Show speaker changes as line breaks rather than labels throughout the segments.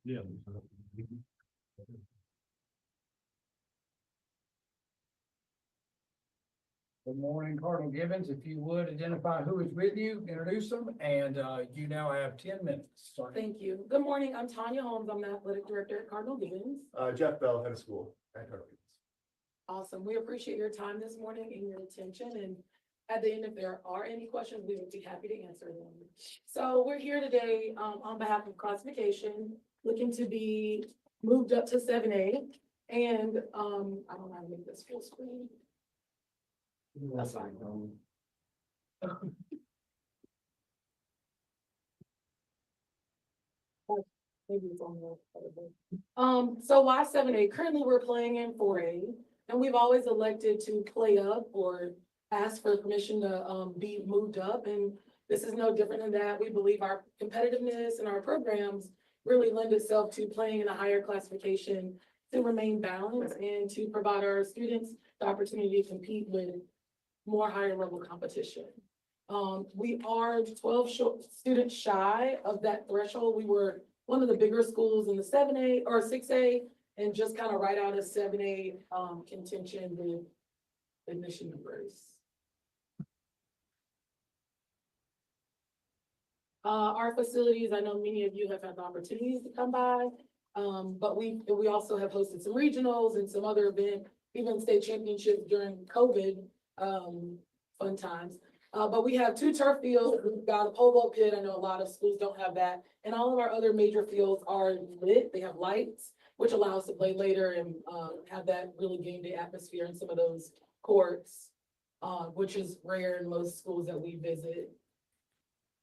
Yeah.
Good morning, Cardinal Gibbons. If you would identify who is with you, introduce them, and you now have 10 minutes. Sorry.
Thank you. Good morning. I'm Tanya Holmes. I'm the athletic director at Cardinal Gibbons.
Jeff Bell, head of school at Cardinal Gibbons.
Awesome. We appreciate your time this morning and your attention. And at the end, if there are any questions, we would be happy to answer them. So we're here today on behalf of classification, looking to be moved up to 7A. And I don't know how to make this full screen. That's fine. Maybe it's on the other one. So why 7A? Currently, we're playing in 4A, and we've always elected to play up or ask for permission to be moved up. And this is no different than that. We believe our competitiveness and our programs really lend itself to playing in a higher classification to remain balanced and to provide our students the opportunity to compete with more higher level competition. We are 12 students shy of that threshold. We were one of the bigger schools in the 7A or 6A, and just kind of right out of 7A contention with admission numbers. Our facilities, I know many of you have had the opportunities to come by, but we also have hosted some regionals and some other events, even state championships during COVID fun times. But we have 2 turf fields. We've got a pole vault pit. I know a lot of schools don't have that. And all of our other major fields are lit. They have lights, which allow us to play later and have that really game day atmosphere in some of those courts, which is rare in most schools that we visit.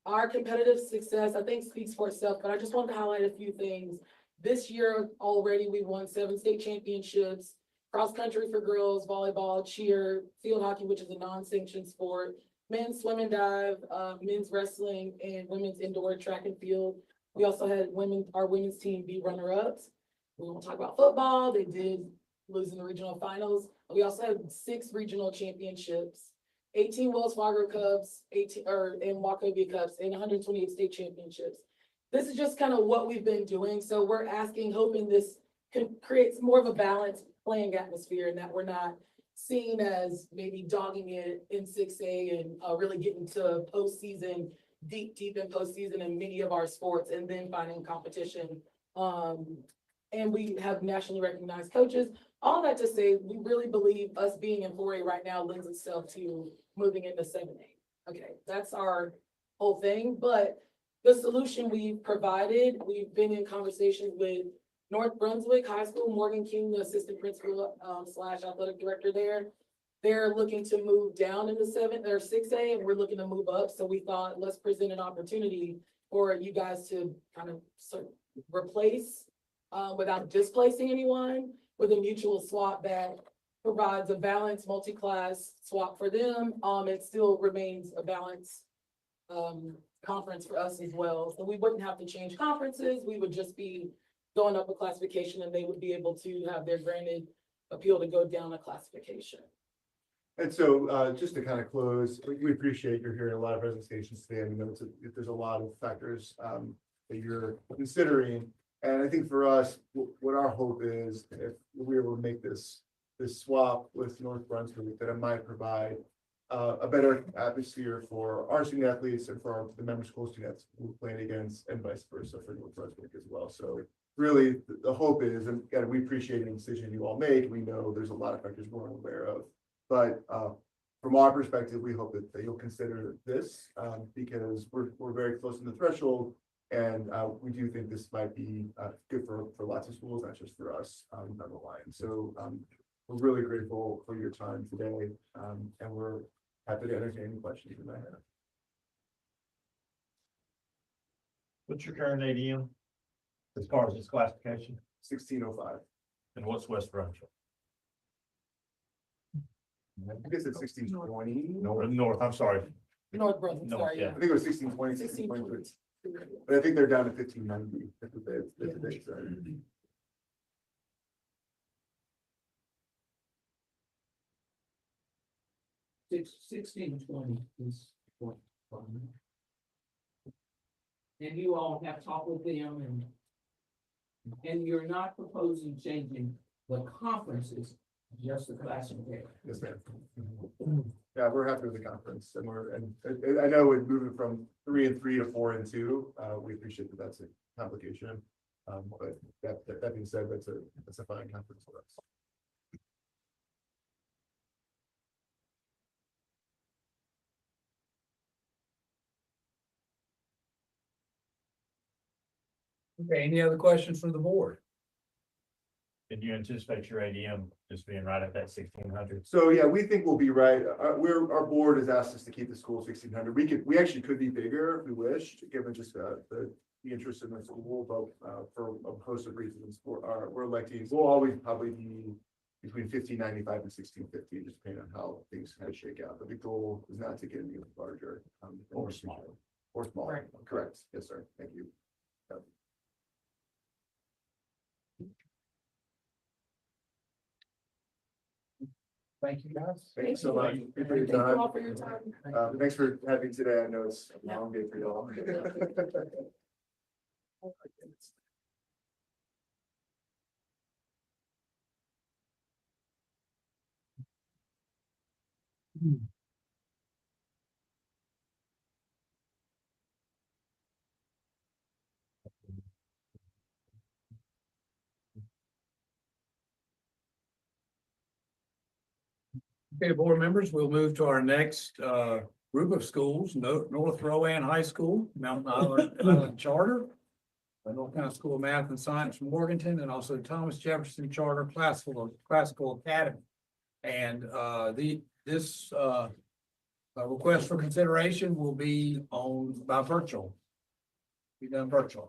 Our competitive success, I think, speaks for itself, but I just wanted to highlight a few things. This year already, we won 7 state championships, cross country for girls, volleyball, cheer, field hockey, which is a non-sanctioned sport, men's swim and dive, men's wrestling, and women's indoor track and field. We also had our women's team be runner-ups. We won't talk about football. They did lose in the regional finals. We also had 6 regional championships, 18 Wells Fargo Cups, and Wachovia Cups, and 128 state championships. This is just kind of what we've been doing. So we're hoping this creates more of a balanced playing atmosphere, and that we're not seen as maybe dogging it in 6A and really getting to postseason, deep in postseason in many of our sports, and then finding competition. And we have nationally recognized coaches. All that to say, we really believe us being in 4A right now lends itself to moving into 7A. Okay, that's our whole thing. But the solution we've provided, we've been in conversations with North Brunswick High School, Morgan King, the assistant principal / athletic director there. They're looking to move down into 7 or 6A, and we're looking to move up. So we thought, let's present an opportunity for you guys to kind of replace without displacing anyone, with a mutual swap that provides a balanced multi-class swap for them. It still remains a balanced conference for us as well. So we wouldn't have to change conferences. We would just be going up a classification, and they would be able to have their granted appeal to go down a classification.
And so just to kind of close, we appreciate you're hearing a lot of presentations today. I know there's a lot of factors that you're considering. And I think for us, what our hope is, if we were able to make this swap with North Brunswick, that it might provide a better atmosphere for our student athletes and for the member school students who we're playing against, and vice versa for North Brunswick as well. So really, the hope is, and again, we appreciate the decision you all made. We know there's a lot of factors we're aware of, but from our perspective, we hope that you'll consider this because we're very close to the threshold. And we do think this might be good for lots of schools, not just for us down the line. So we're really grateful for your time today, and we're happy to entertain any questions you might have.
What's your current ADM as far as this classification?
1605.
And what's West Brunswick?
I guess it's 1620.
North, I'm sorry.
North Brunswick,
No,
sorry.
yeah.
I think it was 1620, 1620. But I think they're down to 1590. That's what they said.
1620 is what. And you all have talked with them and
And you're not proposing changing the conferences, just the classroom area.
Yes, ma'am. Yeah, we're happy with the conference and I know we're moving from 3 and 3 to 4 and 2. We appreciate that that's a complication. But that being said, that's a fine conference for us.
Okay, any other questions from the board?
And you anticipate your ADM just being right at that 1,600?
So yeah, we think we'll be right. Our board has asked us to keep the school 1,600. We actually could be bigger if we wished, given just the interest in the school, but for a host of reasons, we're electing, we'll always probably be between 1,595 and 1,650, just depending on how things kind of shake out. But the goal is not to get any larger.
Or smaller.
Or smaller,
Right.
correct. Yes, sir. Thank you.
Thank you, guys.
Thank you so much.
Thank
Appreciate
you
your
all
time.
for your time.
Thanks for having me today. I know it's a long day for y'all.
Okay, board members, we'll move to our next group of schools, North Rowan High School, Mountain Island Charter, the North Carolina School of Math and Science from Morganton, and also Thomas Jefferson Charter Classical Academy. And this request for consideration will be by virtual. Be done virtually.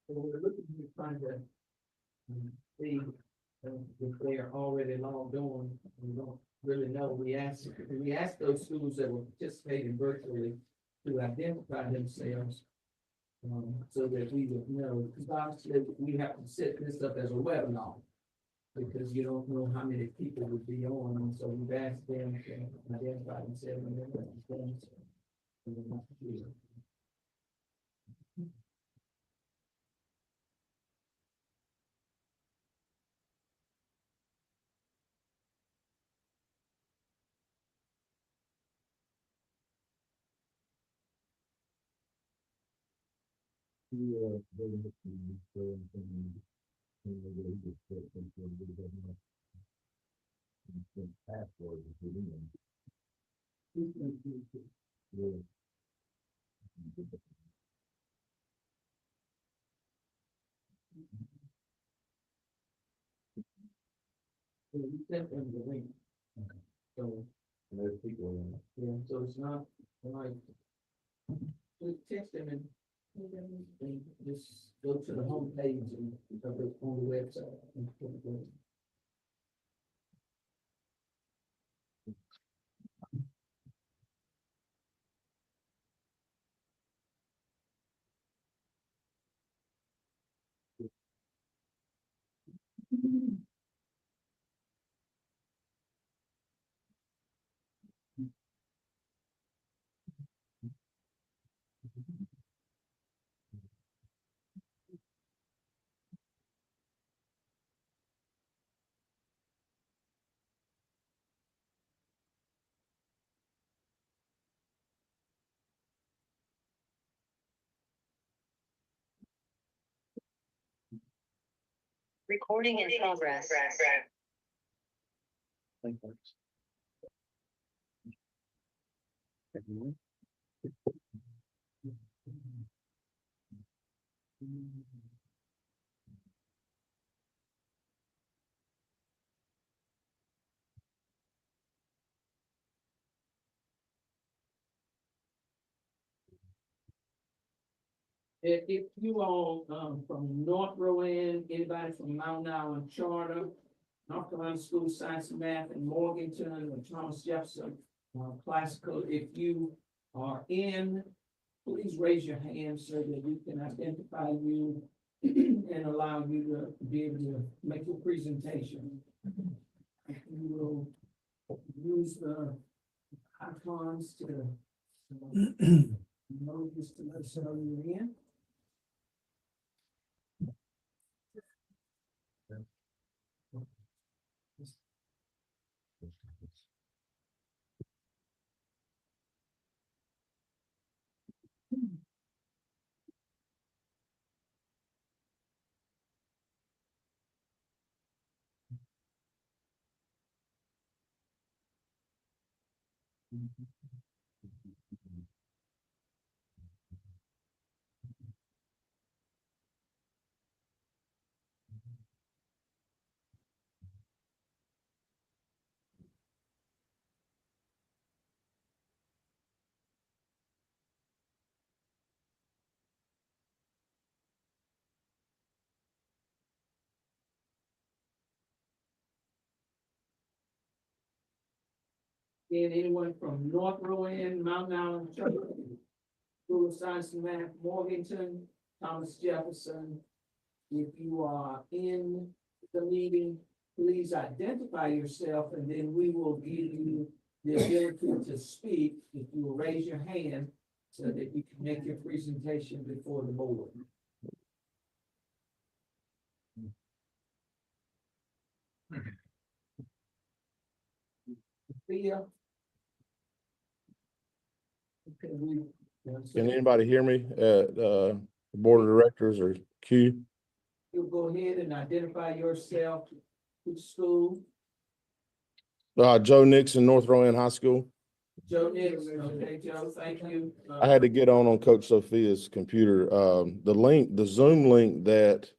So we're looking to find a see if they're already logged on. We don't really know. We asked those schools that were participating virtually to identify themselves. So that we would know, because obviously we have to set this up as a webinar. Because you don't know how many people would be on, and so we've asked them to identify themselves and then So we sent them the link. So. There's people in it. Yeah, so it's not like. Just text them and just go to the home page and on the website. And put it there.
Recording in progress.
If you all, from North Rowan, anybody from Mountain Island Charter, North Carolina School of Science and Math in Morganton, or Thomas Jefferson, Classical, if you are in, please raise your hand so that we can identify you and allow you to be able to make your presentation. You will use the icons to No, just to let us know you're in. And anyone from North Rowan, Mountain Island, School of Science and Math, Morganton, Thomas Jefferson. If you are in the meeting, please identify yourself and then we will give you the ability to speak. If you will raise your hand so that you can make your presentation before the board. Thea? Okay,
Can anybody hear me at the Board of Directors or Q?
you'll go ahead and identify yourself, which school,
Joe Nixon, North Rowan High School.
Joe Nixon, okay, Joe, thank you.
I had to get on Coach Sophia's computer. The Zoom link that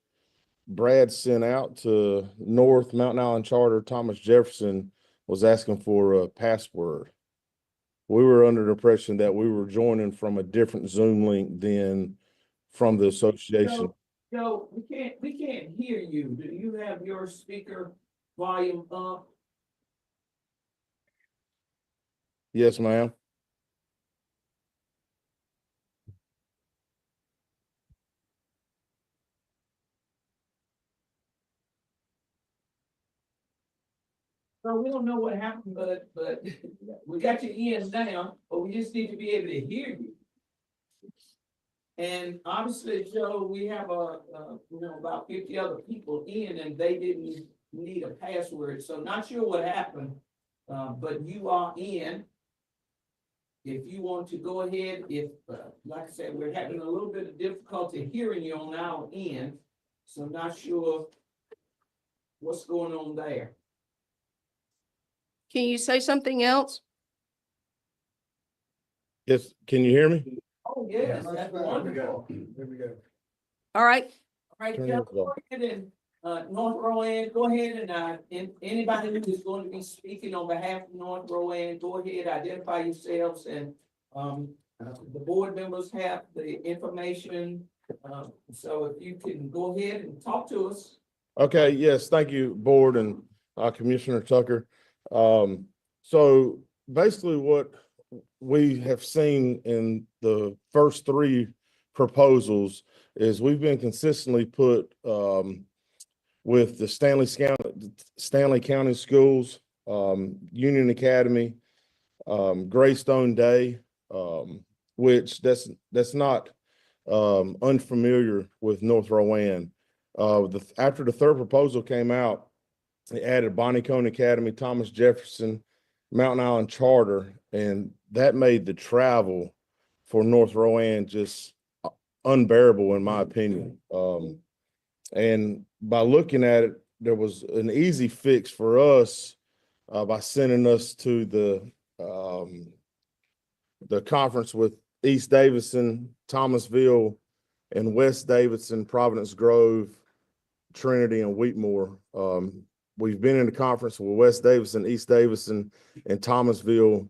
Brad sent out to North Mountain Island Charter, Thomas Jefferson, was asking for a password. We were under the impression that we were joining from a different Zoom link than from the association.
Joe, we can't hear you. Do you have your speaker volume up?
Yes, ma'am.
No, we don't know what happened, but we got you in now, but we just need to be able to hear you. And obviously, Joe, we have about 50 other people in and they didn't need a password, so not sure what happened. But you are in. If you want to go ahead, like I said, we're having a little bit of difficulty hearing you on our end, so not sure what's going on there.
Can you say something else?
Yes, can you hear me?
Oh, yes, that's wonderful.
There we go.
All right.
All right,
Turn
Jeff,
yours
go
off.
ahead and, North Rowan, go ahead and anybody who is going to be speaking on behalf of North Rowan, go ahead, identify yourselves and, the board members have the information. So if you can go ahead and talk to us.
Okay, yes, thank you, Board and Commissioner Tucker. So basically what we have seen in the first three proposals is we've been consistently put with the Stanley County Schools, Union Academy, Greystone Day, which that's not unfamiliar with North Rowan. After the third proposal came out, they added Bonnie Cone Academy, Thomas Jefferson, Mountain Island Charter, and that made the travel for North Rowan just unbearable in my opinion. And by looking at it, there was an easy fix for us by sending us to the conference with East Davidson, Thomasville, and West Davidson, Providence Grove, Trinity, and Wheatmore. We've been in the conference with West Davidson, East Davidson, and Thomasville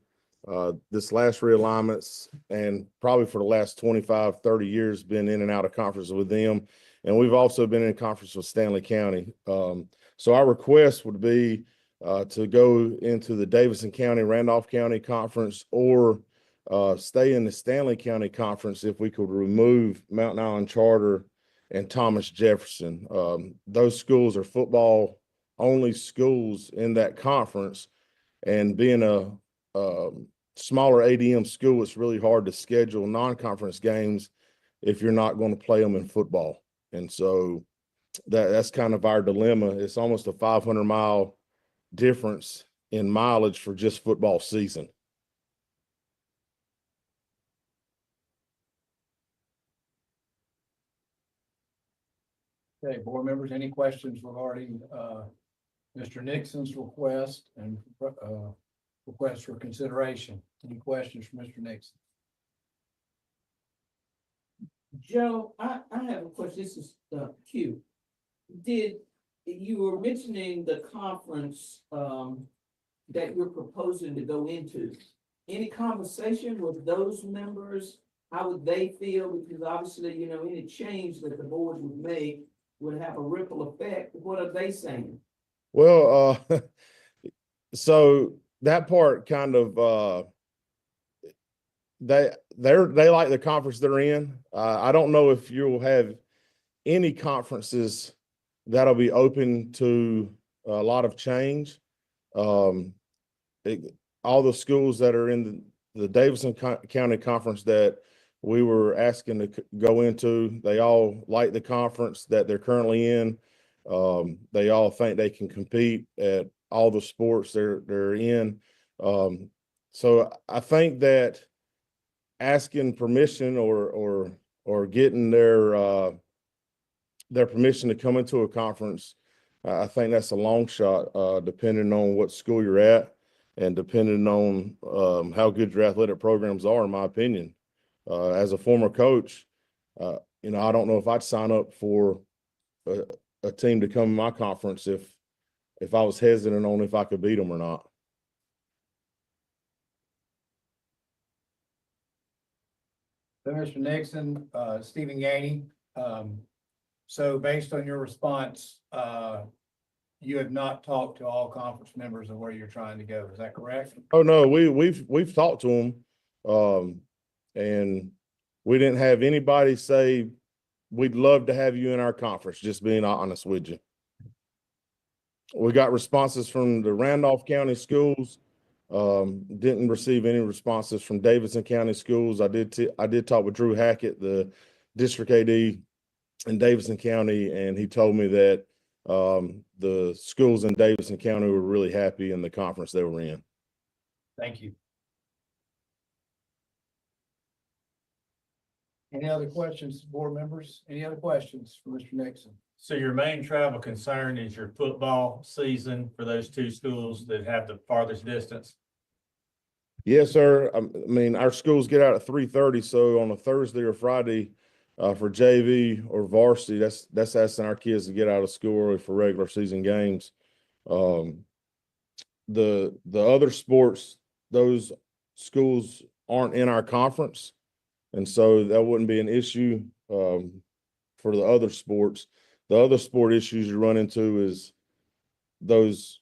this last realignments, and probably for the last 25, 30 years, been in and out of conference with them. And we've also been in conference with Stanley County. So our request would be to go into the Davidson County, Randolph County Conference, or stay in the Stanley County Conference if we could remove Mountain Island Charter and Thomas Jefferson. Those schools are football only schools in that conference, and being a smaller ADM school, it's really hard to schedule non-conference games if you're not going to play them in football. And so that's kind of our dilemma. It's almost a 500-mile difference in mileage for just football season.
Okay, board members, any questions regarding Mr. Nixon's request and request for consideration? Any questions for Mr. Nixon?
Joe, I have a question. This is Q. You were mentioning the conference that you're proposing to go into. Any conversation with those members? How would they feel? Because obviously, you know, any change that the board would make would have a ripple effect. What are they saying?
Well, so that part kind of they like the conference they're in. I don't know if you'll have any conferences that'll be open to a lot of change. All the schools that are in the Davidson County Conference that we were asking to go into, they all like the conference that they're currently in. They all think they can compete at all the sports they're in. So I think that asking permission or getting their permission to come into a conference, I think that's a long shot, depending on what school you're at and depending on how good your athletic programs are, in my opinion. As a former coach, you know, I don't know if I'd sign up for a team to come in my conference if I was hesitant on if I could beat them or not.
So, Mr. Nixon, Stephen Gainey, so based on your response, you have not talked to all conference members of where you're trying to go. Is that correct?
Oh no, we've talked to them, and we didn't have anybody say we'd love to have you in our conference. Just being honest with you, we got responses from the Randolph County schools. Didn't receive any responses from Davidson County schools. I did talk with Drew Hackett, the district AD in Davidson County, and he told me that the schools in Davidson County were really happy in the conference they were in.
Thank you. Any other questions, board members? Any other questions for Mr. Nixon?
So your main travel concern is your football season for those two schools that have the farthest distance?
Yes, sir. I mean, our schools get out at 3:30, so on a Thursday or Friday for JV or varsity, that's asking our kids to get out of school early for regular season games. The other sports, those schools aren't in our conference, and so that wouldn't be an issue for the other sports. The other sport issues you run into is those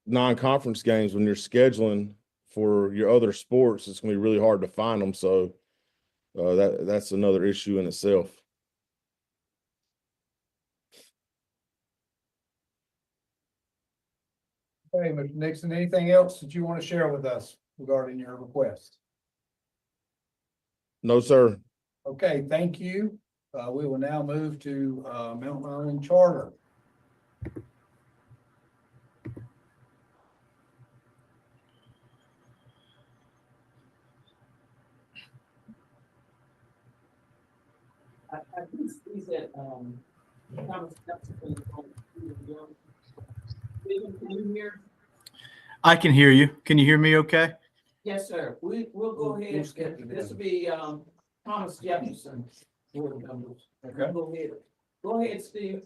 non-conference games. When you're scheduling for your other sports, it's going to be really hard to find them. So that's another issue in itself.
Okay, Mr. Nixon, anything else that you want to share with us regarding your request?
No, sir.
Okay, thank you. We will now move to Mountain Island Charter.
I think he's at Thomas Jefferson. Can you hear?
I can hear you. Can you hear me okay?
Yes, sir. We'll go ahead.
We'll skip to
This
them.
will be Thomas Jefferson. Board members.
Okay.
Go ahead, Steve.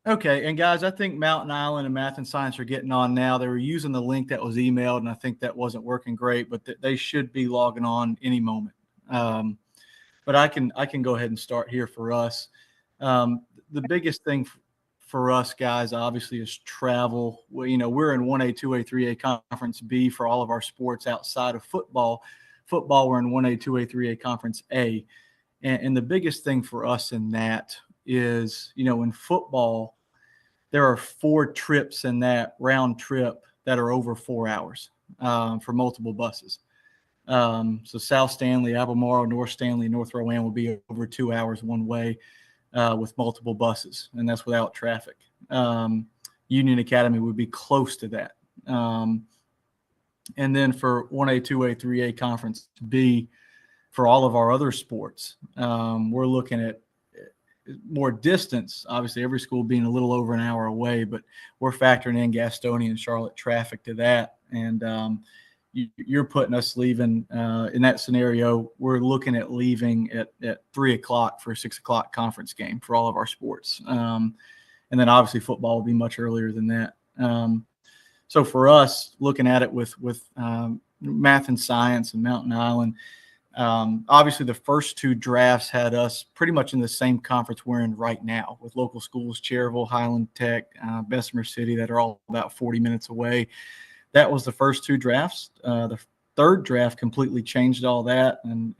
Okay. And guys, I think Mountain Island and Math and Science are getting on now. They were using the link that was emailed, and I think that wasn't working great, but they should be logging on any moment. But I can go ahead and start here for us. The biggest thing for us guys, obviously, is travel. Well, you know, we're in 1A, 2A, 3A Conference B for all of our sports outside of football. Football, we're in 1A, 2A, 3A Conference A. And the biggest thing for us in that is, you know, in football, there are 4 trips in that round trip that are over 4 hours for multiple buses. So South Stanley, Albemarle, North Stanley, North Rowan will be over 2 hours one way with multiple buses, and that's without traffic. Union Academy would be close to that. And then for 1A, 2A, 3A Conference B, for all of our other sports, we're looking at more distance. Obviously, every school being a little over an hour away, but we're factoring in Gastonia and Charlotte traffic to that. And you're putting us leaving in that scenario. We're looking at leaving at 3 o'clock for a 6 o'clock conference game for all of our sports. And then obviously football will be much earlier than that. So for us, looking at it with math and science and Mountain Island, obviously the first two drafts had us pretty much in the same conference we're in right now with local schools, Cherryville, Highland Tech, Bessemer City, that are all about 40 minutes away. That was the first two drafts. The third draft completely changed all that and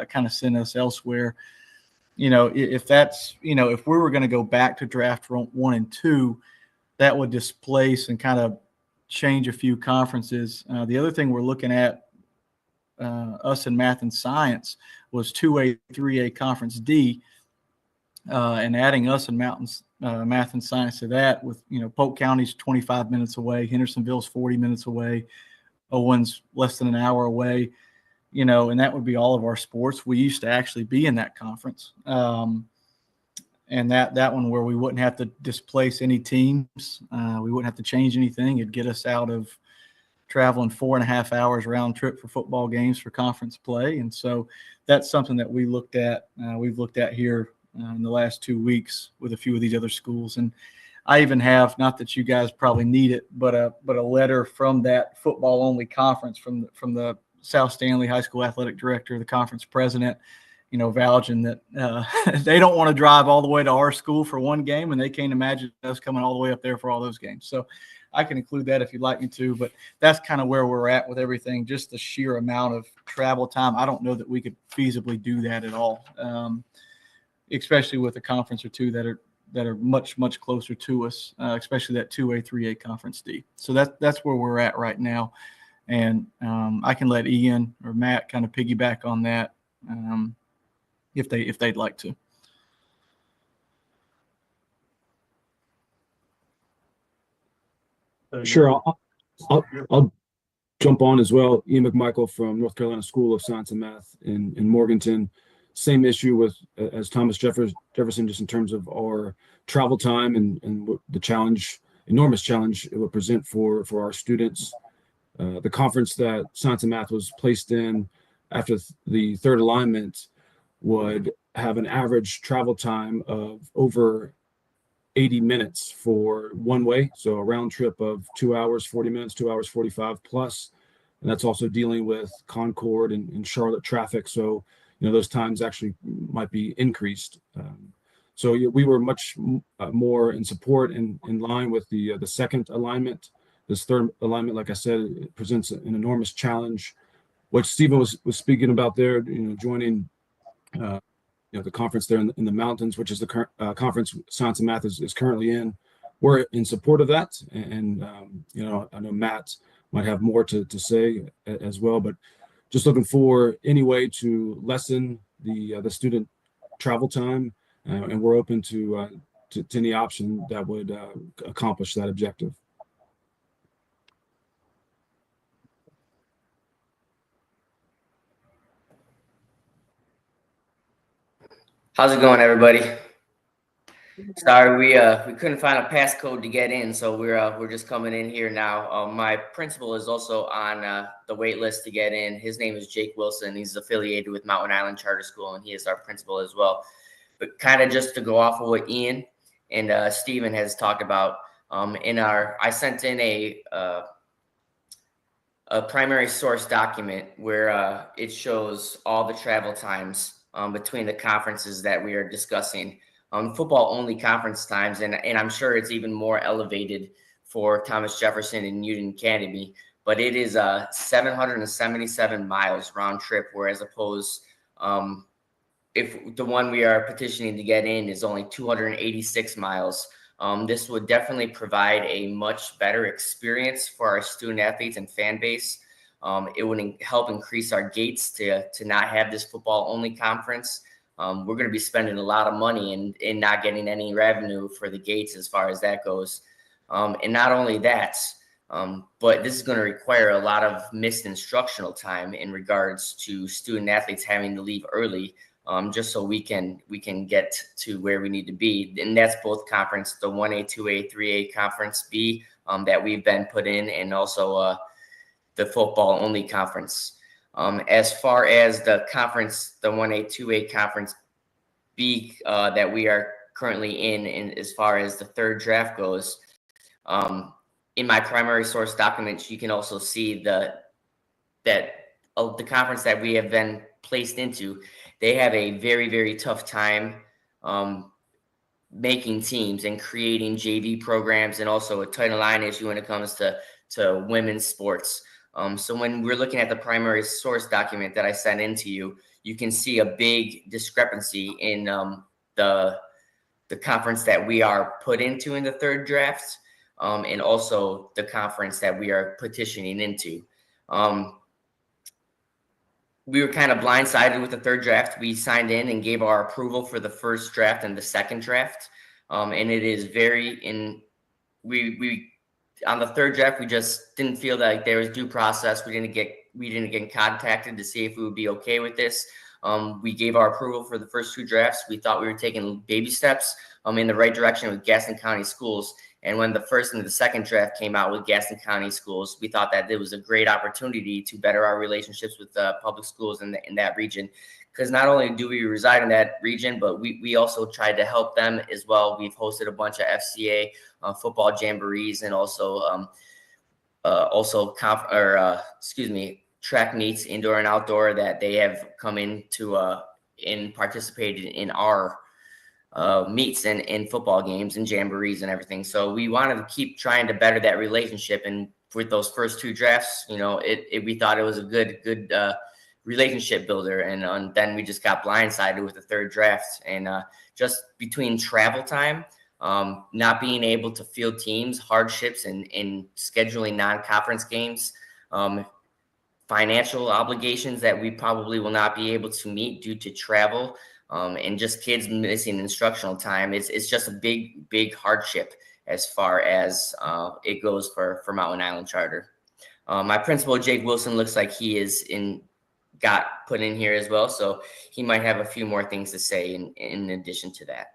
kind of sent us elsewhere. You know, if that's, you know, if we were going to go back to draft 1 and 2, that would displace and kind of change a few conferences. The other thing we're looking at, us in math and science, was 2A, 3A Conference D, and adding us in math and science to that with, you know, Polk County's 25 minutes away, Hendersonville's 40 minutes away, Owen's less than an hour away, you know, and that would be all of our sports. We used to actually be in that conference. And that one where we wouldn't have to displace any teams. We wouldn't have to change anything. It'd get us out of traveling 4.5 hours round trip for football games for conference play. And so that's something that we looked at. We've looked at here in the last 2 weeks with a few of these other schools. And I even have, not that you guys probably need it, but a letter from that football only conference from the South Stanley High School athletic director, the conference president, you know, vouching that they don't want to drive all the way to our school for one game, and they can't imagine us coming all the way up there for all those games. So I can include that if you'd like me to, but that's kind of where we're at with everything, just the sheer amount of travel time. I don't know that we could feasibly do that at all, especially with a conference or two that are much, much closer to us, especially that 2A, 3A Conference D. So that's where we're at right now. And I can let Ian or Matt kind of piggyback on that if they'd like to.
Sure, I'll jump on as well. Ian McMichael from North Carolina School of Science and Math in Morganton. Same issue with as Thomas Jefferson, just in terms of our travel time and the challenge, enormous challenge it would present for our students. The conference that Science and Math was placed in after the third alignment would have an average travel time of over 80 minutes for one way. So a round trip of 2 hours, 40 minutes, 2 hours, 45 plus. And that's also dealing with Concord and Charlotte traffic. So, you know, those times actually might be increased. So we were much more in support and in line with the second alignment. This third alignment, like I said, it presents an enormous challenge. What Stephen was speaking about there, you know, joining the conference there in the mountains, which is the current conference Science and Math is currently in. We're in support of that. And you know, I know Matt might have more to say as well, but just looking for any way to lessen the student travel time. And we're open to any option that would accomplish that objective.
How's it going, everybody? Sorry, we couldn't find a passcode to get in, so we're just coming in here now. My principal is also on the wait list to get in. His name is Jake Wilson. He's affiliated with Mountain Island Charter School, and he is our principal as well. But kind of just to go off of what Ian and Stephen has talked about, I sent in a primary source document where it shows all the travel times between the conferences that we are discussing. Football only conference times, and I'm sure it's even more elevated for Thomas Jefferson and Union Academy, but it is 777 miles round trip, whereas opposed if the one we are petitioning to get in is only 286 miles This would definitely provide a much better experience for our student athletes and fan base. It would help increase our gates to not have this football only conference. We're going to be spending a lot of money and not getting any revenue for the gates as far as that goes. And not only that, but this is going to require a lot of missed instructional time in regards to student athletes having to leave early, just so we can get to where we need to be. And that's both conference, the 1A, 2A, 3A conference B that we've been put in, and also the football only conference. As far as the conference, the 1A, 2A conference B that we are currently in as far as the third draft goes, in my primary source documents, you can also see that the conference that we have been placed into, they have a very, very tough time making teams and creating JV programs, and also a Title IX issue when it comes to women's sports. So when we're looking at the primary source document that I sent into you, you can see a big discrepancy in the conference that we are put into in the third draft, and also the conference that we are petitioning into. We were kind of blindsided with the third draft. We signed in and gave our approval for the first draft and the second draft. And it is we on the third draft, we just didn't feel like there was due process. We didn't get contacted to see if we would be okay with this. We gave our approval for the first two drafts. We thought we were taking baby steps in the right direction with Gaston County Schools. And when the first and the second draft came out with Gaston County Schools, we thought that it was a great opportunity to better our relationships with public schools in that region. Because not only do we reside in that region, but we also tried to help them as well. We've hosted a bunch of FCA football jamborees, and also track meets, indoor and outdoor, that they have come into and participated in our meets and football games and jamborees and everything. So we wanted to keep trying to better that relationship. And with those first two drafts, we thought it was a good relationship builder. And then we just got blindsided with the third draft. And just between travel time, not being able to field teams, hardships in scheduling non-conference games, financial obligations that we probably will not be able to meet due to travel, and just kids missing instructional time. It's just a big hardship as far as it goes for Mountain Island Charter. My principal, Jake Wilson, looks like he got put in here as well, so he might have a few more things to say in addition to that.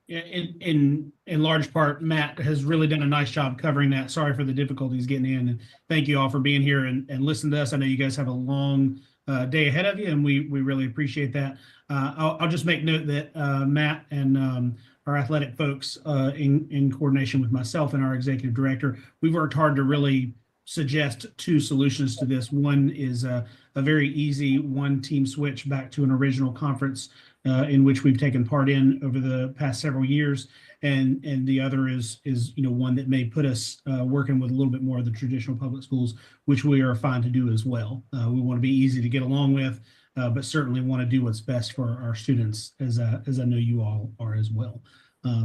Yeah, in large part, Matt has really done a nice job covering that. Sorry for the difficulties getting in, and thank you all for being here and listening to us. I know you guys have a long day ahead of you, and we really appreciate that. I'll just make note that Matt and our athletic folks, in coordination with myself and our executive director, we've worked hard to really suggest two solutions to this. One is a very easy one-team switch back to an original conference in which we've taken part in over the past several years, and the other is one that may put us working with a little bit more of the traditional public schools, which we are fine to do as well. We want to be easy to get along with, but certainly want to do what's best for our students, as I know you all are as well.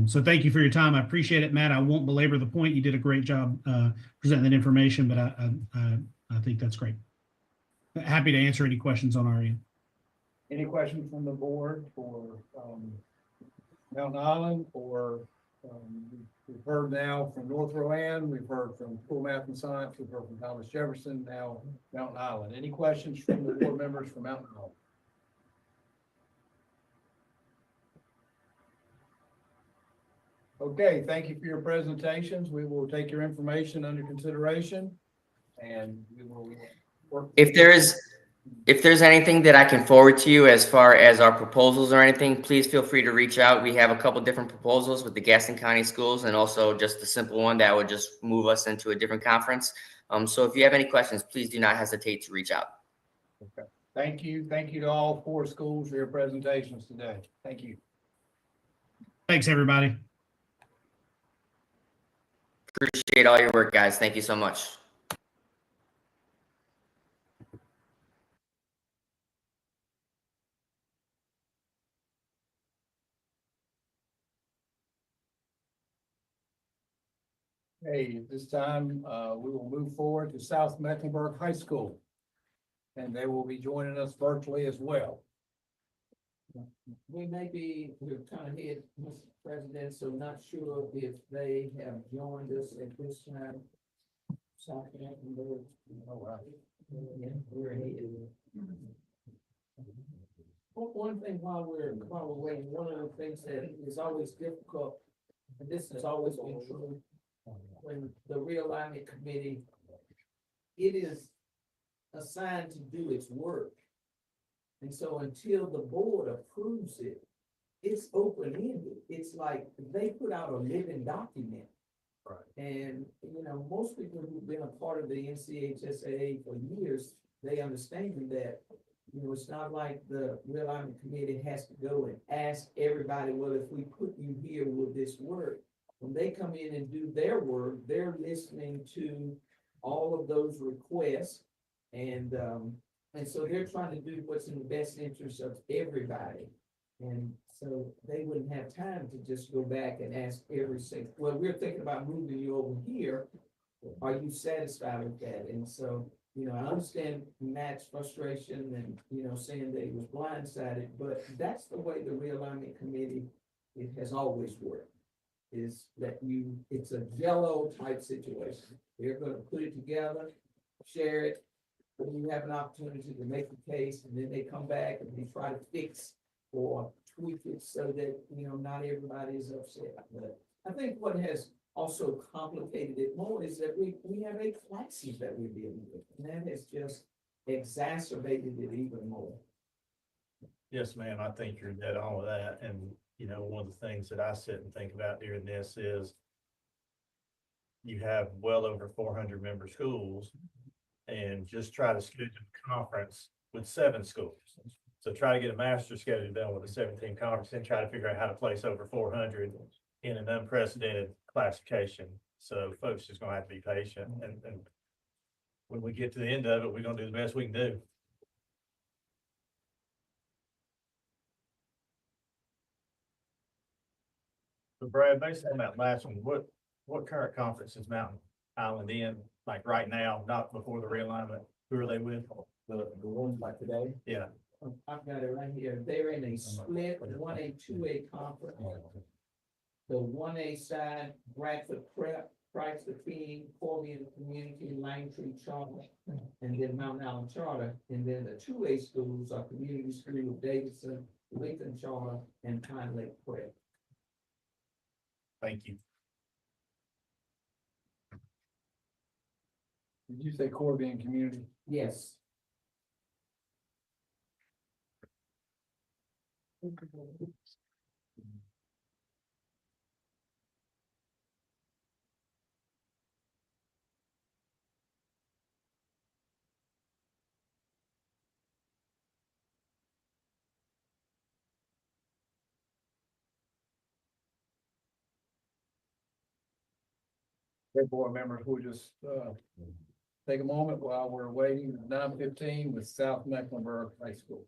So thank you for your time. I appreciate it, Matt. I won't belabor the point. You did a great job presenting that information, but I think that's great. Happy to answer any questions on our end.
Any questions from the board for Mountain Island, or we've heard now from North Rowan, we've heard from School Math and Science, we've heard from Thomas Jefferson, now Mountain Island. Any questions from the board members from Mountain Island? Okay, thank you for your presentations. We will take your information under consideration, and we will work.
If there's anything that I can forward to you as far as our proposals or anything, please feel free to reach out. We have a couple different proposals with the Gaston County Schools, and also just a simple one that would just move us into a different conference. So if you have any questions, please do not hesitate to reach out.
Okay. Thank you. Thank you to all 4 schools for your presentations today. Thank you.
Thanks, everybody.
Appreciate all your work, guys. Thank you so much.
Hey, at this time, we will move forward to South Mecklenburg High School. And they will be joining us virtually as well.
We may be, we're kind of here, Mr. President, so not sure if they have joined us at this time. South Mecklenburg.
Oh, wow.
Yeah, we're here. One thing while we're waiting, one of the things that is always difficult, and this has always been true, when the realignment committee, it is assigned to do its work. And so until the board approves it, it's open-ended. It's like they put out a living document.
Right.
And, you know, most people who've been a part of the NCHSAA for years, they understand that, you know, it's not like the realignment committee has to go and ask everybody, well, if we put you here, will this work? When they come in and do their work, they're listening to all of those requests. And so they're trying to do what's in the best interest of everybody. And so they wouldn't have time to just go back and ask every single, well, we're thinking about moving you over here. Are you satisfied with that? And so, you know, I understand Matt's frustration and, you know, saying that he was blindsided, but that's the way the realignment committee, it has always worked. Is that it's a jello type situation. They're gonna put it together, share it, when you have an opportunity to make the case, and then they come back and they try to fix or tweak it so that, you know, not everybody is upset. But I think what has also complicated it more is that we have 8 classes that we're dealing with, and that has just exacerbated it even more.
Yes, ma'am, I think you're dead on with that, and, you know, one of the things that I sit and think about during this is you have well over 400 member schools, and just try to schedule a conference with 7 schools. So try to get a master schedule done with a 17 conference and try to figure out how to place over 400 in an unprecedented classification. So folks just gonna have to be patient, and when we get to the end of it, we're gonna do the best we can do. So Brad, based on that last one, what current conference is Mountain Island in, like right now, not before the realignment? Who are they with?
The ones like today?
Yeah,
I've got it right here. They're in a split 1A, 2A conference. The 1A side, Bradford Prep, Chrysler King, Corbian Community, Langtree Charter, and then Mount Island Charter. And then the 2A schools are Community School of Davidson, Lincoln Charter, and Pine Lake Prep.
thank you.
Did you say Corbian Community?
Yes.
Okay, board members, we'll just take a moment while we're waiting, 9:15 with South Mecklenburg High School.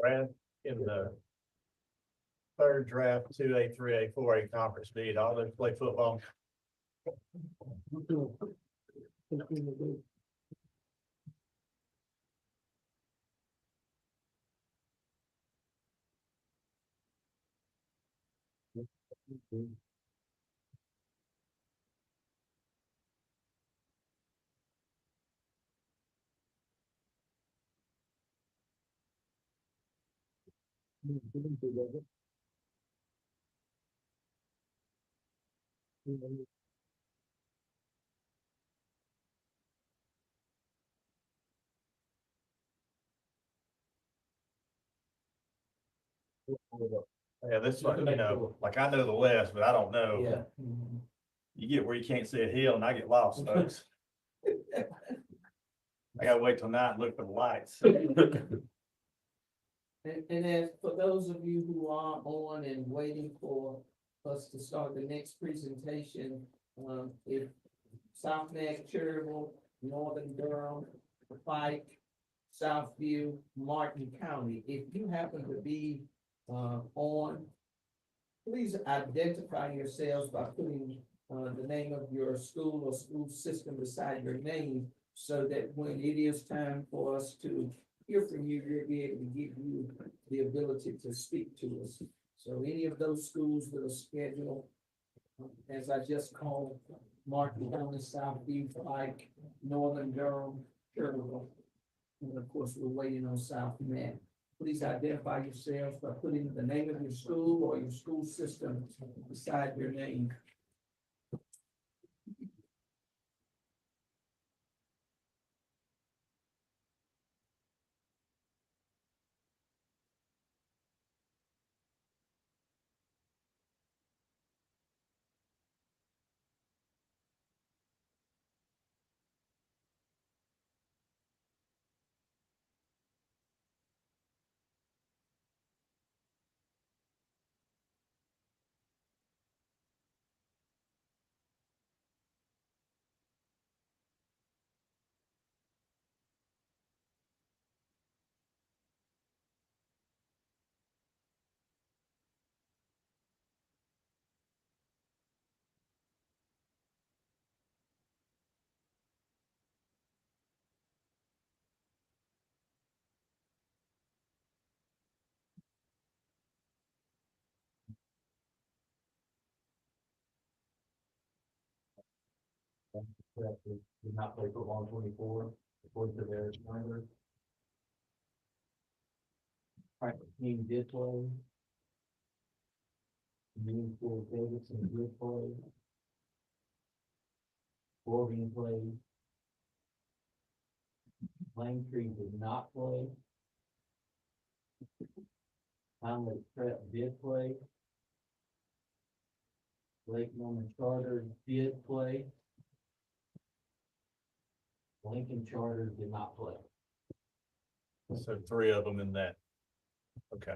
Brad, in the third draft, 2A, 3A, 4A conference bid, all those play football. Yeah, this like, you know, like I know the West, but I don't know.
Yeah.
You get where you can't see a hill and I get lost, folks. I gotta wait till night and look for the lights.
And as for those of you who are on and waiting for us to start the next presentation, if South Neck, Cherryville, Northern Durham, Fike, Southview, Martin County, if you happen to be on, please identify yourselves by putting the name of your school or school system beside your name, so that when it is time for us to hear from you, we'll be able to give you the ability to speak to us. So any of those schools that are scheduled, as I just called, Martin County, Southview, Fike, Northern Durham, Cherryville, and of course, we're waiting on South Neck. Please identify yourselves by putting the name of your school or your school system beside your name.
Did not play football in 24, according to their number. Team did play. New school Davidson did play. Oregon played. Langtree did not play. Conway Prep did play. Lake Norman Charter did play. Lincoln Charter did not play. So 3 of them in that. Okay.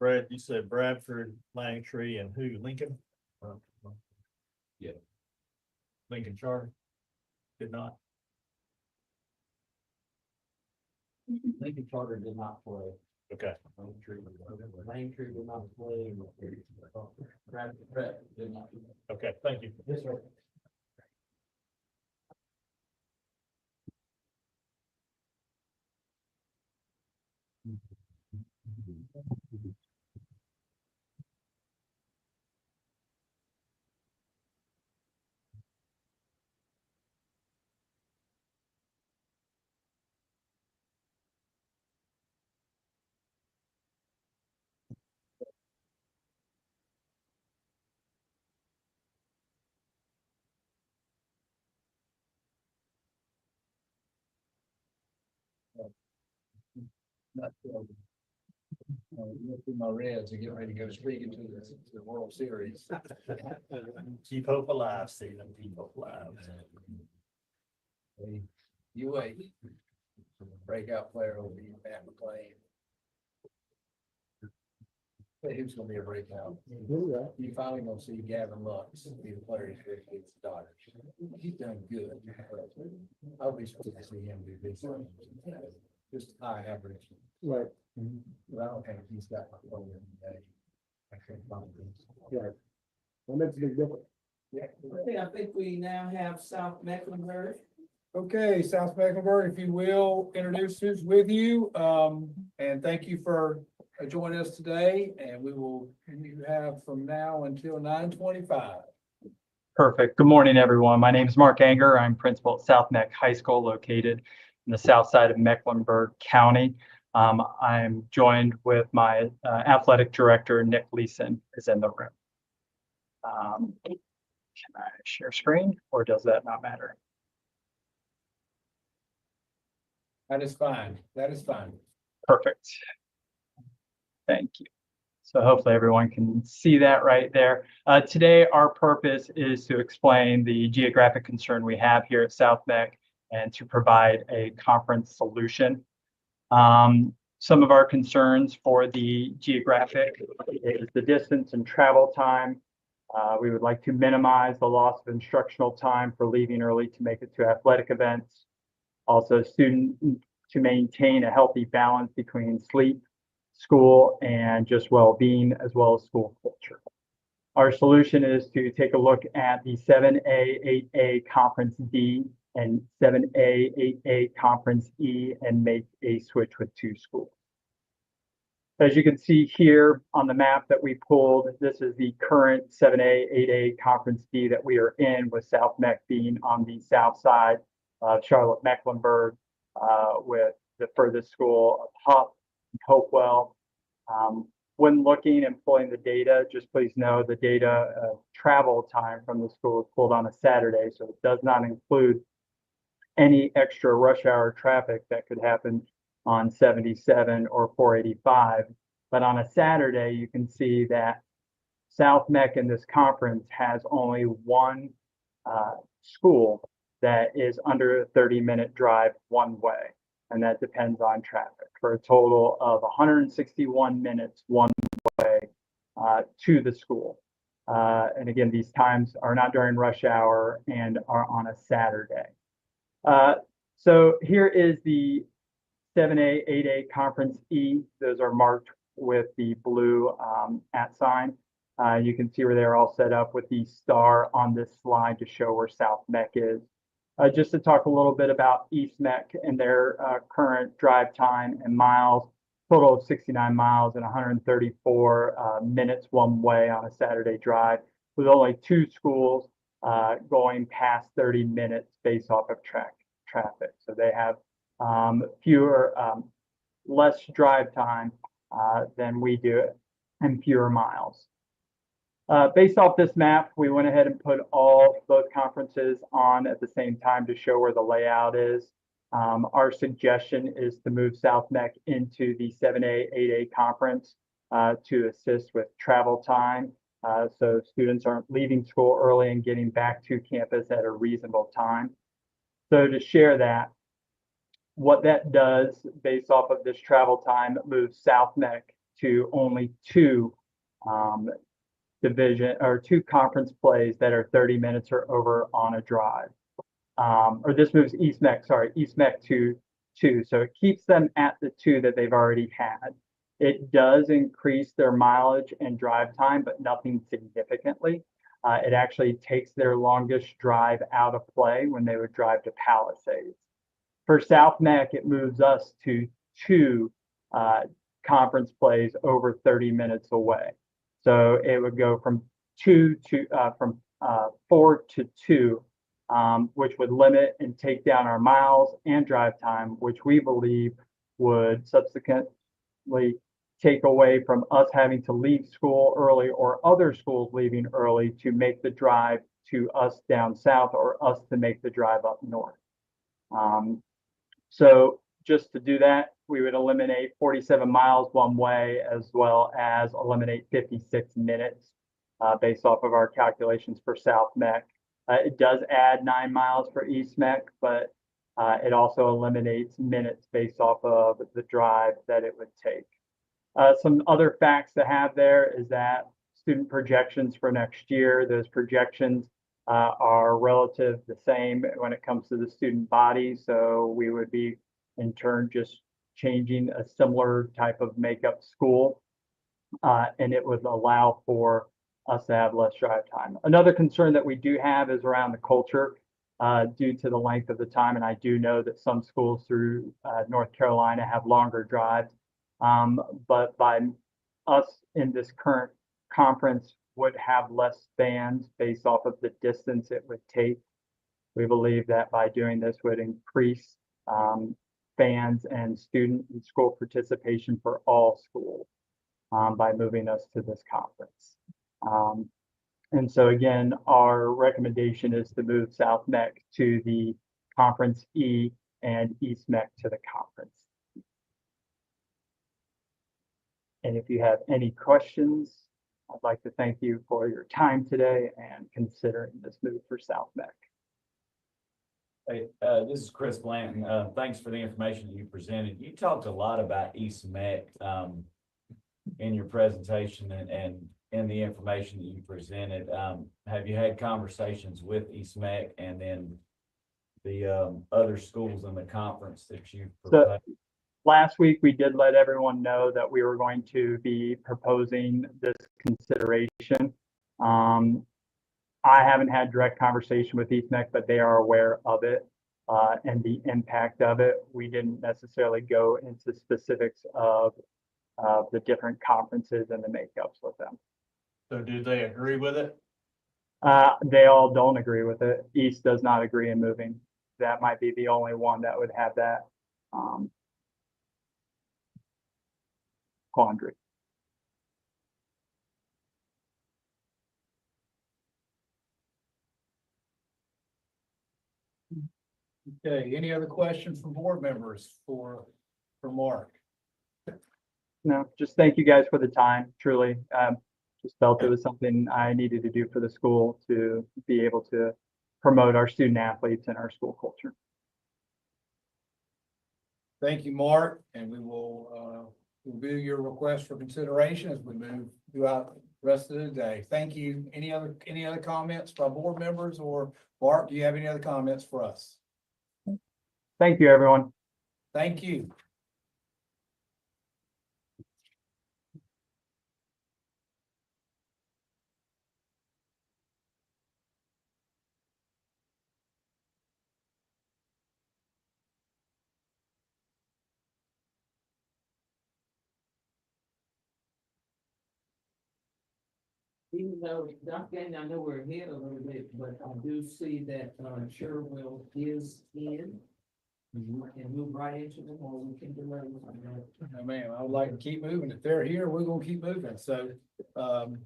Brad, you said Bradford, Langtree, and who? Lincoln? Yeah. Lincoln Charter did not. Lincoln Charter did not play. Okay. Langtree did not play. Bradford Prep did not. Okay, thank you. Yes, sir.
Look through my Reds and get ready to go speaking to the World Series.
Keep hope alive, Stephen. Keep hope alive.
You wait. Breakout player will be Matt McLean. Hey, who's gonna be a breakout? You finally gonna see Gavin Lux be the player he's with his daughter. He's done good. I'll be supposed to see him do this. Just high average. Right. But I don't think he's got my phone in the day. I can't find this. Right. That makes a big difference. Yeah.
Okay, I think we now have South Mecklenburg.
Okay, South Mecklenburg, if you will, introduce who's with you, and thank you for joining us today, and we will, you have from now until 9:25.
Perfect. Good morning, everyone. My name is Mark Anger. I'm principal at South Neck High School, located in the south side of Mecklenburg County. I'm joined with my athletic director, Nick Leeson, is in the room. Can I share screen or does that not matter?
That is fine. That is fine.
Perfect. Thank you. So hopefully everyone can see that right there. Today, our purpose is to explain the geographic concern we have here at South Meck and to provide a conference solution. Some of our concerns for the geographic is the distance and travel time. We would like to minimize the loss of instructional time for leaving early to make it to athletic events. Also, student to maintain a healthy balance between sleep, school, and just well-being, as well as school culture. Our solution is to take a look at the 7A, 8A Conference D and 7A, 8A Conference E and make a switch with 2 schools. As you can see here on the map that we pulled, this is the current 7A, 8A Conference D that we are in, with South Meck being on the south side of Charlotte Mecklenburg, with the furthest school of Huff and Hopewell. When looking and pulling the data, just please know the data travel time from the school is pulled on a Saturday, so it does not include any extra rush hour traffic that could happen on 77 or 485. But on a Saturday, you can see that South Meck in this conference has only one school that is under a 30-minute drive one way, and that depends on traffic, for a total of 161 minutes one way to the school. And again, these times are not during rush hour and are on a Saturday. So here is the 7A, 8A Conference E. Those are marked with the blue @ sign. You can see where they're all set up with the star on this slide to show where South Meck is. Just to talk a little bit about East Meck and their current drive time and miles, total of 69 miles and 134 minutes one way on a Saturday drive, with only 2 schools going past 30 minutes based off of traffic. So they have less drive time than we do and fewer miles. Based off this map, we went ahead and put both conferences on at the same time to show where the layout is. Our suggestion is to move South Meck into the 7A, 8A conference to assist with travel time, so students aren't leaving school early and getting back to campus at a reasonable time. So to share that, what that does based off of this travel time, it moves South Meck to only 2 2 conference plays that are 30 minutes or over on a drive. Or this moves East Meck to 2. So it keeps them at the 2 that they've already had. It does increase their mileage and drive time, but nothing significantly. It actually takes their longest drive out of play when they would drive to Palisades. For South Meck, it moves us to 2 conference plays over 30 minutes away. So it would go from 4 to 2, which would limit and take down our miles and drive time, which we believe would subsequently take away from us having to leave school early or other schools leaving early to make the drive to us down south or us to make the drive up north. So just to do that, we would eliminate 47 miles one way, as well as eliminate 56 minutes based off of our calculations for South Meck. It does add 9 miles for East Meck, but it also eliminates minutes based off of the drive that it would take. Some other facts to have there is that student projections for next year, those projections are relative the same when it comes to the student body. So we would be in turn just changing a similar type of makeup school, and it would allow for us to have less drive time. Another concern that we do have is around the culture due to the length of the time. And I do know that some schools through North Carolina have longer drives, but by us in this current conference would have less spans based off of the distance it would take. We believe that by doing this would increase expands and student and school participation for all schools by moving us to this conference. And so again, our recommendation is to move South Mech to the Conference E and East Mech to the conference. And if you have any questions, I'd like to thank you for your time today and considering this move for South Mech.
Hey, this is Chris Blanton. Thanks for the information that you presented. You talked a lot about East Mech in your presentation and in the information that you presented. Have you had conversations with East Mech and then the other schools in the conference that you proposed?
Last week, we did let everyone know that we were going to be proposing this consideration. I haven't had direct conversation with East Mech, but they are aware of it and the impact of it. We didn't necessarily go into specifics of the different conferences and the makeups with them.
So do they agree with it?
They all don't agree with it. East does not agree in moving. That might be the only one that would have that quandary.
Okay, any other questions from board members for Mark?
No, just thank you guys for the time, truly. Just felt it was something I needed to do for the school to be able to promote our student athletes and our school culture.
Thank you, Mark, and we will review your request for consideration as we move throughout the rest of the day. Thank you. Any other comments by board members, or Mark, do you have any other comments for us?
Thank you, everyone.
Thank you.
Even though, Dr. I know we're ahead a little bit, but I do see that Cherryville is in. We can move right into them, or we can delay.
Oh, man, I would like to keep moving. If they're here, we're gonna keep moving. So, can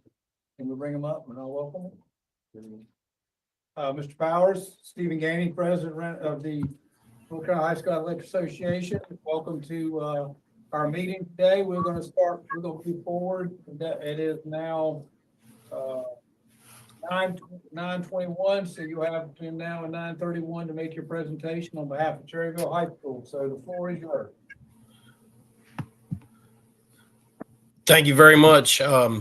we bring them up and I'll welcome them? Mr. Powers, Stephen Gainey, President of the North Carolina High School Athletic Association. Welcome to our meeting today. We're gonna move forward. It is now 9:21, so you have between now and 9:31 to make your presentation on behalf of Cherryville High School. So the floor is yours.
Thank you very much. I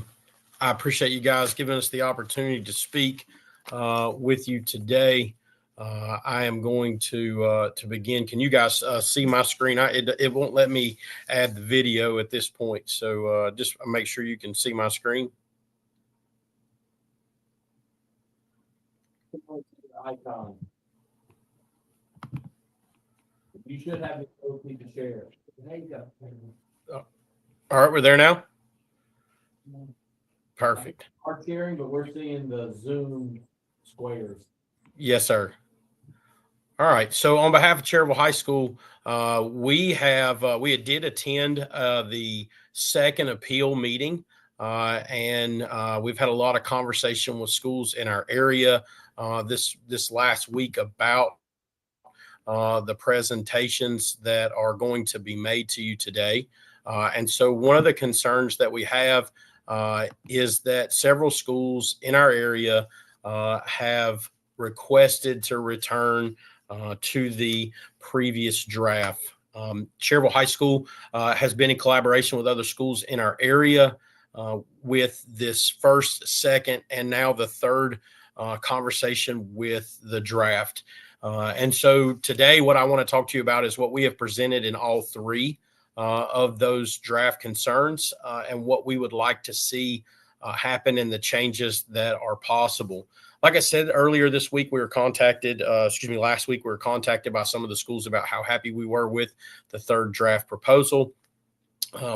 appreciate you guys giving us the opportunity to speak with you today. I am going to begin. Can you guys see my screen? It won't let me add the video at this point, so just make sure you can see my screen.
Icon. You should have the ability to share.
There you go.
All right, we're there now. Perfect.
We're sharing, but we're seeing the Zoom squares.
Yes, sir. All right. So on behalf of Cherryville High School, we did attend the second appeal meeting, and we've had a lot of conversation with schools in our area this last week about the presentations that are going to be made to you today. And so one of the concerns that we have is that several schools in our area have requested to return to the previous draft. Cherryville High School has been in collaboration with other schools in our area with this first, second, and now the third conversation with the draft. And so today, what I want to talk to you about is what we have presented in all three of those draft concerns and what we would like to see happen in the changes that are possible. Like I said earlier this week, we were contacted, last week, we were contacted by some of the schools about how happy we were with the third draft proposal.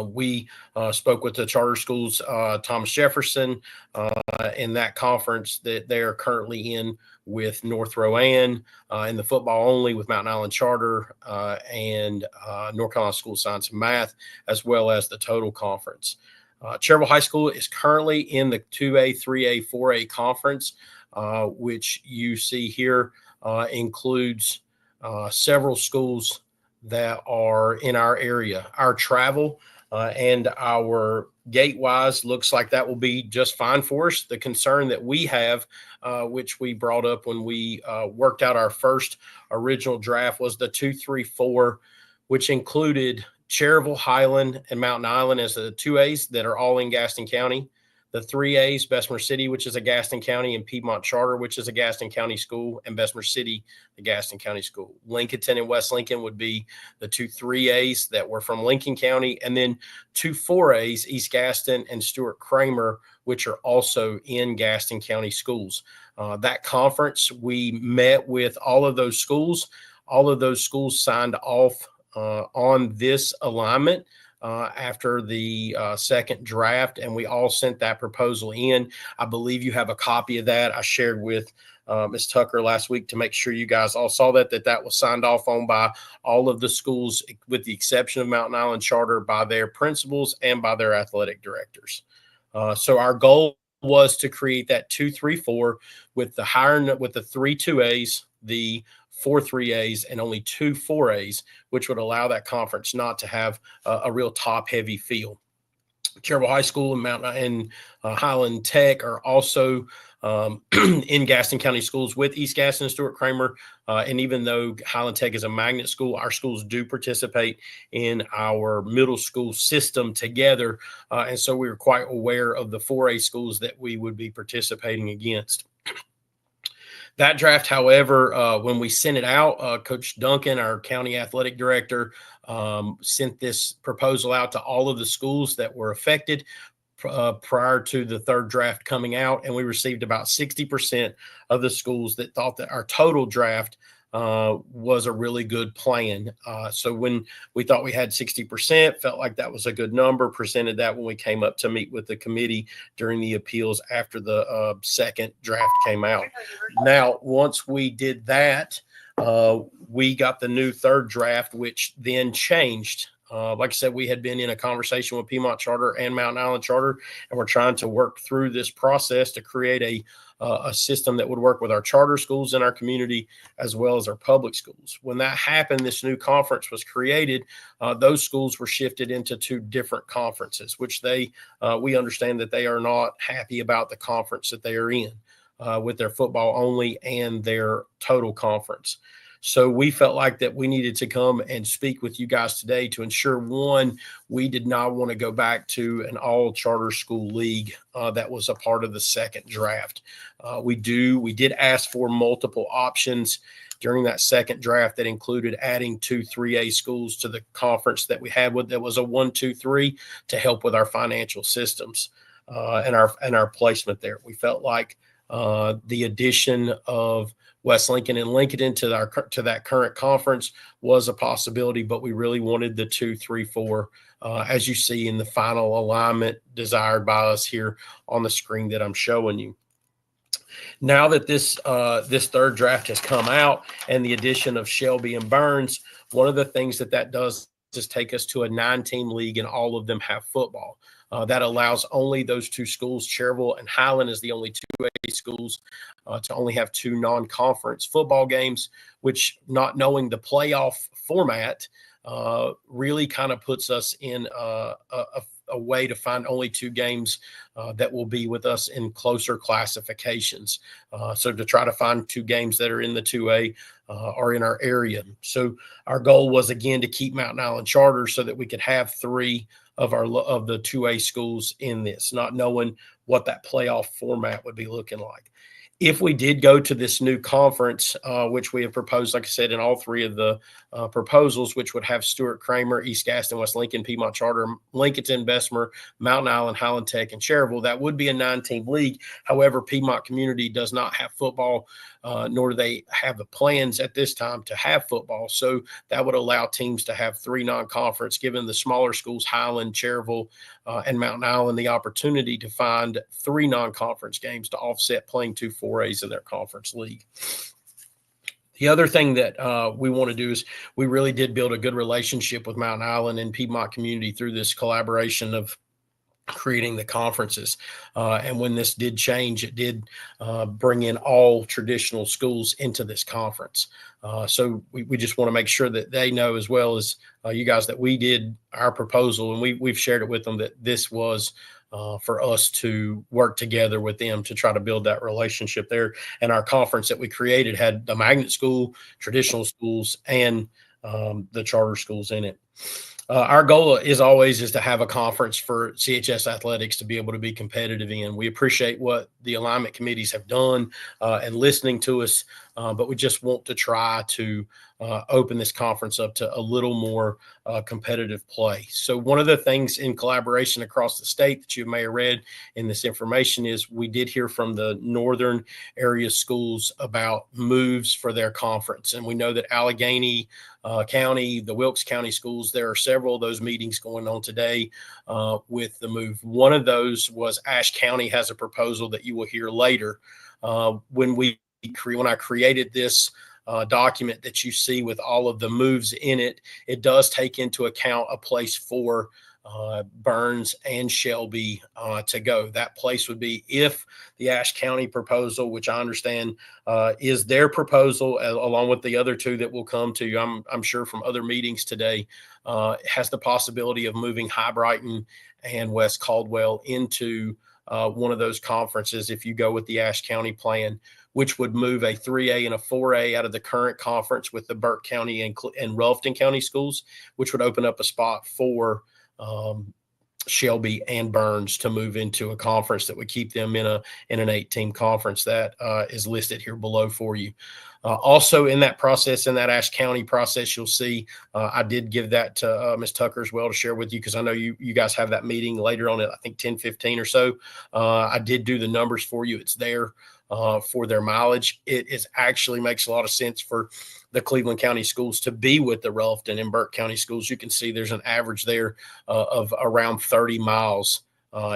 We spoke with the charter schools, Thomas Jefferson, in that conference that they are currently in with North Rowan, in the football only with Mountain Island Charter, and North Carolina School of Science and Math, as well as the total conference. Cherryville High School is currently in the 2A, 3A, 4A conference, which you see here includes several schools that are in our area. Our travel and our gate-wise looks like that will be just fine for us. The concern that we have, which we brought up when we worked out our first original draft, was the 2, 3, 4, which included Cherryville, Highland, and Mountain Island as the 2As that are all in Gaston County. The 3As, Bessemer City, which is a Gaston County, and Piedmont Charter, which is a Gaston County school, and Bessemer City, the Gaston County school. Lincolnton and West Lincoln would be the 2 3As that were from Lincoln County, and then 2 4As, East Gaston and Stuart Kramer, which are also in Gaston County schools. That conference, we met with all of those schools. All of those schools signed off on this alignment after the second draft, and we all sent that proposal in. I believe you have a copy of that. I shared with Ms. Tucker last week to make sure you guys all saw that was signed off on by all of the schools, with the exception of Mountain Island Charter, by their principals and by their athletic directors. So our goal was to create that 2, 3, 4 with the 3 2As, the 4 3As, and only 2 4As, which would allow that conference not to have a real top-heavy feel. Cherryville High School and Highland Tech are also in Gaston County schools with East Gaston and Stuart Kramer. And even though Highland Tech is a magnet school, our schools do participate in our middle school system together. And so we were quite aware of the 4A schools that we would be participating against. That draft, however, when we sent it out, Coach Duncan, our county athletic director, sent this proposal out to all of the schools that were affected prior to the third draft coming out, and we received about 60% of the schools that thought that our total draft was a really good plan. So when we thought we had 60%, felt like that was a good number, presented that when we came up to meet with the committee during the appeals after the second draft came out. Now, once we did that, we got the new third draft, which then changed. Like I said, we had been in a conversation with Piedmont Charter and Mountain Island Charter, and we're trying to work through this process to create a system that would work with our charter schools in our community as well as our public schools. When that happened, this new conference was created. Those schools were shifted into 2 different conferences, which we understand that they are not happy about the conference that they are in with their football only and their total conference. So we felt like that we needed to come and speak with you guys today to ensure, one, we did not want to go back to an all charter school league that was a part of the second draft. We did ask for multiple options during that second draft that included adding 2 3A schools to the conference that we had that was a 1, 2, 3 to help with our financial systems and our placement there. We felt like the addition of West Lincoln and Lincoln to that current conference was a possibility, but we really wanted the 2, 3, 4, as you see in the final alignment desired by us here on the screen that I'm showing you. Now that this third draft has come out and the addition of Shelby and Burns, one of the things that does is take us to a 9-team league, and all of them have football. That allows only those 2 schools, Cherryville and Highland is the only 2A schools, to only have 2 non-conference football games, which, not knowing the playoff format, really kind of puts us in a way to find only 2 games that will be with us in closer classifications. So to try to find 2 games that are in the 2A or in our area. So our goal was, again, to keep Mountain Island Charter so that we could have 3 of the 2A schools in this, not knowing what that playoff format would be looking like. if we did go to this new conference, which we have proposed, like I said, in all three of the proposals, which would have Stuart Cramer, East Gaston, West Lincoln, Piedmont Charter, Lincolnton, Bessemer, Mountain Island, Highland Tech, and Cherryville, that would be a 9-team league. However, Piedmont community does not have football, nor do they have the plans at this time to have football. So that would allow teams to have 3 non-conference, giving the smaller schools, Highland, Cherryville, and Mountain Island, the opportunity to find 3 non-conference games to offset playing 2 4As in their conference league. The other thing that we want to do is we really did build a good relationship with Mountain Island and Piedmont community through this collaboration of creating the conferences. And when this did change, it did bring in all traditional schools into this conference. So we just want to make sure that they know, as well as you guys, that we did our proposal, and we've shared it with them, that this was for us to work together with them to try to build that relationship there. And our conference that we created had the magnet school, traditional schools, and the charter schools in it. Our goal is always to have a conference for CHS athletics to be able to be competitive in. We appreciate what the alignment committees have done and listening to us, but we just want to try to open this conference up to a little more competitive play. So one of the things in collaboration across the state that you may have read in this information is we did hear from the northern area schools about moves for their conference. And we know that Allegheny County, the Wilkes County schools, there are several of those meetings going on today with the move. One of those was Ashe County has a proposal that you will hear later. When I created this document that you see with all of the moves in it, it does take into account a place for Burns and Shelby to go. That place would be, if the Ashe County proposal, which I understand is their proposal, along with the other 2 that will come to you, I'm sure from other meetings today, has the possibility of moving High Brighton and West Caldwell into one of those conferences if you go with the Ashe County plan, which would move a 3A and a 4A out of the current conference with the Burke County and Ralston County schools, which would open up a spot for Shelby and Burns to move into a conference that would keep them in an 8-team conference that is listed here below for you. Also in that process, in that Ashe County process, you'll see I did give that to Ms. Tucker as well to share with you, because I know you guys have that meeting later on at, I think, 10:15 or so. I did do the numbers for you. It's there for their mileage. It is actually makes a lot of sense for the Cleveland County schools to be with the Ralston and Burke County schools. You can see there's an average there of around 30 miles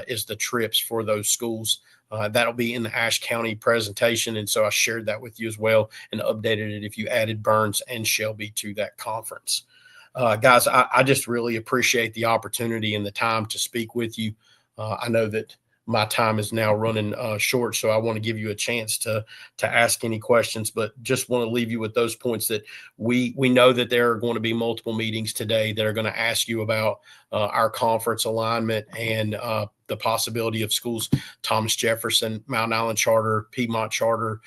is the trips for those schools. That'll be in the Ashe County presentation. And so I shared that with you as well and updated it if you added Burns and Shelby to that conference. Guys, I just really appreciate the opportunity and the time to speak with you. I know that my time is now running short, so I want to give you a chance to ask any questions, but just want to leave you with those points that we know that there are going to be multiple meetings today that are going to ask you about our conference alignment and the possibility of schools, Thomas Jefferson, Mountain Island Charter, Piedmont Charter,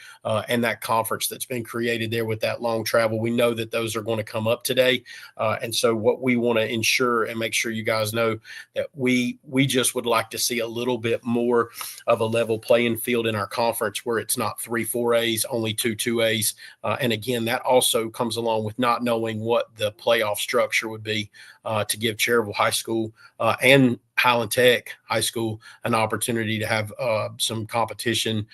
and that conference that's been created there with that long travel. We know that those are going to come up today. And so what we want to ensure and make sure you guys know that we just would like to see a little bit more of a level playing field in our conference where it's not 3 4As, only 2 2As. And again, that also comes along with not knowing what the playoff structure would be to give Cherryville High School and Highland Tech High School an opportunity to have some competition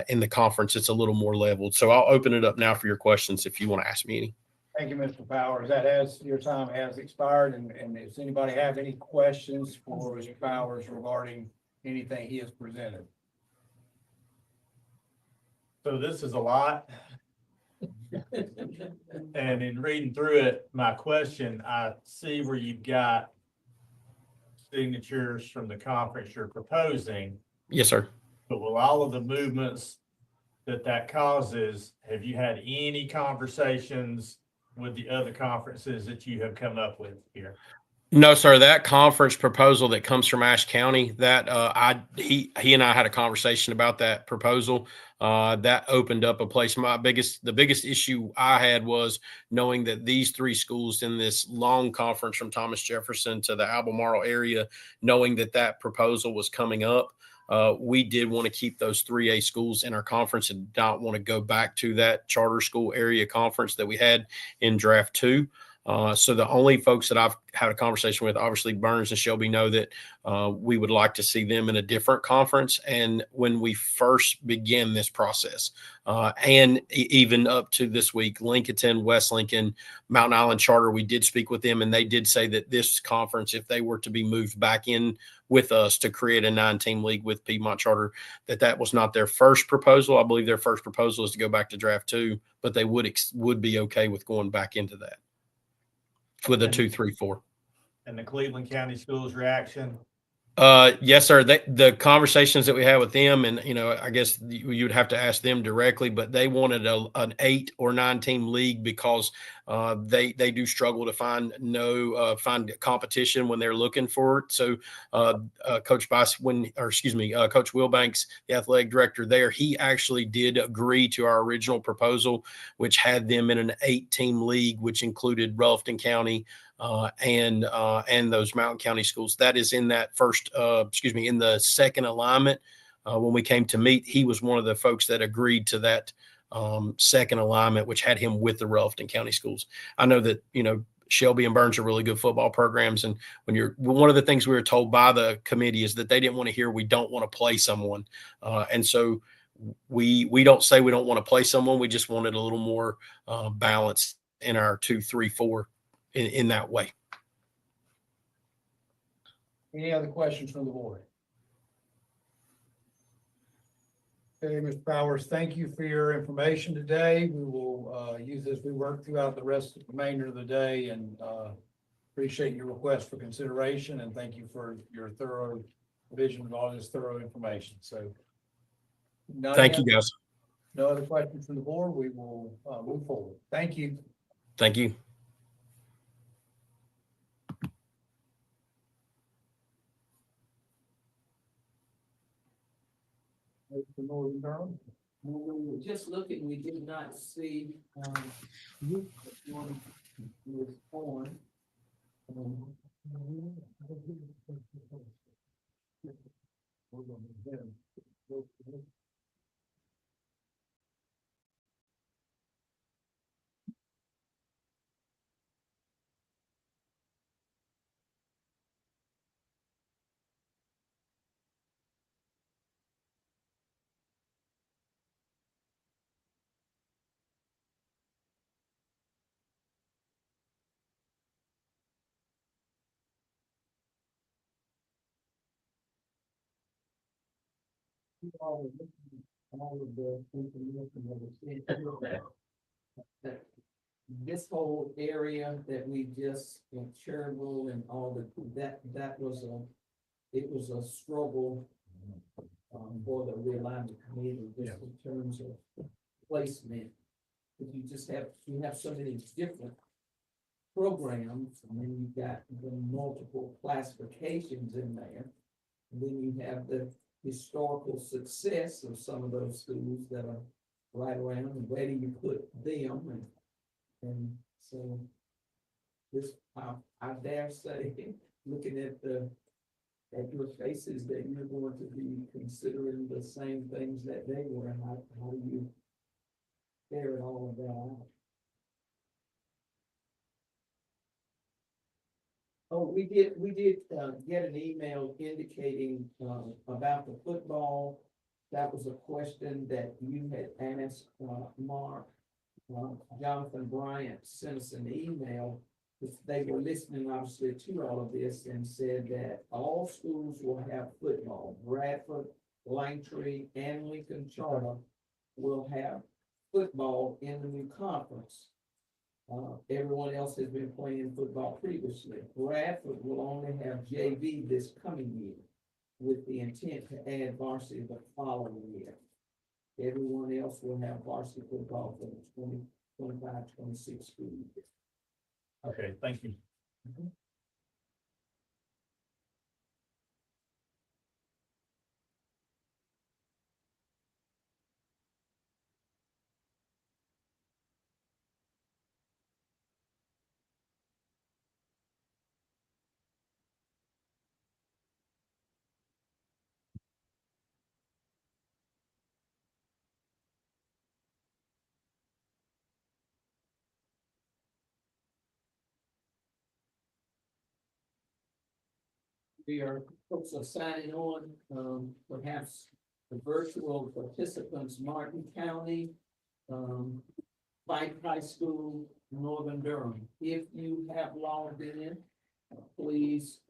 in the conference. It's a little more leveled. So I'll open it up now for your questions if you want to ask me any.
Thank you, Mr. Powers. That has, your time has expired, and does anybody have any questions for Mr. Powers regarding anything he has presented?
So this is a lot. And in reading through it, my question, I see where you've got signatures from the conference you're proposing.
Yes, sir.
But with all of the movements that causes, have you had any conversations with the other conferences that you have come up with here?
No, sir. That conference proposal that comes from Ashe County, that he and I had a conversation about that proposal. That opened up a place. The biggest issue I had was knowing that these 3 schools in this long conference from Thomas Jefferson to the Albemarle area, knowing that proposal was coming up. we did want to keep those 3A schools in our conference and not want to go back to that charter school area conference that we had in draft 2. So the only folks that I've had a conversation with, obviously Burns and Shelby, know that we would like to see them in a different conference. And when we first begin this process, and even up to this week, Lincoln, West Lincoln, Mountain Island Charter, we did speak with them, and they did say that this conference, if they were to be moved back in with us to create a 9-team league with Piedmont Charter, that was not their first proposal. I believe their first proposal is to go back to draft 2, but they would be okay with going back into that with a 2, 3, 4.
And the Cleveland County Schools reaction?
Yes, sir. The conversations that we had with them, and I guess you'd have to ask them directly, but they wanted an 8 or 9-team league because they do struggle to find competition when they're looking for it. So Coach Coach Wilbanks, the athletic director there, he actually did agree to our original proposal, which had them in an 8-team league, which included Rutherford County and those Mountain County schools. That is in that in the second alignment. When we came to meet, he was one of the folks that agreed to that second alignment, which had him with the Rutherford County schools. I know that, Shelby and Burns are really good football programs. And one of the things we were told by the committee is that they didn't want to hear, we don't want to play someone. And so we don't say we don't want to play someone. We just wanted a little more balance in our 2, 3, 4 in that way.
Any other questions from the board? Okay, Mr. Powers, thank you for your information today. We will use this, we work throughout the rest of the remainder of the day, and appreciate your request for consideration, and thank you for your thorough provision of all this thorough information. So
Thank you, guys.
No other questions from the board. We will move forward. Thank you.
Thank you.
Northern Durham.
When we were just looking, we did not see, youth one was born. All of the information that was sent that this whole area that we just, Cherryville and all that was a struggle for the realignment committee, just in terms of placement. If you have so many different programs, and then you've got the multiple classifications in there, and then you have the historical success of some of those schools that are right around, and where do you put them? And so this, I dare say, looking at your faces, that you're going to be considering the same things that they were. How do you ferret all of that out? Oh, we did get an email indicating about the football. That was a question that you had asked Mark. Jonathan Bryant sent us an email. They were listening obviously to all of this and said that all schools will have football. Bradford, Langtree, and Lincoln Charter will have football in the new conference. Everyone else has been playing football previously. Bradford will only have JV this coming year, with the intent to add varsity the following year. Everyone else will have varsity football for the 2025-26 school year.
Okay, thank you.
folks are signing on, perhaps the virtual participants, Martin County, Fike High School, Northern Durham. If you have logged in, please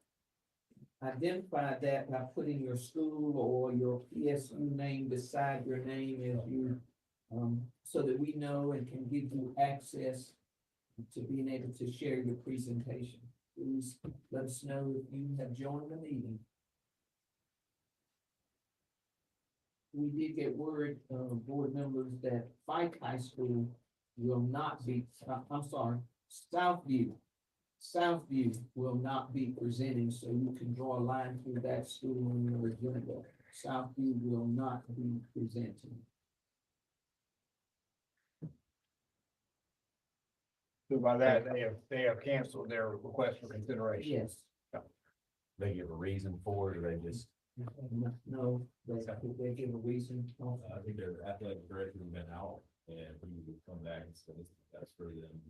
identify that by putting your school or your PSU name beside your name as you, so that we know and can give you access to being able to share your presentation. Please let us know if you have joined the meeting. We did get word, board members, that Fike High School will not be, I'm sorry, Southview will not be presenting, so you can draw a line through that school on your agenda. Southview will not be presenting.
So by that, they have canceled their request for consideration.
Yes.
They give a reason for it, or they just,
No, they give a reason.
I think their athletic director has been out and we would come back and say, that's for them.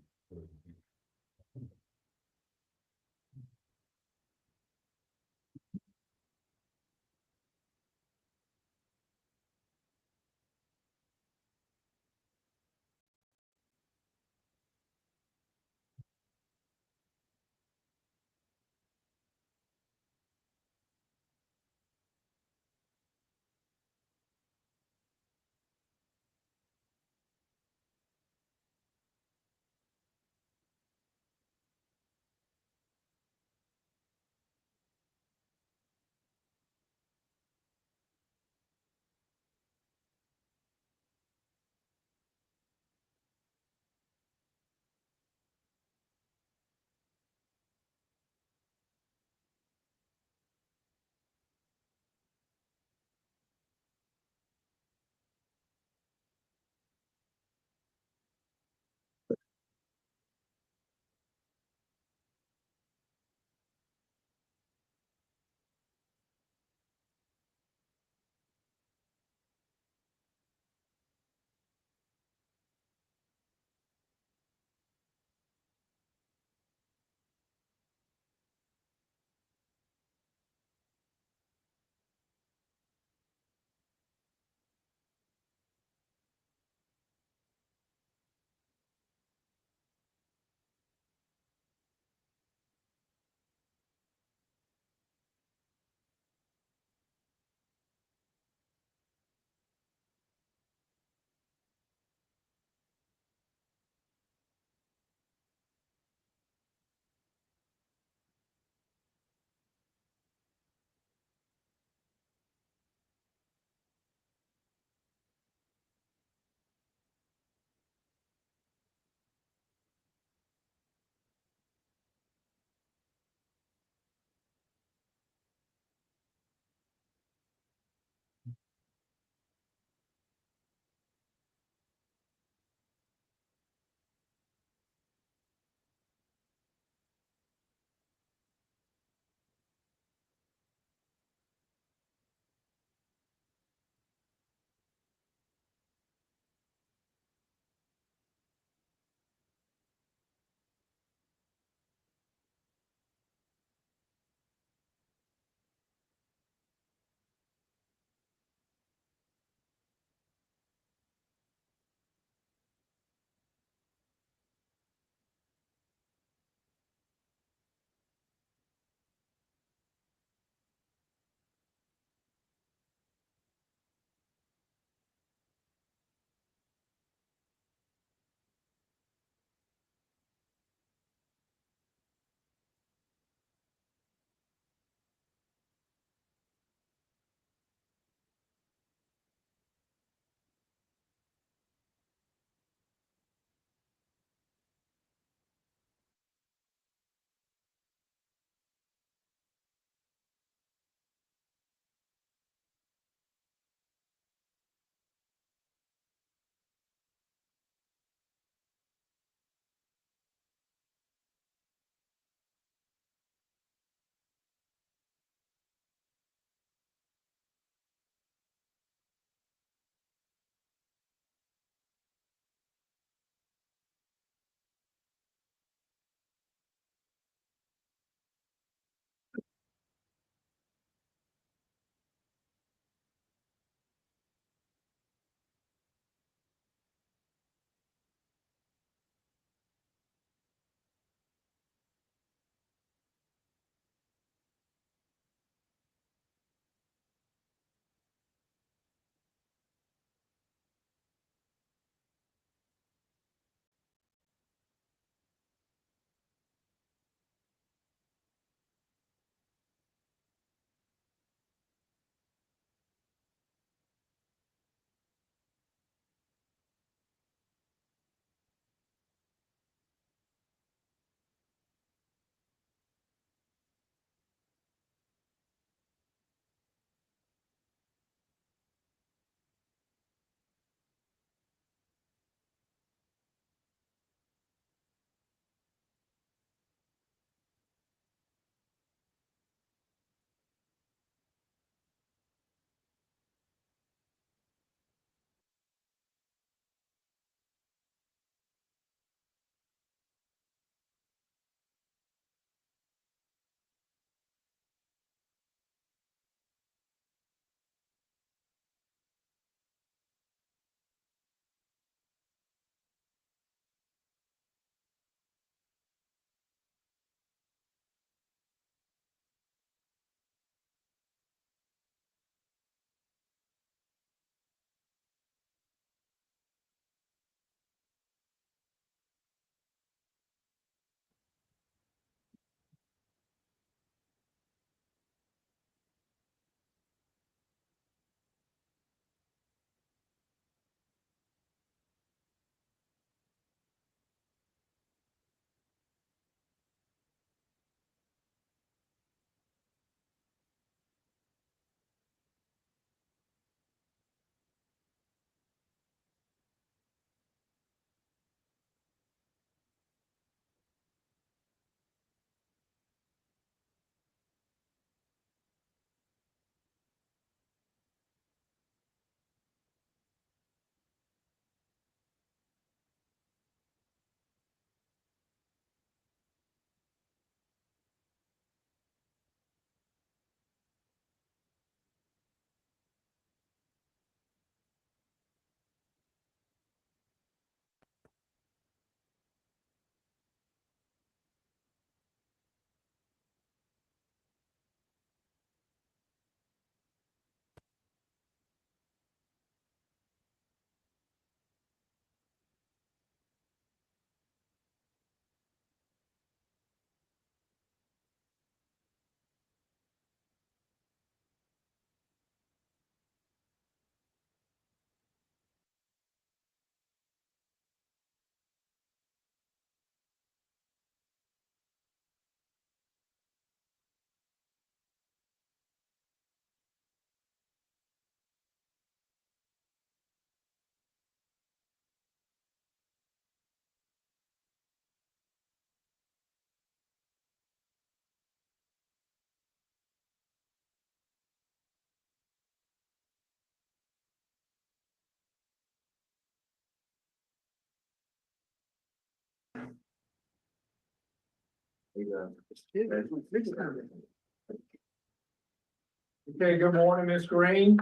Okay, good morning, Ms. Green.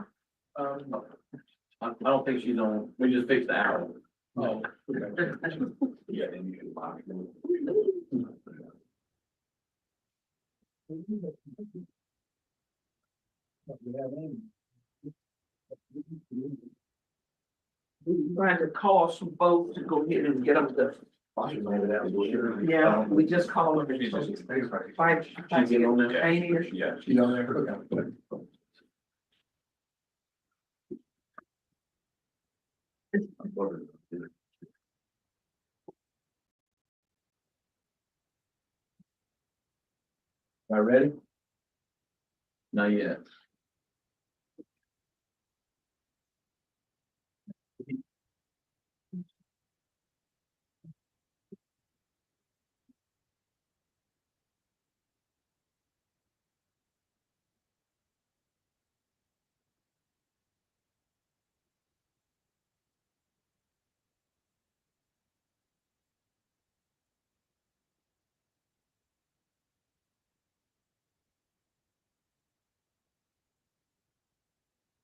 I don't think she's on, we just fixed the hour.
Oh,
Yeah, then you can buy it.
Trying to call some folks to go ahead and get them to. Yeah, we just called them. Fike,
She's on there?
Amy or-
Yeah, she's on there. Okay. Am I ready? Not yet.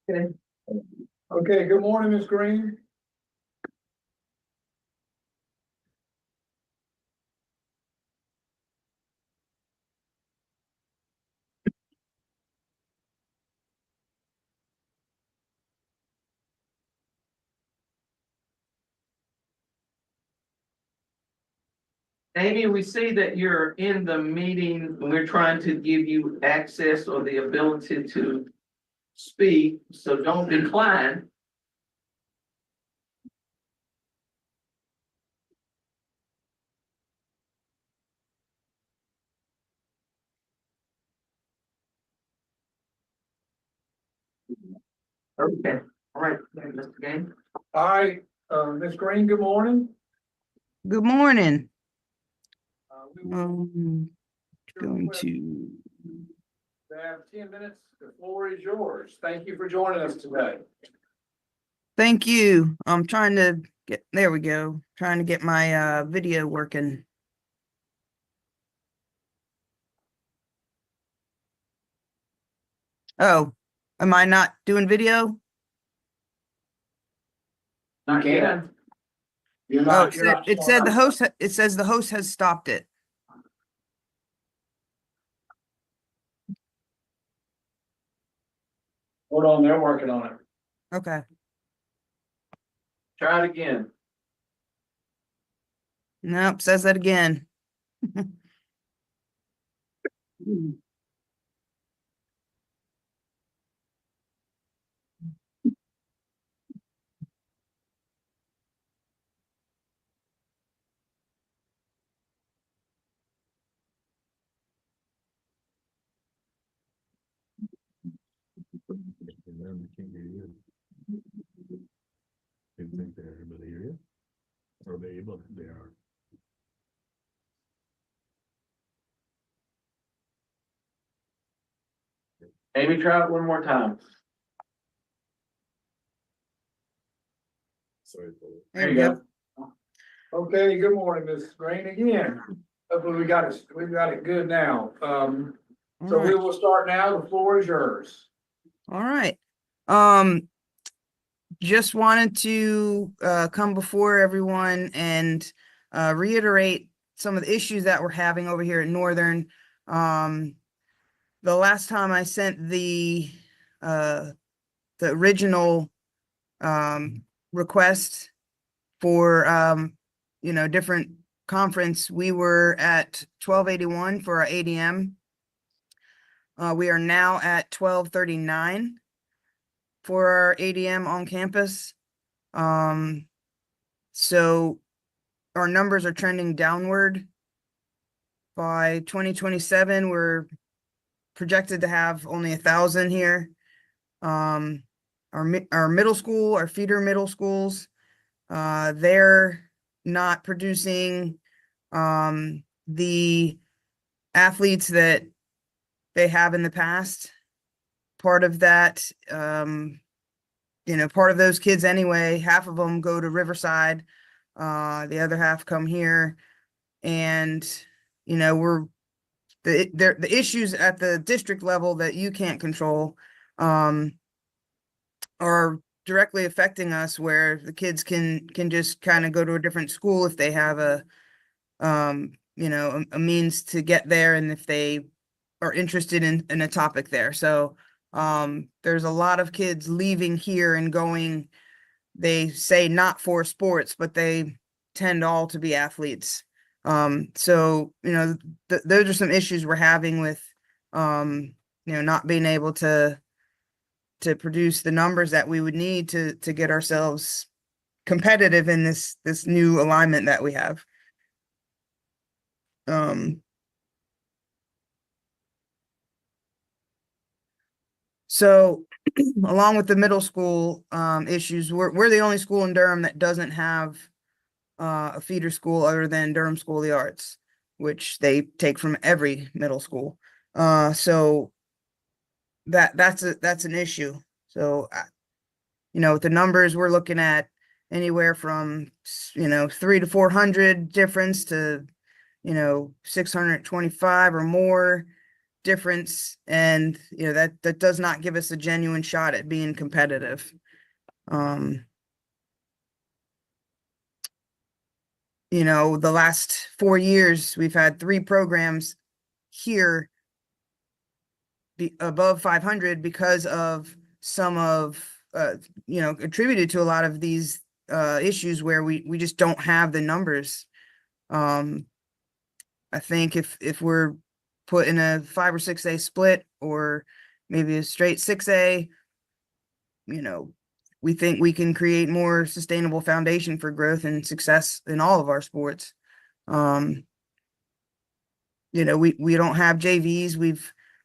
okay, good morning, Ms. Green.
Amy, we see that you're in the meeting. We're trying to give you access or the ability to speak, so don't decline. Okay, all right, Mr. Gaines.
All right, Ms. Green, good morning.
Good morning.
We will
Going to,
have 10 minutes. The floor is yours. Thank you for joining us today.
thank you. I'm trying to get, there we go. Trying to get my video working. Oh, am I not doing video?
Not yet.
Oh, it said the host, it says the host has stopped it.
Hold on, they're working on it.
Okay.
Try it again.
Nope, says that again.
Amy, try it one more time.
There we go.
Okay, good morning, Ms. Green again. Hopefully we got it good now. So we will start now. The floor is yours.
All right. Just wanted to come before everyone and reiterate some of the issues that we're having over here at Northern. The last time I sent the original request for different conference, we were at 1281 for our ADM. We are now at 1239 for our ADM on campus. So our numbers are trending downward. By 2027, we're projected to have only 1,000 here. Our middle school, our feeder middle schools, they're not producing the athletes that they have in the past. Part of that, part of those kids anyway, half of them go to Riverside, the other half come here. And, we're the issues at the district level that you can't control, are directly affecting us, where the kids can just kind of go to a different school if they have a means to get there, and if they are interested in a topic there. So there's a lot of kids leaving here and going, they say not for sports, but they tend all to be athletes. So, those are some issues we're having with, not being able to produce the numbers that we would need to get ourselves competitive in this new alignment that we have. So along with the middle school issues, we're the only school in Durham that doesn't have a feeder school other than Durham School of the Arts, which they take from every middle school. So that's an issue. So with the numbers, we're looking at anywhere from 300 to 400 difference to 625 or more difference, and that does not give us a genuine shot at being competitive. The last 4 years we've had 3 programs here above 500 because of some of attributed to a lot of these issues where we just don't have the numbers. I think if we're put in a 5 or 6A split, or maybe a straight 6A, we think we can create more sustainable foundation for growth and success in all of our sports. We don't have JVs.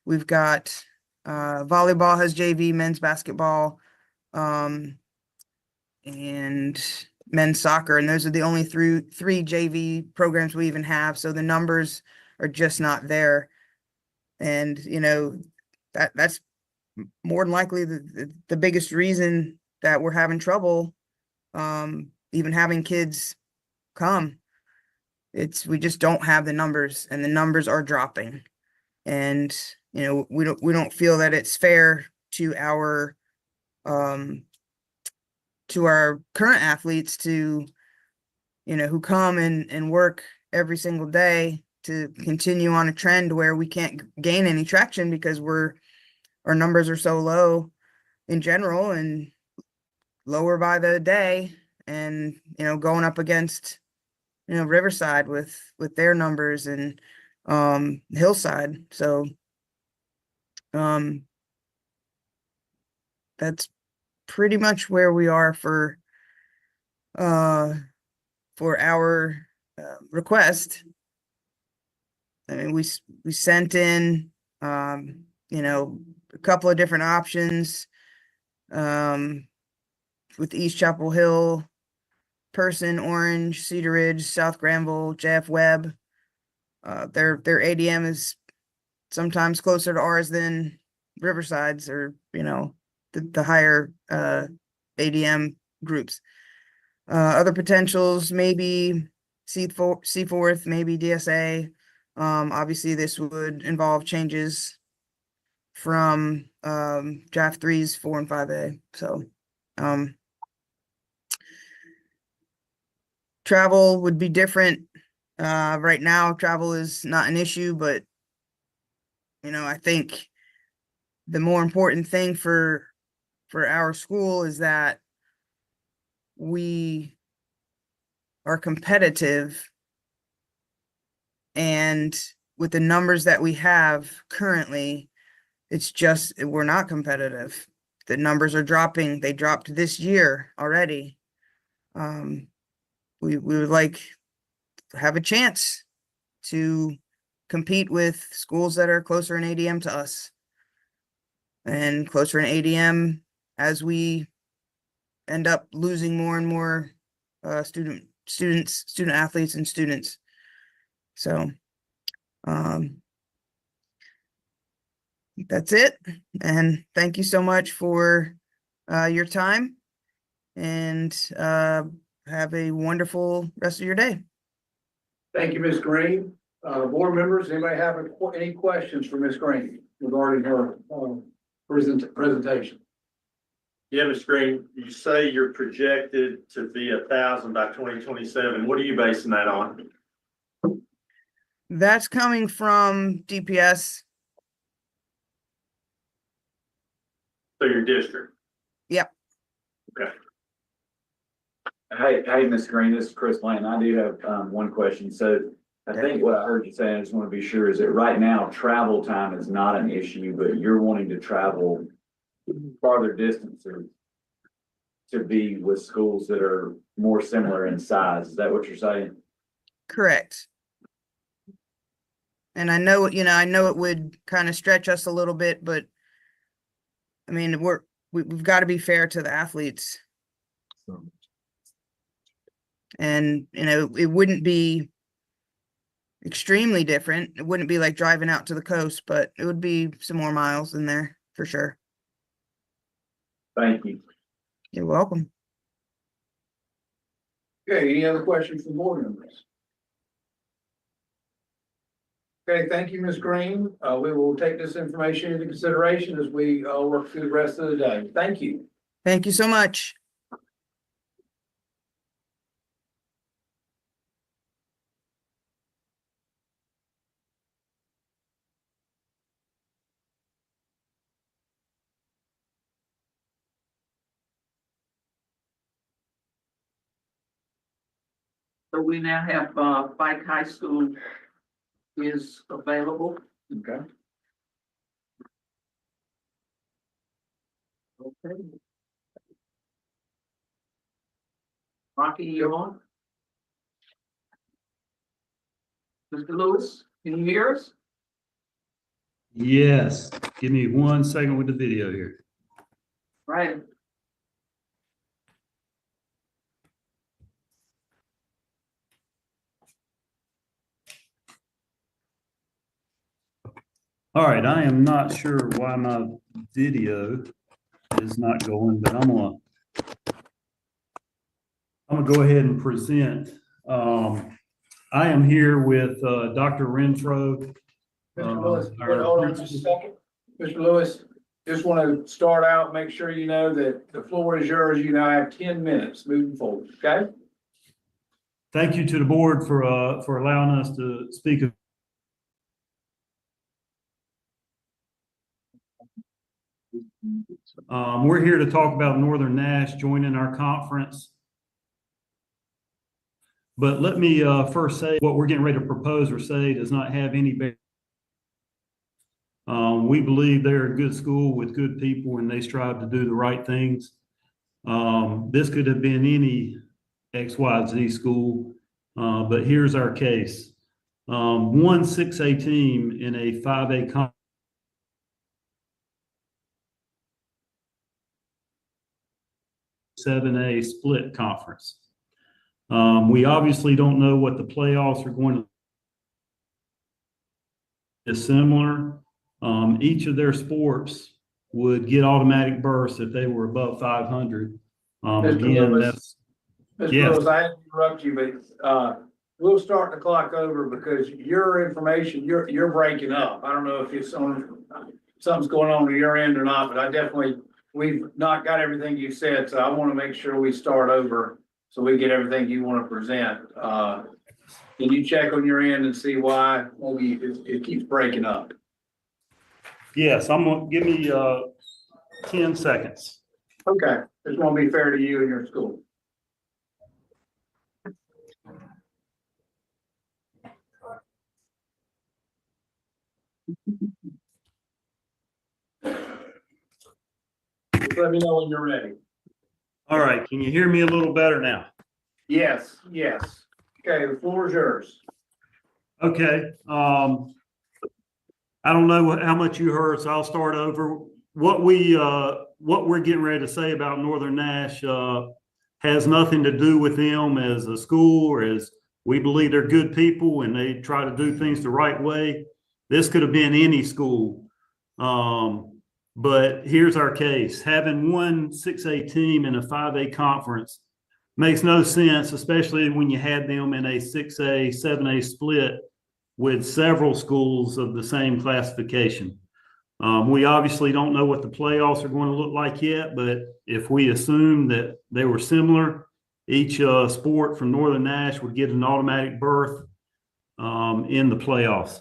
We've got volleyball has JV, men's basketball, and men's soccer, and those are the only three JV programs we even have. So the numbers are just not there, and that's more than likely the biggest reason that we're having trouble even having kids come. We just don't have the numbers, and the numbers are dropping, and we don't feel that it's fair to our current athletes to who come and work every single day, to continue on a trend where we can't gain any traction because our numbers are so low in general, and lower by the day, and going up against Riverside with their numbers, and Hillside. So that's pretty much where we are for our request. I mean, we sent in a couple of different options with East Chapel Hill, Person, Orange, Cedar Ridge, South Granville, JF Webb. Their ADM is sometimes closer to ours than Riverside's, or the higher ADM groups. Other potentials, maybe Seaforth, maybe DSA. Obviously this would involve changes from draft 3s, 4 and 5A. So travel would be different. Right now travel is not an issue, but I think the more important thing for our school is that we are competitive, and with the numbers that we have currently, it's just we're not competitive. The numbers are dropping. They dropped this year already. We would like to have a chance to compete with schools that are closer in ADM to us, and closer in ADM as we end up losing more and more student athletes and students. So that's it. And thank you so much for your time, and have a wonderful rest of your day.
Thank you, Ms. Green. Board members, anybody have any questions for Ms. Green regarding her, presentation?
Yeah, Mr. Green, you say you're projected to be 1,000 by 2027. What are you basing that on?
That's coming from DPS.
So your district?
Yep.
Okay.
Hey, Ms. Green, this is Chris Lane. I do have one question. So I think what I heard you say, I just want to be sure, is that right now travel time is not an issue, but you're wanting to travel farther distances to be with schools that are more similar in size. Is that what you're saying?
Correct. And I know, I know it would kind of stretch us a little bit, but I mean, we've got to be fair to the athletes. And, it wouldn't be extremely different. It wouldn't be like driving out to the coast, but it would be some more miles in there for sure.
Thank you.
You're welcome.
Okay, any other questions from board members? Okay, thank you, Ms. Green. We will take this information into consideration as we work through the rest of the day. Thank you.
Thank you so much.
So we now have, Fike High School is available.
Okay.
Okay. Rocky, you on? Mr. Lewis, can you hear us?
Yes, give me 1 second with the video here.
Right.
All right, I am not sure why my video is not going, but I'm gonna go ahead and present. I am here with Dr. Renfro.
Mr. Lewis, hold on just a second. Mr. Lewis, just want to start out, make sure you know that the floor is yours. You now have 10 minutes moving forward, okay?
Thank you to the board for allowing us to speak. We're here to talk about Northern Nash joining our conference. But let me first say what we're getting ready to propose or say does not have any bearing. We believe they're a good school with good people and they strive to do the right things. This could have been any XYZ school, but here's our case. One 6A team in a 5A conference. A split conference. We obviously don't know what the playoffs are going to be similar. Each of their sports would get automatic berths if they were above 500. Again, that's
Mr.
yes.
Lewis, I had to interrupt you, but we'll start the clock over because your information, you're breaking up. I don't know if it's something's going on to your end or not, but I definitely, we've not got everything you said, so I want to make sure we start over so we get everything you want to present. Can you check on your end and see why maybe it keeps breaking up?
Yes, I'm gonna give me 10 seconds.
Okay, just want to be fair to you and your school. Just let me know when you're ready.
All right, can you hear me a little better now?
Yes, yes. Okay, the floor is yours.
Okay, I don't know how much you heard, so I'll start over. What we're getting ready to say about Northern Nash has nothing to do with them as a school or as we believe they're good people and they try to do things the right way. This could have been any school. But here's our case. Having one 6A team in a 5A conference makes no sense, especially when you had them in a 6A, 7A split with several schools of the same classification. We obviously don't know what the playoffs are going to look like yet, but if we assume that they were similar, each sport from Northern Nash would get an automatic berth in the playoffs.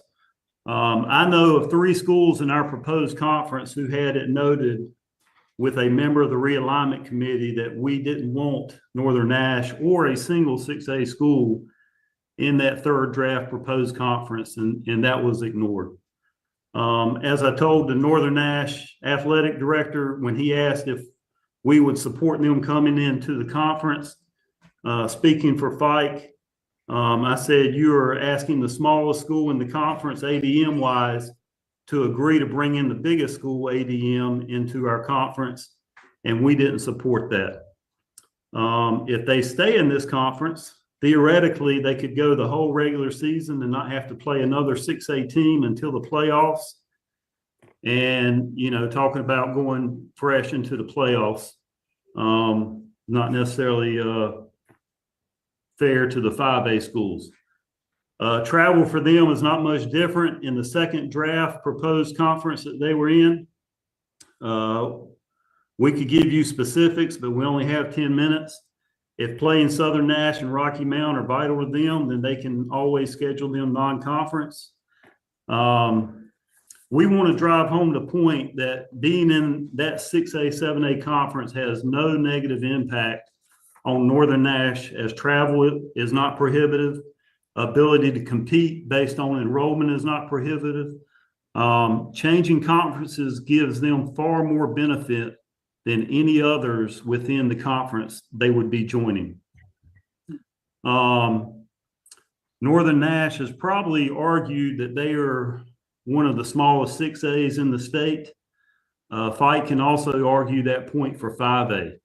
I know of 3 schools in our proposed conference who had it noted with a member of the realignment committee that we didn't want Northern Nash or a single 6A school in that 3rd draft proposed conference, and that was ignored. As I told the Northern Nash athletic director when he asked if we would support them coming into the conference, speaking for Fike, I said, you are asking the smallest school in the conference ADM wise to agree to bring in the biggest school ADM into our conference, and we didn't support that. If they stay in this conference, theoretically, they could go the whole regular season and not have to play another 6A team until the playoffs. And, you know, talking about going fresh into the playoffs, not necessarily fair to the 5A schools. Travel for them is not much different in the 2nd draft proposed conference that they were in. We could give you specifics, but we only have 10 minutes. If playing Southern Nash and Rocky Mount are vital to them, then they can always schedule them non-conference. We want to drive home the point that being in that 6A, 7A conference has no negative impact on Northern Nash, as travel is not prohibitive. Ability to compete based on enrollment is not prohibitive. Changing conferences gives them far more benefit than any others within the conference they would be joining. Northern Nash has probably argued that they are one of the smallest 6As in the state. Fike can also argue that point for 5A.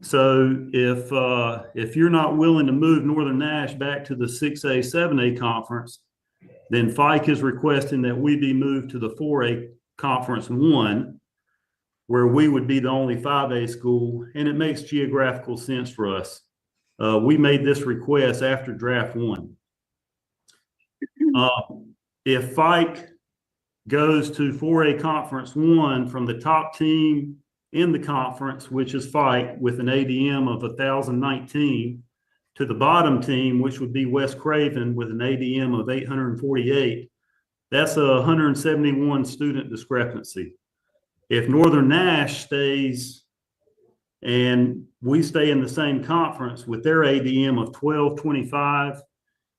So if you're not willing to move Northern Nash back to the 6A, 7A conference, then Fike is requesting that we be moved to the 4A conference 1, where we would be the only 5A school, and it makes geographical sense for us. We made this request after draft 1. If Fike goes to 4A conference 1 from the top team in the conference, which is Fike, with an ADM of 1,019, to the bottom team, which would be West Craven with an ADM of 848, that's a 171 student discrepancy. If Northern Nash stays and we stay in the same conference with their ADM of 1225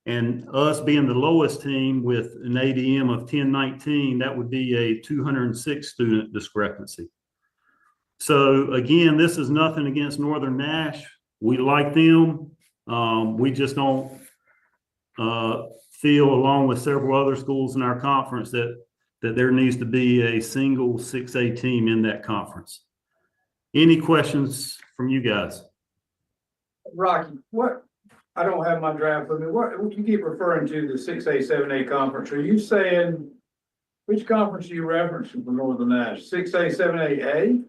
and us being the lowest team with an ADM of 1019, that would be a 206 student discrepancy. So again, this is nothing against Northern Nash. We like them. We just don't feel, along with several other schools in our conference, that there needs to be a single 6A team in that conference. Any questions from you guys?
Rocky, I don't have my draft with me. What you keep referring to, the 6A, 7A conference? Are you saying, which conference are you referencing for Northern Nash? 6A, 7A?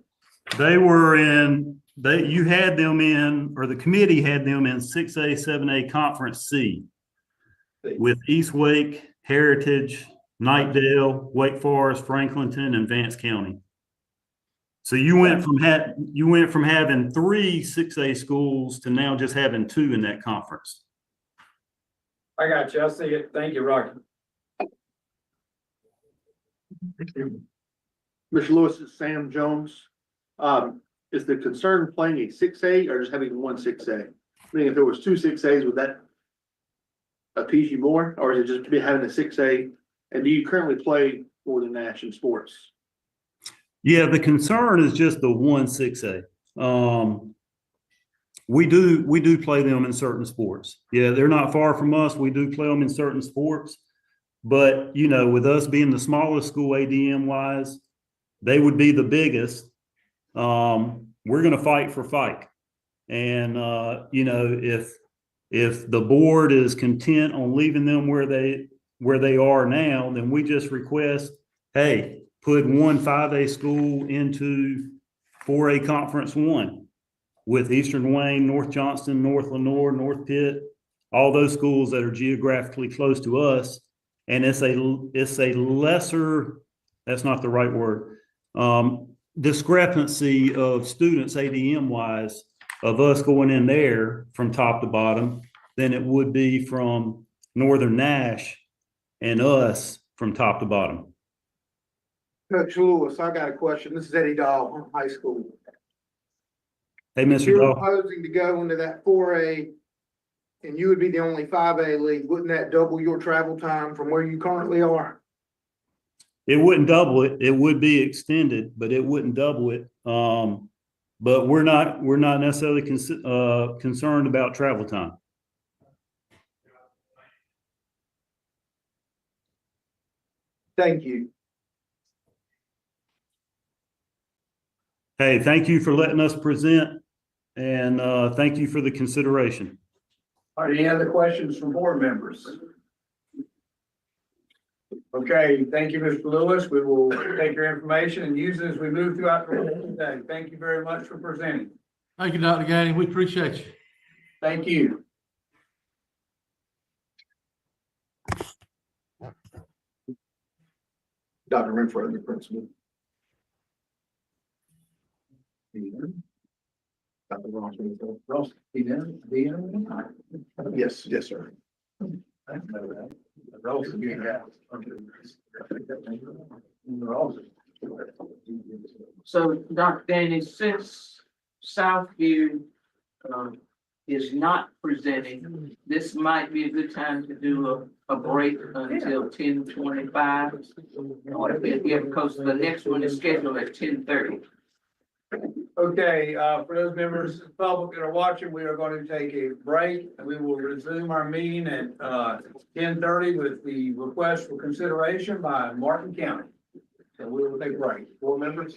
They were in, you had them in, or the committee had them in 6A, 7A conference C with East Wake, Heritage, Nightdale, Wake Forest, Franklinton, and Vance County. So you went from having 3 6A schools to now just having 2 in that conference.
I got you. I see it. Thank you, Rocky.
Mr. Lewis, it's Sam Jones. Is the concern playing a 6A or just having 1 6A? I mean, if there was 2 6As, would that appease you more, or is it just having a 6A? And do you currently play Northern Nash in sports?
Yeah, the concern is just the 1 6A. We do play them in certain sports. Yeah, they're not far from us. We do play them in certain sports, but you know, with us being the smallest school ADM wise, they would be the biggest. We're going to fight for Fike, and you know, if the board is content on leaving them where they are now, then we just request, hey, put 1 5A school into 4A conference 1 with Eastern Wayne, North Johnston, North Lenoir, North Pitt, all those schools that are geographically close to us, and it's a lesser, that's not the right word, discrepancy of students ADM wise of us going in there from top to bottom than it would be from Northern Nash and us from top to bottom.
Coach Lewis, I got a question. This is Eddie Dahl from high school.
Hey,
If
Mr.
you're
Dahl.
proposing to go into that 4A and you would be the only 5A league, wouldn't that double your travel time from where you currently are?
It wouldn't double it. It would be extended, but it wouldn't double it. But we're not necessarily concerned about travel time.
Thank you.
Hey, thank you for letting us present, and thank you for the consideration.
Are there any other questions from board members? Okay, thank you, Mr. Lewis. We will take your information and use it as we move throughout the rest of the day. Thank you very much for presenting.
Thank you, Dr. Gaines. We appreciate you.
Thank you.
Dr. Renfro, the principal. Dr. Ross, yes, yes, sir.
So, Dr. Danny, since Southview is not presenting, this might be a good time to do a break until 10:25. Yeah, because the next one is scheduled at 10:30.
Okay, for those members of the public that are watching, we are going to take a break and we will resume our meeting at 10:30 with the request for consideration by Martin County. So we will take a break. Board members.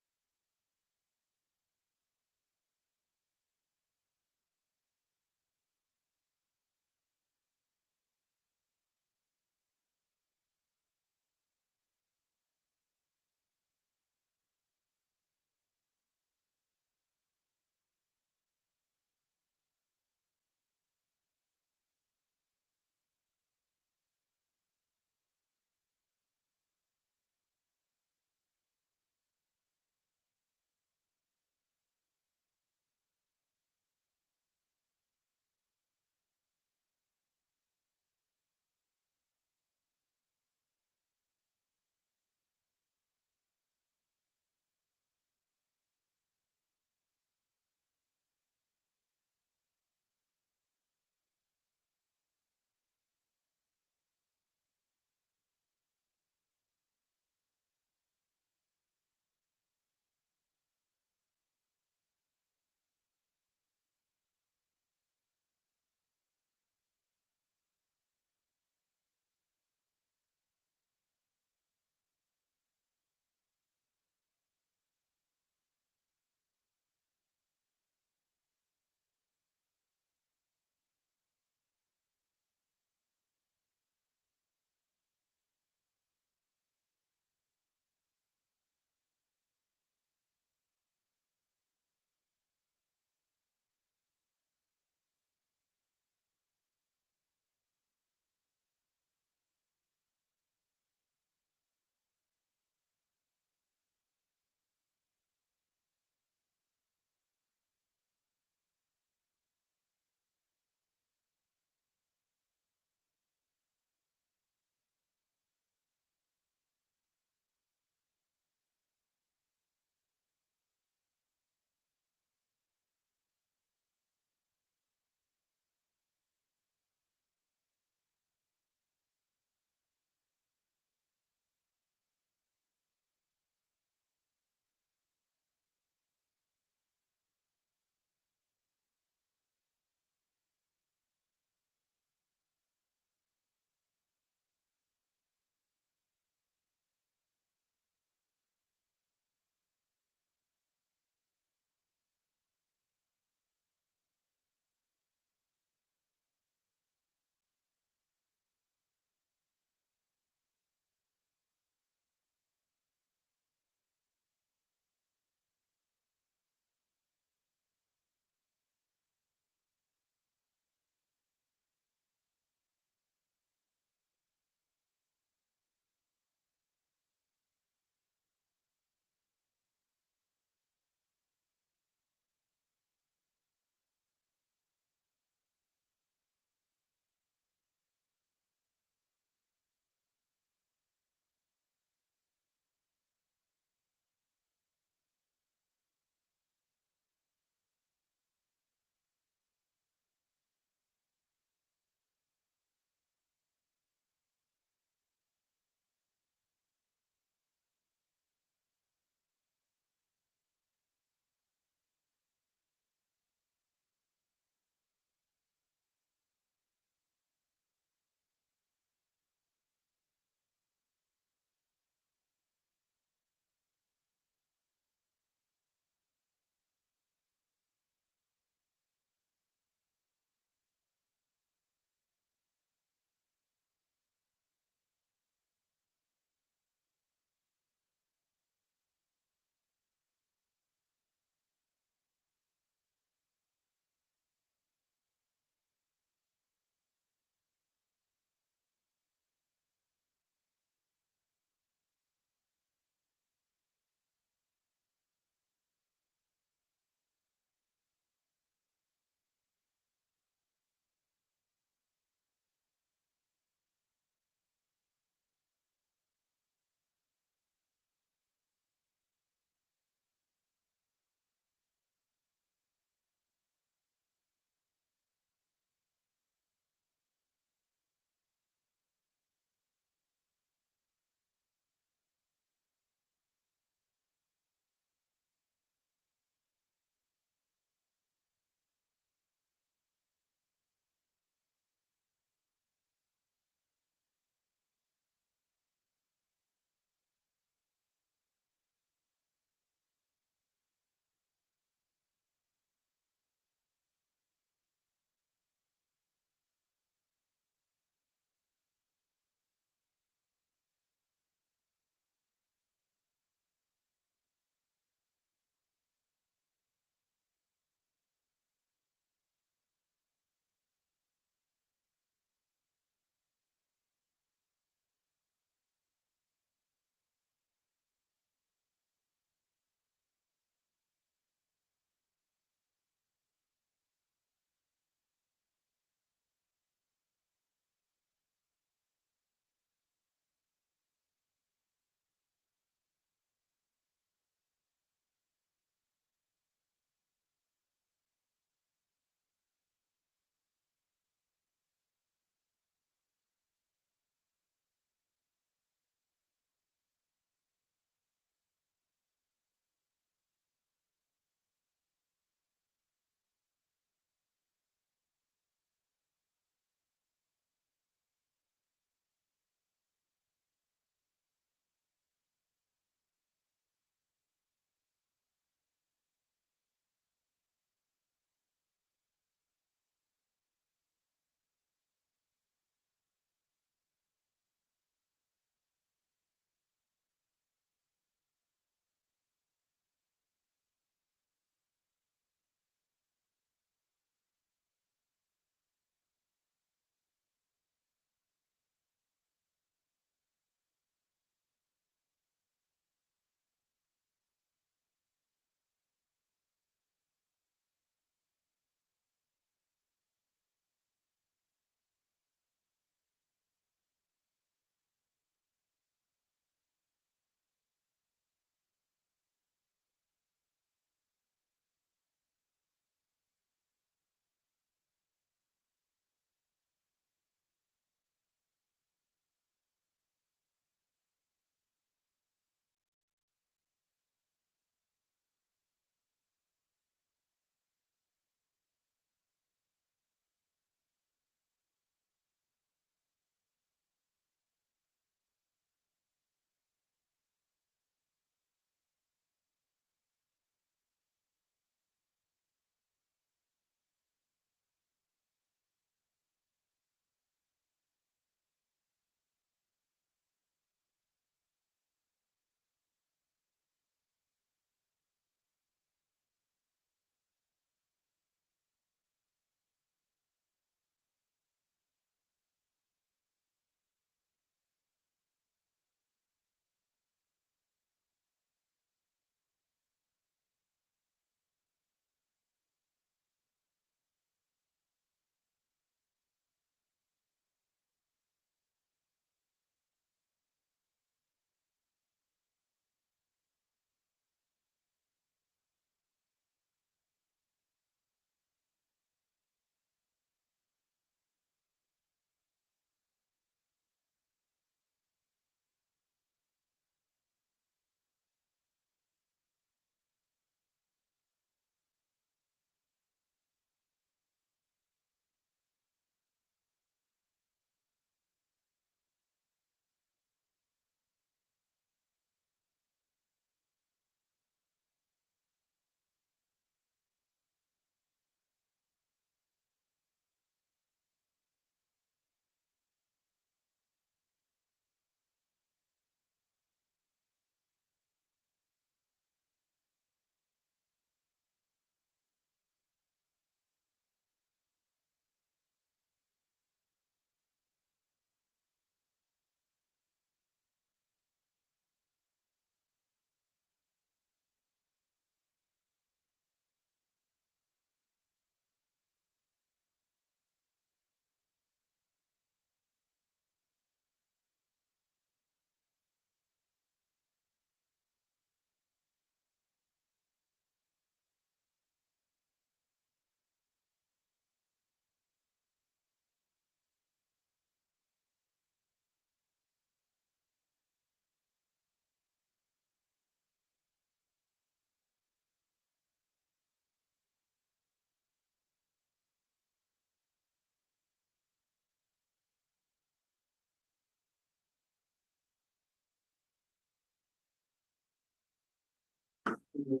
Okay,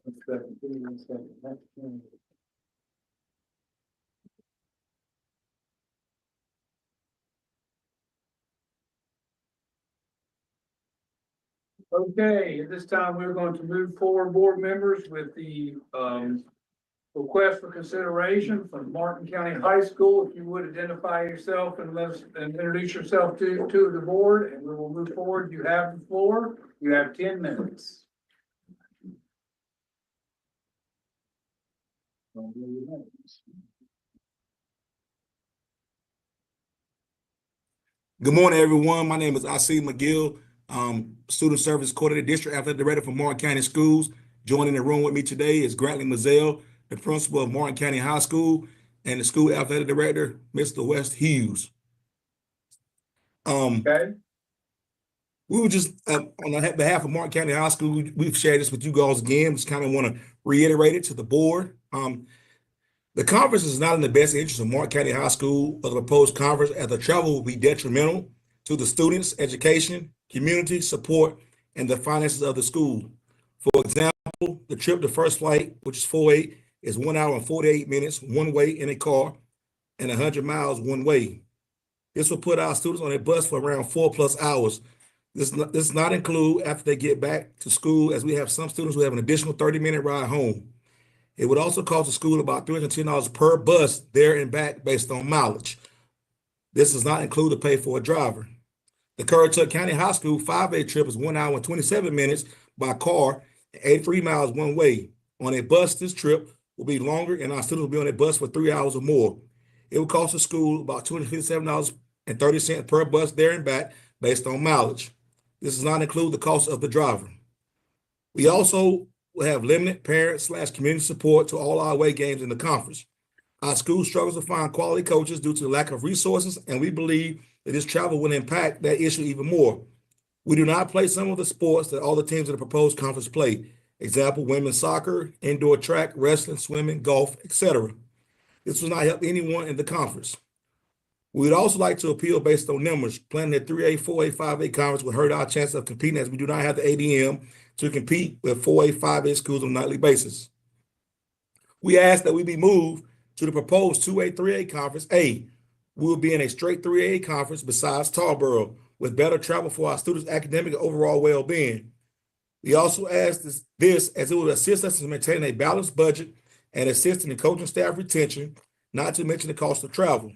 at this time, we're going to move forward, board members, with the request for consideration from Martin County High School. If you would identify yourself and introduce yourself to the board, and we will move forward. You have the floor. You have 10 minutes.
Good morning, everyone. My name is I.C. McGill, Student Service Coordinator, District Athletic Director for Martin County Schools. Joining the room with me today is Grantley Mazzell, the principal of Martin County High School, and the School Athletic Director, Mr. West Hughes.
Okay.
We were just, on behalf of Martin County High School, we've shared this with you guys again. Just kind of want to reiterate it to the board. The conference is not in the best interest of Martin County High School or the proposed conference, as the travel will be detrimental to the students' education, community support, and the finances of the school. For example, the trip to First Flight, which is 4-8, is 1 hour and 48 minutes one way in a car and 100 miles one way. This will put our students on a bus for around 4+ hours. This does not include after they get back to school, as we have some students who have an additional 30-minute ride home. It would also cost the school about $310 per bus there and back based on mileage. This does not include the pay for a driver. The Currituck County High School 5A trip is 1 hour and 27 minutes by car and 83 miles one way. On a bus, this trip will be longer, and our students will be on a bus for 3 hours or more. It will cost the school about $257.30 per bus there and back based on mileage. This does not include the cost of the driver. We also will have limited parent/community support to all our away games in the conference. Our school struggles to find quality coaches due to the lack of resources, and we believe that this travel will impact that issue even more. We do not play some of the sports that all the teams in the proposed conference play. Example, women's soccer, indoor track, wrestling, swimming, golf, etc. This will not help anyone in the conference. We would also like to appeal based on numbers. Planning a 3A, 4A, 5A conference would hurt our chance of competing, as we do not have the ADM to compete with 4A, 5A schools on a nightly basis. We ask that we be moved to the proposed 2A, 3A conference. We will be in a straight 3A conference besides Tarboro, with better travel for our students' academic and overall well-being. We also ask this as it will assist us in maintaining a balanced budget and assist in the coaching staff retention, not to mention the cost of travel.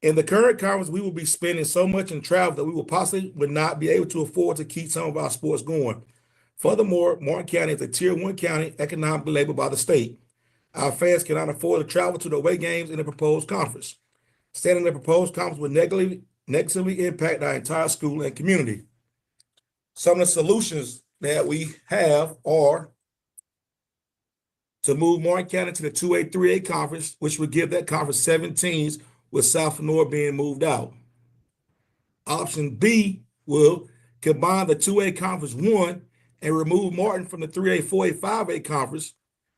In the current conference, we will be spending so much in travel that we will possibly would not be able to afford to keep some of our sports going. Furthermore, Martin County is a Tier 1 county economically labeled by the state. Our fans cannot afford to travel to the away games in the proposed conference. Standing in the proposed conference would negatively impact our entire school and community. Some of the solutions that we have are to move Martin County to the 2A, 3A conference, which would give that conference 7 teams, with South Lenore being moved out. Option B will combine the 2A conference 1 and remove Martin from the 3A, 4A, 5A conference.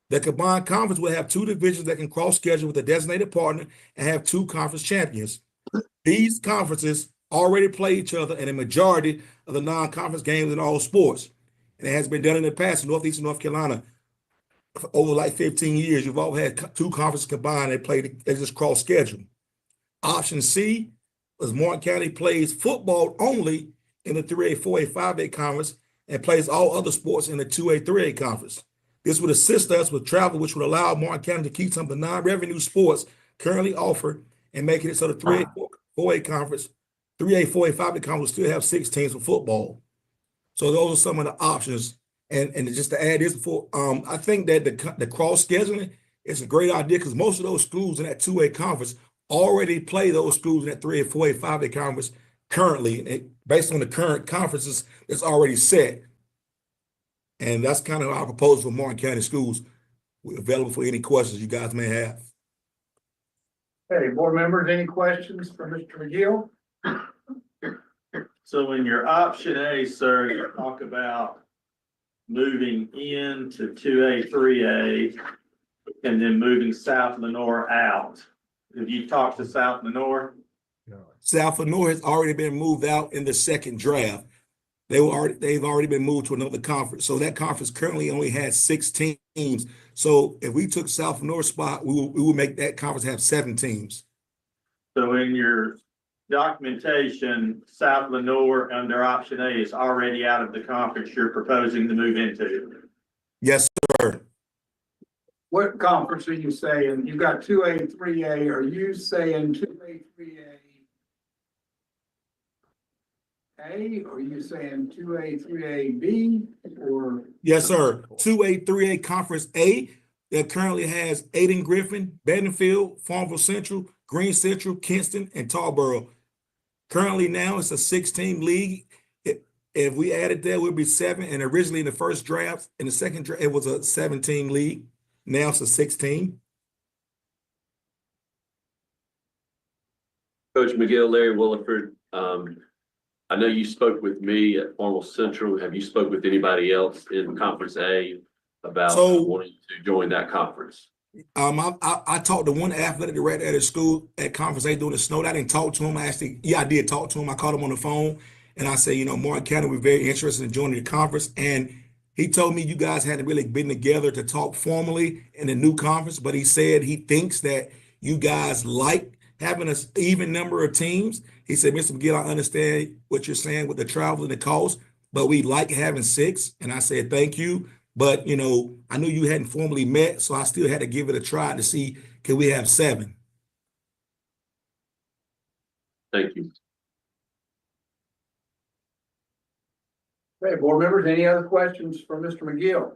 The combined conference will have 2 divisions that can cross schedule with a designated partner and have 2 conference champions. These conferences already play each other in a majority of the non-conference games in all sports. And it has been done in the past in Northeast and North Carolina for over like 15 years. You've all had 2 conferences combined. They just cross schedule. Option C is Martin County plays football only in the 3A, 4A, 5A conference and plays all other sports in the 2A, 3A conference. This would assist us with travel, which would allow Martin County to keep some of the non-revenue sports currently offered and making it so the 3A, 4A conference, 3A, 4A, 5A conference still have 6 teams for football. So those are some of the options. And just to add this, I think that the cross scheduling is a great idea, because most of those schools in that 2A conference already play those schools in that 3A, 4A, 5A conference currently, based on the current conferences that's already set. And that's kind of our proposal for Martin County schools. We're available for any questions you guys may have.
Hey, board members, any questions for Mr. McGill?
So in your option A, sir, you talk about moving into 2A, 3A, and then moving South Lenore out. Have you talked to South Lenore?
South Lenore has already been moved out in the second draft. they've already been moved to another conference. So that conference currently only has 6 teams. So if we took South and North spot, we will make that conference have 7 teams.
So in your documentation, South Lenore under option A is already out of the conference you're proposing to move into.
Yes, sir.
What conference are you saying? You've got 2A, 3A. Are you saying 2A, 3A? A, or are you saying 2A, 3A, B, or?
Yes, sir. 2A, 3A Conference A that currently has Aiden Griffin, Bedingfield, Farmville Central, Green Central, Kinston, and Tarboro. Currently now it's a 6-team league. If we added that, we'd be 7. And originally in the first draft, in the second draft, it was a 7-team league. Now it's a 6-team.
Coach McGill, Larry Williford. I know you spoke with me at Farmville Central. Have you spoke with anybody else in Conference A about wanting to join that conference?
I talked to one athletic director at a school at Conference A during the snow. I didn't talk to him. I did talk to him. I called him on the phone and I said, Martin County, we're very interested in joining the conference. And he told me you guys hadn't really been together to talk formally in the new conference, but he said he thinks that you guys like having an even number of teams. He said, Mr. McGill, I understand what you're saying with the travel and the cost, but we like having 6. And I said, thank you. But, I knew you hadn't formally met, so I still had to give it a try to see, can we have 7?
Thank you.
Okay, board members, any other questions for Mr. McGill?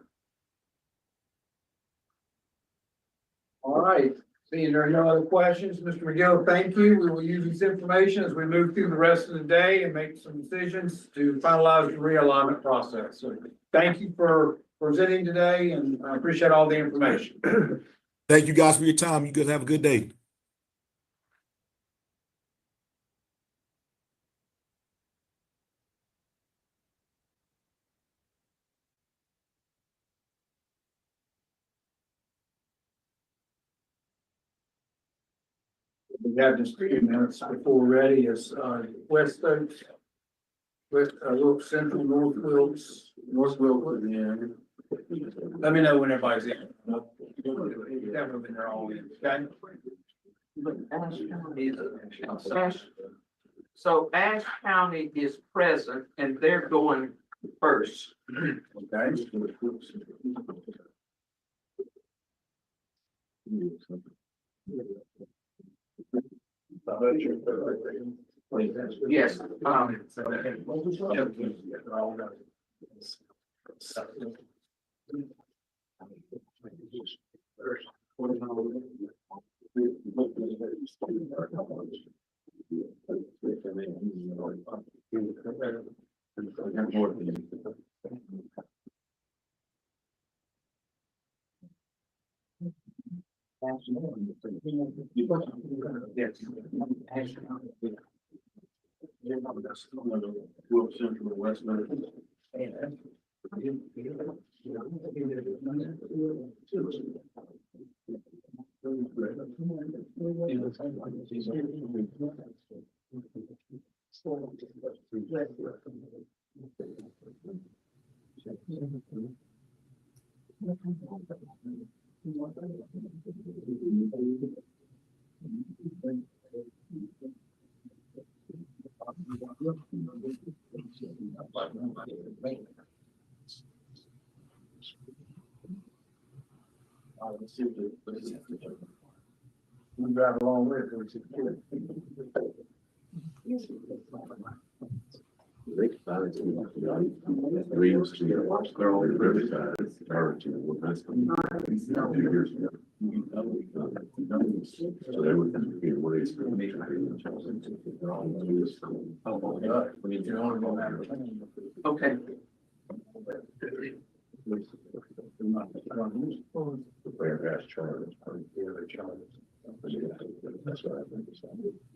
All right, seeing there are no other questions, Mr. McGill, thank you. We will use this information as we move through the rest of the day and make some decisions to finalize the realignment process. So thank you for presenting today, and I appreciate all the information.
Thank you guys for your time. You guys have a good day.
We have just 3 minutes before we're ready is West Oaks, Wilkes Central, North Wilkes, yeah. Let me know when everybody's in. Definitely when they're all in, okay?
So Ashe County is present and they're going first.
Okay.
Yes.
Wilkes Central and West
We drive a long way.
Okay.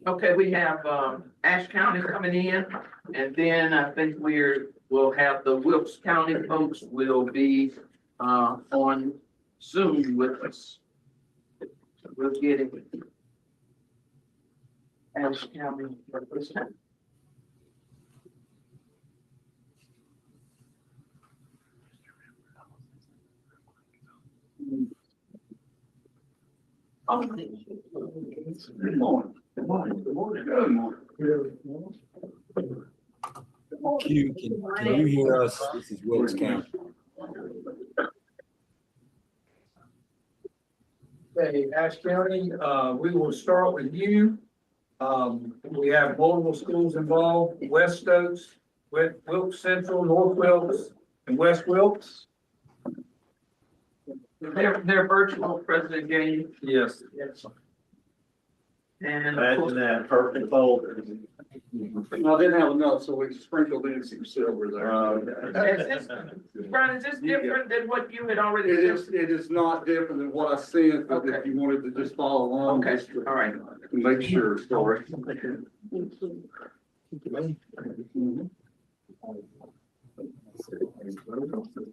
Okay, we have Ashe County coming in, and then I think we'll have the Wilkes County folks will be on Zoom with us. We're getting Ashe County represented.
Good morning. Good morning. Good morning. Good morning.
Q, can you hear us? This is Wilkes County.
Okay, Ash County, we will start with you. We have multiple schools involved, West Stokes, Wilkes Central, North Wilkes, and West Wilkes.
They're virtual, President Gaines.
Yes.
Yes. And of
Imagine
course,
that, perfect folder.
No, I didn't have enough, so we sprinkled in some silver there.
Brian, is this different than what you had already?
It is not different than what I sent, but if you wanted to just follow along.
Okay,
just to
all right.
Make sure, sorry.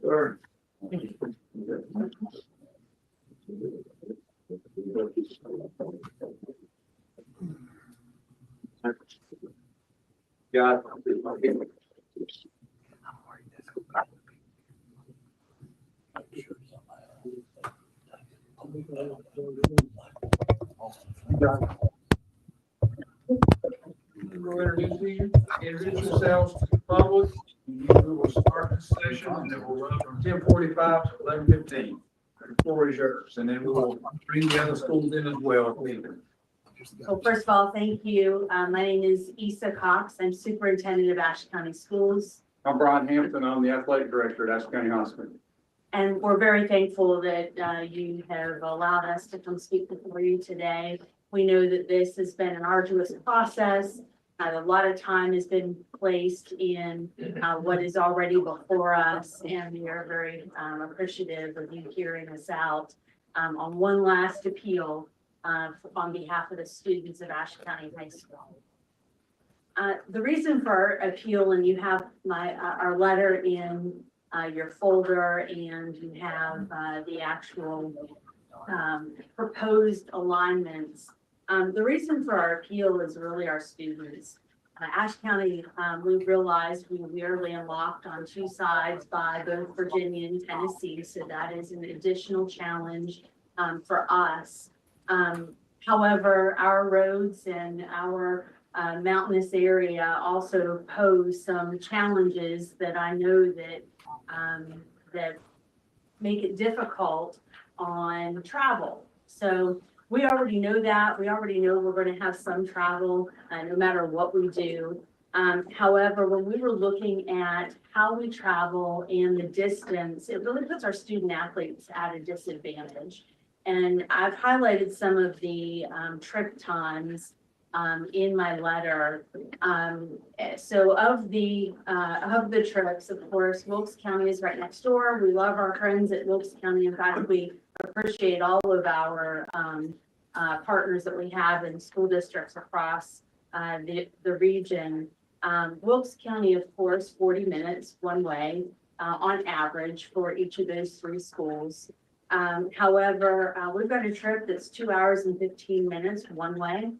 Sure.
Got
We'll introduce yourselves to the public. We will start the session and then we'll run from 10:45 to 11:15. The floor is yours, and then we will bring the other schools in as well if needed.
Well, first of all, thank you. My name is Issa Cox. I'm superintendent of Ashe County Schools.
I'm Brian Hampton. I'm the athletic director at Ashe County High School.
And we're very thankful that you have allowed us to come speak before you today. We know that this has been an arduous process. A lot of time has been placed in what is already before us, and we are very appreciative of you hearing us out on one last appeal on behalf of the students of Ashe County High School. The reason for our appeal, and you have our letter in your folder, and you have the actual proposed alignments. The reason for our appeal is really our students. Ashe County, we realized we are landlocked on two sides by both Virginia and Tennessee, so that is an additional challenge for us. However, our roads and our mountainous area also pose some challenges that I know that that make it difficult on travel. So we already know that. We already know we're going to have some travel no matter what we do. However, when we were looking at how we travel and the distance, it really puts our student athletes at a disadvantage. And I've highlighted some of the trip times in my letter. So of the trips, of course, Wilkes County is right next door. We love our friends at Wilkes County. In fact, we appreciate all of our partners that we have in school districts across the region. Wilkes County, of course, 40 minutes one way on average for each of those three schools. However, we've got a trip that's 2 hours and 15 minutes one way.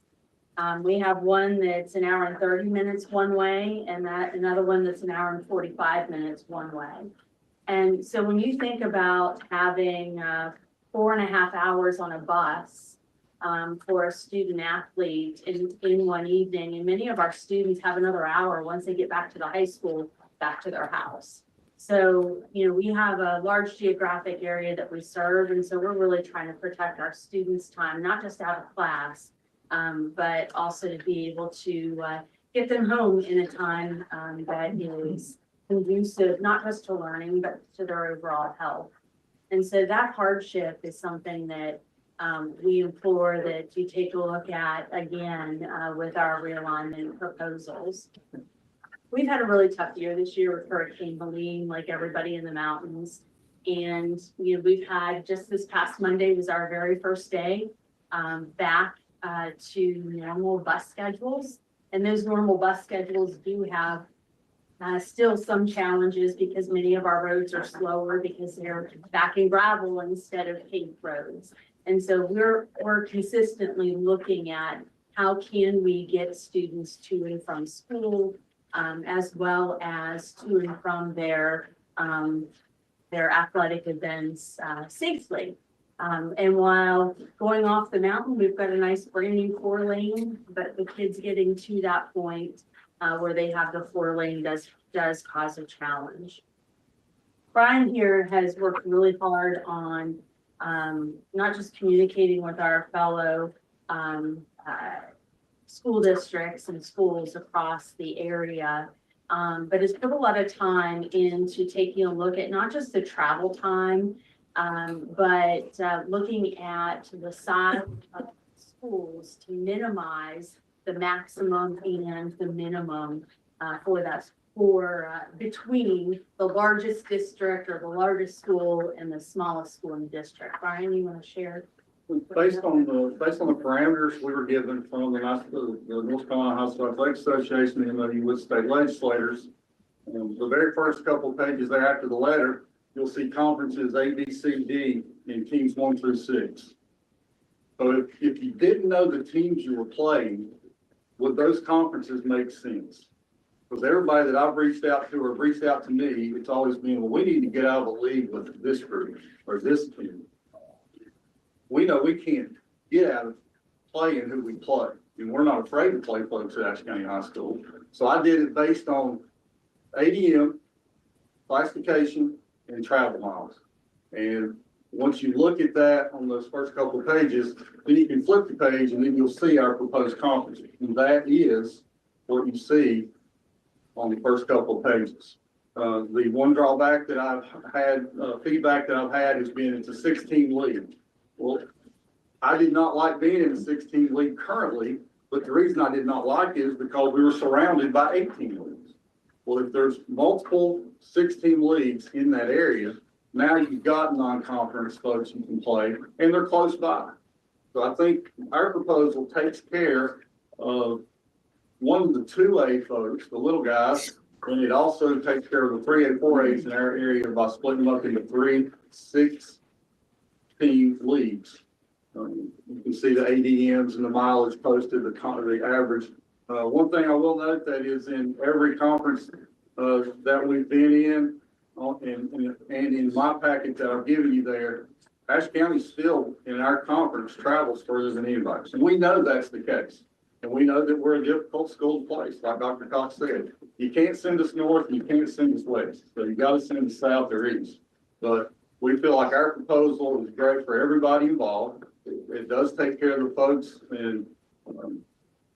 We have one that's an hour and 30 minutes one way, and another one that's an hour and 45 minutes one way. And so when you think about having 4.5 hours on a bus for a student athlete in one evening, and many of our students have another hour once they get back to the high school, back to their house. So, we have a large geographic area that we serve, and so we're really trying to protect our students' time, not just out of class, but also to be able to get them home in a time that is conducive, not just to learning, but to their overall health. And so that hardship is something that we implore that you take a look at again with our realignment proposals. We've had a really tough year this year with Hurricane Helene, like everybody in the mountains. And we've had, just this past Monday was our very first day back to normal bus schedules. And those normal bus schedules do have still some challenges because many of our roads are slower because they're backing gravel instead of paved roads. And so we're consistently looking at how can we get students to and from school, as well as to and from their athletic events safely. And while going off the mountain, we've got a nice brand new 4-lane, but the kids getting to that point where they have the 4-lane does cause a challenge. Brian here has worked really hard on not just communicating with our fellow school districts and schools across the area, but has put a lot of time into taking a look at not just the travel time, but looking at the size of schools to minimize the maximum and the minimum for between the largest district or the largest school and the smallest school in the district. Brian, you want to share?
Based on the parameters we were given from the North Carolina High School Athletic Association and the Wood State legislators, the very first couple of pages there after the letter, you'll see conferences A, B, C, D in teams 1 through 6. So if you didn't know the teams you were playing, would those conferences make sense? Because everybody that I've reached out to or reached out to me, it's always been, well, we need to get out of the league with this group or this team. We know we can't get out of playing who we play. And we're not afraid to play folks at Allegheny High School. So I did it based on ADM, classification, and travel miles. And once you look at that on those first couple of pages, then you can flip the page and then you'll see our proposed conference. And that is what you see on the first couple of pages. The one drawback that I've had, feedback that I've had has been it's a 16 league. Well, I did not like being in a 16 league currently, but the reason I did not like it is because we were surrounded by 18 leagues. Well, if there's multiple 16 leagues in that area, now you've got non-conference folks you can play, and they're close by. So I think our proposal takes care of one of the 2A folks, the little guys, and it also takes care of the 3A, 4As in our area by splitting them up into 3, 6 team leagues. You can see the ADMs and the mileage posted, the average. One thing I will note that is in every conference that we've been in, and in my packet that I've given you there, Ashe County still in our conference travels further than anybody. And we know that's the case. And we know that we're a difficult school to place, like Dr. Cox said. You can't send us north, and you can't send us west. So you got to send us south or east. But we feel like our proposal is great for everybody involved. It does take care of the folks in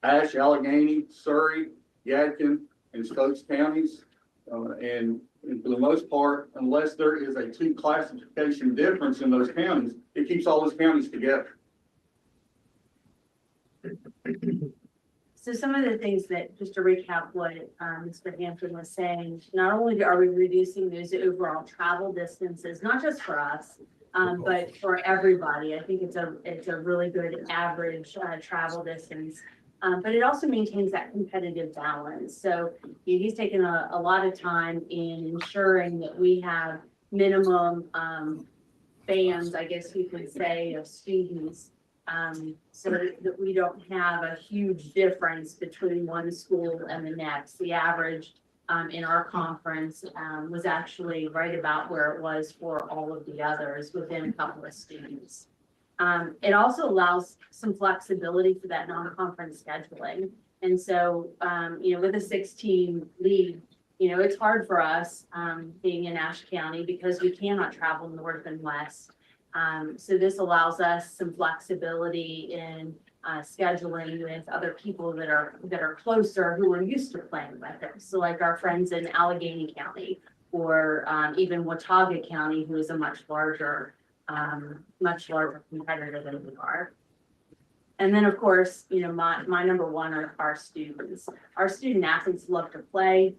Ashe, Allegheny, Surrey, Yadkin, and Stokes counties. And for the most part, unless there is a 2 classification difference in those counties, it keeps all those counties together.
So some of the things that, just to recap what Mr. Hampton was saying, not only are we reducing those overall travel distances, not just for us, but for everybody. I think it's a really good average travel distance, but it also maintains that competitive balance. So he's taken a lot of time in ensuring that we have minimum bands, I guess you could say, of students, so that we don't have a huge difference between one school and the next. The average in our conference was actually right about where it was for all of the others within a couple of students. It also allows some flexibility for that non-conference scheduling. And so, with a 16 league, it's hard for us being in Ashe County because we cannot travel north and west. So this allows us some flexibility in scheduling with other people that are closer who are used to playing with it. So like our friends in Allegheny County or even Watauga County, who is a much larger competitor than we are. And then of course, my number one are our students. Our student athletes love to play.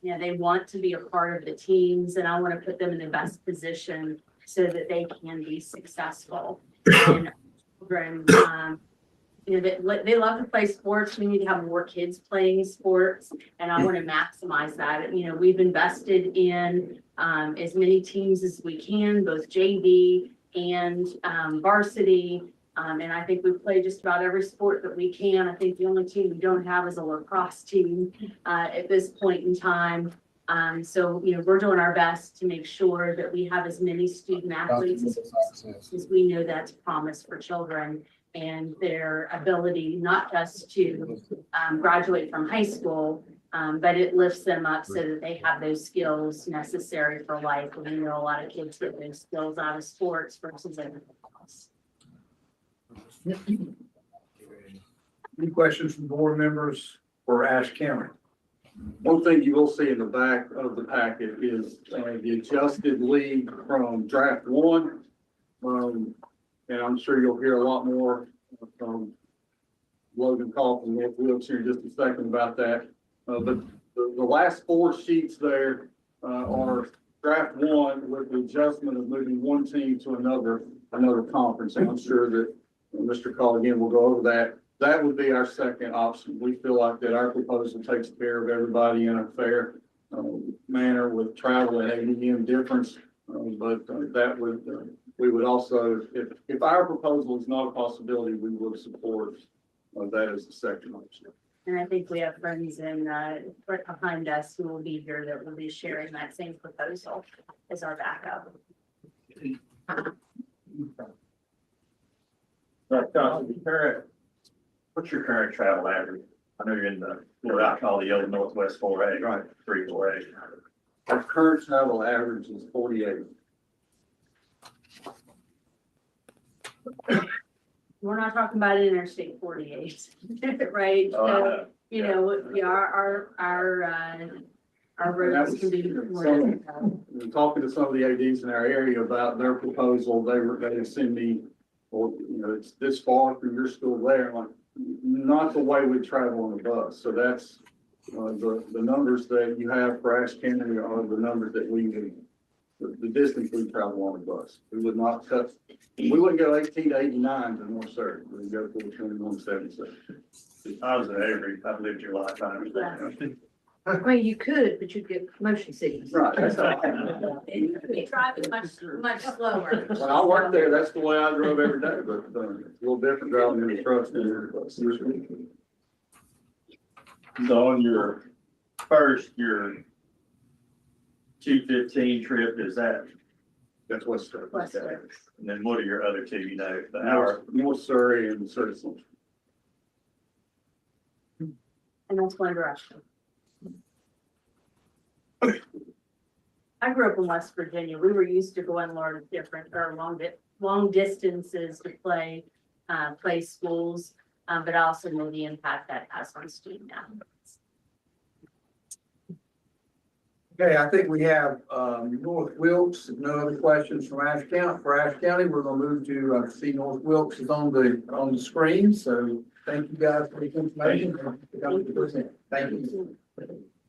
They want to be a part of the teams, and I want to put them in the best position so that they can be successful. And children, they love to play sports. We need to have more kids playing sports, and I want to maximize that. We've invested in as many teams as we can, both JV and varsity. And I think we play just about every sport that we can. I think the only team we don't have is a lacrosse team at this point in time. So, we're doing our best to make sure that we have as many student athletes as we know that's promised for children and their ability, not just to graduate from high school, but it lifts them up so that they have those skills necessary for life. We know a lot of kids get those skills out of sports versus anything else.
Any questions from board members for Ashe County?
One thing you will see in the back of the packet is the adjusted league from draft one. And I'm sure you'll hear a lot more from Logan Coughlin and Wilkes here in just a second about that. But the last 4 sheets there are draft one with the adjustment of moving one team to another conference. And I'm sure that Mr. Call again will go over that. That would be our second option. We feel like that our proposal takes care of everybody in a fair manner with travel and ADM difference. But that would, we would also, if our proposal is not a possibility, we would support that as the second option.
And I think we have friends in right behind us who will be here that will be sharing that same proposal as our backup.
What's your current travel average? I know you're in what I call the old Northwest 4A, right? 3-4A.
Our current travel average is 48.
We're not talking about Interstate 48, right? So, our roads can be more.
Talking to some of the ADs in our area about their proposal, they send me, well, it's this far from your school there. I'm like, not the way we travel on the bus. So that's the numbers that you have for Ashe County are the numbers that we need. The distance we travel on the bus. We would not cut, we wouldn't go 18 to 89 to North Surrey. We'd go to 2177.
I was at Avery. I've lived your lifetime.
Well, you could, but you'd get motion sickness.
Right.
We drive it much slower.
When I worked there, that's the way I drove every day, but it's a little different driving in the trucks than your bus.
So on your 215 trip,
that's West Surrey.
And then what are your other two, the
hour? North Surrey and Surrey.
And that's one direction. I grew up in West Virginia. We were used to going long distances to play schools, but I also know the impact that has on student athletes.
Okay, I think we have North Wilkes. No other questions from Ashe County. For Ashe County, we're going to move to see North Wilkes is on the screen. So thank you guys for the information. Thank you.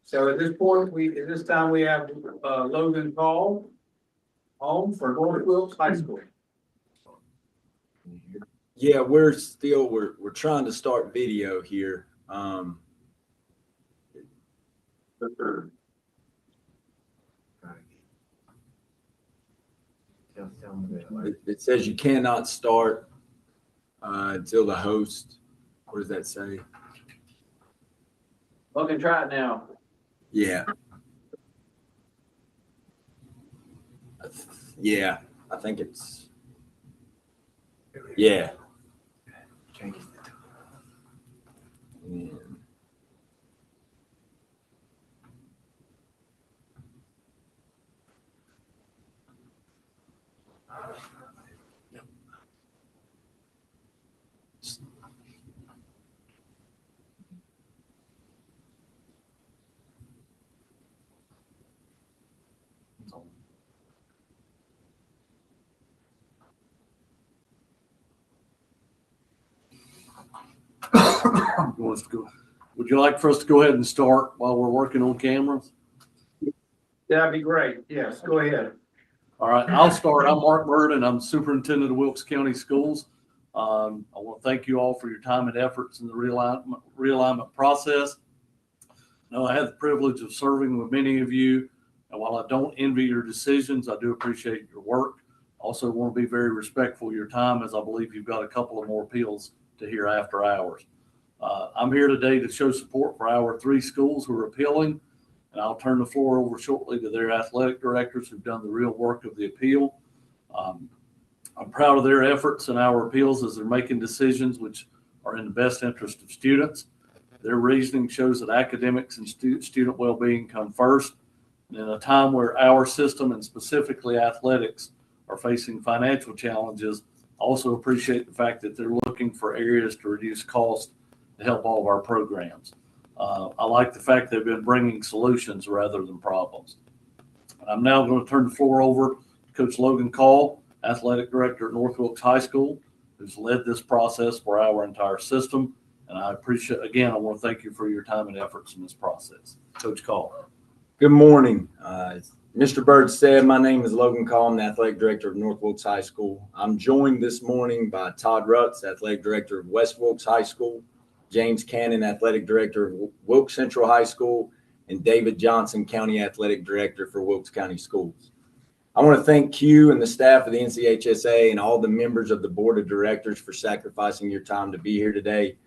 So at this time we have Logan Paul on for North Wilkes High School.
Yeah, we're trying to start video here. It says you cannot start until the host. What does that say?
Logan, try it now.
Yeah. Yeah, I think it's. Yeah.
Would you like for us to go ahead and start while we're working on cameras?
That'd be great. Yes, go ahead.
All right, I'll start. I'm Mark Burden. I'm superintendent of Wilkes County Schools. I want to thank you all for your time and efforts in the realignment process. Now, I had the privilege of serving with many of you, and while I don't envy your decisions, I do appreciate your work. Also want to be very respectful of your time, as I believe you've got a couple of more appeals to hear after hours. I'm here today to show support for our 3 schools who are appealing, And I'll turn the floor over shortly to their athletic directors who've done the real work of the appeal. I'm proud of their efforts and our appeals as they're making decisions which are in the best interest of students. Their reasoning shows that academics and student well-being come first. And in a time where our system and specifically athletics are facing financial challenges, also appreciate the fact that they're looking for areas to reduce cost to help all of our programs. I like the fact they've been bringing solutions rather than problems. I'm now going to turn the floor over to Coach Logan Call, Athletic Director at North Wilkes High School, who's led this process for our entire system. And I appreciate, again, I want to thank you for your time and efforts in this process. Coach Call.
Good morning. Mr. Bird said, my name is Logan Call. I'm the Athletic Director of North Wilkes High School. I'm joined this morning by Todd Rutz, Athletic Director of West Wilkes High School, James Cannon, Athletic Director of Wilkes Central High School, and David Johnson, County Athletic Director for Wilkes County Schools. I want to thank Q and the staff of the NCHSAA and all the members of the Board of Directors for sacrificing your time to be here today.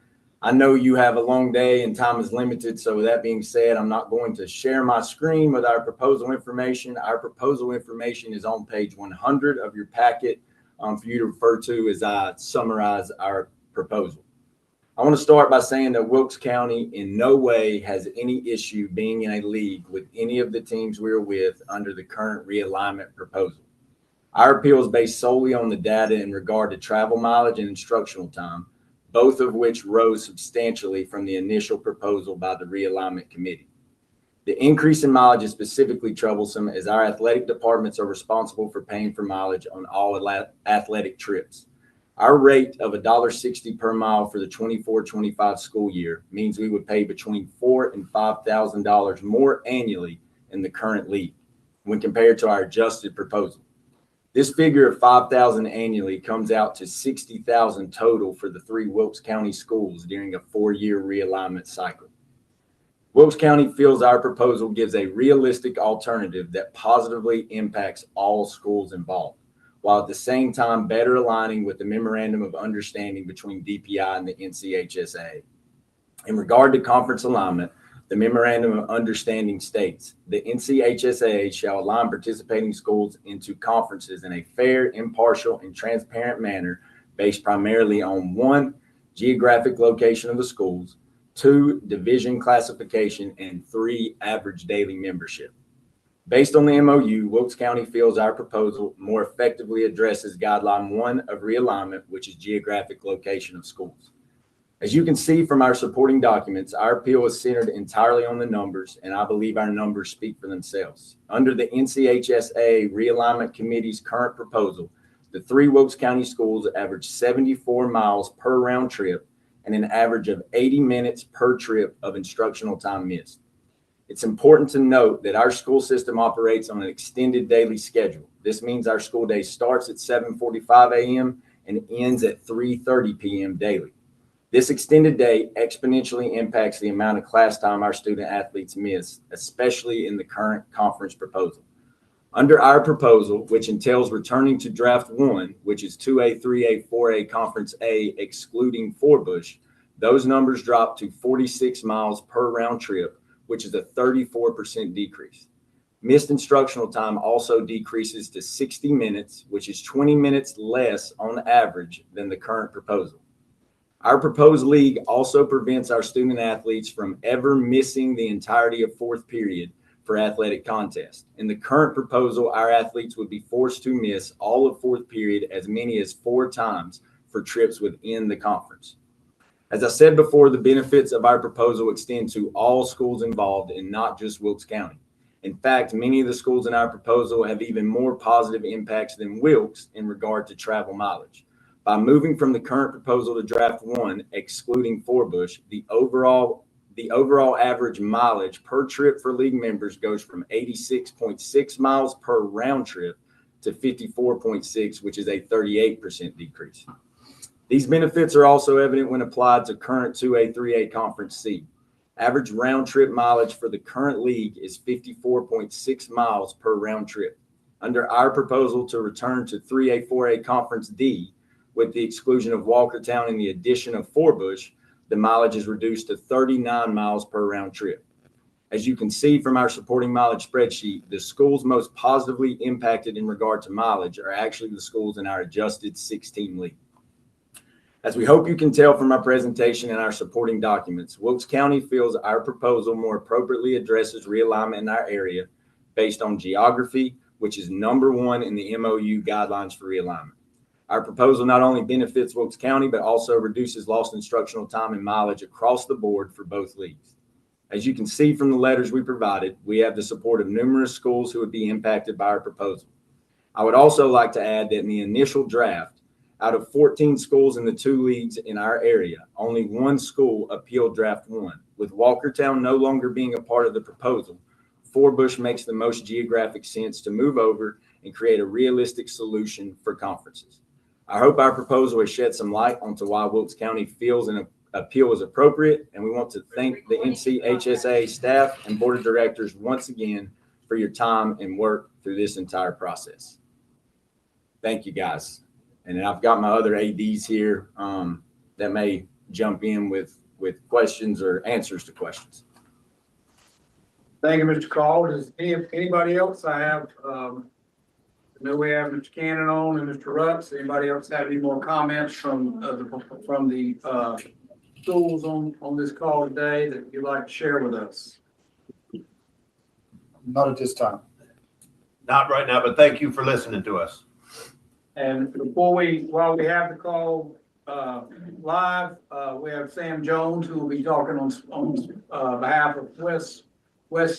I know you have a long day and time is limited, so with that being said, I'm not going to share my screen with our proposal information. Our proposal information is on page 100 of your packet for you to refer to as I summarize our proposal. I want to start by saying that Wilkes County in no way has any issue being in a league with any of the teams we're with under the current realignment proposal. Our appeal is based solely on the data in regard to travel mileage and instructional time, both of which rose substantially from the initial proposal by the realignment committee. The increase in mileage is specifically troublesome as our athletic departments are responsible for paying for mileage on all athletic trips. Our rate of $1.60 per mile for the 24-25 school year means we would pay between $4,000 and $5,000 more annually in the current league when compared to our adjusted proposal. This figure of $5,000 annually comes out to $60,000 total for the 3 Wilkes County schools during a 4-year realignment cycle. Wilkes County feels our proposal gives a realistic alternative that positively impacts all schools involved, while at the same time better aligning with the memorandum of understanding between DPI and the NCHSAA. In regard to conference alignment, the memorandum of understanding states the NCHSAA shall align participating schools into conferences in a fair, impartial, and transparent manner based primarily on 1, geographic location of the schools, 2, division classification, and 3, average daily membership. Based on the MOU, Wilkes County feels our proposal more effectively addresses guideline 1 of realignment, which is geographic location of schools. As you can see from our supporting documents, our appeal is centered entirely on the numbers, and I believe our numbers speak for themselves. Under the NCHSAA Realignment Committee's current proposal, the 3 Wilkes County schools average 74 miles per round trip and an average of 80 minutes per trip of instructional time missed. It's important to note that our school system operates on an extended daily schedule. This means our school day starts at 7:45 a.m. and ends at 3:30 p.m. daily. This extended day exponentially impacts the amount of class time our student athletes miss, especially in the current conference proposal. Under our proposal, which entails returning to draft 1, which is 2A, 3A, 4A, Conference A, excluding Forbush, those numbers drop to 46 miles per round trip, which is a 34% decrease. Missed instructional time also decreases to 60 minutes, which is 20 minutes less on average than the current proposal. Our proposed league also prevents our student athletes from ever missing the entirety of 4th period for athletic contests. In the current proposal, our athletes would be forced to miss all of 4th period as many as 4 times for trips within the conference. As I said before, the benefits of our proposal extend to all schools involved and not just Wilkes County. In fact, many of the schools in our proposal have even more positive impacts than Wilkes in regard to travel mileage. By moving from the current proposal to draft 1, excluding Forbush, the overall average mileage per trip for league members goes from 86.6 miles per round trip to 54.6, which is a 38% decrease. These benefits are also evident when applied to current 2A, 3A Conference C. Average round trip mileage for the current league is 54.6 miles per round trip. Under our proposal to return to 3A, 4A Conference D, with the exclusion of Walkertown and the addition of Forbush, the mileage is reduced to 39 miles per round trip. As you can see from our supporting mileage spreadsheet, the schools most positively impacted in regard to mileage are actually the schools in our adjusted 6-team league. As we hope you can tell from our presentation and our supporting documents, Wilkes County feels our proposal more appropriately addresses realignment in our area based on geography, which is number one in the MOU guidelines for realignment. Our proposal not only benefits Wilkes County, but also reduces lost instructional time and mileage across the board for both leagues. As you can see from the letters we provided, we have the support of numerous schools who would be impacted by our proposal. I would also like to add that in the initial draft, out of 14 schools in the 2 leagues in our area, only 1 school appealed draft 1. With Walkertown no longer being a part of the proposal, Forbush makes the most geographic sense to move over and create a realistic solution for conferences. I hope our proposal has shed some light onto why Wilkes County feels an appeal is appropriate, and we want to thank the NCHSAA staff and board of directors once again for your time and work through this entire process. Thank you, guys. And I've got my other ADs here that may jump in with questions or answers to questions.
Thank you, Mr. Call. Does anybody else? I know we have Mr. Cannon on and Mr. Rutz. Anybody else have any more comments from the schools on this call today that you'd like to share with us?
Not at this time. Not right now, but thank you for listening to us.
And while we have the call live, we have Sam Jones, who will be talking on behalf of West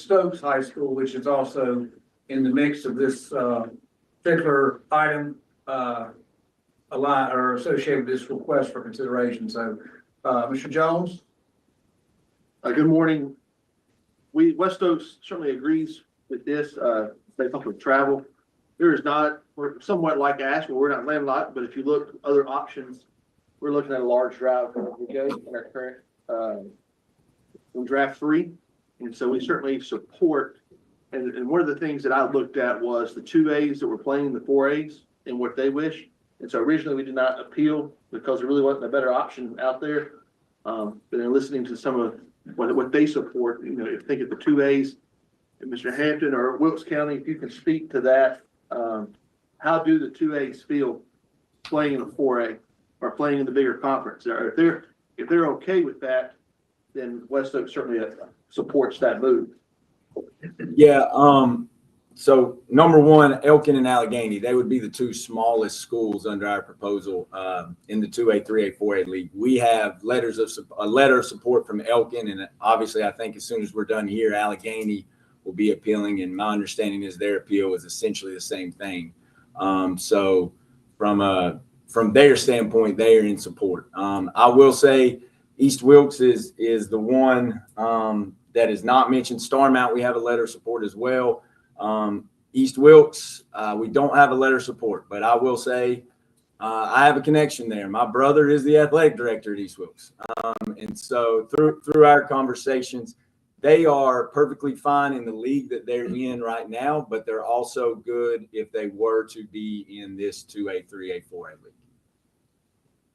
Stokes High School, which is also in the mix of this particular item associated with this request for consideration. So, Mr. Jones.
Good morning. West Stokes certainly agrees with this. They talk with travel. There is not, we're somewhat like Asheville, we're not landlocked, but if you look at other options, we're looking at a large drive from we go in our current in draft 3. And so we certainly support, and one of the things that I looked at was the 2As that were playing the 4As and what they wish. And so originally we did not appeal because there really wasn't a better option out there. But in listening to some of what they support, you know, if you think of the 2As, and Mr. Hampton or Wilkes County, if you can speak to that, how do the 2As feel playing in a 4A or playing in the bigger conference? Or if they're okay with that, then West Oak certainly supports that move.
Yeah. So number one, Elkin and Allegheny, they would be the 2 smallest schools under our proposal in the 2A, 3A, 4A league. We have a letter of support from Elkin, and obviously I think as soon as we're done here, Allegheny will be appealing, and my understanding is their appeal is essentially the same thing. So from their standpoint, they are in support. I will say East Wilkes is the one that is not mentioned. Starmount, we have a letter of support as well. East Wilkes, we don't have a letter of support, but I will say I have a connection there. My brother is the athletic director at East Wilkes. And so through our conversations, they are perfectly fine in the league that they're in right now, but they're also good if they were to be in this 2A, 3A, 4A league.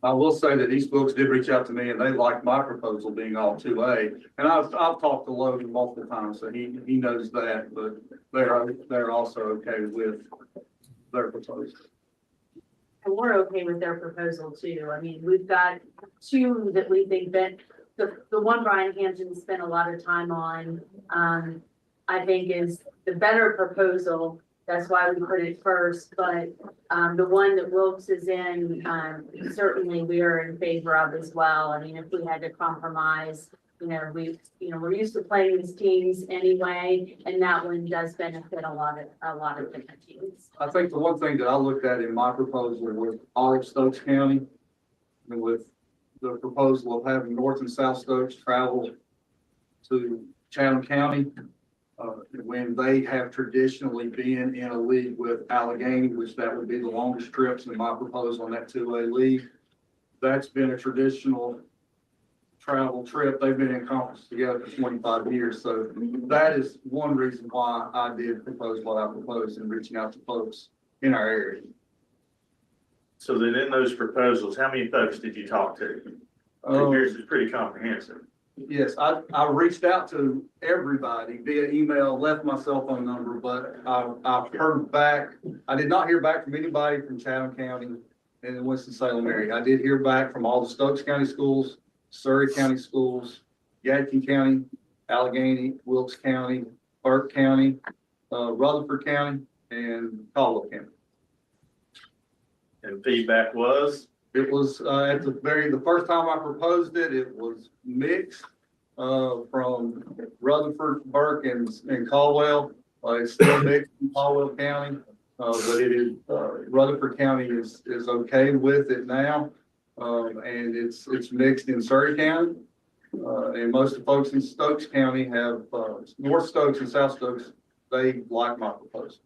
I will say that East Wilkes did reach out to me and they liked my proposal being all 2A. And I've talked to Logan multiple times, so he knows that, but they're also okay with their proposal.
And we're okay with their proposal too. I mean, we've got 2 that we think that the one Brian Hampton spent a lot of time on, I think is the better proposal. That's why we put it first, but the one that Wilkes is in, certainly we are in favor of as well. I mean, if we had to compromise, we're used to playing these teams anyway, and that one does benefit a lot of different teams.
I think the one thing that I looked at in my proposal was all of Stokes County, and with the proposal of having North and South Stokes travel to Chatham County, when they have traditionally been in a league with Allegheny, which that would be the longest trips in my proposal in that 2A league. That's been a traditional travel trip. They've been in conference together for 25 years. So that is one reason why I did propose what I proposed in reaching out to folks in our area.
So then in those proposals, how many folks did you talk to? Yours is pretty comprehensive.
Yes, I reached out to everybody via email, left my cell phone number, but I've heard back. I did not hear back from anybody from Chatham County and the Winston-Salem area. I did hear back from all the Stokes County schools, Surrey County schools, Yadkin County, Allegheny, Wilkes County, Burke County, Rutherford County, and Caldwell County.
And feedback was?
It was, at the first time I proposed it, it was mixed, from Rutherford, Burke, and Caldwell. It's still mixed in Caldwell County, but it is, Rutherford County is okay with it now. And it's mixed in Surrey County. And most of the folks in Stokes County have, North Stokes and South Stokes, they like my proposal.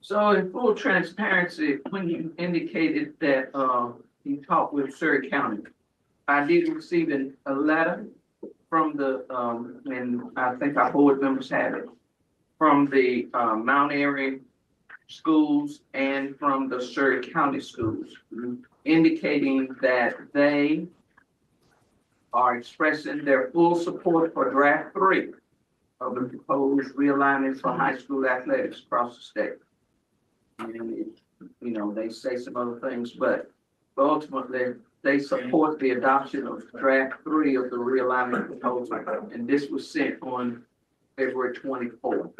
So in full transparency, when you indicated that, you talked with Surrey County, I did receive a letter from the, and I think our board members have it, from the, Mount Airy schools and from the Surrey County schools, indicating that they are expressing their full support for draft 3 of the proposed realignment for high school athletics across the state. And you know, they say some other things, but ultimately they support the adoption of draft 3 of the realignment proposal. And this was sent on February 24th.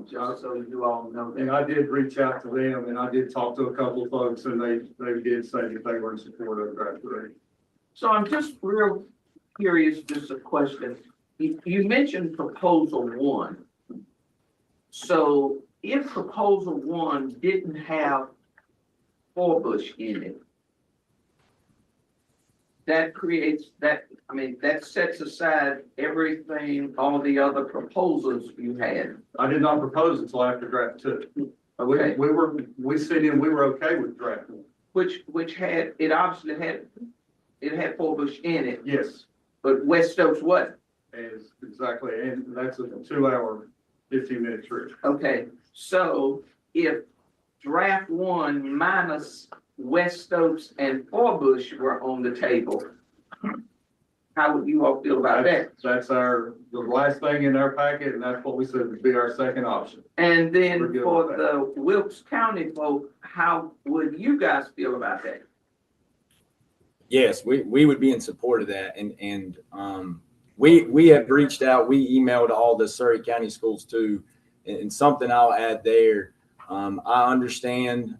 Just so you all know that.
And I did reach out to them and I did talk to a couple of folks and they did say that they were in support of draft 3.
So I'm just real curious, just a question. You mentioned proposal 1. So if proposal 1 didn't have Forbush in it, that creates that, I mean, that sets aside everything, all the other proposals you had.
I did not propose until after draft 2.
Okay.
We said we were okay with draft 1.
Which had, it obviously had Forbush in it.
Yes.
But West Stokes what?
Is exactly, and that's a 2-hour, 15-minute trip.
Okay, so if draft 1 minus West Stokes and Forbush were on the table, how would you all feel about that?
That's the last thing in our packet, and that's what we said would be our second option.
And then for the Wilkes County folk, how would you guys feel about that?
Yes, we would be in support of that. And we have reached out, we emailed all the Surrey County schools too. And something I'll add there, I understand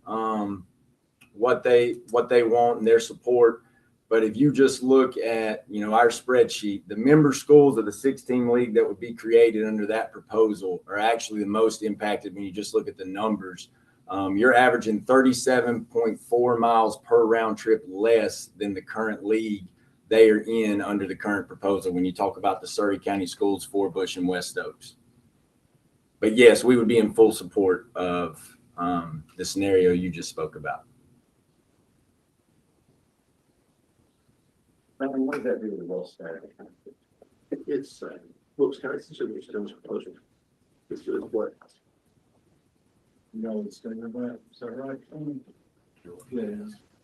what they want and their support. But if you just look at, our spreadsheet, the member schools of the 16 league that would be created under that proposal are actually the most impacted when you just look at the numbers. You're averaging 37.4 miles per round trip less than the current league they are in under the current proposal when you talk about the Surrey County schools, Forbush and West Stokes. But yes, we would be in full support of the scenario you just spoke about.
What does that do with the Wilkes County?
It's, Wilkes County, it's a Stone's proposal. This is what.
No, it's going to, is that right?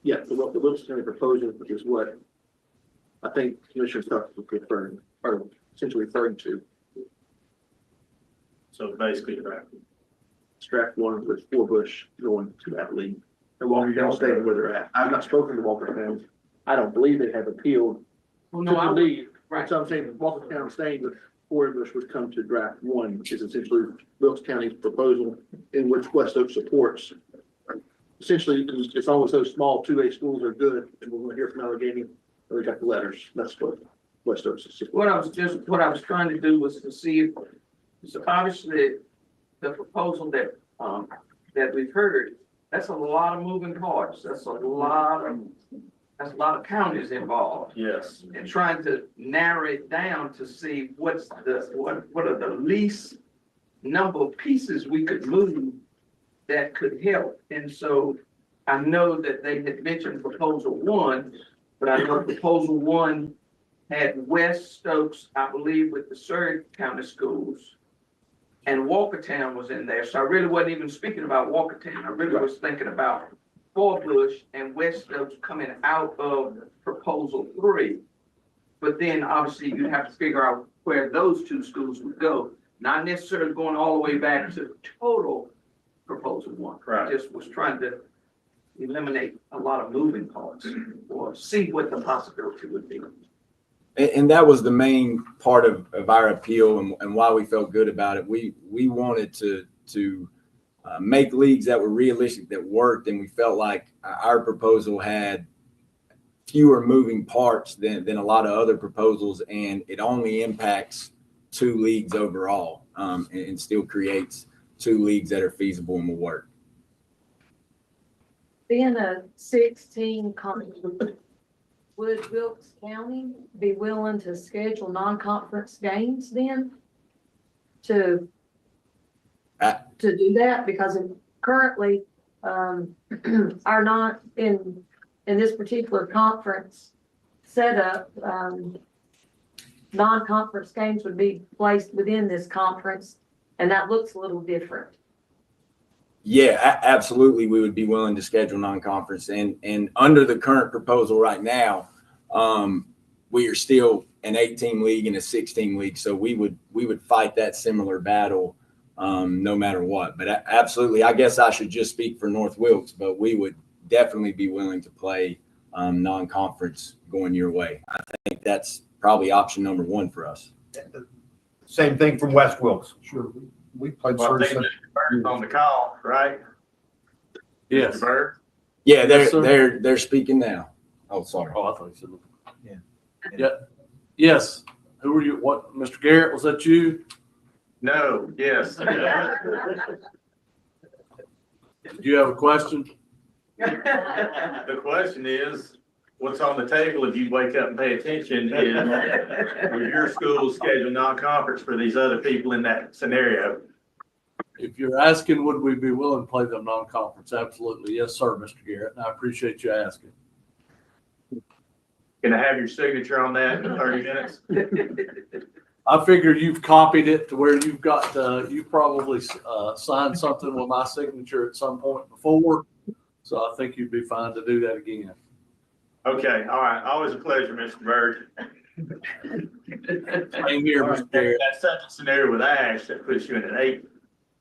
Yeah, the Wilkes County proposal, which is what I think Commissioner Stuck was referring, or essentially referring to.
So basically
Draft 1 with Forbush going to that league. And Walker County staying where they're at. I've not spoken to Walker County. I don't believe they have appealed
Well,
to
no,
the league.
right.
So I'm saying Walker County staying with Forbush would come to draft 1, which is essentially Wilkes County's proposal in which West Oak supports. Essentially, it's always so small, 2A schools are good, and we're gonna hear from Allegheny, we got the letters. That's what West Oaks is.
What I was trying to do was to see if, so obviously the proposal that we've heard, that's a lot of moving parts. That's a lot of counties involved.
Yes.
And trying to narrow it down to see what are the least number of pieces we could move that could help. And so I know that they had mentioned proposal 1, but I know proposal 1 had West Stokes, I believe, with the Surrey County schools, and Walkertown was in there. So I really wasn't even speaking about Walkertown. I really was thinking about Forbush and West Stokes coming out of proposal 3. but then obviously you'd have to figure out where those two schools would go, not necessarily going all the way back to the total proposal one.
Right.
Just was trying to eliminate a lot of moving parts or see what the possibility would be.
And that was the main part of our appeal and why we felt good about it. We wanted to make leagues that were realistic, that worked, and we felt like our proposal had fewer moving parts than a lot of other proposals, and it only impacts 2 leagues overall, and still creates 2 leagues that are feasible and will work.
Being a 16 conference, would Wilkes County be willing to schedule non-conference games then to do that? Because currently, are not in this particular conference setup, non-conference games would be placed within this conference, and that looks a little different.
Yeah, absolutely. We would be willing to schedule non-conference, and under the current proposal right now, we are still an 8-team league and a 6-team league. So we would fight that similar battle, no matter what. But absolutely, I guess I should just speak for North Wilkes, but we would definitely be willing to play non-conference going your way. I think that's probably option number 1 for us.
Same thing from West Wilkes.
Sure. We played
Well, I
Thursday.
think Mr. Bird's on the call, right?
Yes.
Mr. Bird?
Yeah,
Yes, sir.
they're speaking now. Oh, sorry.
Oh, I thought you said. Yeah. Yeah. Yes. Who are you? What, Mr. Garrett, was that you?
No, yes.
Did you have a question?
The question is, what's on the table if you wake up and pay attention is, will your school schedule non-conference for these other people in that scenario?
If you're asking, would we be willing to play them non-conference? Absolutely. Yes, sir, Mr. Garrett. And I appreciate you asking.
Can I have your signature on that in 30 minutes?
I figure you've copied it to where you've got, you probably signed something with my signature at some point before. So I think you'd be fine to do that again.
Okay, all right. Always a pleasure, Mr. Bird.
Same here, Mr. Garrett.
That second scenario with Ash, that puts you in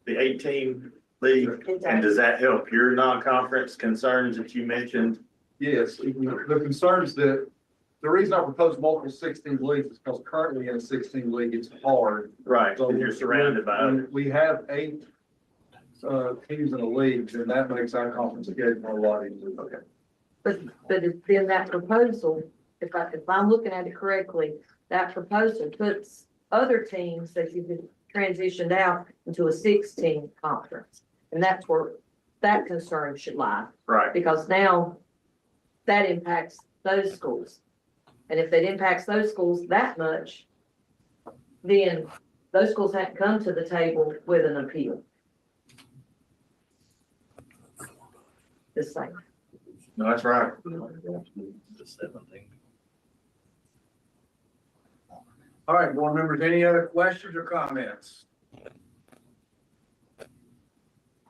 the 8-team league. And does that help your non-conference concerns that you mentioned?
Yes, the concerns that, the reason I propose multiple 16 leagues is because currently in a 16 league, it's hard.
Right,
So
and you're surrounded by
when
others.
we have 8 teams in a league, then that makes our conference schedule a lot easier. Okay.
But it's in that proposal, if I'm looking at it correctly, that proposal puts other teams that you've been transitioned out into a 6-team conference. And that's where that concern should lie.
Right.
Because now that impacts those schools. And if it impacts those schools that much, then those schools have to come to the table with an appeal. Just saying.
No, that's right.
All right, board members, any other questions or comments?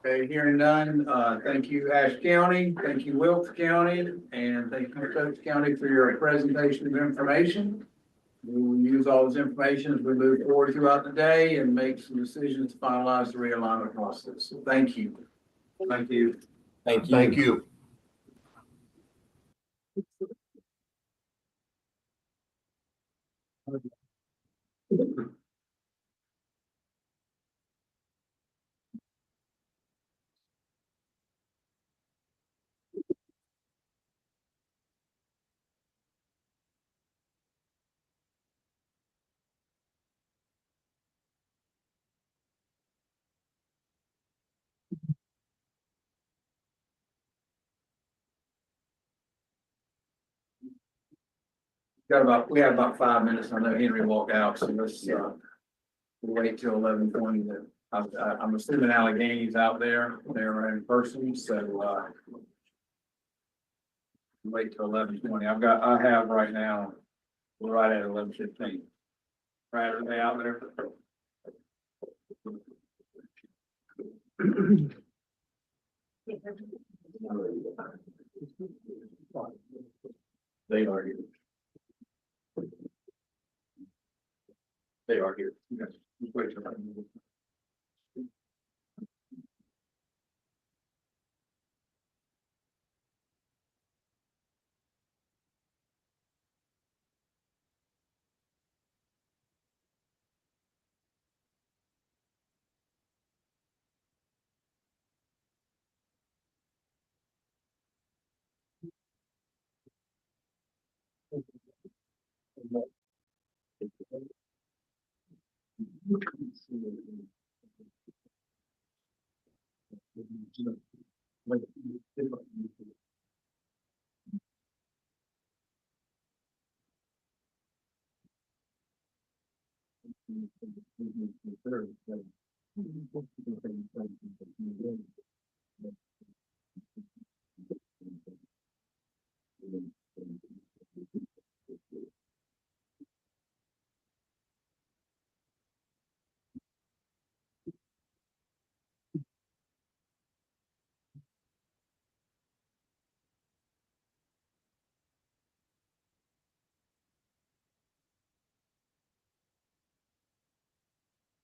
Okay, hearing none, thank you, Ashe County, thank you, Wilkes County, and thank you, Coates County, for your presentation of information. We will use all this information as we move forward throughout the day and make some decisions to finalize the realignment process. So thank you.
Thank you.
Thank you.
Thank you.
We have about 5 minutes. I know Henry walked out, so let's, we'll wait till 11:20. I'm assuming Allegheny's out there. They're in person, so, wait till 11:20. I have right now, we're right at 11:15. Brad, are they out there?
They are. They are here.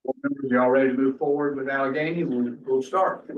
Board members, y'all ready to move forward with Allegheny? We'll start.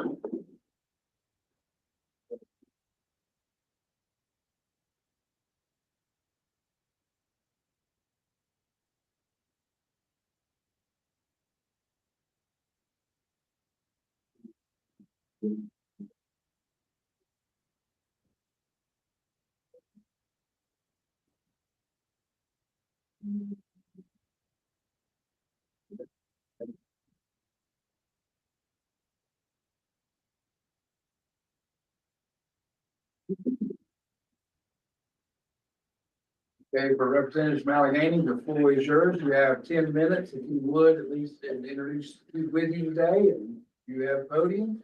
Okay, for representatives from Allegheny, the floor is yours. You have 10 minutes, if you would, at least, and introduce who's with you today, and you have podium.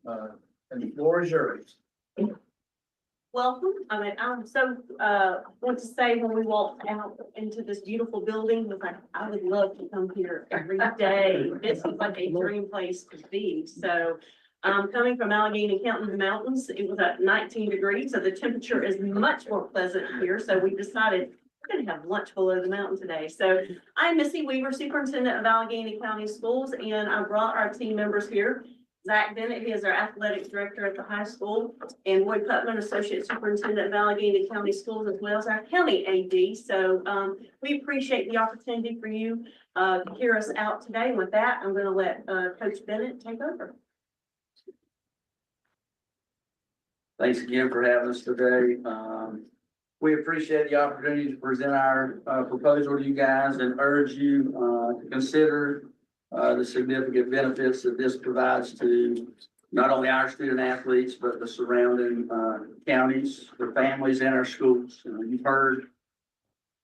And the floor is yours.
Welcome. I'm so, want to say when we walked out into this beautiful building, was like, I would love to come here every day. This is like a dream place to be. So, coming from Allegheny, counting the mountains, it was at 19 degrees, so the temperature is much more pleasant here. So we decided we're gonna have lunch below the mountain today. So I'm Missy Weaver, Superintendent of Allegheny County Schools, and I brought our team members here. Zach Bennett, he is our athletic director at the high school, and Lloyd Putman, Associate Superintendent of Allegheny County Schools, as well as our county AD. So we appreciate the opportunity for you to hear us out today. And with that, I'm gonna let Coach Bennett take over.
Thanks again for having us today. We appreciate the opportunity to present our proposal to you guys and urge you to consider the significant benefits that this provides to not only our student athletes, but the surrounding counties, their families, and our schools. You've heard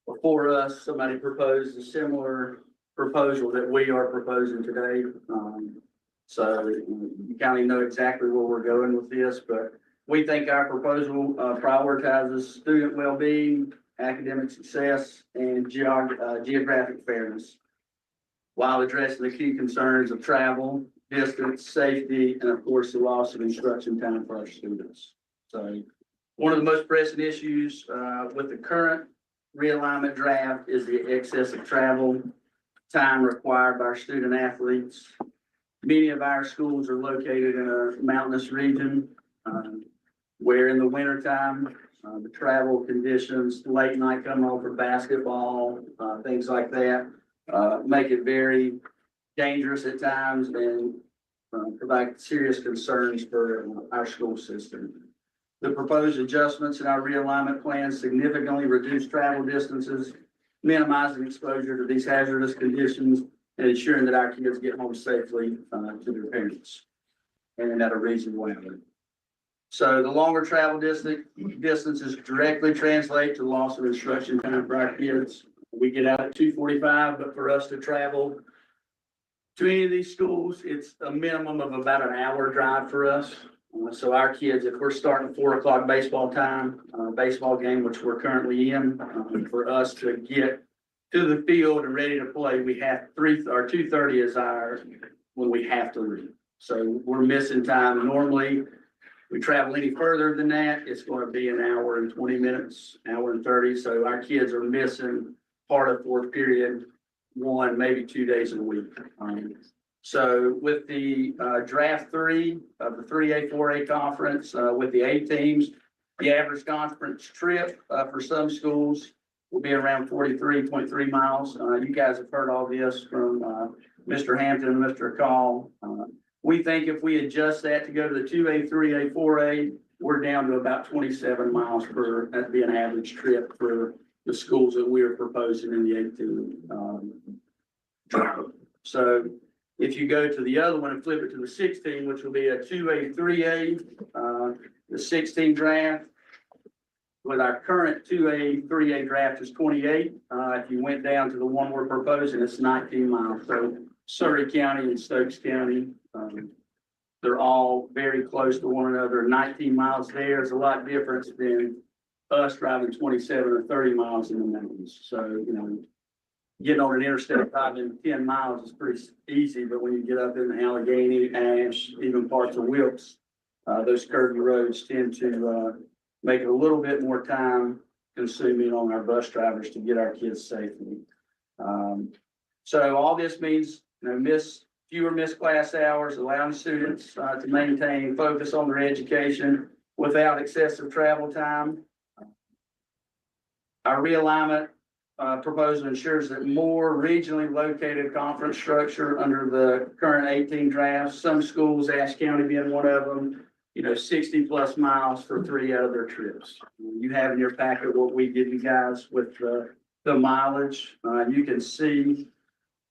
before us, somebody proposed a similar proposal that we are proposing today. So you kind of know exactly where we're going with this, but we think our proposal prioritizes student well-being, academic success, and geographic fairness, while addressing the key concerns of travel, distance, safety, and of course, the loss of instruction time for our students. So one of the most pressing issues with the current realignment draft is the excess of travel time required by our student athletes. Many of our schools are located in a mountainous region, where in the wintertime, the travel conditions, late night coming home for basketball, things like that, make it very dangerous at times and provide serious concerns for our school system. The proposed adjustments in our realignment plan significantly reduce travel distances, minimizing exposure to these hazardous conditions, and ensuring that our kids get home safely to their parents and at a reasonable hour. So the longer travel distances directly translate to loss of instruction time for our kids. We get out at 2:45, but for us to travel to any of these schools, it's a minimum of about an hour drive for us. So our kids, if we're starting 4 o'clock baseball game, which we're currently in, for us to get to the field and ready to play, we have 2:30 is when we have to leave. So we're missing time. Normally, we travel any further than that, it's going to be an hour and 20 minutes, hour and 30. So our kids are missing part of fourth period
1, maybe 2 days a week. So with the draft 3 of the 3A, 4A conference, with the A teams, the average conference trip for some schools will be around 43.3 miles. You guys have heard all this from Mr. Hampton and Mr. Call. We think if we adjust that to go to the 2A, 3A, 4A, we're down to about 27 miles per, that'd be an average trip for the schools that we are proposing in the 18. So if you go to the other one and flip it to the 16, which will be a 2A, 3A, the 16 draft, with our current 2A, 3A draft is 28. If you went down to the one we're proposing, it's 19 miles. So Surrey County and Stokes County, they're all very close to one another. 19 miles there is a lot different than us driving 27 or 30 miles in the mountains. So, you know, getting on an interstate driving 10 miles is pretty easy, but when you get up in the Allegheny, Ash, even parts of Wilkes, those curvy roads tend to make it a little bit more time consuming on our bus drivers to get our kids safely. So all this means, you know, fewer missed class hours, allowing students to maintain focus on their education without excessive travel time. Our realignment proposal ensures that more regionally located conference structure under the current 18 drafts. Some schools, Ashe County being one of them, you know, 60 plus miles for 3 out of their trips. You have in your packet what we give you guys with the mileage. You can see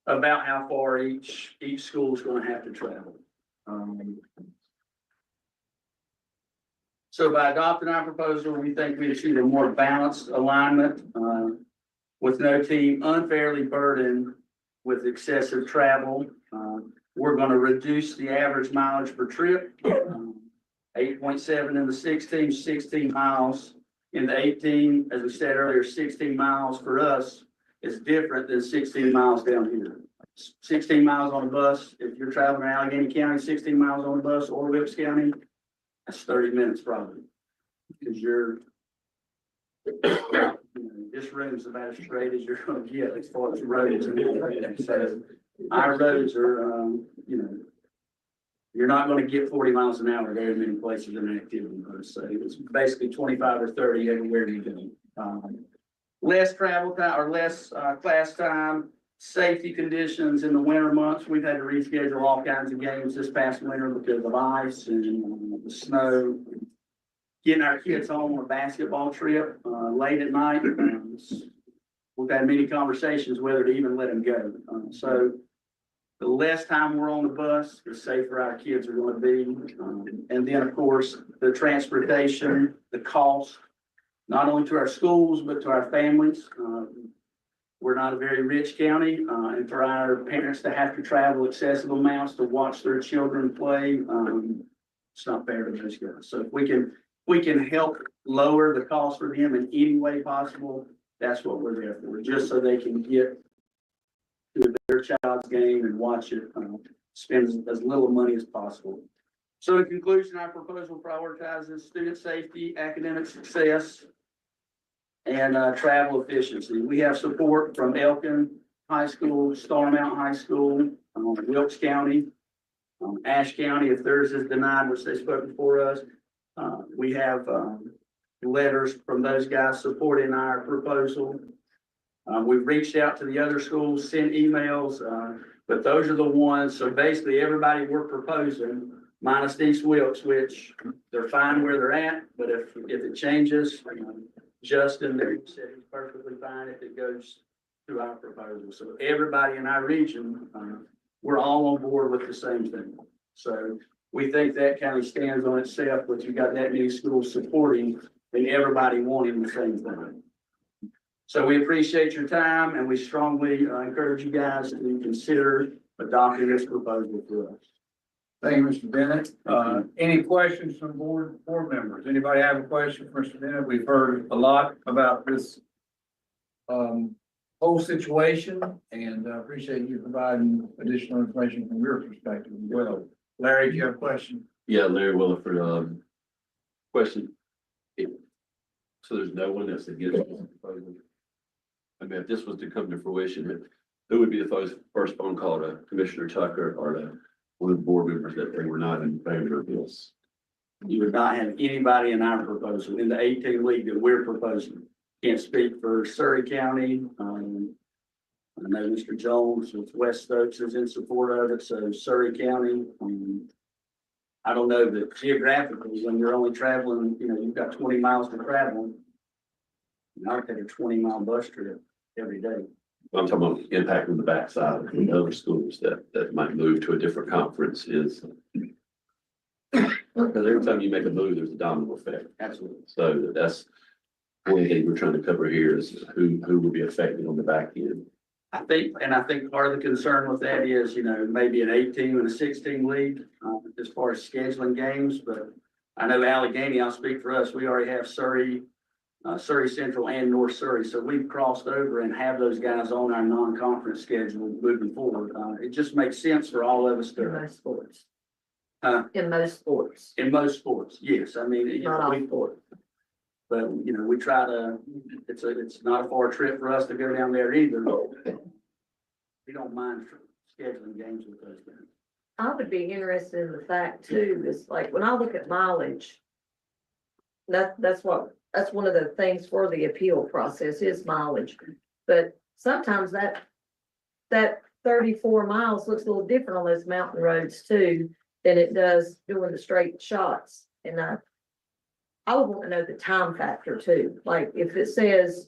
about how far each school is going to have to travel. So by adopting our proposal, we think we achieve a more balanced alignment with no team unfairly burdened with excessive travel. We're going to reduce the average mileage per trip, 8.7 in the 16, 16 miles in the 18. As we said earlier, 16 miles for us is different than 16 miles down here. 16 miles on a bus, if you're traveling in Allegheny County, 16 miles on a bus or Wilkes County, that's 30 minutes probably. Because you're, you know, this room's about as straight as you're going to get as far as roads. So our roads are, you know, you're not going to get 40 miles an hour very many places in an activity bus. So it's basically 25 or 30 everywhere you go. Less travel time or less class time, safety conditions in the winter months. We've had to reschedule all kinds of games this past winter because of ice and the snow. Getting our kids home on a basketball trip late at night. We've had many conversations whether to even let them go. So the less time we're on the bus, the safer our kids are going to be. And then, of course, the transportation, the cost, not only to our schools, but to our families. We're not a very rich county, and for our parents to have to travel excessive amounts to watch their children play, it's not fair to those guys. So if we can help lower the cost for them in any way possible, that's what we're there for, just so they can get to their child's game and watch it, spend as little money as possible. So in conclusion, our proposal prioritizes student safety, academic success, and travel efficiency. We have support from Elkin High School, Star Mountain High School, Wilkes County, Ashe County, if theirs is denied, which they spoke before us. We have letters from those guys supporting our proposal. We've reached out to the other schools, sent emails, but those are the ones. So basically everybody we're proposing, minus East Wilkes, which they're fine where they're at, but if it changes, Justin there said he's perfectly fine if it goes through our proposal. So everybody in our region, we're all on board with the same thing. So we think that kind of stands on itself, but you got that many schools supporting and everybody wanting the same thing. So we appreciate your time and we strongly encourage you guys to consider adopting this proposal for us.
Thank you, Mr. Bennett. Any questions from board members? Anybody have a question for Mr. Bennett? We've heard a lot about this whole situation and appreciate you providing additional information from your perspective as well. Larry, do you have a question?
Yeah, Larry Williford, question. So there's no one that's against this proposal? I mean, if this was to come to fruition, Who would be the first phone call to Commissioner Tucker or to one of the board members that they were not in favor of this?
You would not have anybody in our proposal, in the 18 league that we're proposing. Can't speak for Surrey County. I know Mr. Jones with West Stokes is in support of it, so Surrey County. I don't know that geographically, when you're only traveling, you've got 20 miles to travel. I would take a 20-mile bus trip every day.
I'm talking about the impact on the backside of the other schools that might move to a different conference is. Because every time you make a move, there's a domino effect.
Absolutely.
So that's one thing we're trying to cover here is who will be affected on the back end.
I think part of the concern with that is, maybe an 8-team and a 16 league, as far as scheduling games, but I know Allegheny, I'll speak for us, we already have Surrey Central and North Surrey, so we've crossed over and have those guys on our non-conference schedule moving forward. It just makes sense for all of us to.
In most sports.
In most sports, yes, I mean.
Not all sports.
But, we try to, it's not a far trip for us to go down there either. We don't mind scheduling games with those guys.
I would be interested in the fact too, is like, when I look at mileage, that's one of the things for the appeal process is mileage. But sometimes that 34 miles looks a little different on those mountain roads too, than it does doing the straight shots. And I would want to know the time factor too. Like if it says,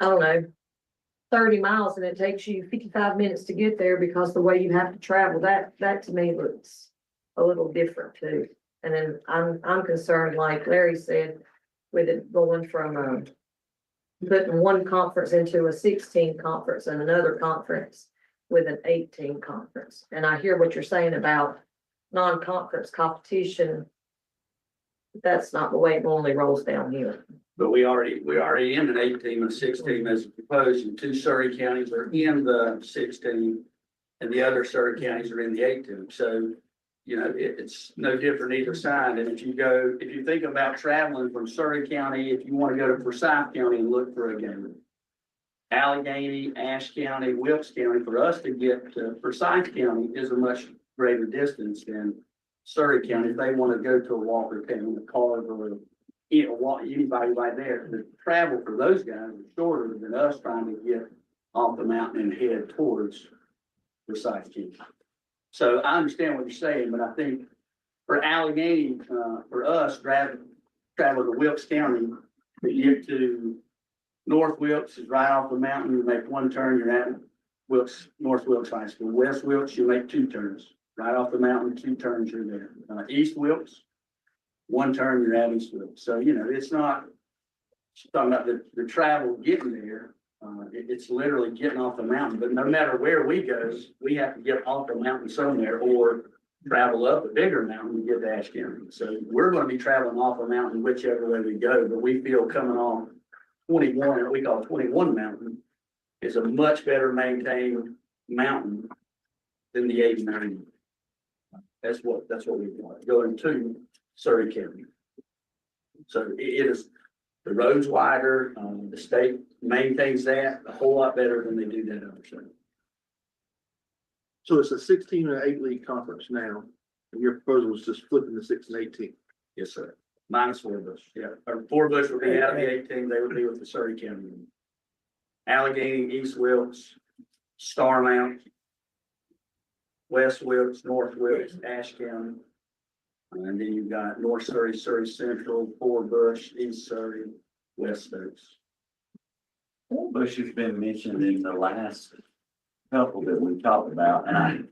I don't know, 30 miles and it takes you 55 minutes to get there because the way you have to travel, that to me looks a little different too. And then I'm concerned, like Larry said, with it going from putting one conference into a 16 conference and another conference with an 18 conference. And I hear what you're saying about non-conference competition. That's not the way it normally rolls down here.
But we already in an 8-team and 6-team as proposed, and 2 Surrey counties are in the 6-team and the other Surrey counties are in the 8-team. So, it's no different either side. And if you think about traveling from Surrey County, if you want to go to Forsyth County and look for a game, Allegheny, Ashe County, Wilkes County, for us to get to Forsyth County is a much greater distance than Surrey County. If they want to go to a Walker County, a Cardinal, anybody right there, the travel for those guys is shorter than us trying to get off the mountain and head towards Forsyth County. So I understand what you're saying, but I think for Allegheny, for us, travel to Wilkes County to get to North Wilkes is right off the mountain. You make one turn, you're at North Wilkes High School. West Wilkes, you make 2 turns. Right off the mountain, 2 turns, you're there. East Wilkes, 1 turn, you're at East Wilkes. So, it's not talking about the travel getting there. It's literally getting off the mountain, but no matter where we go, we have to get off the mountain somewhere or travel up a bigger mountain to get to Ashe County. So we're going to be traveling off a mountain whichever way we go, but we feel coming off 21, what we call 21 Mountain, is a much better maintained mountain than the 89. That's what we want, going to Surrey County. So it is. The road's wider, the state maintains that a whole lot better than they do that other side.
So it's a 16 and 8 league conference now, and your proposal is just flipping the 6 and 18.
Yes, sir. Minus Forbush, yeah. Or Forbush would be out of the 18, they would be with the Surrey County. Allegheny, East Wilkes, Starmount, West Wilkes, North Wilkes, Ashe County. And then you've got North Surrey, Surrey Central, Forbush, East Surrey, West Stokes.
Forbush has been mentioned in the last couple that we talked about, and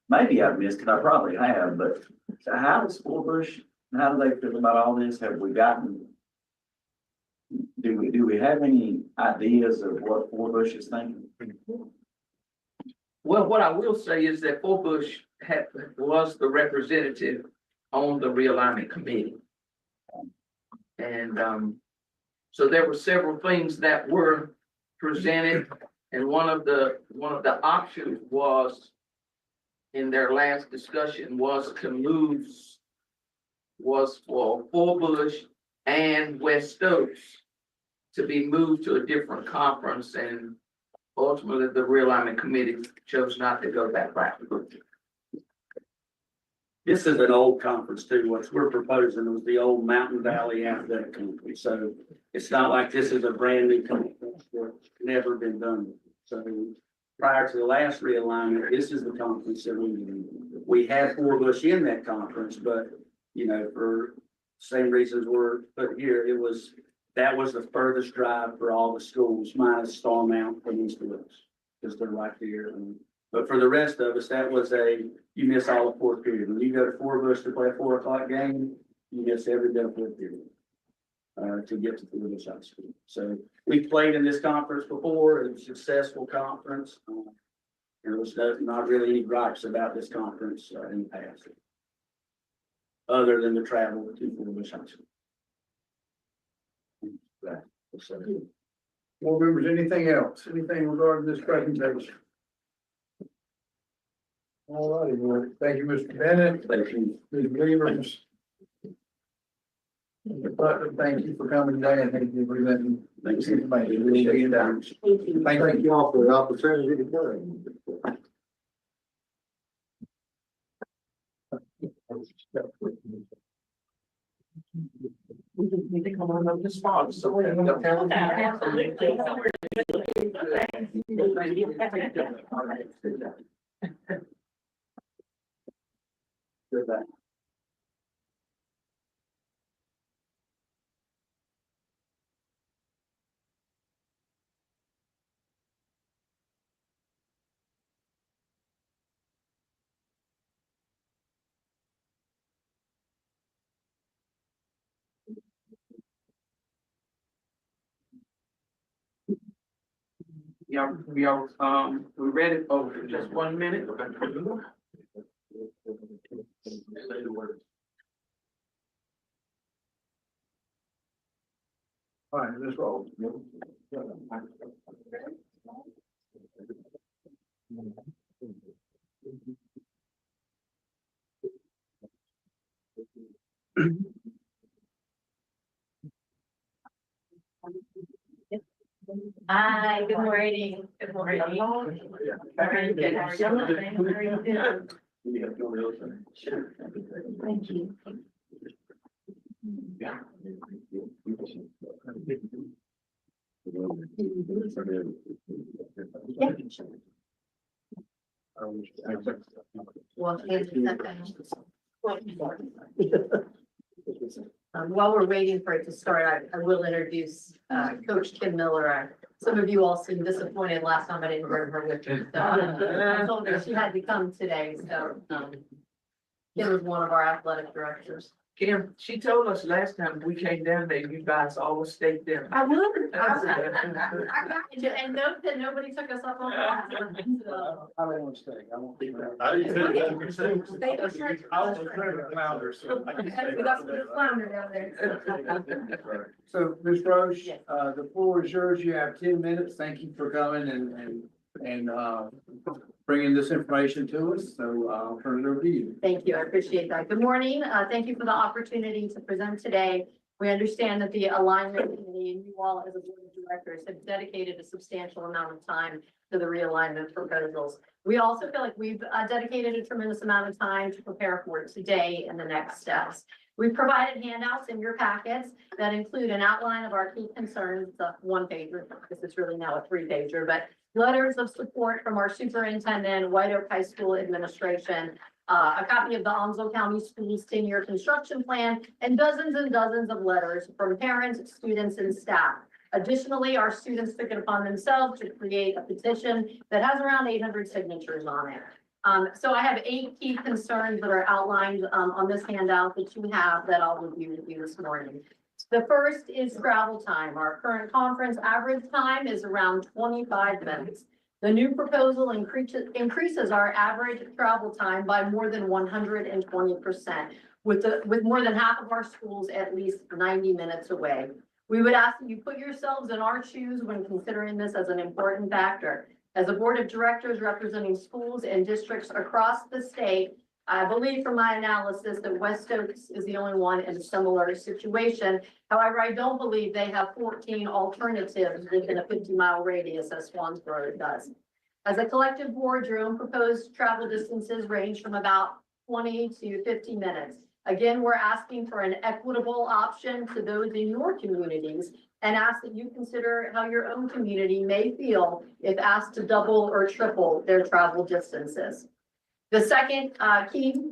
maybe I've missed it, I probably have, but so how does Forbush, how do they feel about all this? Have we gotten, do we have any ideas of what Forbush is thinking?
Well, what I will say is that Forbush was the representative on the realignment committee. And so there were several things that were presented, and one of the options was in their last discussion was for Forbush and West Stokes to be moved to a different conference, and ultimately the realignment committee chose not to go that route.
This is an old conference too. What we're proposing was the old Mountain Valley Athletic Conference. So it's not like this is a brand new conference that's never been done. So prior to the last realignment, this is the conference that we had four of us in that conference, but you know, for same reasons we're put here, that was the furthest drive for all the schools minus Star Mount and East Wilkes, because they're right there. But for the rest of us, that was you miss all the fourth period. When you go to four of us to play a 4 o'clock game, you miss every bit of fourth period to get to the high school. So we played in this conference before. It was a successful conference. There was not really any gripes about this conference in the past, other than the travel to Florida High School.
Board members, anything else? Anything regarding this presentation? All righty, well, thank you, Mr. Bennett.
Thank you.
Ms. Williams. Mr. Butler, thank you for coming today and thank you for presenting.
Thanks.
Thank you all for the opportunity to come.
We just need to come on up to spot, so we don't have that. Absolutely. We read it over just 1 minute.
All right, let's roll.
Hi, good morning. Good morning. Very good. How are you doing? Sure. Thank you. Well, while we're waiting for it to start, I will introduce Coach Kim Miller. Some of you all seemed disappointed last time I didn't bring her with me. So I told her she had to come today. So Kim is one of our athletic directors.
Kim, she told us last time we came down there, you guys always stayed there.
I will. And note that nobody took us up on that. So.
I don't want to stay. I won't be there.
I didn't
We got some good flounder down there.
So, Ms. Roche, the floor is yours. You have 10 minutes. Thank you for coming and bringing this information to us. So I'll turn it over to you.
Thank you. I appreciate that. Good morning. Thank you for the opportunity to present today. We understand that the alignment committee and you all as a board of directors have dedicated a substantial amount of time to the realignment proposals. We also feel like we've dedicated a tremendous amount of time to prepare for today and the next steps. We've provided handouts in your packets that include an outline of our key concerns. It's a 1-pager. This is really now a 3-pager, but letters of support from our superintendent, White Oak High School administration, a copy of the Onslow County Schools 10-year construction plan, and dozens of letters from parents, students, and staff. Additionally, our students took it upon themselves to create a petition that has around 800 signatures on it. So I have 8 key concerns that are outlined on this handout that you have that I'll review with you this morning. The first is travel time. Our current conference average time is around 25 minutes. The new proposal increases our average travel time by more than 120%, with more than half of our schools at least 90 minutes away. We would ask that you put yourselves in our shoes when considering this as an important factor. As a board of directors representing schools and districts across the state, I believe from my analysis that West Oaks is the only one in a similar situation. However, I don't believe they have 14 alternatives within a 50-mile radius as Swansboro does. As a collective board, your own proposed travel distances range from about 20 to 50 minutes. Again, we're asking for an equitable option to those in your communities and ask that you consider how your own community may feel if asked to double or triple their travel distances. The second key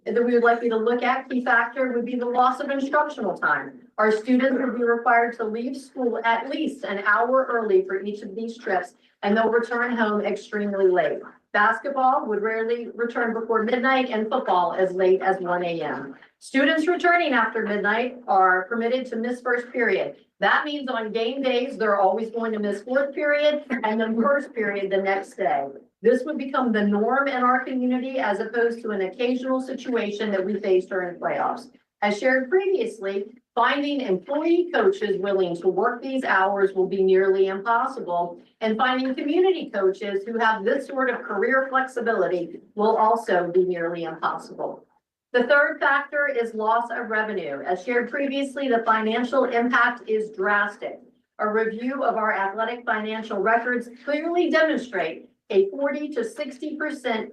that we would like you to look at, key factor, would be the loss of instructional time. Our students would be required to leave school at least an hour early for each of these trips, and they'll return home extremely late. Basketball would rarely return before midnight and football as late as 1 a.m. Students returning after midnight are permitted to miss first period. That means on game days, they're always going to miss fourth period and then first period the next day. This would become the norm in our community as opposed to an occasional situation that we face during playoffs. As shared previously, finding employee coaches willing to work these hours will be nearly impossible, and finding community coaches who have this sort of career flexibility will also be nearly impossible. The third factor is loss of revenue. As shared previously, the financial impact is drastic. A review of our athletic financial records clearly demonstrate a 40 to 60%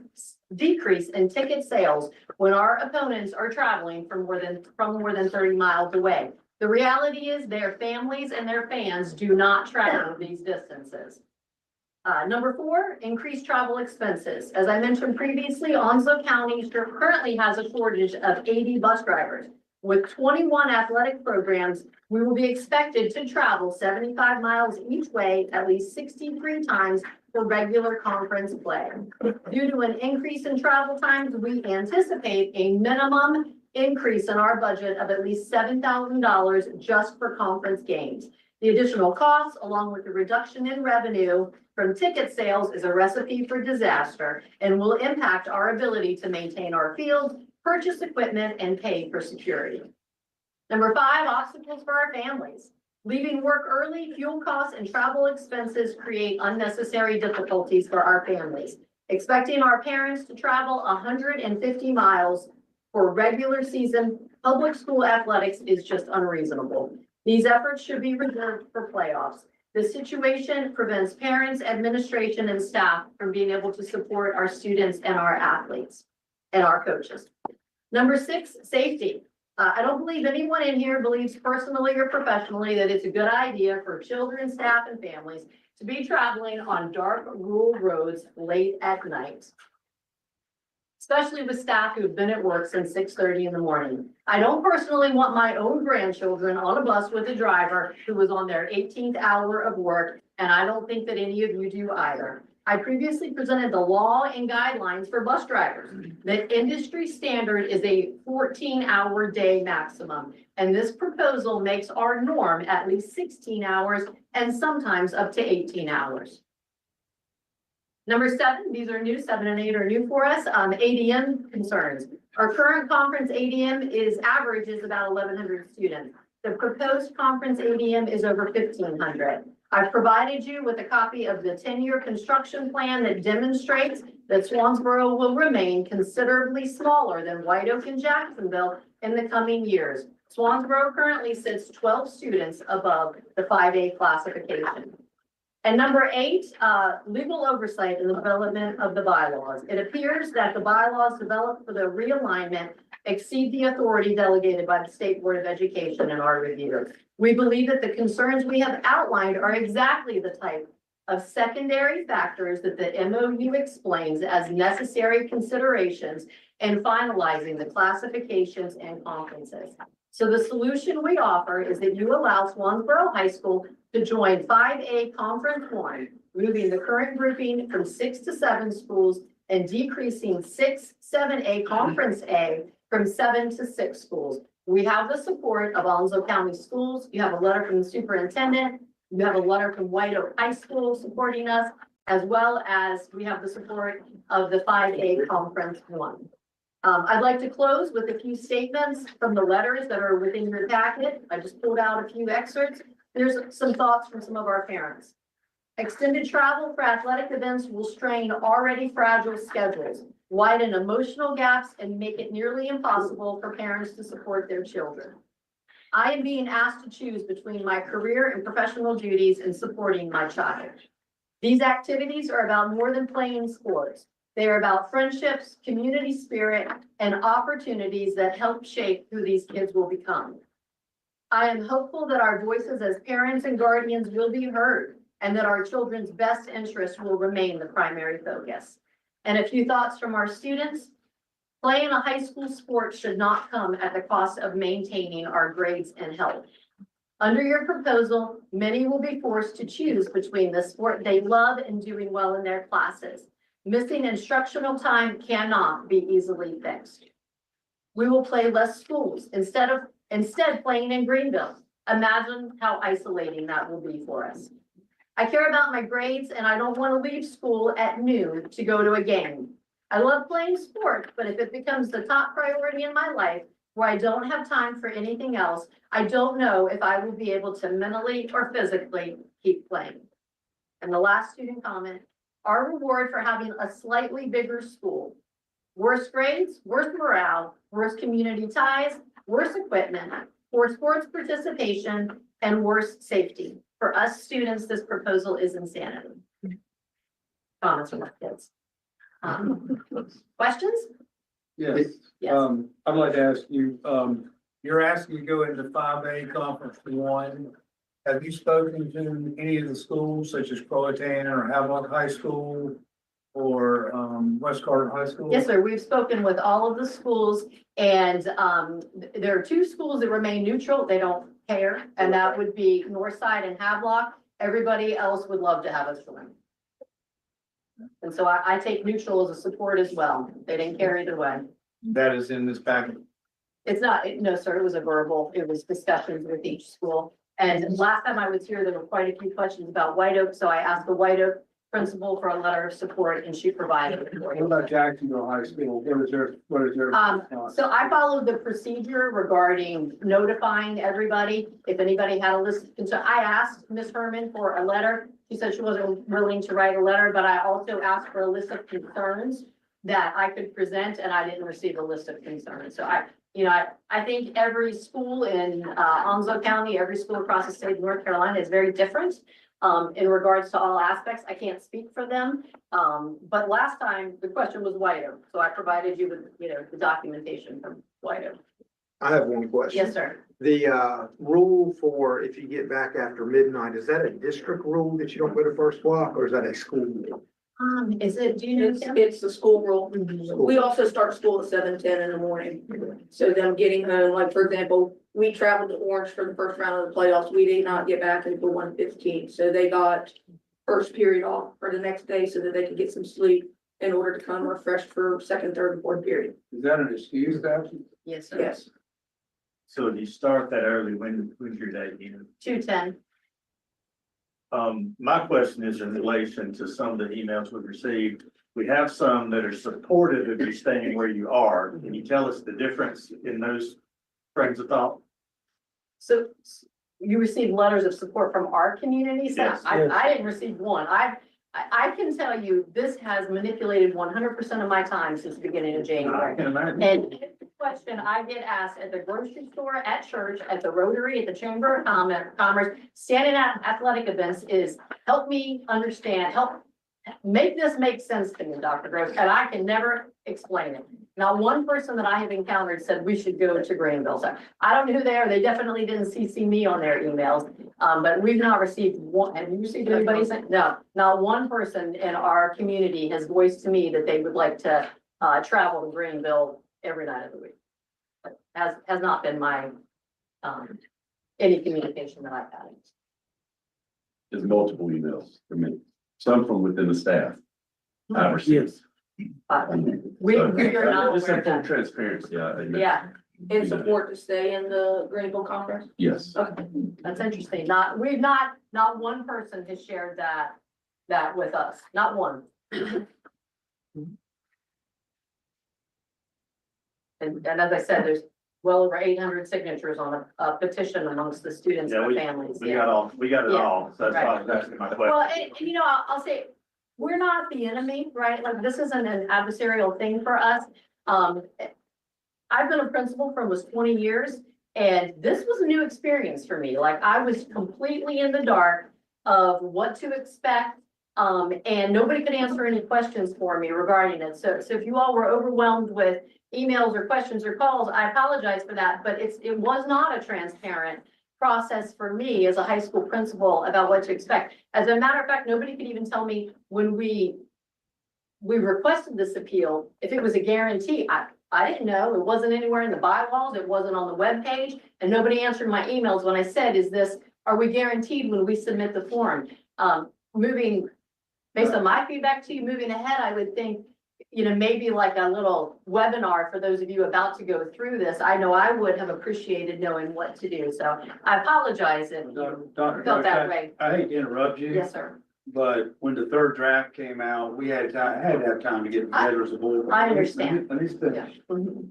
decrease in ticket sales when our opponents are traveling from more than 30 miles away. The reality is their families and their fans do not travel these distances. Number 4, increased travel expenses. As I mentioned previously, Onslow County currently has a shortage of 80 bus drivers. With 21 athletic programs, we will be expected to travel 75 miles each way at least 63 times for regular conference play. Due to an increase in travel times, we anticipate a minimum increase in our budget of at least $7,000 just for conference games. The additional costs, along with the reduction in revenue from ticket sales, is a recipe for disaster and will impact our ability to maintain our field, purchase equipment, and pay for security. Number 5, obstacles for our families. Leaving work early, fuel costs, and travel expenses create unnecessary difficulties for our families. Expecting our parents to travel 150 miles for regular season public school athletics is just unreasonable. These efforts should be reserved for playoffs. This situation prevents parents, administration, and staff from being able to support our students and our athletes and our coaches. Number 6, safety. I don't believe anyone in here believes personally or professionally that it's a good idea for children, staff, and families to be traveling on dark rural roads late at night, especially with staff who have been at work since 6:30 in the morning. I don't personally want my own grandchildren on a bus with a driver who was on their 18th hour of work, and I don't think that any of you do either. I previously presented the law and guidelines for bus drivers. The industry standard is a 14-hour day maximum, and this proposal makes our norm at least 16 hours and sometimes up to 18 hours. Number 7, these are new, 7 and 8 are new for us. ADM concerns. Our current conference ADM averages about 1,100 students. The proposed conference ADM is over 1,500. I've provided you with a copy of the 10-year construction plan that demonstrates that Swansboro will remain considerably smaller than White Oak and Jacksonville in the coming years. Swansboro currently sits 12 students above the 5A classification. And number 8, legal oversight in the development of the bylaws. It appears that the bylaws developed for the realignment exceed the authority delegated by the State Board of Education in our review. We believe that the concerns we have outlined are exactly the type of secondary factors that the MOU explains as necessary considerations in finalizing the classifications and conferences. So the solution we offer is that you allow Swansboro High School to join 5A Conference 1, moving the current grouping from 6 to 7 schools and decreasing 6, 7A Conference A from 7 to 6 schools. We have the support of Onslow County Schools. You have a letter from the superintendent. You have a letter from White Oak High School supporting us, as well as we have the support of the 5A Conference 1. I'd like to close with a few statements from the letters that are within your packet. I just pulled out a few excerpts. There's some thoughts from some of our parents. Extended travel for athletic events will strain already fragile schedules.
widen emotional gaps, and make it nearly impossible for parents to support their children. I am being asked to choose between my career and professional duties and supporting my child. These activities are about more than playing sports. They are about friendships, community spirit, and opportunities that help shape who these kids will become. I am hopeful that our voices as parents and guardians will be heard and that our children's best interests will remain the primary focus. And a few thoughts from our students. Playing a high school sport should not come at the cost of maintaining our grades and health. Under your proposal, many will be forced to choose between the sport they love and doing well in their classes. Missing instructional time cannot be easily fixed. We will play less schools instead playing in Greenville. Imagine how isolating that will be for us. I care about my grades and I don't want to leave school at noon to go to a game. I love playing sports, but if it becomes the top priority in my life where I don't have time for anything else, I don't know if I will be able to mentally or physically keep playing. And the last student comment, our reward for having a slightly bigger school. Worse grades, worse morale, worse community ties, worse equipment, worse sports participation, and worse safety. For us students, this proposal is insanity. Comments from my kids. Questions?
Yes.
Yes.
I'd like to ask you, you're asking to go into 5A Conference 1. Have you spoken to any of the schools such as Croatan or Havelock High School or West Carter High School?
Yes, sir. We've spoken with all of the schools and there are 2 schools that remain neutral. They don't care. And that would be Northside and Havelock. Everybody else would love to have us join. And so I take neutral as a support as well. They didn't care either way.
That is in this packet.
It's not, no, sir, it was a verbal, it was discussions with each school. And last time I was here, there were quite a few questions about White Oak, so I asked the White Oak principal for a letter of support and she provided it for
What
you.
about Jacksonville High School? What is their
So I followed the procedure regarding notifying everybody. If anybody had a list, and so I asked Ms. Herman for a letter. She said she wasn't willing to write a letter, but I also asked for a list of concerns that I could present and I didn't receive a list of concerns. So I think every school in Onslow County, every school across the state of North Carolina is very different in regards to all aspects. I can't speak for them. But last time the question was White Oak. So I provided you with, the documentation from White Oak.
I have one question.
Yes, sir.
The rule for if you get back after midnight, is that a district rule that you don't go to first block or is that a school rule?
Is it, do you know? Kim?
It's the school rule. We also start school at 7:10 in the morning. So them getting home, like, for example, we traveled to Orange for the first round of the playoffs. We did not get back until 1:15. So they got first period off for the next day so that they could get some sleep in order to come refreshed for second, third, and fourth period.
Is that an excuse, absence?
Yes, sir.
Yes.
So if you start that early, when's your day?
2:10.
My question is in relation to some of the emails we've received. We have some that are supportive of you staying where you are. Can you tell us the difference in those trains of thought?
So you received letters of support from our communities?
Yes.
I didn't receive one. I can tell you, this has manipulated 100% of my time since the beginning of January.
I can imagine.
And it's a question I get asked at the grocery store, at church, at the Rotary, at the Chamber of Commerce, standing at athletic events is, help me understand, help make this make sense to me, Dr. Gross, and I can never explain it. Not one person that I have encountered said we should go to Greenville. So I don't know who they are. They definitely didn't CC me on their emails. But we've not received one. Have you received anybody saying? No, not one person in our community has voiced to me that they would like to travel to Greenville every night of the week. But has not been my any communication that I've had.
There's multiple emails from me, some from within the staff. I received.
We are not
Just
aware of
full
that.
transparency.
Yeah.
In support to stay in the Greenville conference?
Yes.
Okay, that's interesting. Not one person has shared that with us, not one. And as I said, there's well over 800 signatures on a petition amongst the students and their families.
We got it all. So that's why I was asking my question.
Well, and I'll say, we're not the enemy, right? Like, this isn't an adversarial thing for us. I've been a principal for almost 20 years, and this was a new experience for me. Like, I was completely in the dark of what to expect. And nobody could answer any questions for me regarding it. So if you all were overwhelmed with emails or questions or calls, I apologize for that, but it was not a transparent process for me as a high school principal about what to expect. As a matter of fact, nobody could even tell me when we requested this appeal, if it was a guarantee. I didn't know. It wasn't anywhere in the bylaws. It wasn't on the webpage, and nobody answered my emails when I said, are we guaranteed when we submit the form? Based on my feedback to you, moving ahead, I would think, maybe like a little webinar for those of you about to go through this. I know I would have appreciated knowing what to do. So I apologize if you
Dr.
felt that way.
I hate to interrupt you.
Yes, sir.
But when the third draft came out, we had to have time to get together as a board.
I understand.
Let me finish.
Mhm.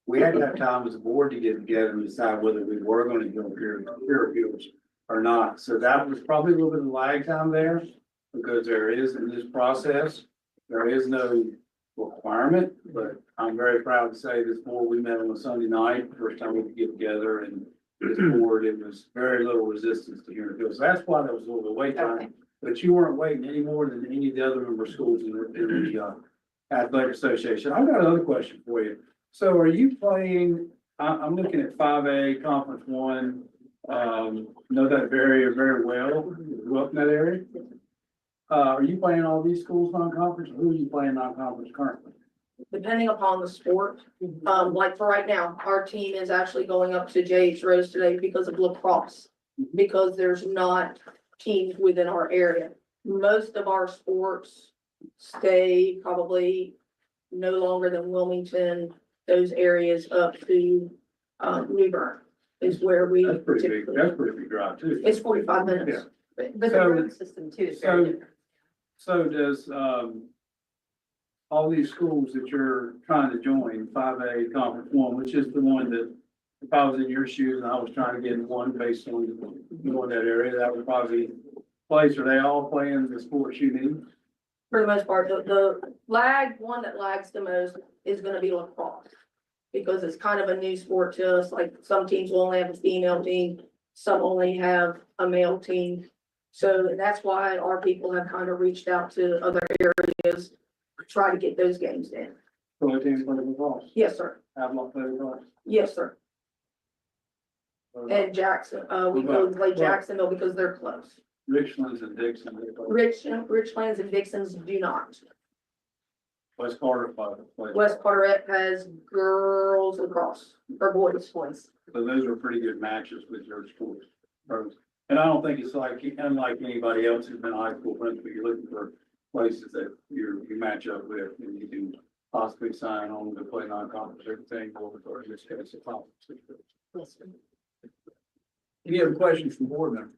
We had to have time as a board to get together and decide whether we were going to go peer reviews or not. So that was probably a little bit of lag time there, because there is, in this process, there is no requirement, but I'm very proud to say this board, we met on a Sunday night, first time we could get together, and this board, it was very little resistance to hearing bills. So that's why there was a little bit of wait time.
Okay.
But you weren't waiting any more than any of the other member schools in the athletic association. I've got another question for you. So are you playing, I'm looking at 5A Conference 1, know that area very well, grew up in that area. Are you playing all these schools non-conference? Who are you playing non-conference currently?
Depending upon the sport, like for right now, our team is actually going up to JH Rose today because of lacrosse. Because there's not teams within our area. Most of our sports stay probably no longer than Wilmington, those areas up to New Bern is where we.
That's pretty big, that's pretty big drive too.
It's 45 minutes.
But the road system too is very different.
So does, all these schools that you're trying to join, 5A Conference 1, which is the one that, if I was in your shoes and I was trying to get in one based on going that area, that would probably be place. Are they all playing the sports you need?
For the most part, the one that lags the most is gonna be lacrosse. Because it's kind of a new sport to us, like some teams will only have a female team, some only have a male team. So that's why our people have kind of reached out to other areas, to try to get those games in.
So the team playing lacrosse?
Yes, sir.
Have not played lacrosse?
Yes, sir. And Jackson, we go play Jacksonville because they're close.
Richlands and Dixon.
Richlands and Dixons do not.
West Carter.
West Carteret has girls lacrosse, or boys.
So those are pretty good matches with your schools. And I don't think it's like, unlike anybody else who's been a high school principal, you're looking for places that you match up with and you can possibly sign on to play non-conference everything, or in this case, a conference.
Any other questions from board members?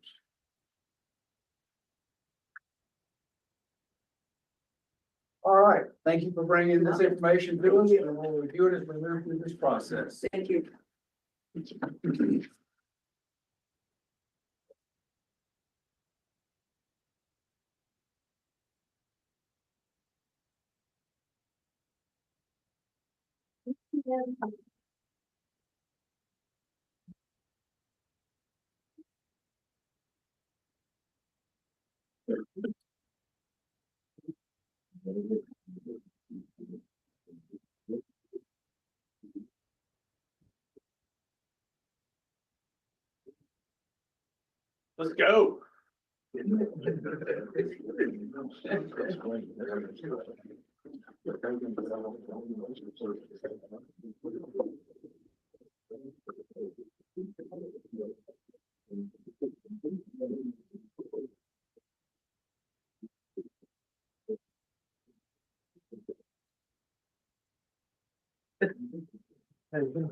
All right, thank you for bringing this information to us, and we'll review it as we move through this process.
Thank you.
Let's go.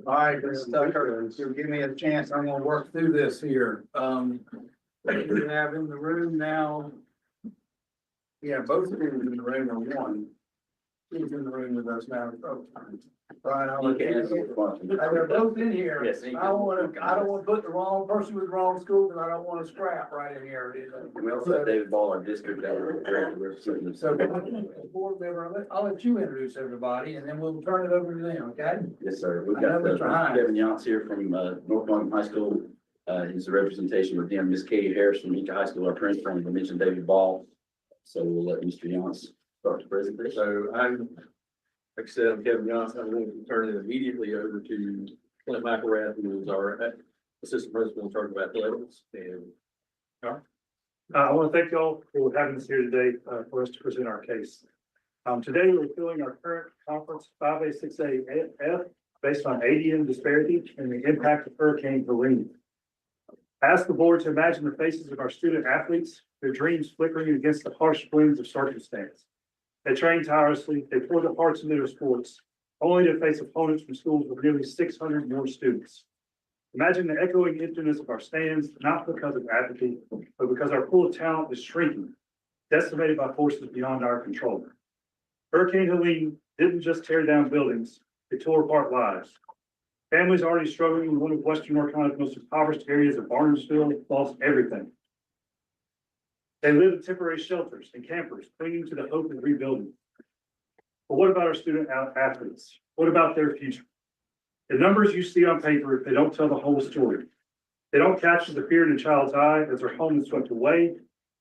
All right, Mr. Tucker, if you'll give me a chance, I'm gonna work through this here. We have in the room now. Yeah, both of you in the room are one. He's in the room with us now. Brian, I'll
You
let
can
you.
answer the question.
They're both in here.
Yes, he
I
can.
don't wanna put the wrong person with the wrong school, and I don't wanna scrap right in here.
We also have David Ball, our district director, representing.
So, board member, I'll let you introduce everybody, and then we'll turn it over to them, okay?
Yes, sir. We've
I know
got
Mr. Hines.
Kevin Yance here from North Mountain High School. He's a representation with them. Miss Katie Harris from Eaton High School, our principal, and we mentioned David Ball. So we'll let Mr. Yance start the presentation.
So like I said, I'm Kevin Johnson. I'm going to turn it immediately over to Clint McElrath, who is our assistant principal in charge of athletics. And
I want to thank y'all for having us here today for us to present our case. Today, we're filling our current conference 5A, 6A, F based on ADM disparity and the impact of Hurricane Helene. I ask the board to imagine the faces of our student athletes, their dreams flickering against the harsh winds of circumstance. They train tirelessly, they pour their hearts into their sports, only to face opponents from schools with nearly 600 more students. Imagine the echoing emptiness of our stands, not because of apathy, but because our pool of talent is shrinking, decimated by forces beyond our control. Hurricane Helene didn't just tear down buildings, it tore apart lives. Families already struggling in one of Western North Carolina's most impoverished areas of Barnesville lost everything. They live in temporary shelters and campers, clinging to the hope of rebuilding. But what about our student athletes? What about their future? The numbers you see on paper, they don't tell the whole story. They don't capture the fear in a child's eye as their home is swept away.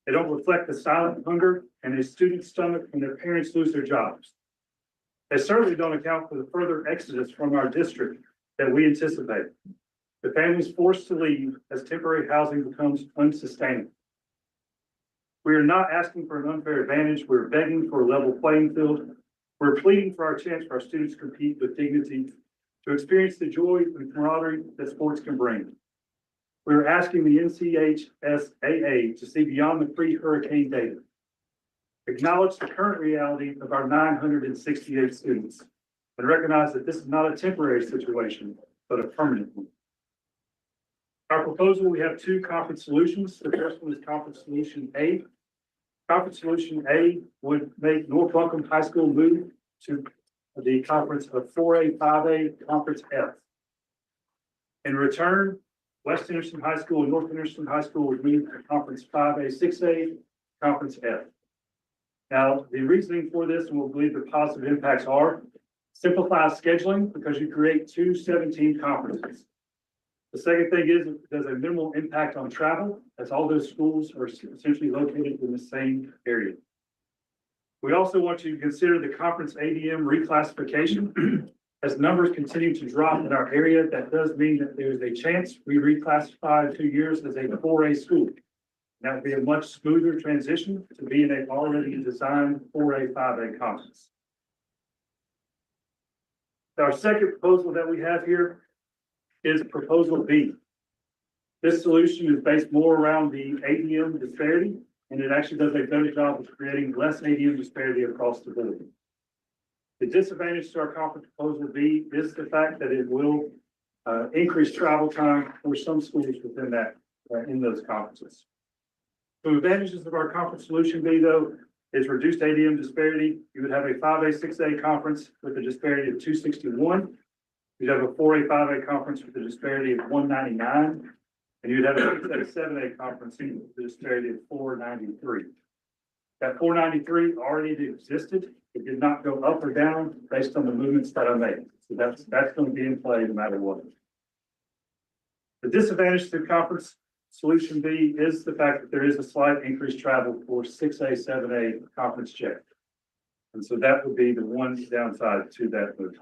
They don't reflect the silent hunger and a student's stomach when their parents lose their jobs. They certainly don't account for the further exodus from our district that we anticipate. The families forced to leave as temporary housing becomes unsustainable. We are not asking for an unfair advantage. We're begging for a level playing field. We're pleading for our chance for our students to compete with dignity, to experience the joy and camaraderie that sports can bring. We're asking the NCHSAA to see beyond the pre-hurricane data. Acknowledge the current reality of our 968 students and recognize that this is not a temporary situation, but a permanent one. Our proposal, we have two conference solutions. The first one is Conference Solution A. Conference Solution A would make North Buncombe High School move to the conference of 4A, 5A, Conference F. In return, West Henderson High School and North Henderson High School would move to Conference 5A, 6A, Conference F. Now, the reasoning for this, and we'll believe the positive impacts are, simplify scheduling because you create two 17 conferences. The second thing is there's a minimal impact on travel as all those schools are essentially located in the same area. We also want you to consider the conference ADM reclassification. As numbers continue to drop in our area, that does mean that there's a chance we reclassify in 2 years as a 4A school. That would be a much smoother transition to being an already designed 4A, 5A conference. Our second proposal that we have here is proposal B. This solution is based more around the ADM disparity, and it actually does a better job of creating less ADM disparity across the board. The disadvantage to our conference proposal B is the fact that it will increase travel time for some schools within that, in those conferences. The advantages of our conference solution B, though, is reduced ADM disparity. You would have a 5A, 6A conference with a disparity of 261. You'd have a 4A, 5A conference with a disparity of 199. And you'd have a 7A conference with a disparity of 493. That 493 already existed. It did not go up or down based on the movements that I made. So that's going to be in play no matter what. The disadvantage to conference solution B is the fact that there is a slight increased travel for 6A, 7A conference check. And so that would be the one downside to that move.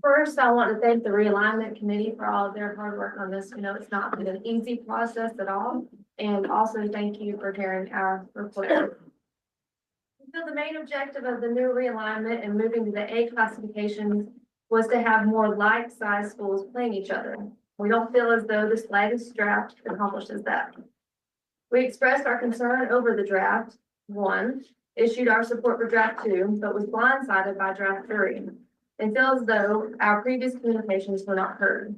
First, I want to thank the Realignment Committee for all of their hard work on this. We know it's not been an easy process at all. And also thank you for hearing our report. So the main objective of the new realignment and moving to the A classification was to have more like-sized schools playing each other. We don't feel as though this latest draft accomplishes that. We expressed our concern over the draft 1, issued our support for draft 2, but was blindsided by draft 3. It feels as though our previous communications were not heard.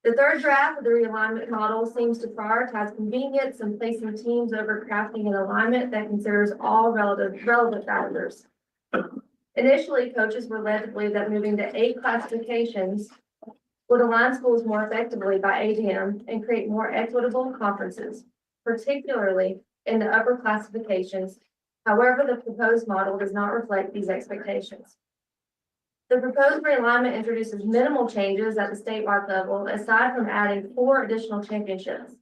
The third draft of the realignment model seems to prioritize convenience and placing teams over crafting an alignment that considers all relevant factors. Initially, coaches were led to believe that moving to 8 classifications would align schools more effectively by ADM and create more equitable conferences, particularly in the upper classifications. However, the proposed model does not reflect these expectations. The proposed realignment introduces minimal changes at the statewide level, aside from adding 4 additional championships.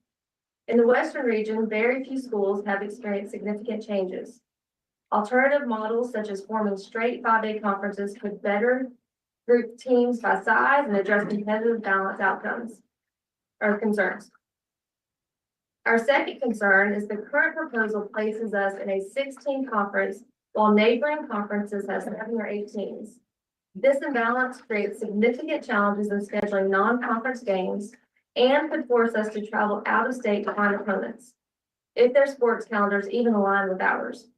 In the Western region, very few schools have experienced significant changes. Alternative models such as forming straight 5A conferences could better group teams by size and address competitive balance outcomes or concerns. Our second concern is the current proposal places us in a 16 conference while neighboring conferences have 7 or 8 teams. This imbalance creates significant challenges in scheduling non-conference games and could force us to travel out of state to find opponents, if their sports calendars even align with ours.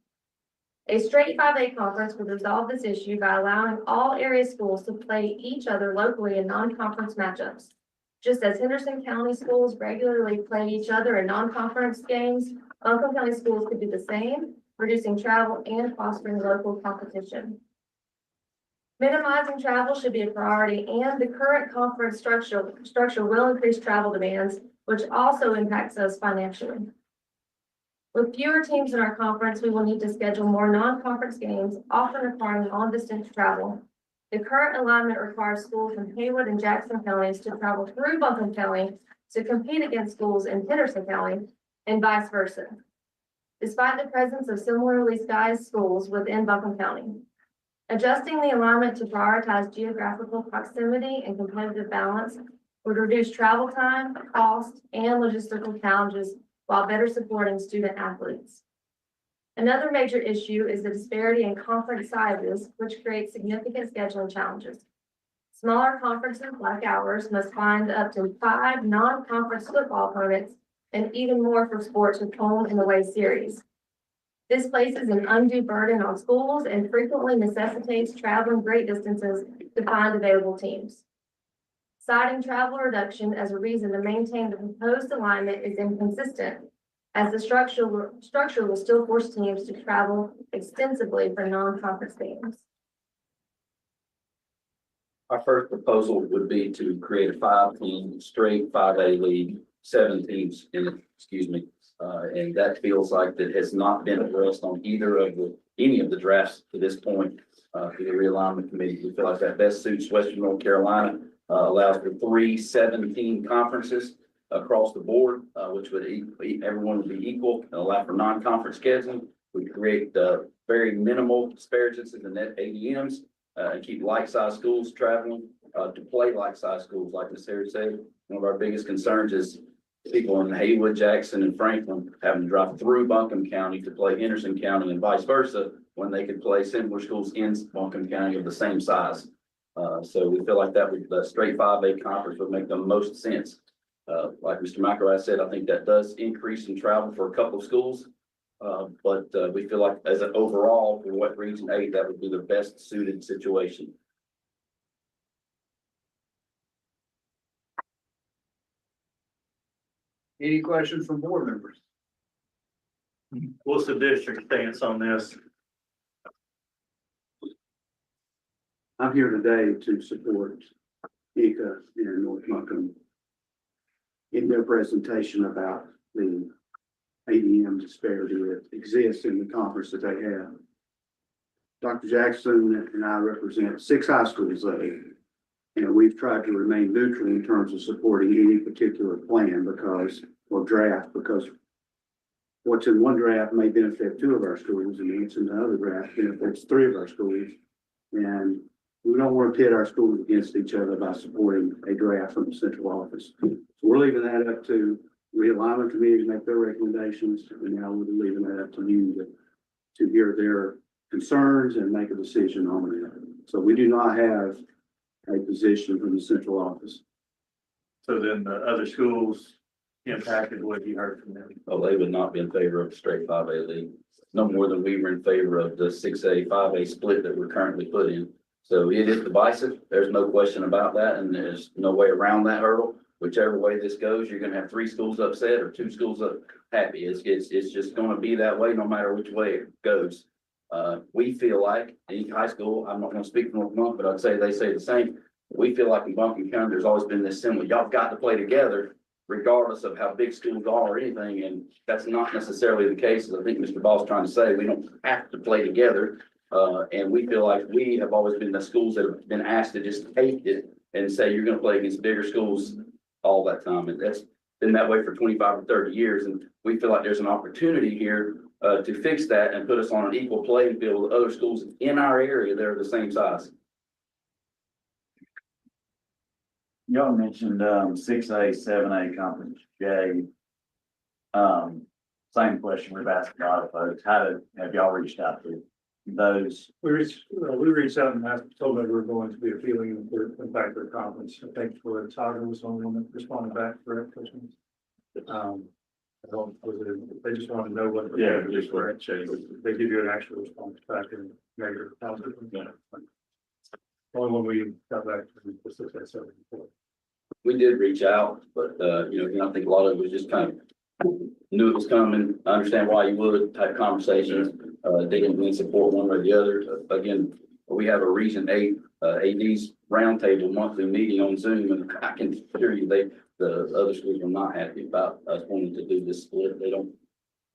A straight 5A conference would resolve this issue by allowing all area schools to play each other locally in non-conference matchups. Just as Henderson County schools regularly play each other in non-conference games, Buncombe County schools could do the same, reducing travel and fostering local competition. Minimizing travel should be a priority, and the current conference structure will increase travel demands, which also impacts us financially. With fewer teams in our conference, we will need to schedule more non-conference games, often requiring long-distance travel. The current alignment requires schools in Haywood and Jackson counties to travel through Buncombe County to compete against schools in Henderson County and vice versa, despite the presence of similarly sized schools within Buncombe County. Adjusting the alignment to prioritize geographical proximity and competitive balance would reduce travel time, cost, and logistical challenges while better supporting student athletes. Another major issue is the disparity in conference sizes, which creates significant scheduling challenges. Smaller conferences like ours must find up to 5 non-conference football opponents and even more for sports with home and away series. This places an undue burden on schools and frequently necessitates traveling great distances to find available teams. Citing travel reduction as a reason to maintain the proposed alignment is inconsistent, as the structure will still force teams to travel extensively for non-conference games.
Our first proposal would be to create a 5-team straight 5A league, 7 teams and that feels like that has not been addressed on any of the drafts to this point. For the realignment committee, we feel like that best suits Western North Carolina, allows for 3 7-team conferences across the board, which would everyone would be equal and allow for non-conference scheduling. We create very minimal disparities in the net ADMs and keep like-sized schools traveling to play like-sized schools. Like Ms. Harris said, one of our biggest concerns is people in Haywood, Jackson, and Franklin having to drive through Buncombe County to play Henderson County and vice versa when they could play similar schools in Buncombe County of the same size. So we feel like that straight 5A conference would make the most sense. Like Mr. McElroy said, I think that does increase in travel for a couple of schools. But we feel like as an overall for what Region 8, that would be the best suited situation.
Any questions from board members?
What's the district stance on this?
I'm here today to support NCHSAA and North Buncombe in their presentation about the ADM disparity that exists in the conference that they have. Dr. Jackson and I represent 6 high schools there, and we've tried to remain neutral in terms of supporting any particular plan or draft, because what's in one draft may benefit 2 of our schools, and what's in the other draft benefits 3 of our schools. And we don't want to pit our schools against each other by supporting a draft from the central office. So we're leaving that up to realignment committee to make their recommendations, and now we're leaving that up to you to hear their concerns and make a decision on that. So we do not have a position from the central office.
So then the other schools impacted, what you heard from them?
Oh, they would not be in favor of straight 5A league, no more than we were in favor of the 6A, 5A split that we're currently put in. So it is divisive. There's no question about that, and there's no way around that hurdle. whichever way this goes, you're gonna have 3 schools upset or 2 schools happy. It's just gonna be that way, no matter which way it goes. We feel like in high school, I'm not gonna speak for North Monk, but I'd say they say the same. We feel like in Buncombe County, there's always been this similar, y'all got to play together regardless of how big schools are or anything, and that's not necessarily the case. As I think Mr. Ball's trying to say, we don't have to play together. And we feel like we have always been the schools that have been asked to just take it and say, you're gonna play against bigger schools all that time. And that's been that way for 25 or 30 years. And we feel like there's an opportunity here to fix that and put us on an equal playing field with other schools in our area that are the same size.
Y'all mentioned 6A, 7A Conference J. Same question we've asked a lot of folks. Have y'all reached out to those?
We reached out and told them we were going to be appealing the fact of the conference. I think for Todd was the only one that responded back for that question. I don't, they just want to know what.
Yeah, just correct.
They give you an actual response back and measure. Only when we got back to the 6A.
We did reach out, but, you know, I think a lot of it was just kind of knew it was coming. I understand why you would type conversations. They didn't really support one or the other. Again, we have a Region 8 AD's roundtable monthly meeting on Zoom, and I can assure you the other schools are not happy about us wanting to do this split. They don't.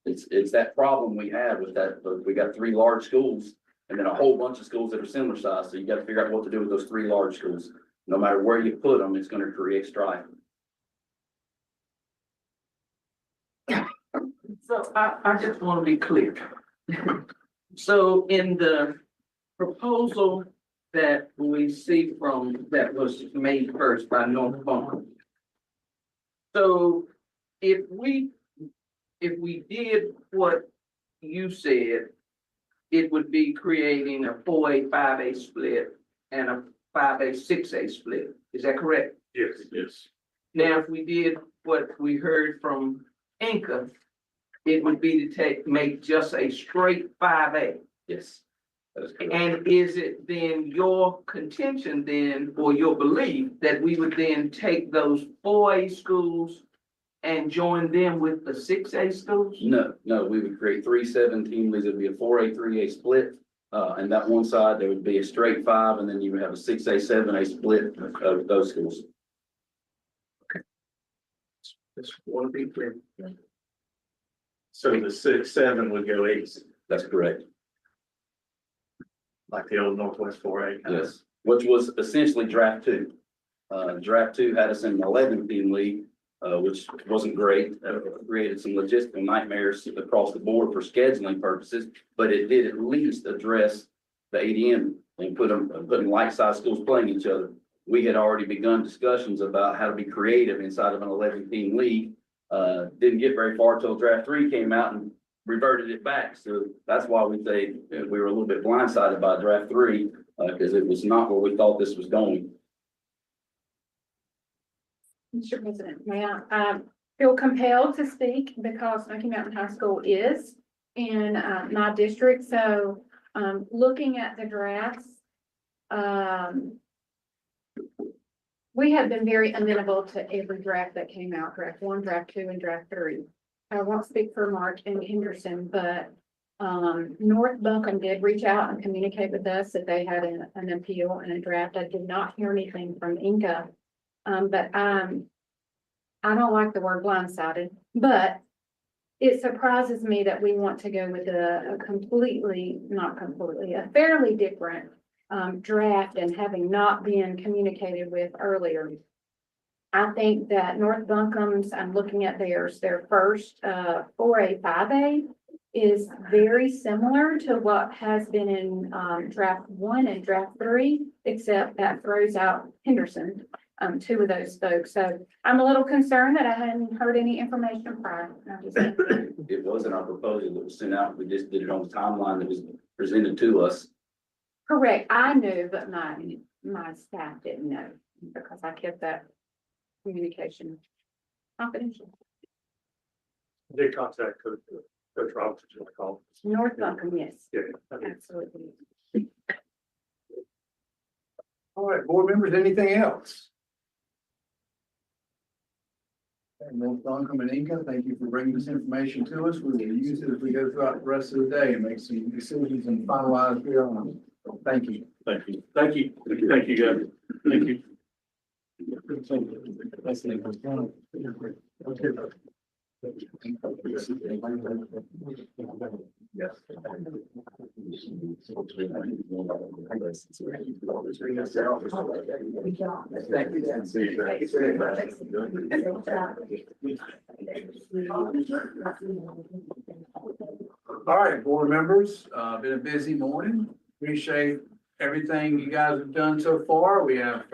It's that problem we have with that. We got 3 large schools and then a whole bunch of schools that are similar size. So you got to figure out what to do with those 3 large schools. No matter where you put them, it's going to create strife.
So I just want to be clear. So in the proposal that we see that was made first by North Buncombe. So if we did what you said, it would be creating a 4A, 5A split and a 5A, 6A split. Is that correct?
Yes. Yes.
Now, if we did what we heard from Inca, it would be to make just a straight 5A.
Yes. That is correct.
And is it then your contention then, or your belief, that we would then take those 4A schools and join them with the 6A schools?
No, we would create 3 7-team leagues. It'd be a 4A, 3A split. And that one side, there would be a straight 5, and then you would have a 6A, 7A split of those schools.
Just want to be clear.
So the 6, 7 would go east,
That's correct.
like the old Northwest 4A.
Yes, which was essentially draft 2. Draft 2 had us in an 11-team league, which wasn't great. Created some logistical nightmares across the board for scheduling purposes, but it did at least address the ADM and putting like-sized schools playing each other. We had already begun discussions about how to be creative inside of an 11-team league. Didn't get very far till draft 3 came out and reverted it back. So that's why we say we were a little bit blindsided by draft 3, because it was not where we thought this was going.
Mr. President, may I feel compelled to speak because Smoky Mountain High School is in my district. So looking at the drafts, we have been very amenable to every draft that came out, draft 1, draft 2, and draft 3. I won't speak for Mark and Henderson, but North Buncombe did reach out and communicate with us that they had an appeal and a draft. I did not hear anything from Inca. But I don't like the word blindsided, but it surprises me that we want to go with a fairly different draft and having not been communicated with earlier. I think that North Buncombe's, I'm looking at theirs, their first 4A, 5A is very similar to what has been in draft 1 and draft 3, except that throws out Henderson. 2 of those folks. So I'm a little concerned that I hadn't heard any information prior.
It wasn't our proposal that was sent out. We just did it on the timeline that was presented to us.
Correct. I knew, but my staff didn't know because I kept that communication confidential.
Did contact Coach Robinson to call.
North Buncombe, yes.
Yeah.
Absolutely.
All right, board members, anything else?
Most welcome and Inca, thank you for bringing this information to us. We will use it as we go throughout the rest of the day and make some decisions and finalize here on. Thank you.
Thank you. Thank you. Thank you, guys. Thank you.
All right, board members, been a busy morning. Appreciate everything you guys have done so far. We have,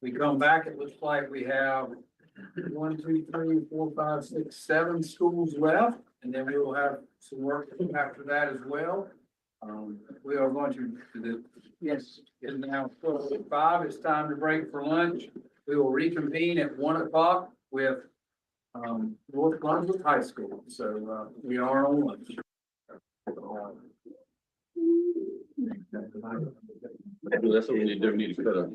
we come back, it looks like we have 1, 2, 3, 4, 5, 6, 7 schools left, and then we will have some work after that as well. We are going to the, yes, it's now 12:05. It's time to break for lunch. We will reconvene at 1 o'clock with North Brunswick High School. So we are on lunch.
That's what we need to do. We need to put a.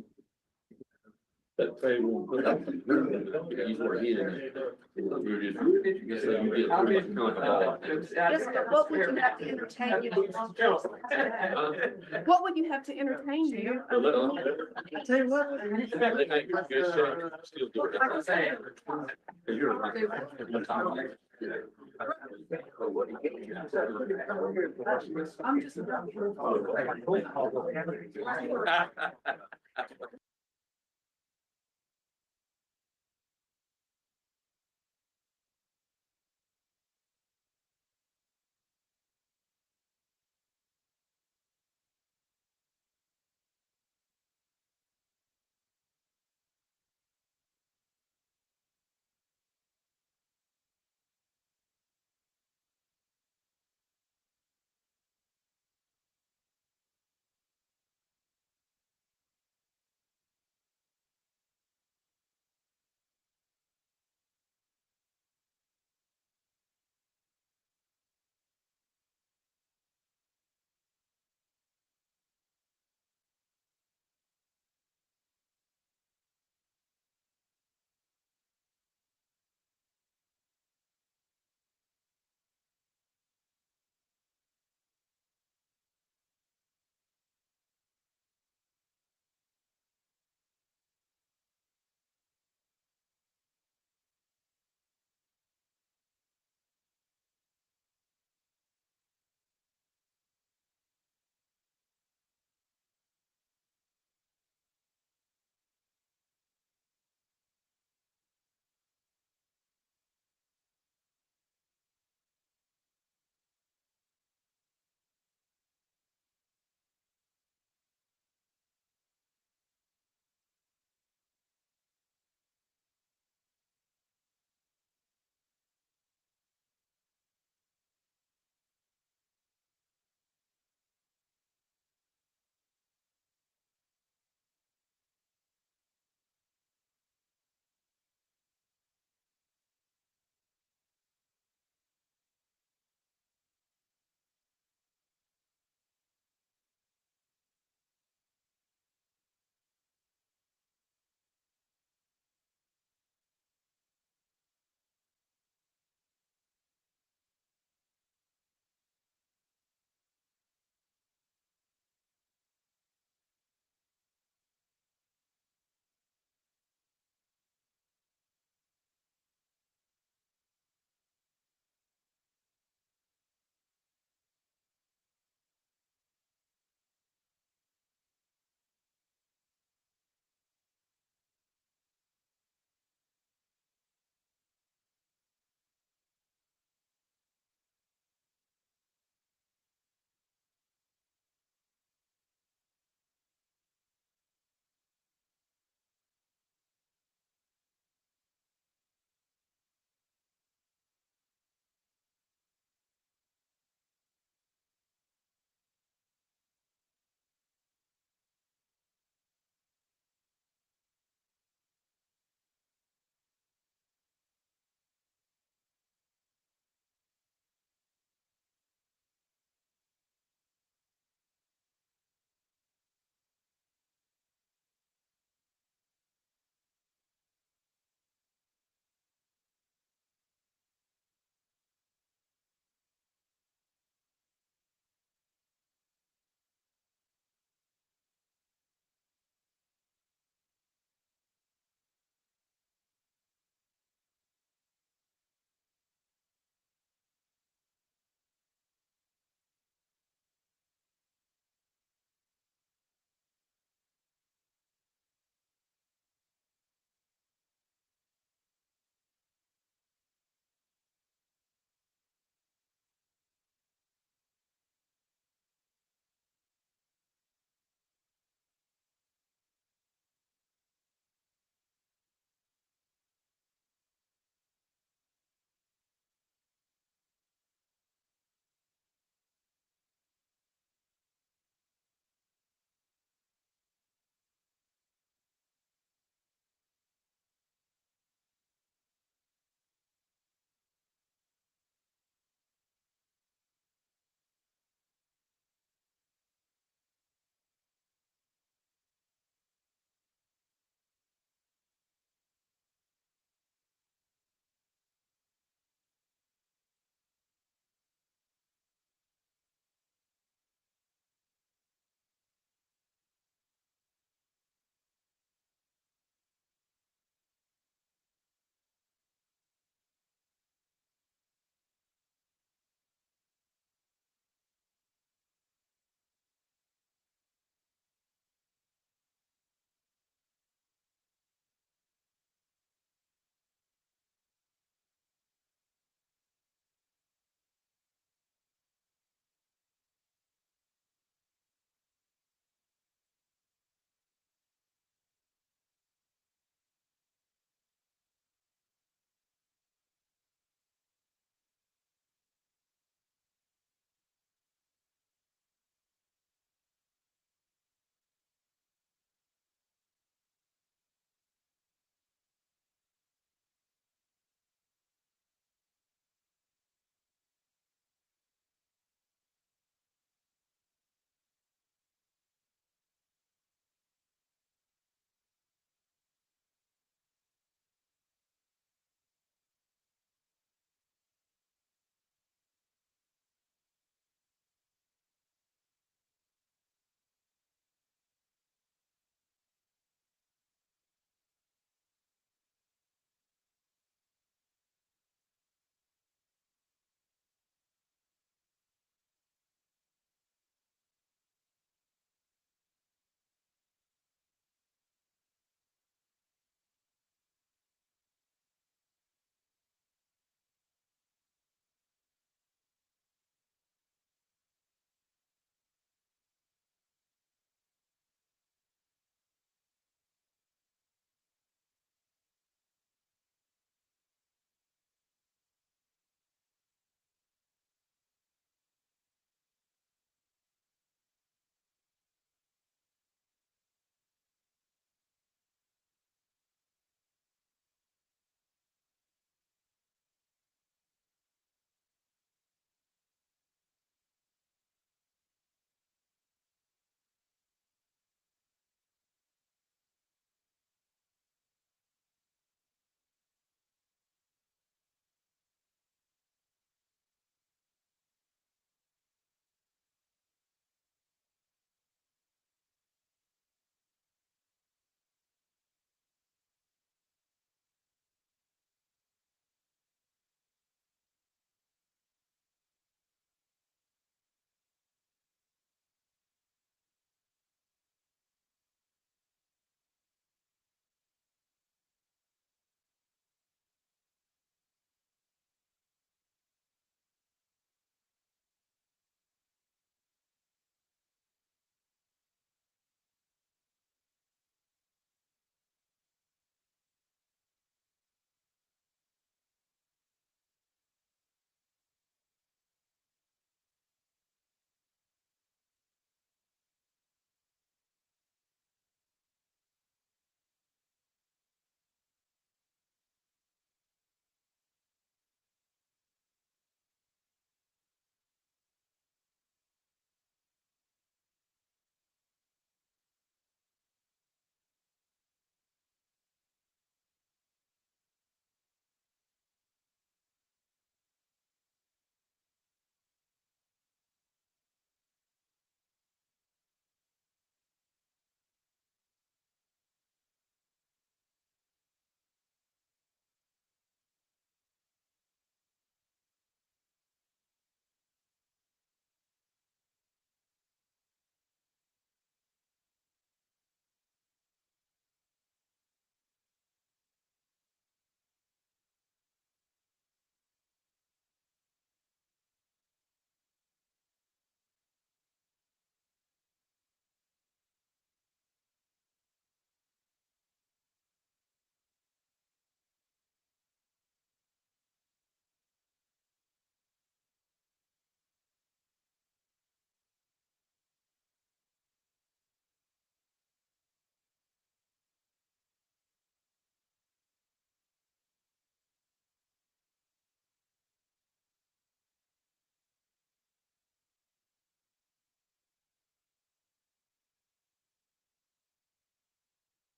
That table. Use more heat in it.
What would you have to entertain you? What would you have to entertain you?
I tell you what.
I'm just.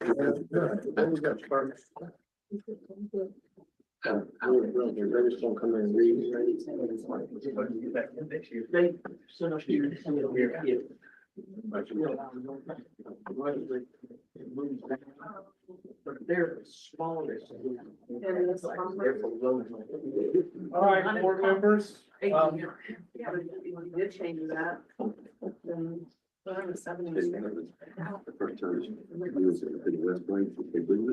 They just don't come in and read.
They're the smallest.
All right, board members.
Yeah, we did change that.
The first time. West Branch, they bring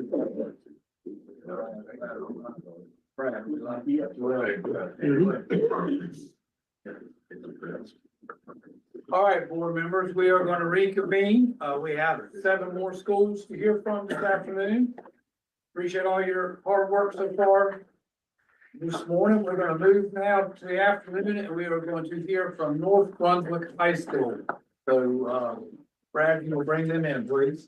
All right, board members, we are going to reconvene. We have 7 more schools to hear from this afternoon. Appreciate all your hard work so far. This morning, we're going to move now to the afternoon, and we are going to hear from North Brunswick High School. So, Brad, you will bring them in, please.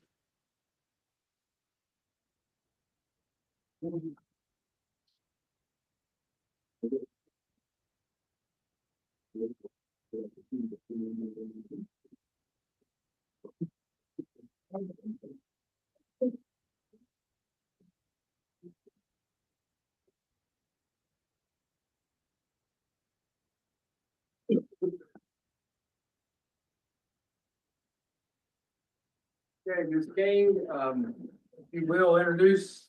Okay, Ms. King, you will introduce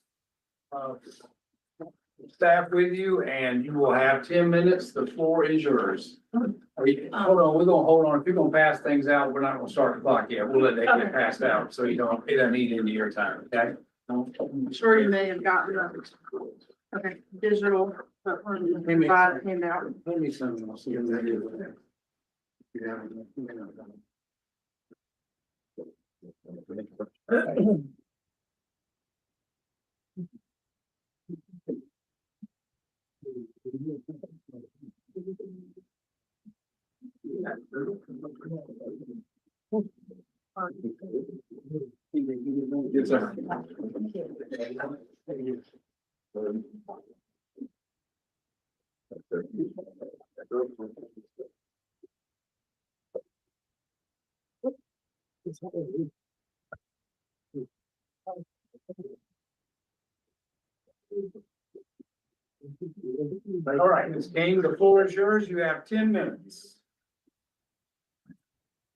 staff with you, and you will have 10 minutes. The floor is yours. Hold on, we're gonna hold on. If you're gonna pass things out, we're not gonna start the clock yet. We'll let that get passed out, so you don't, it doesn't eat into your time, okay?
I'm sure you may have gotten the, okay, digital, but we're
Give me
provide
some.
handout.
Let me some, I'll see if that is. Yeah. Yes, sir. All right, Ms. King, the floor is yours. You have 10 minutes.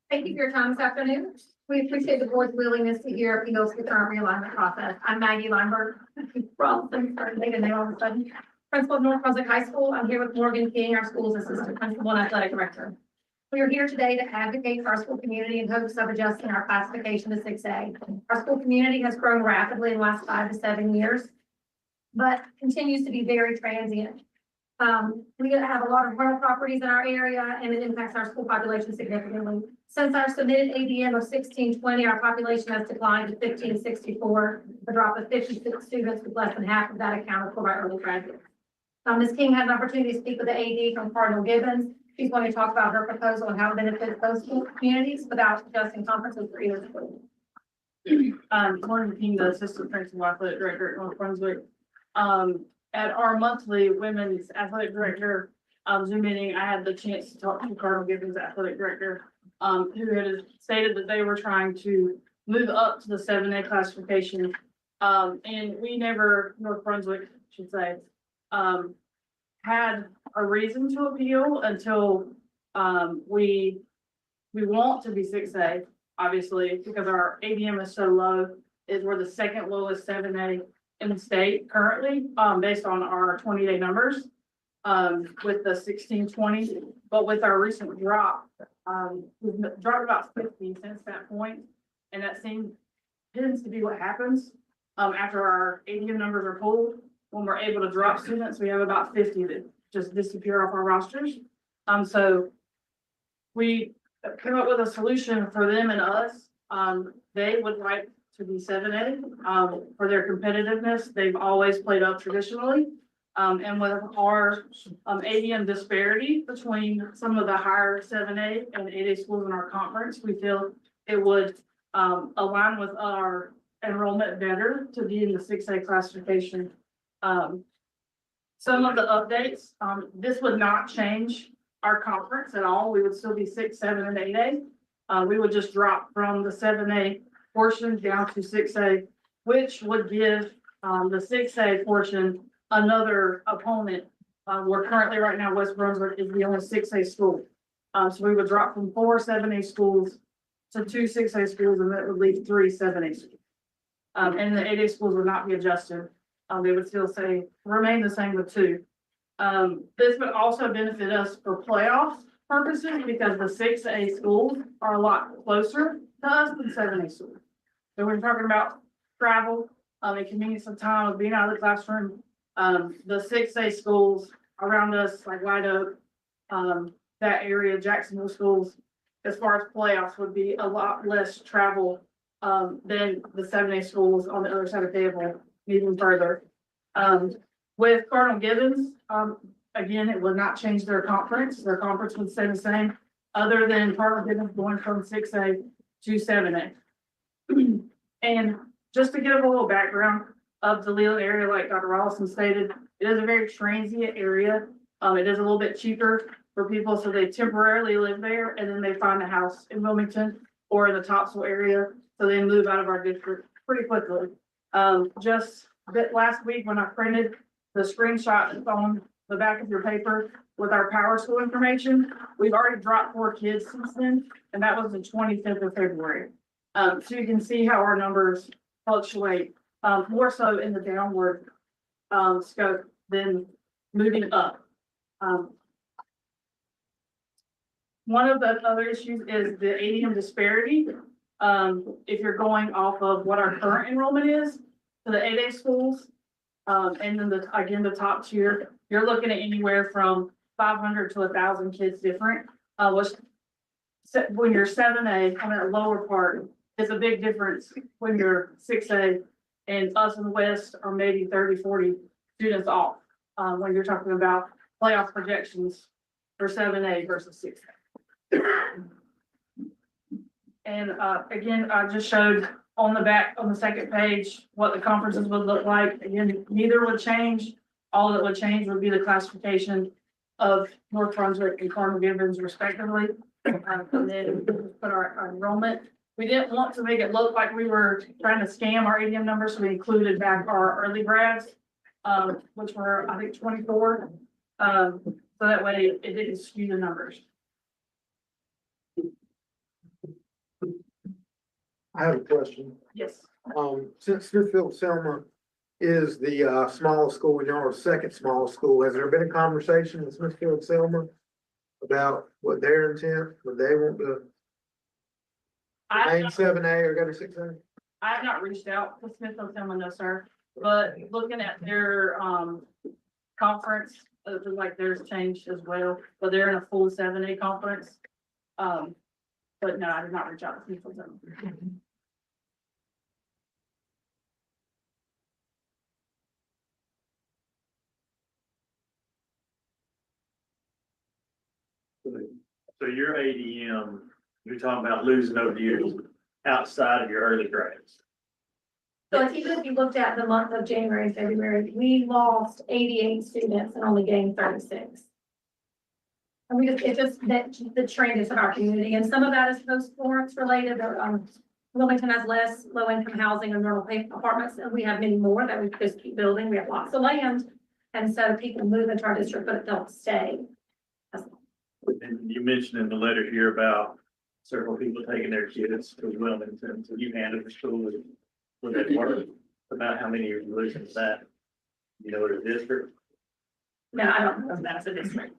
Thank you for your time this afternoon. We appreciate the board's willingness to hear appeals to the current realignment process. I'm Maggie Lineberg. Well, I'm starting to make a name all of a sudden. Principal of North Brunswick High School. I'm here with Morgan King, our school's assistant principal and athletic director. We are here today to advocate for our school community in hopes of adjusting our classification to 6A. Our school community has grown rapidly in the last 5 to 7 years, but continues to be very transient. We have a lot of rental properties in our area, and it impacts our school population significantly. Since our submitted ADM of 1620, our population has declined to 1564, a drop of 56 students, with less than half of that accounted for by early graduates. Ms. King had an opportunity to speak with the AD from Cardinal Gibbons. She's going to talk about her proposal and how it benefits those school communities without adjusting conferences for either school.
Morgan King, the assistant principal athletic director at North Brunswick. At our monthly women's athletic director Zoom meeting, I had the chance to talk to Cardinal Gibbons, athletic director, who had stated that they were trying to move up to the 7A classification. And we never, North Brunswick should say, had a reason to appeal until we want to be 6A, obviously, because our ADM is so low. We're the second lowest 7A in the state currently, based on our 20-day numbers, with the 1620. But with our recent drop, we've dropped about 50 since that point, and that tends to be what happens after our ADM numbers are pulled. When we're able to drop students, we have about 50 that just disappear off our rosters. So we came up with a solution for them and us. They would like to be 7A for their competitiveness. They've always played up traditionally. And with our ADM disparity between some of the higher 7A and 8A schools in our conference, we feel it would align with our enrollment better to be in the 6A classification. Some of the updates, this would not change our conference at all. We would still be 6, 7, and 8A. We would just drop from the 7A portion down to 6A which would give, the 6A portion another opponent. We're currently, right now, West Brunswick is the only 6A school. So we would drop from 4 7A schools to 2 6A schools, and that would leave 3 7A schools. And the 8A schools would not be adjusted. They would still remain the same with 2. This would also benefit us for playoff purposes because the 6A schools are a lot closer to us than 7A schools. So we're talking about travel, and convenience of time of being out of the classroom. The 6A schools around us, like White Oak, that area, Jacksonville schools, as far as playoffs would be a lot less travel, than the 7A schools on the other side of the table, even further. With Cardinal Gibbons, again, it would not change their conference. Their conference would stay the same, other than Cardinal Gibbons going from 6A to 7A. And just to give a little background of the Leland area, like Dr. Rollison stated, it is a very transient area. It is a little bit cheaper for people, so they temporarily live there and then they find a house in Wilmington or in the Topsail area, so they move out of our district pretty quickly. Just last week when I printed the screenshot that's on the back of your paper with our power school information, we've already dropped 4 kids since then, and that was the 25th of February. So you can see how our numbers fluctuate, more so in the downward scope than moving up. One of the other issues is the ADM disparity. If you're going off of what our current enrollment is for the 8A schools, and then the top tier, you're looking at anywhere from 500 to 1,000 kids different. When you're 7A, on that lower part, it's a big difference when you're 6A, and us in the West are maybe 30, 40 students off, when you're talking about playoff projections for 7A versus 6A. And again, I just showed on the back, on the second page, what the conferences would look like. Again, neither would change. All that would change would be the classification of North Brunswick and Cardinal Gibbons respectively. And then put our enrollment. We didn't want to make it look like we were trying to scam our ADM numbers, so we included back our early grads, which were, I think, 24. So that way it didn't skew the numbers.
I have a question.
Yes.
Since Smithfield Selma is the smallest school, and y'all are the second smallest school, has there been a conversation with Smithfield Selma about what their intent, would they want to remain 7A or go to 6A?
I have not reached out to Smithfield Selma, no, sir, but looking at their conference, like theirs changed as well, but they're in a full 7A conference. But no, I did not reach out to Smithfield Selma.
So your ADM, you're talking about losing over years outside of your early grades.
So I think if you looked at the month of January and February, we lost 88 students and only gained 36. And it's just that the trend is in our community, and some of that is post-Florence related. Wilmington has less low-income housing and rental apartments, and we have many more that we just keep building. We have lots of land, and so people move into our district, but don't stay.
And you mentioned in the letter here about several people taking their kids to Wilmington, so you handled the school with that work, about how many you're losing to that, you know, the district?
No, I don't know if that's a district.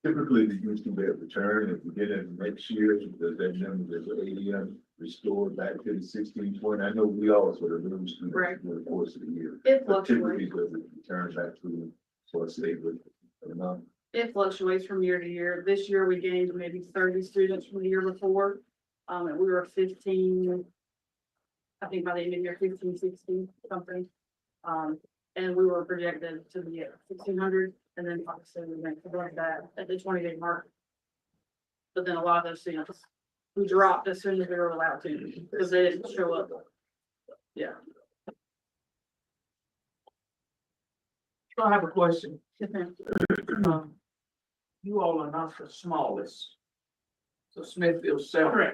Typically, the youth can be a return at the beginning of next year, does that number of ADM restored back to the 1620? I know we all sort of lose students over the course of the year.
It
But typically,
fluctuates.
does it return back to sort of stay with it?
It fluctuates from year to year. This year we gained maybe 30 students from the year before. And we were 15, I think by the end of the year, 15, 16 something. And we were projected to be at 1,600, and then obviously we went above that at the 20-day mark. But then a lot of those students who dropped as soon as we were allowed to, because they didn't show up. Yeah.
So I have a question.
Yes, ma'am.
You all are not the smallest. So Smithfield Selma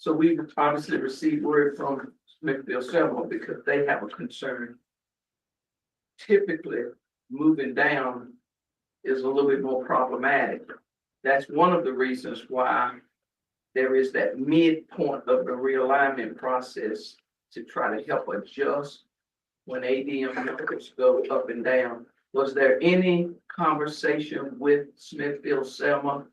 So we obviously received word from Smithfield Selma because they have a concern. Typically, moving down is a little bit more problematic. That's one of the reasons why there is that midpoint of the realignment process to try to help adjust when ADM numbers go up and down. Was there any conversation with Smithfield Selma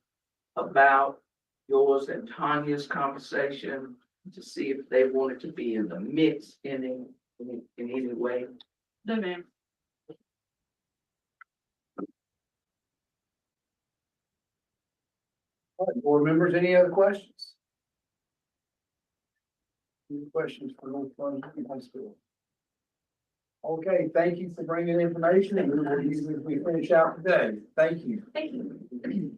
about yours and Tanya's conversation to see if they wanted to be in the mix in any way?
No, ma'am.
All right, board members, any other questions? Any questions for North Brunswick High School? Okay, thank you for bringing information, and we will use it as we finish out today. Thank you.
Thank you.
Thank you.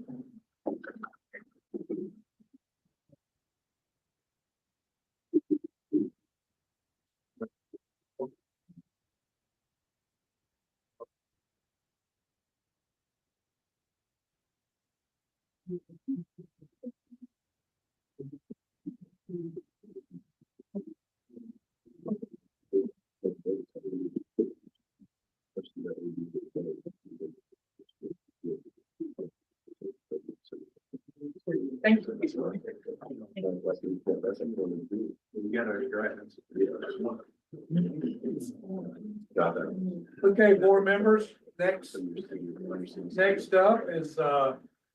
Okay, board members, next up is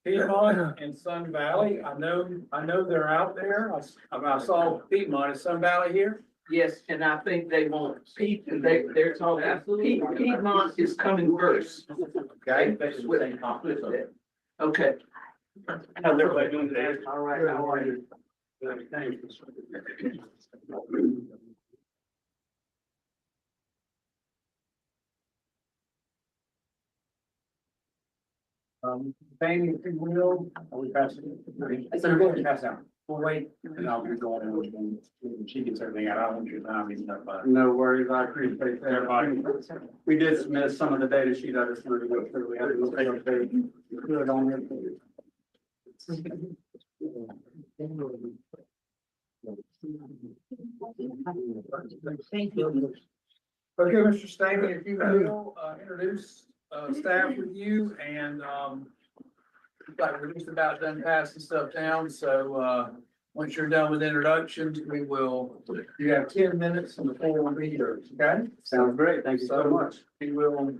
Piedmont and Sun Valley. I know they're out there. I saw Piedmont. Is Sun Valley here?
Yes, and I think they want they're talking, Piedmont is coming first.
Okay.
That's what they concluded that. Okay.
How's everybody doing today?
All right, how are you?
Thank you.
Fanny, if you will, are we passing? So go ahead and pass out. We'll wait, and I'll be going in when she gets everything out. I don't want your time using up.
No worries, I appreciate that. We did miss some of the data sheet, I just wanted to go through, we had to look at it, put it on there.
Thank you. Okay, Mr. Stamey, if you will, introduce, staff with you and, like, we're just about done passing stuff down, so, once you're done with introductions, you have 10 minutes and the floor will be yours, okay?
Sounds great, thank you so much.
We will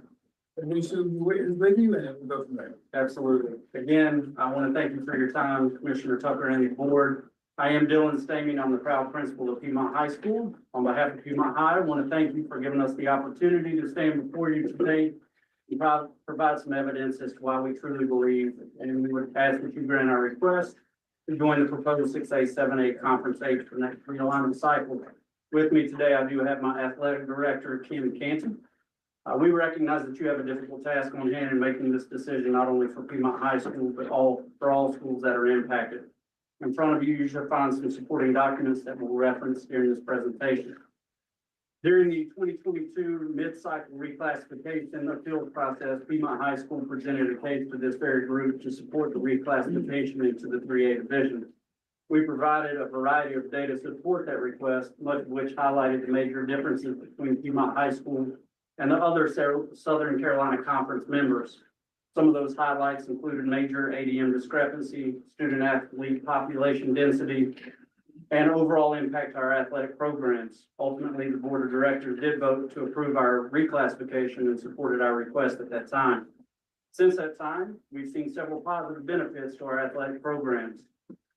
introduce who is with you and then we'll go from there.
Absolutely. Again, I want to thank you for your time, Commissioner Tucker and the board. I am Dylan Stamey. I'm the proud principal of Piedmont High School. On behalf of Piedmont High, I want to thank you for giving us the opportunity to stand before you today and provide some evidence as to why we truly believe, and we would ask that you grant our request to join the proposed 6A, 7A Conference H for next realignment cycle. With me today, I do have my athletic director, Kim Canton. We recognize that you have a difficult task on hand in making this decision, not only for Piedmont High School, but for all schools that are impacted. In front of you, you should find some supporting documents that we'll reference during this presentation. During the 2022 mid-cycle reclassification appeals process, Piedmont High School presented a case to this very group to support the reclassification into the 3A division. We provided a variety of data to support that request, much of which highlighted the major differences between Piedmont High School and the other Southern Carolina Conference members. Some of those highlights included major ADM discrepancy, student athlete population density, and overall impact to our athletic programs. Ultimately, the board of directors did vote to approve our reclassification and supported our request at that time. Since that time, we've seen several positive benefits to our athletic programs.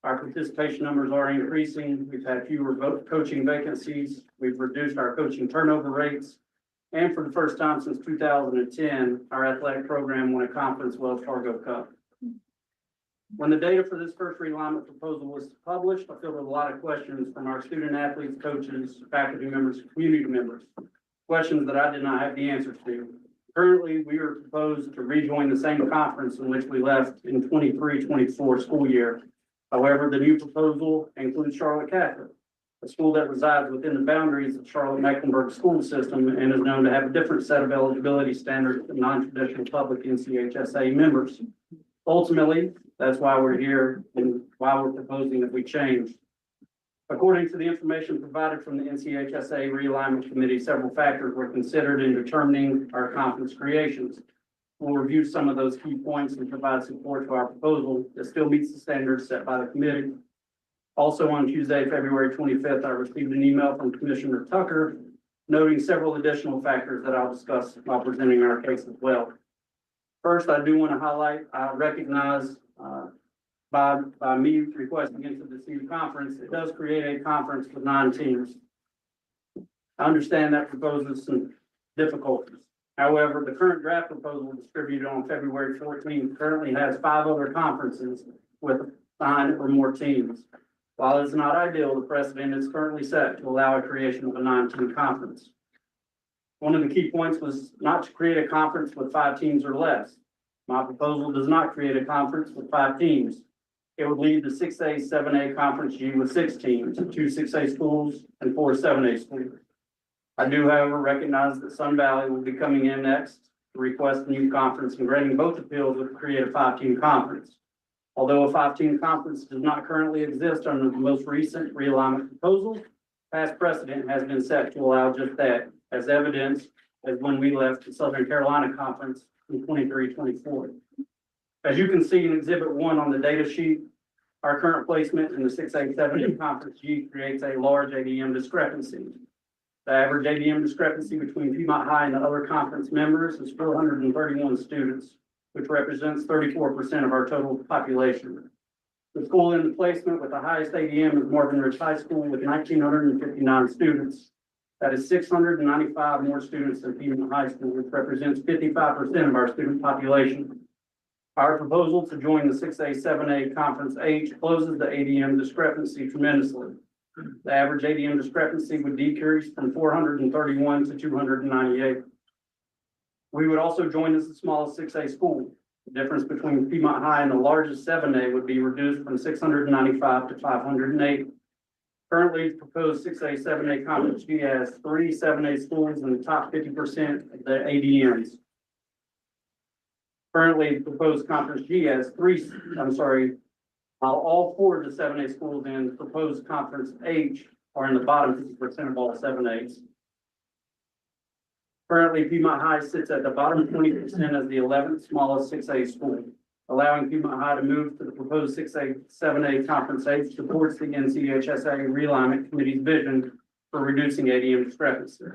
Our participation numbers are increasing. We've had fewer coaching vacancies. We've reduced our coaching turnover rates. And for the first time since 2010, our athletic program won a Conference Wells Fargo Cup. When the data for this first realignment proposal was published, I fielded a lot of questions from our student athletes, coaches, faculty members, community members, questions that I did not have the answers to. Currently, we are proposed to rejoin the same conference in which we left in 23-24 school year. However, the new proposal includes Charlotte Catholic, a school that resides within the boundaries of Charlotte Mecklenburg school system and is known to have a different set of eligibility standards than non-traditional public NCHSAA members. Ultimately, that's why we're here and why we're proposing that we change. According to the information provided from the NCHSAA Realignment Committee, several factors were considered in determining our conference creations. We'll review some of those key points and provide support to our proposal that still meets the standards set by the committee. Also on Tuesday, February 25th, I received an email from Commissioner Tucker noting several additional factors that I'll discuss while presenting our case as well. First, I do want to highlight, I recognize by me requesting into the city conference, it does create a conference with 9 teams. I understand that proposes some difficulties. However, the current draft proposal distributed on February 14th currently has 5 other conferences with 9 or more teams. While it's not ideal, the precedent is currently set to allow a creation of a 9-team conference. One of the key points was not to create a conference with 5 teams or less. My proposal does not create a conference with 5 teams. It would leave the 6A, 7A Conference G with 6 teams, 2 6A schools and 4 7A schools. I do, however, recognize that Sun Valley will be coming in next to request a new conference, and granting both appeals would create a 5-team conference. Although a 5-team conference does not currently exist under the most recent realignment proposal, past precedent has been set to allow just that, as evidenced as when we left the Southern Carolina Conference in 23-24. As you can see in Exhibit 1 on the data sheet, our current placement in the 6A, 7A Conference G creates a large ADM discrepancy. The average ADM discrepancy between Piedmont High and the other conference members is 431 students, which represents 34% of our total population. The school in the placement with the highest ADM is Morgan Ridge High School with 1,959 students. That is 695 more students than Piedmont High School, which represents 55% of our student population. Our proposal to join the 6A, 7A Conference H closes the ADM discrepancy tremendously. The average ADM discrepancy would decrease from 431 to 298. We would also join as the smallest 6A school. The difference between Piedmont High and the largest 7A would be reduced from 695 to 508. Currently, proposed 6A, 7A Conference G has 3 7A schools in the top 50% of the ADMs. Currently, proposed Conference G has all 4 of the 7A schools in proposed Conference H are in the bottom 50% of all 7As. Currently, Piedmont High sits at the bottom 20% as the 11th smallest 6A school. Allowing Piedmont High to move to the proposed 6A, 7A Conference H supports the NCHSAA Realignment Committee's vision for reducing ADM discrepancy.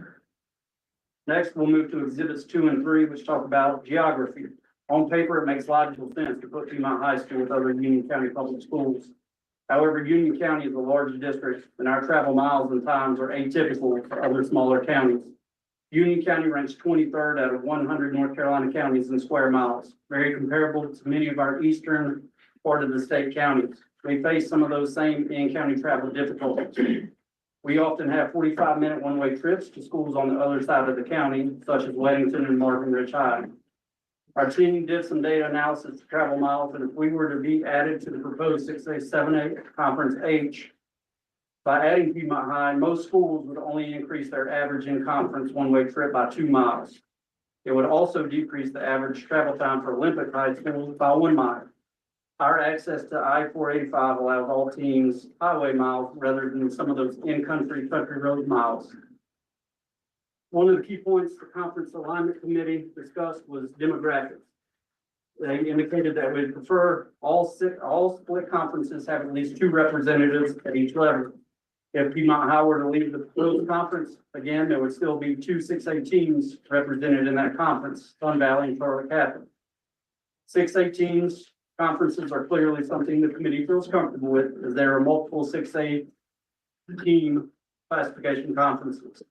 Next, we'll move to Exhibits 2 and 3, which talk about geography. On paper, it makes logical sense to put Piedmont High School with other Union County public schools. However, Union County is a large district, and our travel miles and times are atypical for other smaller counties. Union County ranks 23rd out of 100 North Carolina counties in square miles, very comparable to many of our eastern part of the state counties. We face some of those same in-county travel difficulties. We often have 45-minute one-way trips to schools on the other side of the county, such as Weddington and Morgan Ridge High. Our team did some data analysis of travel miles, and if we were to be added to the proposed 6A, 7A Conference H, by adding Piedmont High, most schools would only increase their average in-conference one-way trip by 2 miles. It would also decrease the average travel time for Olympic High schools by 1 mile. Our access to I-485 allows all teams highway miles rather than some of those in-country country road miles. One of the key points the Conference Alignment Committee discussed was demographics. They indicated that we'd prefer all split conferences have at least 2 representatives at each level. If Piedmont High were to leave the proposed conference, again, there would still be 2 6A teams represented in that conference, Sun Valley and Charlotte Catholic. 6A teams conferences are clearly something the committee feels comfortable with, as there are multiple 6A team classification conferences.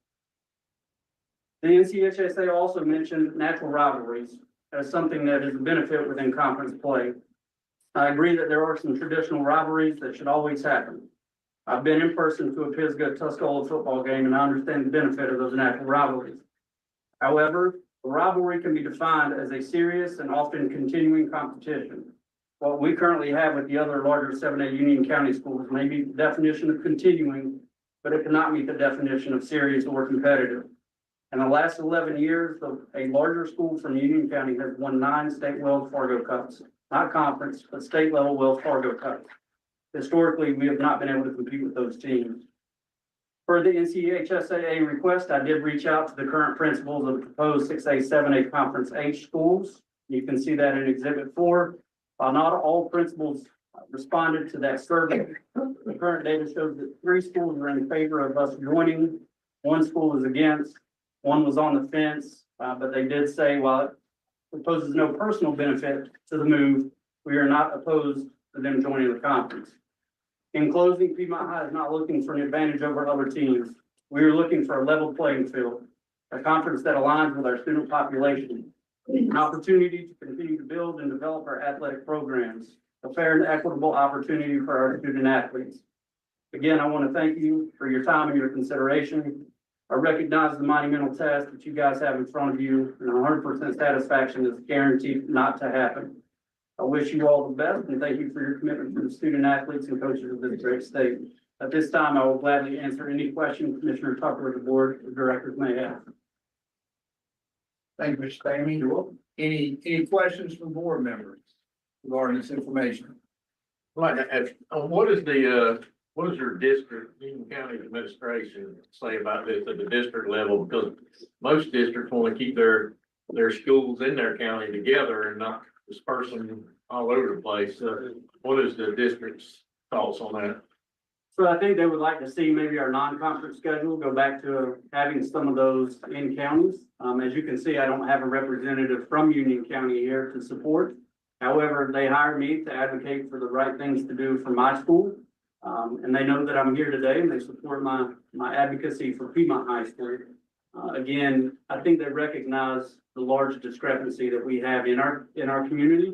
The NCHSAA also mentioned natural rivalries as something that is a benefit within conference play. I agree that there are some traditional rivalries that should always happen. I've been in person to a Pisgah-Tuscola football game, and I understand the benefit of those natural rivalries. However, a rivalry can be defined as a serious and often continuing competition. What we currently have with the other larger 7A Union County schools may meet the definition of continuing, but it cannot meet the definition of serious or competitive. In the last 11 years, a larger school from Union County has won 9 state Wells Fargo Cups, not conference, but state level Wells Fargo Cups. Historically, we have not been able to compete with those teams. For the NCHSAA request, I did reach out to the current principals of the proposed 6A, 7A Conference H schools. You can see that in Exhibit 4. While not all principals responded to that survey, the current data shows that 3 schools are in favor of us joining. 1 school is against, 1 was on the fence, but they did say while it poses no personal benefit to the move, we are not opposed to them joining the conference. In closing, Piedmont High is not looking for an advantage over other teams. We are looking for a level playing field, a conference that aligns with our student population, an opportunity to continue to build and develop our athletic programs, a fair and equitable opportunity for our student athletes. Again, I want to thank you for your time and your consideration. I recognize the monumental task that you guys have in front of you, and 100% satisfaction is guaranteed not to happen. I wish you all the best and thank you for your commitment to the student athletes and coaches of this great state. At this time, I will gladly answer any questions Commissioner Tucker or the board of directors may have.
Thank you, Mr. Stamey. Any questions from board members regarding this information?
Like, what is your district, Union County administration say about this at the district level? Because most districts want to keep their schools in their county together and not dispersing all over the place. What is the district's thoughts on that?
So I think they would like to see maybe our non-conference schedule go back to having some of those in counties. As you can see, I don't have a representative from Union County here to support. However, they hired me to advocate for the right things to do for my school. And they know that I'm here today and they support my advocacy for Piedmont High School. Again, I think they recognize the large discrepancy that we have in our community.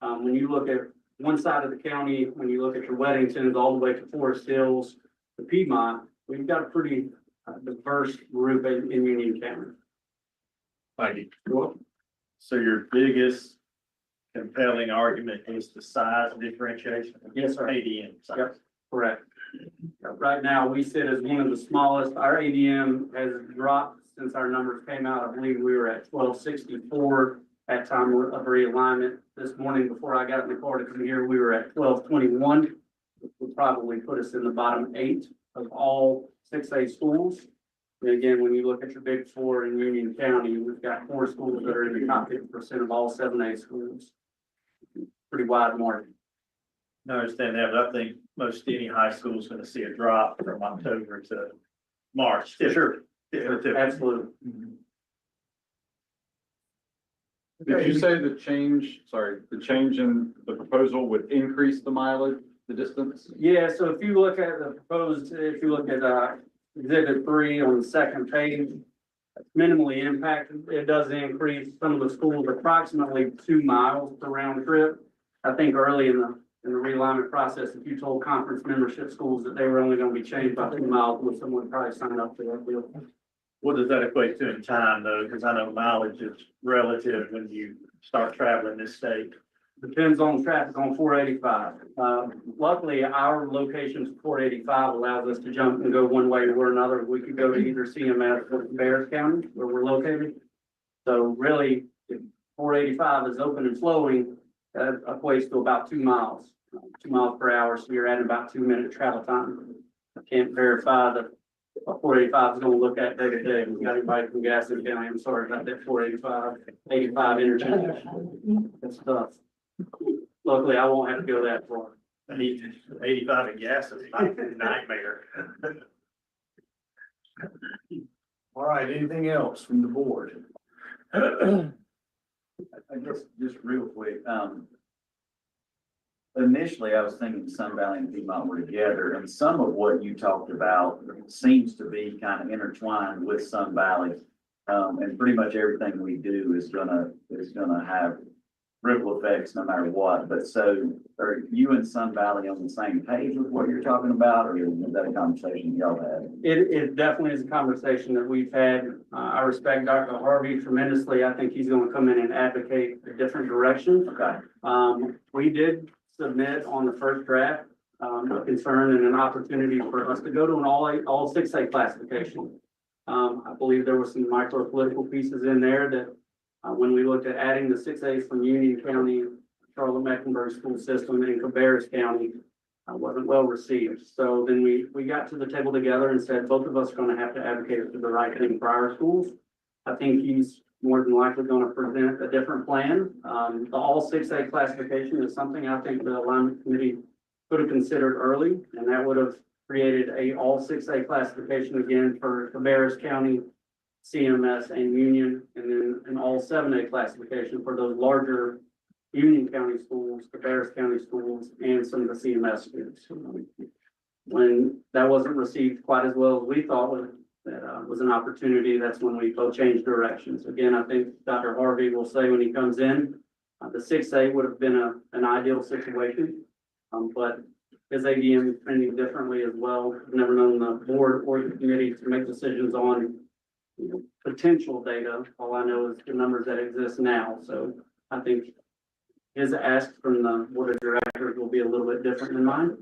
When you look at one side of the county, when you look at your Weddingtons all the way to Forest Hills, to Piedmont, we've got a pretty diverse group in Union County.
Thank you.
So your biggest compelling argument is the size differentiation?
Yes, sir.
ADM size.
Yep, correct. Right now, we sit as one of the smallest. Our ADM has dropped since our numbers came out. I believe we were at 1264 at time of realignment. This morning, before I got in the car to come here, we were at 1221, which would probably put us in the bottom 8 of all 6A schools. And again, when you look at your big 4 in Union County, we've got 4 schools that are in the top 50% of all 7A schools. Pretty wide margin.
I understand that, but I think most any high school is going to see a drop from October to March.
Sure. Absolutely.
Did you say the change in the proposal would increase the mileage, the distance?
Yeah, so if you look at the proposed, if you look at Exhibit 3 on the second page, minimally impacted. It does increase some of the schools approximately 2 miles per round trip. I think early in the realignment process, if you told conference membership schools that they were only going to be changed by 2 miles, would someone probably sign up for that deal?
What does that equate to in time though? Because I know mileage is relative when you start traveling this state.
Depends on traffic on 485. Luckily, our location to 485 allows us to jump and go one way or another. We could go to either CMS or Bears County where we're located. So really, if 485 is open and flowing, that equates to about 2 miles, 2 miles per hour. So you're adding about 2-minute travel time. I can't verify that 485 is going to look at day to day. We got anybody from Gaston County. I'm sorry about that 85 interchange. That's tough. Luckily, I won't have to go that far.
85 and gas is a nightmare.
All right, anything else from the board?
I guess just real quick, initially I was thinking Sun Valley and Piedmont were together, and some of what you talked about seems to be kind of intertwined with Sun Valley. And pretty much everything we do is gonna have ripple effects no matter what. But so are you and Sun Valley on the same page with what you're talking about, or is that a conversation y'all had?
It definitely is a conversation that we've had. I respect Dr. Harvey tremendously. I think he's going to come in and advocate a different direction.
Okay.
We did submit on the first draft a concern and an opportunity for us to go to an all 6A classification. I believe there were some micro political pieces in there that when we looked at adding the 6As from Union County, Charlotte Mecklenburg school system, and Cabarrus County, wasn't well received. So then we got to the table together and said, both of us are gonna have to advocate for the right thing for our schools. I think he's more than likely gonna present a different plan. The all 6A classification is something I think the alignment committee could have considered early, and that would have created a all 6A classification again for Cabarrus County, CMS and Union, and then an all 7A classification for those larger Union County schools, Cabarrus County schools, and some of the CMS students. When that wasn't received quite as well as we thought, that was an opportunity. That's when we both changed directions. Again, I think Dr. Harvey will say when he comes in, the 6A would have been an ideal situation. But his ADM is trending differently as well. I've never known the board or the committee to make decisions on potential data. All I know is the numbers that exist now. So I think his ask from the board of directors will be a little bit different than mine.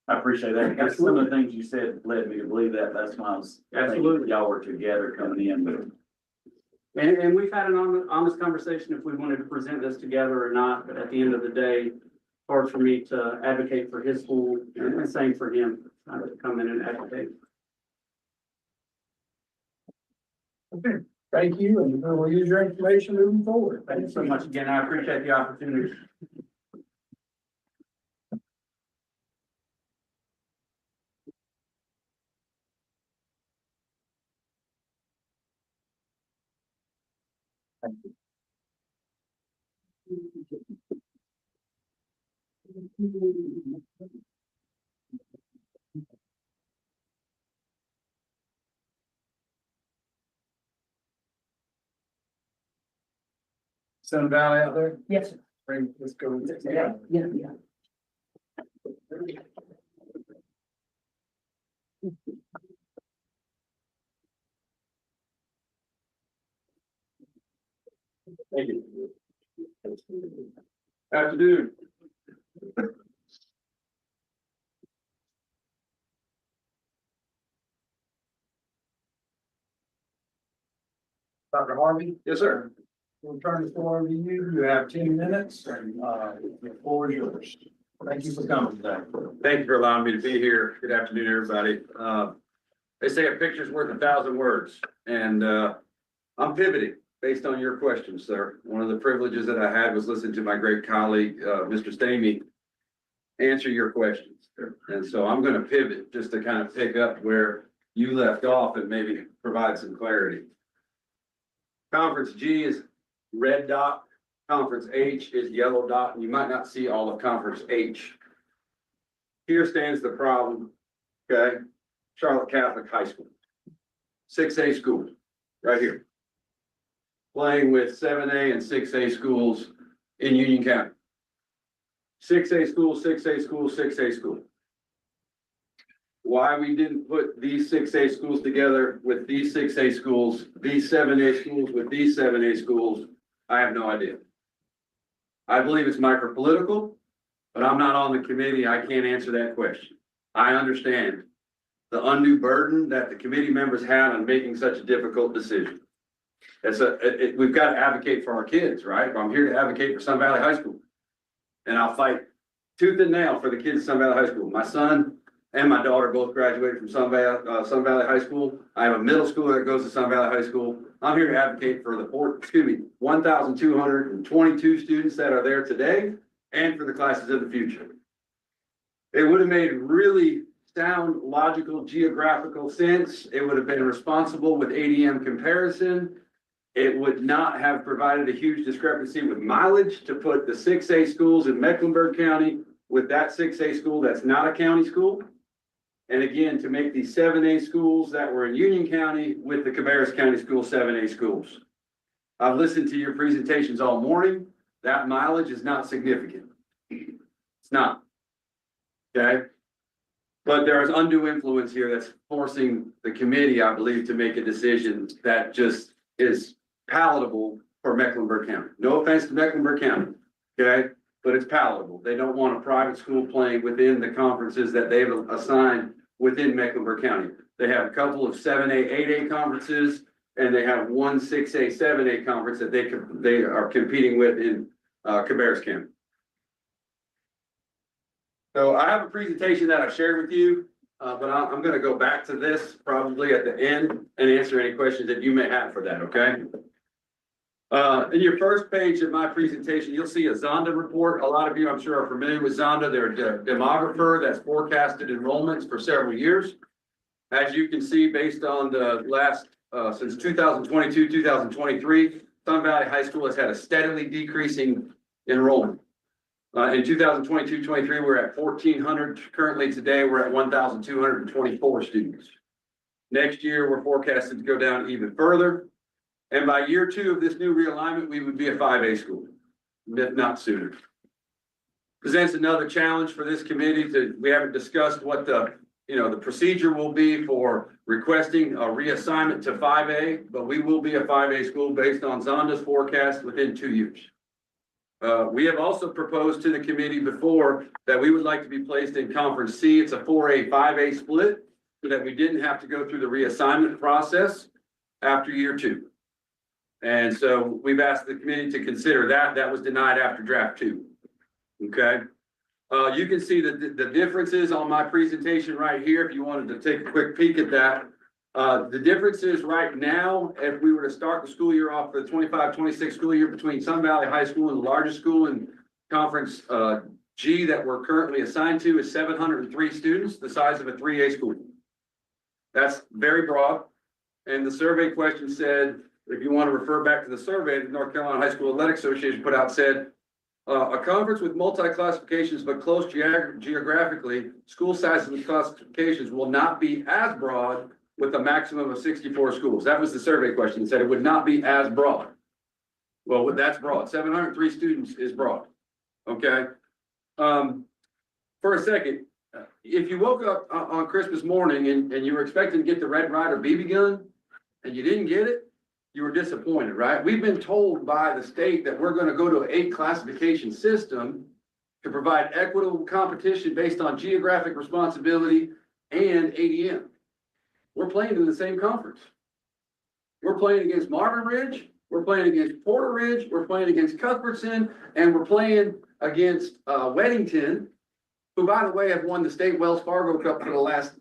I appreciate that. That's some of the things you said led me to believe that. That's why I was thinking y'all were together coming in, but.
And we've had an honest conversation if we wanted to present this together or not, but at the end of the day, hard for me to advocate for his school and same for him, to come in and advocate.
Okay, thank you, and we'll use your information moving forward.
Thank you so much again. I appreciate the opportunity.
Sun Valley out there?
Yes.
Bring, let's go.
Yeah.
Thank you. Afternoon.
Dr. Harvey?
Yes, sir.
We'll turn the floor over to you. You have 10 minutes and, the floor is yours. Thank you for coming today.
Thank you for allowing me to be here. Good afternoon, everybody. They say a picture's worth 1,000 words, and I'm pivoting based on your questions, sir. One of the privileges that I had was listening to my great colleague, Mr. Stamey, answer your questions. And so I'm going to pivot just to kind of pick up where you left off and maybe provide some clarity. Conference G is red dot. Conference H is yellow dot, and you might not see all of Conference H. Here stands the problem, okay? Charlotte Catholic High School. 6A school, right here. Playing with 7A and 6A schools in Union County. 6A school, 6A school, 6A school. Why we didn't put these 6A schools together with these 6A schools, these 7A schools with these 7A schools, I have no idea. I believe it's micropolitical, but I'm not on the committee. I can't answer that question. I understand the undue burden that the committee members had on making such a difficult decision. We've got to advocate for our kids, right? I'm here to advocate for Sun Valley High School. And I'll fight tooth and nail for the kids at Sun Valley High School. My son and my daughter both graduated from Sun Valley High School. I have a middle schooler that goes to Sun Valley High School. I'm here to advocate for the 1,222 students that are there today and for the classes of the future. It would have made really sound, logical, geographical sense. It would have been responsible with ADM comparison. It would not have provided a huge discrepancy with mileage to put the 6A schools in Mecklenburg County with that 6A school that's not a county school. And again, to make these 7A schools that were in Union County with the Cabarrus County School 7A schools. I've listened to your presentations all morning. That mileage is not significant. It's not. Okay. But there is undue influence here that's forcing the committee, I believe, to make a decision that just is palatable for Mecklenburg County. No offense to Mecklenburg County, okay? But it's palatable. They don't want a private school playing within the conferences that they've assigned within Mecklenburg County. They have a couple of 7A, 8A conferences, and they have one 6A, 7A conference that they are competing with in Cabarrus County. So I have a presentation that I've shared with you, but I'm gonna go back to this probably at the end and answer any questions that you may have for that, okay? In your first page of my presentation, you'll see a Zonda report. A lot of you, I'm sure, are familiar with Zonda. They're a demographer that's forecasted enrollments for several years. As you can see, based on the last, since 2022, 2023, Sun Valley High School has had a steadily decreasing enrollment. In 2022-23, we're at 1,400. Currently today, we're at 1,224 students. Next year, we're forecasted to go down even further. And by year 2 of this new realignment, we would be a 5A school, if not sooner. Presents another challenge for this committee we haven't discussed what the procedure will be for requesting a reassignment to 5A, but we will be a 5A school based on Zonda's forecast within 2 years. We have also proposed to the committee before that we would like to be placed in Conference C. It's a 4A, 5A split so that we didn't have to go through the reassignment process after year 2. And so we've asked the committee to consider that. That was denied after draft 2. Okay. You can see the differences on my presentation right here. If you wanted to take a quick peek at that. The differences right now, if we were to start the school year off for the 25-26 school year between Sun Valley High School and the largest school in Conference G that we're currently assigned to is 703 students, the size of a 3A school. That's very broad. And the survey question said, if you want to refer back to the survey that North Carolina High School Athletic Association put out, said, a conference with multi-classifications but close geographically, school sizes and classifications will not be as broad with a maximum of 64 schools. That was the survey question. It said it would not be as broad. Well, that's broad. 703 students is broad. Okay. For a second, if you woke up on Christmas morning and you were expecting to get the Red Ryder BB gun and you didn't get it, you were disappointed, right? We've been told by the state that we're going to go to an 8 classification system to provide equitable competition based on geographic responsibility and ADM. We're playing in the same conference. We're playing against Marvin Ridge. We're playing against Porter Ridge. We're playing against Cuthbertson, and we're playing against Weddington, who, by the way, have won the state Wells Fargo Cup for the last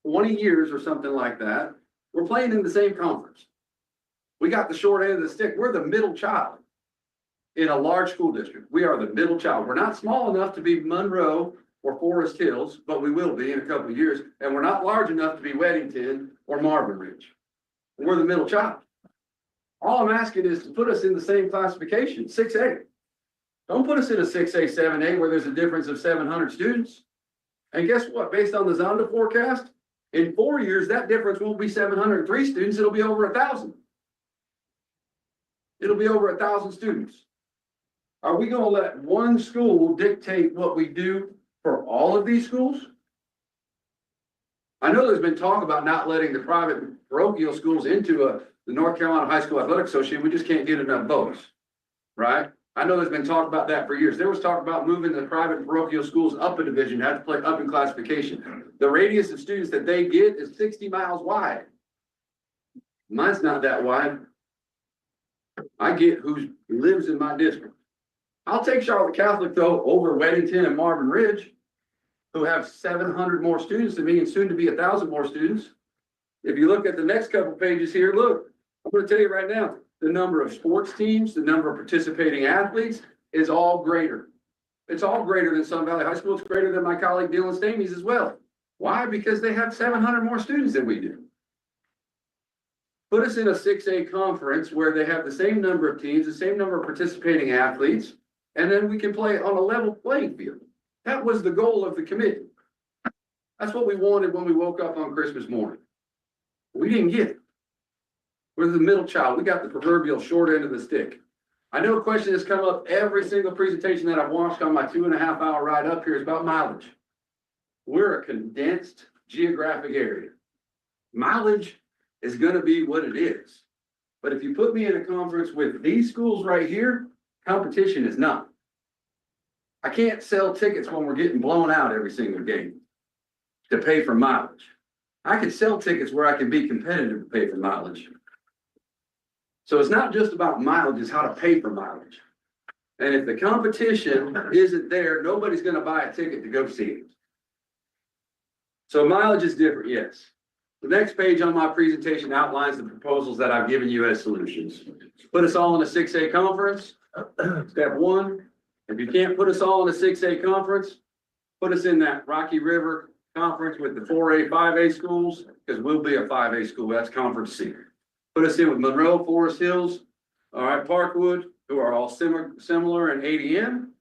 20 years or something like that. We're playing in the same conference. We got the short end of the stick. We're the middle child in a large school district. We are the middle child. We're not small enough to be Monroe or Forest Hills, but we will be in a couple of years. And we're not large enough to be Weddington or Marvin Ridge. We're the middle child. All I'm asking is to put us in the same classification, 6A. Don't put us in a 6A, 7A where there's a difference of 700 students. And guess what? Based on the Zonda forecast, in 4 years, that difference won't be 703 students. It'll be over 1,000. It'll be over 1,000 students. Are we going to let one school dictate what we do for all of these schools? I know there's been talk about not letting the private parochial schools into the North Carolina High School Athletic Association. We just can't get enough votes, right? I know there's been talk about that for years. There was talk about moving the private parochial schools up a division, have to play up in classification. The radius of students that they get is 60 miles wide. Mine's not that wide. I get who lives in my district. I'll take Charlotte Catholic, though, over Weddington and Marvin Ridge, who have 700 more students than me and soon to be 1,000 more students. If you look at the next couple pages here, look, I'm going to tell you right now, the number of sports teams, the number of participating athletes is all greater. It's all greater than Sun Valley High School. It's greater than my colleague Dylan Stamey's as well. Why? Because they have 700 more students than we do. Put us in a 6A conference where they have the same number of teams, the same number of participating athletes, and then we can play on a level playing field. That was the goal of the committee. That's what we wanted when we woke up on Christmas morning. We didn't get it. We're the middle child. We got the proverbial short end of the stick. I know a question that's come up every single presentation that I've watched on my 2.5-hour ride up here is about mileage. We're a condensed geographic area. Mileage is going to be what it is. But if you put me in a conference with these schools right here, competition is not. I can't sell tickets when we're getting blown out every single game to pay for mileage. I can sell tickets where I can be competitive to pay for mileage. So it's not just about mileage, it's how to pay for mileage. And if the competition isn't there, nobody's gonna buy a ticket to go see it. So mileage is different, yes. The next page on my presentation outlines the proposals that I've given you as solutions. Put us all in a 6A conference, step one. If you can't put us all in a 6A conference, put us in that Rocky River conference with the 4A, 5A schools, because we'll be a 5A school, that's conference C. Put us in with Monroe, Forest Hills, all right, Parkwood, who are all similar in ADM,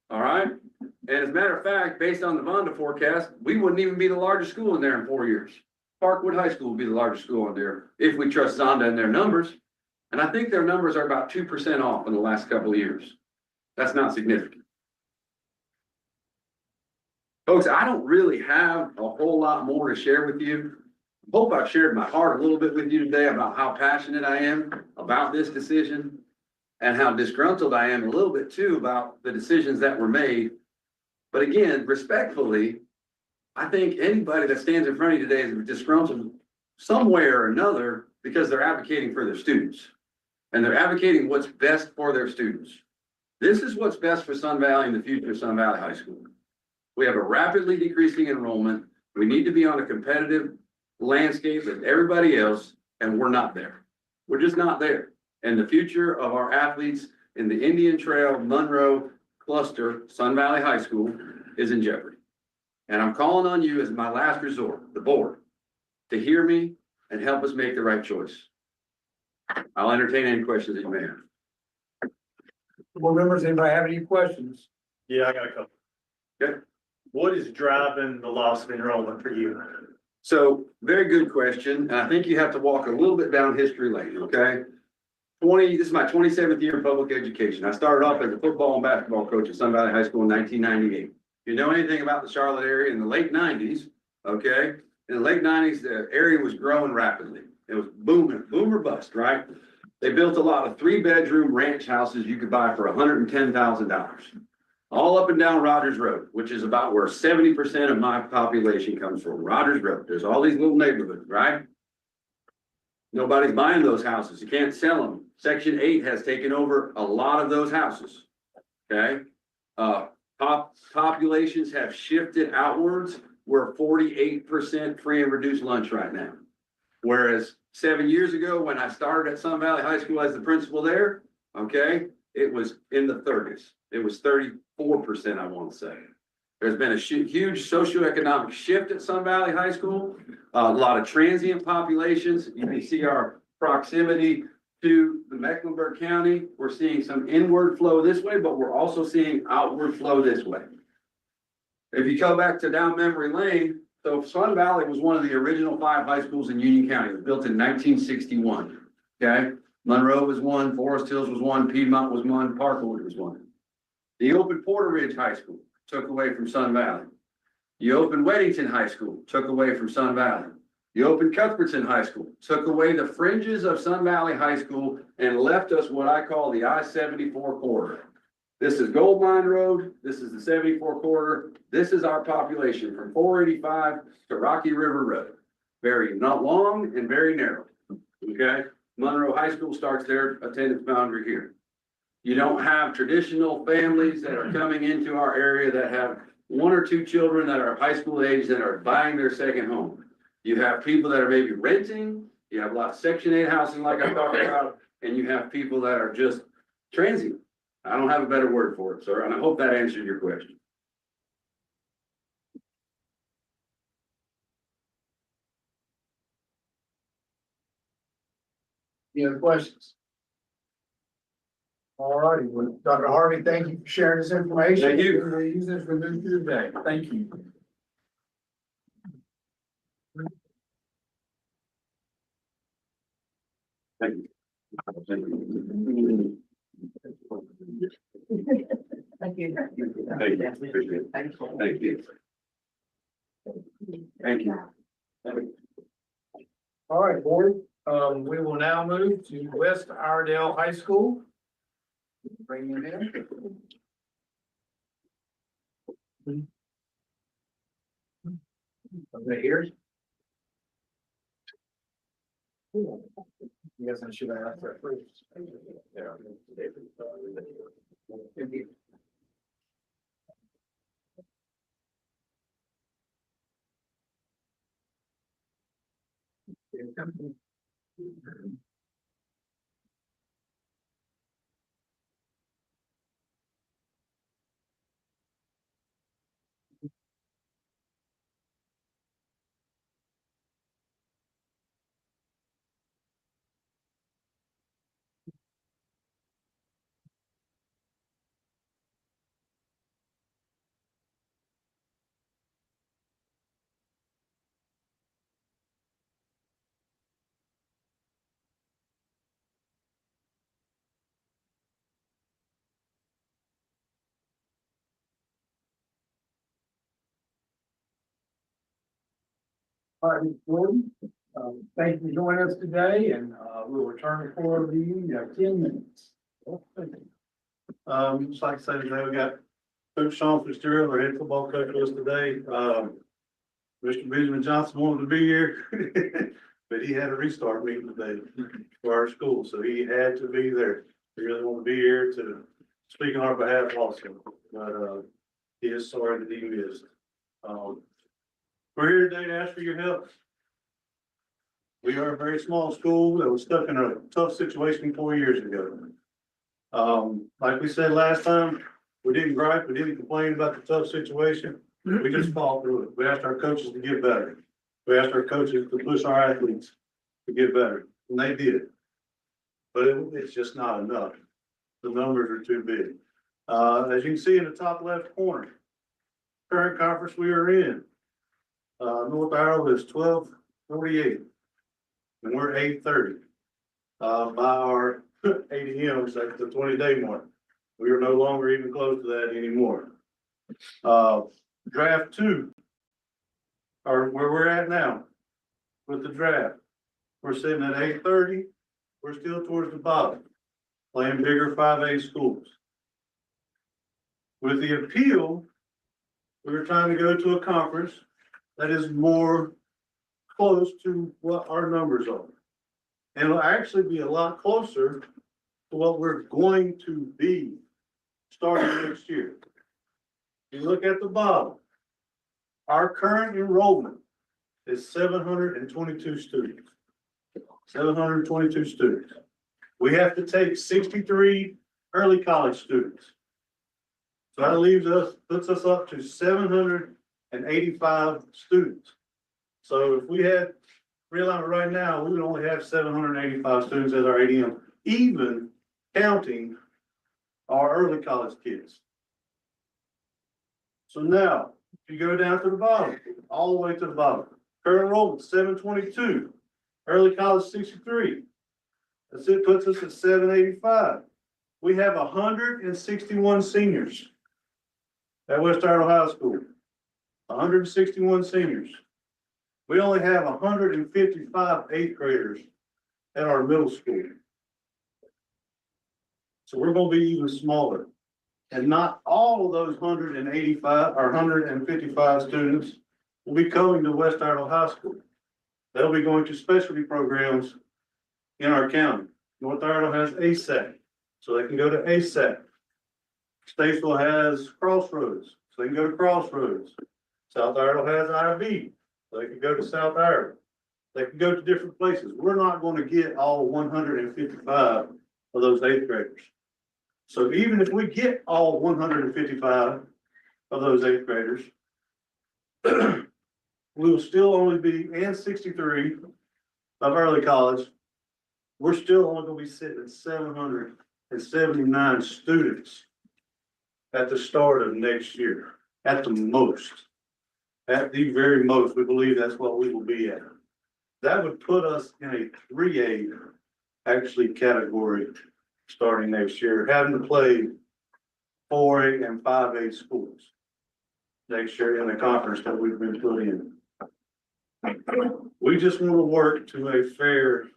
all right? And as a matter of fact, based on the Vonda forecast, we wouldn't even be the largest school in there in 4 years. Parkwood High School will be the largest school in there, if we trust Zonda and their numbers. And I think their numbers are about 2% off in the last couple of years. That's not significant. Folks, I don't really have a whole lot more to share with you. I hope I've shared my heart a little bit with you today about how passionate I am about this decision and how disgruntled I am a little bit too about the decisions that were made. But again, respectfully, I think anybody that stands in front of you today is disgruntled some way or another because they're advocating for their students. And they're advocating what's best for their students. This is what's best for Sun Valley and the future of Sun Valley High School. We have a rapidly decreasing enrollment. We need to be on a competitive landscape with everybody else, and we're not there. We're just not there. And the future of our athletes in the Indian Trail, Monroe cluster, Sun Valley High School is in jeopardy. And I'm calling on you as my last resort, the board, to hear me and help us make the right choice. I'll entertain any questions that you may have.
Board members, anybody have any questions?
Yeah, I got a couple.
Okay.
What is driving the loss of enrollment for you?
So, very good question, and I think you have to walk a little bit down history lane, okay? This is my 27th year in public education. I started off as a football and basketball coach at Sun Valley High School in 1998. If you know anything about the Charlotte area in the late 90s, okay? In the late 90s, the area was growing rapidly. It was booming, boom or bust, right? They built a lot of 3-bedroom ranch houses you could buy for $110,000. All up and down Rogers Road, which is about where 70% of my population comes from, Rogers Road. There's all these little neighborhoods, right? Nobody's buying those houses. You can't sell them. Section 8 has taken over a lot of those houses, okay? Populations have shifted outwards. We're 48% free and reduced lunch right now. Whereas 7 years ago, when I started at Sun Valley High School as the principal there, okay, it was in the 30s. It was 34%, I want to say. There's been a huge socioeconomic shift at Sun Valley High School. A lot of transient populations. You can see our proximity to the Mecklenburg County. We're seeing some inward flow this way, but we're also seeing outward flow this way. If you go back to down memory lane, so Sun Valley was one of the original 5 high schools in Union County. It was built in 1961, okay? Monroe was one, Forest Hills was one, Piedmont was one, Parkwood was one. The open Porter Ridge High School took away from Sun Valley. The open Weddington High School took away from Sun Valley. The open Cuthbertson High School took away the fringes of Sun Valley High School and left us what I call the I-74 corridor. This is Gold Mine Road. This is the 74 corridor. This is our population from 485 to Rocky River Road. Very not long and very narrow, okay? Monroe High School starts their attendance boundary here. You don't have traditional families that are coming into our area that have 1 or 2 children that are high school age that are buying their second home. You have people that are maybe renting. You have a lot of Section 8 housing like I talked about, and you have people that are just transient. I don't have a better word for it, sir, and I hope that answered your question.
Any other questions? All righty, well, Dr. Harvey, thank you for sharing this information.
Thank you.
We'll use this for the day. Thank you.
Thank you.
Thank you.
Thank you. Appreciate it. Thank you. Thank you.
All right, board, we will now move to West Iredell High School. Bring you in. Over here. Yes, I should have asked that first. All right, Mr. Gordon, thank you for joining us today, and we'll return for the 10 minutes.
Just like I said, today we got Coach Sean Fitzgerald, our head football coach with us today. Mr. Benjamin Johnson wanted to be here, but he had a restart meeting today for our school, so he had to be there. He really wanted to be here to speak on our behalf also, but he is sorry that he missed. We're here today to ask for your help. We are a very small school that was stuck in a tough situation 4 years ago. Like we said last time, we didn't gripe, we didn't complain about the tough situation. We just fought through it. We asked our coaches to get better. We asked our coaches to push our athletes to get better, and they did. But it's just not enough. The numbers are too big. As you can see in the top left corner, current conference we are in, North Iredell is 1248, and we're 830. By our ADMs, that's the 20-day mark. We are no longer even close to that anymore. Draft 2, or where we're at now with the draft, we're sitting at 830. We're still towards the bottom, playing bigger 5A schools. With the appeal, we were trying to go to a conference that is more close to what our numbers are. And it'll actually be a lot closer to what we're going to be starting next year. You look at the bottom, our current enrollment is 722 students. 722 students. We have to take 63 early college students. So that puts us up to 785 students. So if we had Realignment right now, we would only have 785 students as our ADM, even counting our early college kids. So now, if you go down to the bottom, all the way to the bottom, current enrollment 722, early college 63. That's it, puts us at 785. We have 161 seniors at West Iredell High School. 161 seniors. We only have 155 eighth graders at our middle school. So we're going to be even smaller. And not all of those 185 or 155 students will be coming to West Iredell High School. They'll be going to specialty programs in our county. North Iredell has ASAC, so they can go to ASAC. Statesville has Crossroads, so they can go to Crossroads. South Iredell has IB, so they can go to South Iredell. They can go to different places. We're not going to get all 155 of those eighth graders. So even if we get all 155 of those eighth graders, we will still only be, and 63 of early college, we're still only going to be sitting at 779 students at the start of next year, at the most. At the very most, we believe that's what we will be at. That would put us in a 3A actually category starting next year, having to play 4A and 5A schools next year in the conference that we've been put in. We just want to work to a fair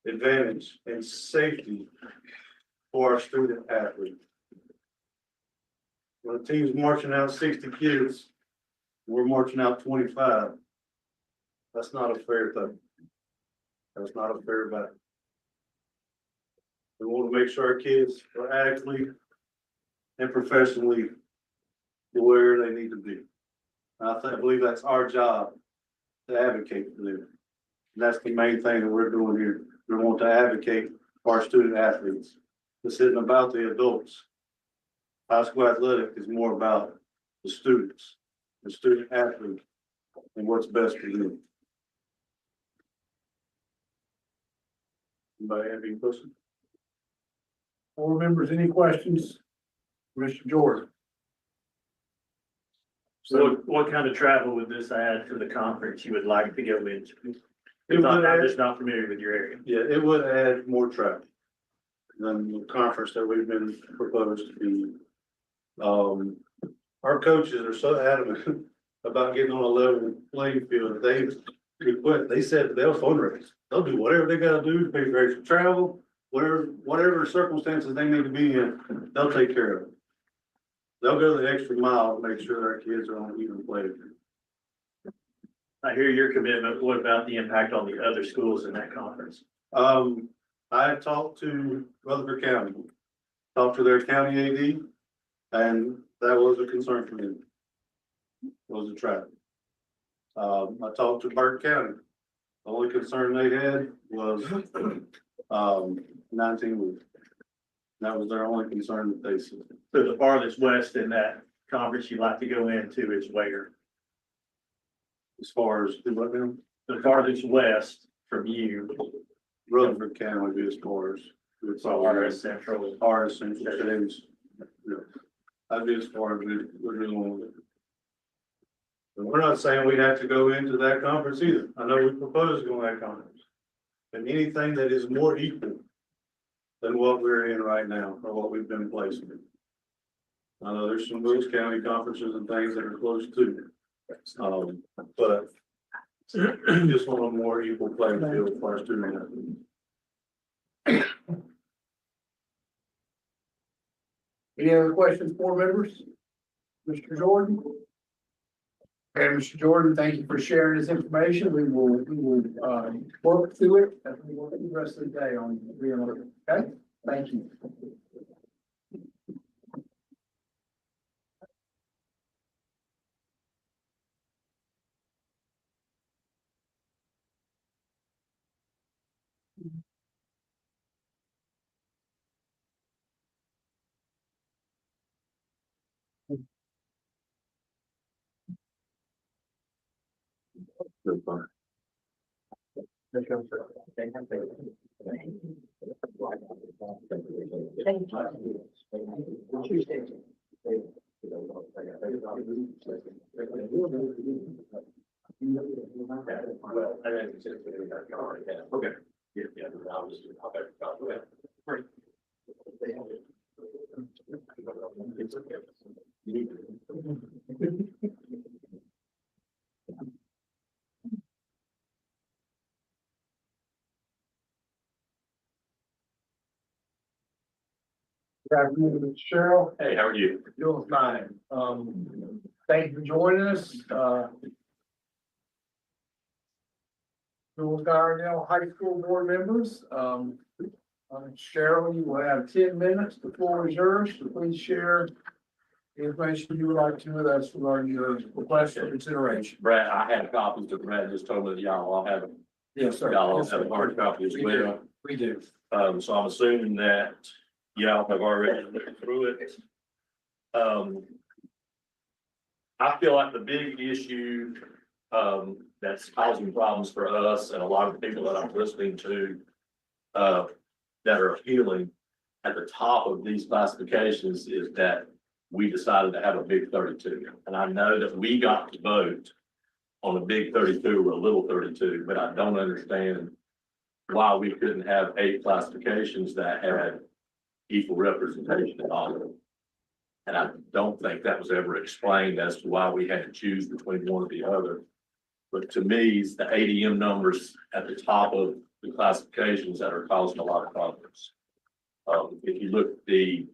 advantage and safety for our student athletes. When the team's marching out 60 kids, we're marching out 25. That's not a fair thing. That's not a fair battle. We want to make sure our kids are adequately and professionally where they need to be. I believe that's our job to advocate for them. And that's the main thing that we're doing here. We want to advocate for our student athletes. This isn't about the adults. High school athletic is more about the students, the student athlete, and what's best for them. Anybody have any questions?
Board members, any questions? Mr. Jordan?
So what kind of travel would this add to the conference you would like to go into?
I'm
I'm just not familiar with your area.
Yeah, it would add more traffic than the conference that we've been proposed to be. Our coaches are so adamant about getting on a level playing field. They said they'll fundraise. They'll do whatever they gotta do to pay for extra travel, whatever circumstances they need to be in, they'll take care of it. They'll go the extra mile to make sure our kids are on even playing field.
I hear your commitment. What about the impact on the other schools in that conference?
I have talked to Rutherford County, talked to their county AD, and that was a concern for them. Was the traffic. I talked to Burke County. The only concern they had was 19 weeks. That was their only concern that they said.
So the farthest west in that conference you'd like to go into is where?
As far as
The farthest west from you.
Rutherford County would be as far as. It's all
RS Central.
RS Central cities. Yeah. I'd be as far as we're doing with it. But we're not saying we'd have to go into that conference either. I know we proposed going to that conference. And anything that is more equal than what we're in right now, or what we've been placing. I know there's some Wilkes County conferences and things that are close to. But just want a more equal playing field for our student athletes.
Any other questions, board members? Mr. Jordan? Okay, Mr. Jordan, thank you for sharing this information. We will work through it as we work the rest of the day on Realigning. Okay, thank you.
Okay. Yeah. I'll just do it.
Good afternoon, Mr. Cheryl.
Hey, how are you?
Doing fine. Thank you for joining us. Iredell High School board members. Cheryl, you will have 10 minutes. The floor is yours. So please share the information you would like to with us regarding your request for consideration.
Brad, I had copies, but Brad just told me that y'all all have them.
Yes, sir.
Y'all all
Yes, sir.
have a hard copy as well.
We do.
So I'm assuming that y'all have already looked through it. I feel like the big issue, that's causing problems for us and a lot of the people that I'm listening to, that are appealing at the top of these classifications is that we decided to have a big 32. And I know that we got to vote on a big 32 or a little 32, but I don't understand why we couldn't have 8 classifications that had equal representation in all of them. And I don't think that was ever explained as to why we had to choose between one or the other. But to me, it's the ADM numbers at the top of the classifications that are causing a lot of problems. If you look at the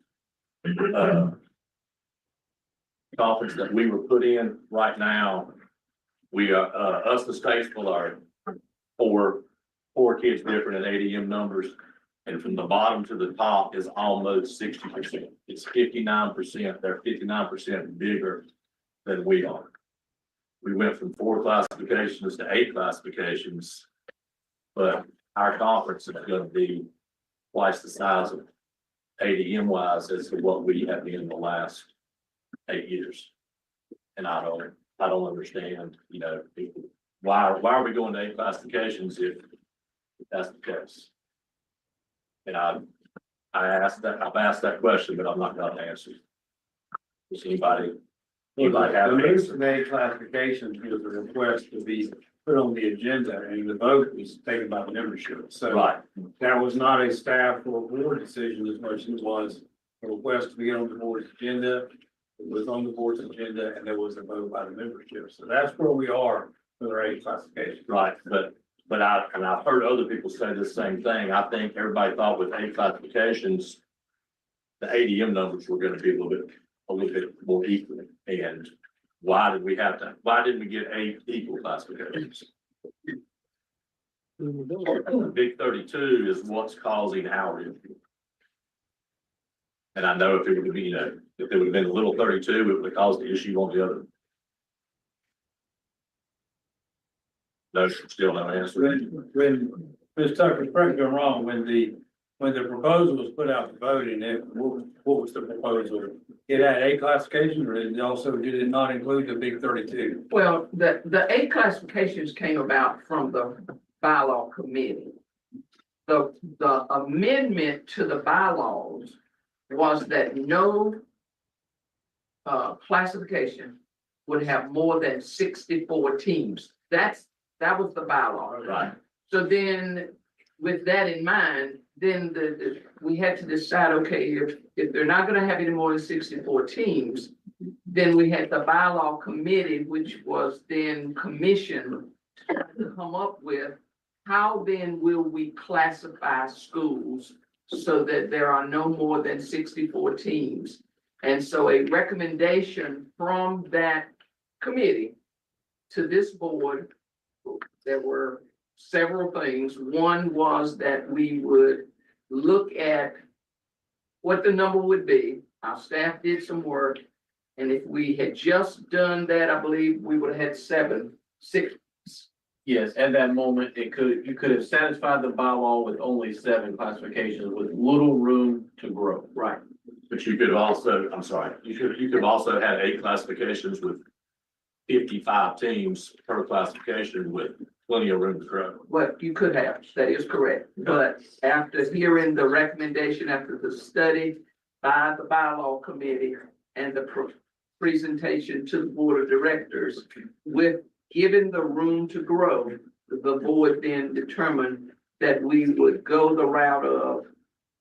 conference that we were put in right now, we are us, the Statesville, are four kids different in ADM numbers. And from the bottom to the top is almost 60%. It's 59%. They're 59% bigger than we are. We went from 4 classifications to 8 classifications. But our conference is going to be twice the size of ADM wise as to what we have been in the last 8 years. And I don't understand, you know, why are we going to 8 classifications if that's the case? And I've asked that question, but I'm not going to answer. Does anybody have?
The reason they classification is a request to be put on the agenda, and the vote was taken by the membership. So
Right.
that was not a staff or board decision as much as it was a request to be on the board's agenda. It was on the board's agenda, and there was a vote by the membership. So that's where we are with our 8 classification.
Right, but I've heard other people say the same thing. I think everybody thought with 8 classifications, the ADM numbers were going to be a little bit more equal. And why didn't we get 8 equal classifications? The big 32 is what's causing our issue. And I know if it would be, if it would have been a little 32, it would have caused the issue on the other. No, still no answer.
When Ms. Tucker, correct me if I'm wrong, when the proposal was put out to voting, what was the proposal? It had 8 classifications, or did it not include the big 32?
Well, the 8 classifications came about from the bylaw committee. The amendment to the bylaws was that no classification would have more than 64 teams. That was the bylaw.
Right.
So then, with that in mind, then we had to decide, okay, if they're not gonna have any more than 64 teams, then we had the bylaw committee, which was then commissioned to come up with how then will we classify schools so that there are no more than 64 teams. And so a recommendation from that committee to this board, there were several things. One was that we would look at what the number would be. Our staff did some work. And if we had just done that, I believe we would have had 6.
Yes, at that moment, you could have satisfied the bylaw with only 7 classifications with little room to grow.
Right.
But you could have also, I'm sorry, you could have also had 8 classifications with 55 teams per classification with plenty of room to grow.
What you could have, that is correct. But after hearing the recommendation, after the study by the bylaw committee and the presentation to the board of directors, with given the room to grow, the board then determined that we would go the route of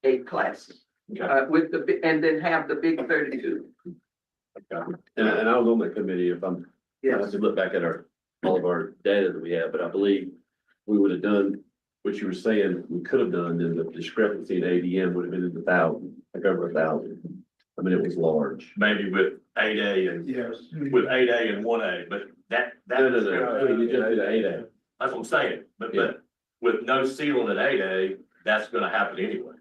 8 classes. With and then have the big 32.
Okay. And I was on the committee, I have to look back at all of our data that we have, but I believe we would have done what you were saying we could have done, then the discrepancy in ADM would have been in the 1,000, like over 1,000. I mean, it was large.
Maybe with 8A and with 8A and 1A, but that.
No, you just did 8A.
That's what I'm saying, but with no ceiling at 8A, that's gonna happen anyway.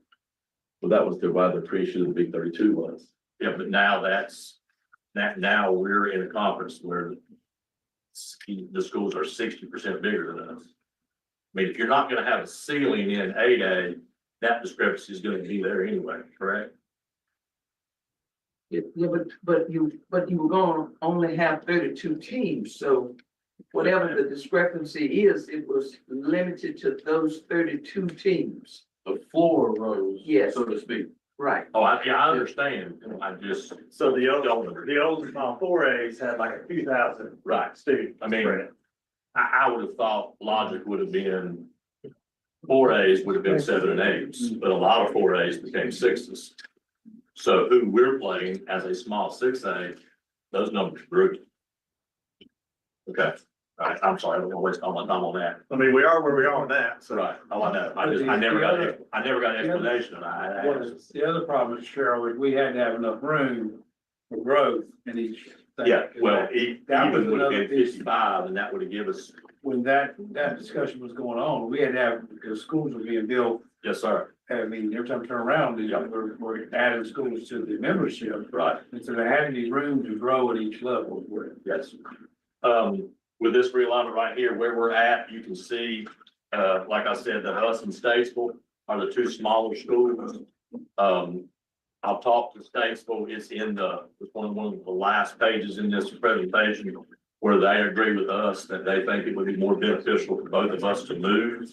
Well, that was why the pre-issue of the big 32 was.
Yeah, but now now we're in a conference where the schools are 60% bigger than us. I mean, if you're not gonna have a ceiling in 8A, that discrepancy is gonna be there anyway, correct?
Yeah, but you were gonna only have 32 teams, so whatever the discrepancy is, it was limited to those 32 teams.
The floor rose,
Yes.
so to speak.
Right.
Oh, I understand. I just.
So the old 4As had like a few thousand.
Right.
Students.
I mean, I would have thought logic would have been 4As would have been 7 and 8s, but a lot of 4As became 6s. So who we're playing as a small 6A, those numbers grew. Okay. All right. I'm sorry. I don't want to waste all my time on that.
I mean, we are where we are on that. So.
Right. Oh, I know. I never got an explanation.
The other problem, Cheryl, is we had to have enough room for growth in each thing.
Yeah, well, even would have been 55, and that would have given us.
When that discussion was going on, we had to have, because schools were being built.
Yes, sir.
I mean, every time I turn around, we're adding schools to the membership.
Right.
And so they're adding these room to grow at each level.
Yes. With this realignment right here, where we're at, you can see, like I said, that us and Statesville are the two smaller schools. I'll talk to Statesville, it's in it's one of the last pages in this presentation where they agree with us that they think it would be more beneficial for both of us to move.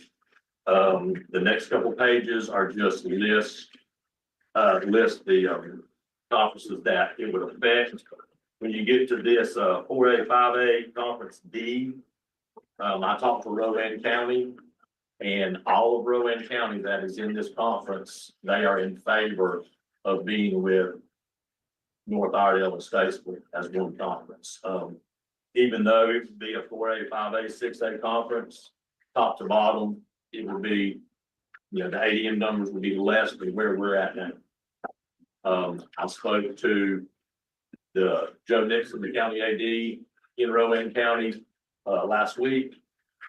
The next couple pages are just list the conferences that it would affect. When you get to this 4A, 5A Conference D, I talked to Rowan County, and all of Rowan County that is in this conference, they are in favor of being with North Iredell and Statesville as one conference. Even though it would be a 4A, 5A, 6A conference, top to bottom, it would be, the ADM numbers would be less than where we're at now. I spoke to Joe Nixon, the county AD in Rowan County, last week,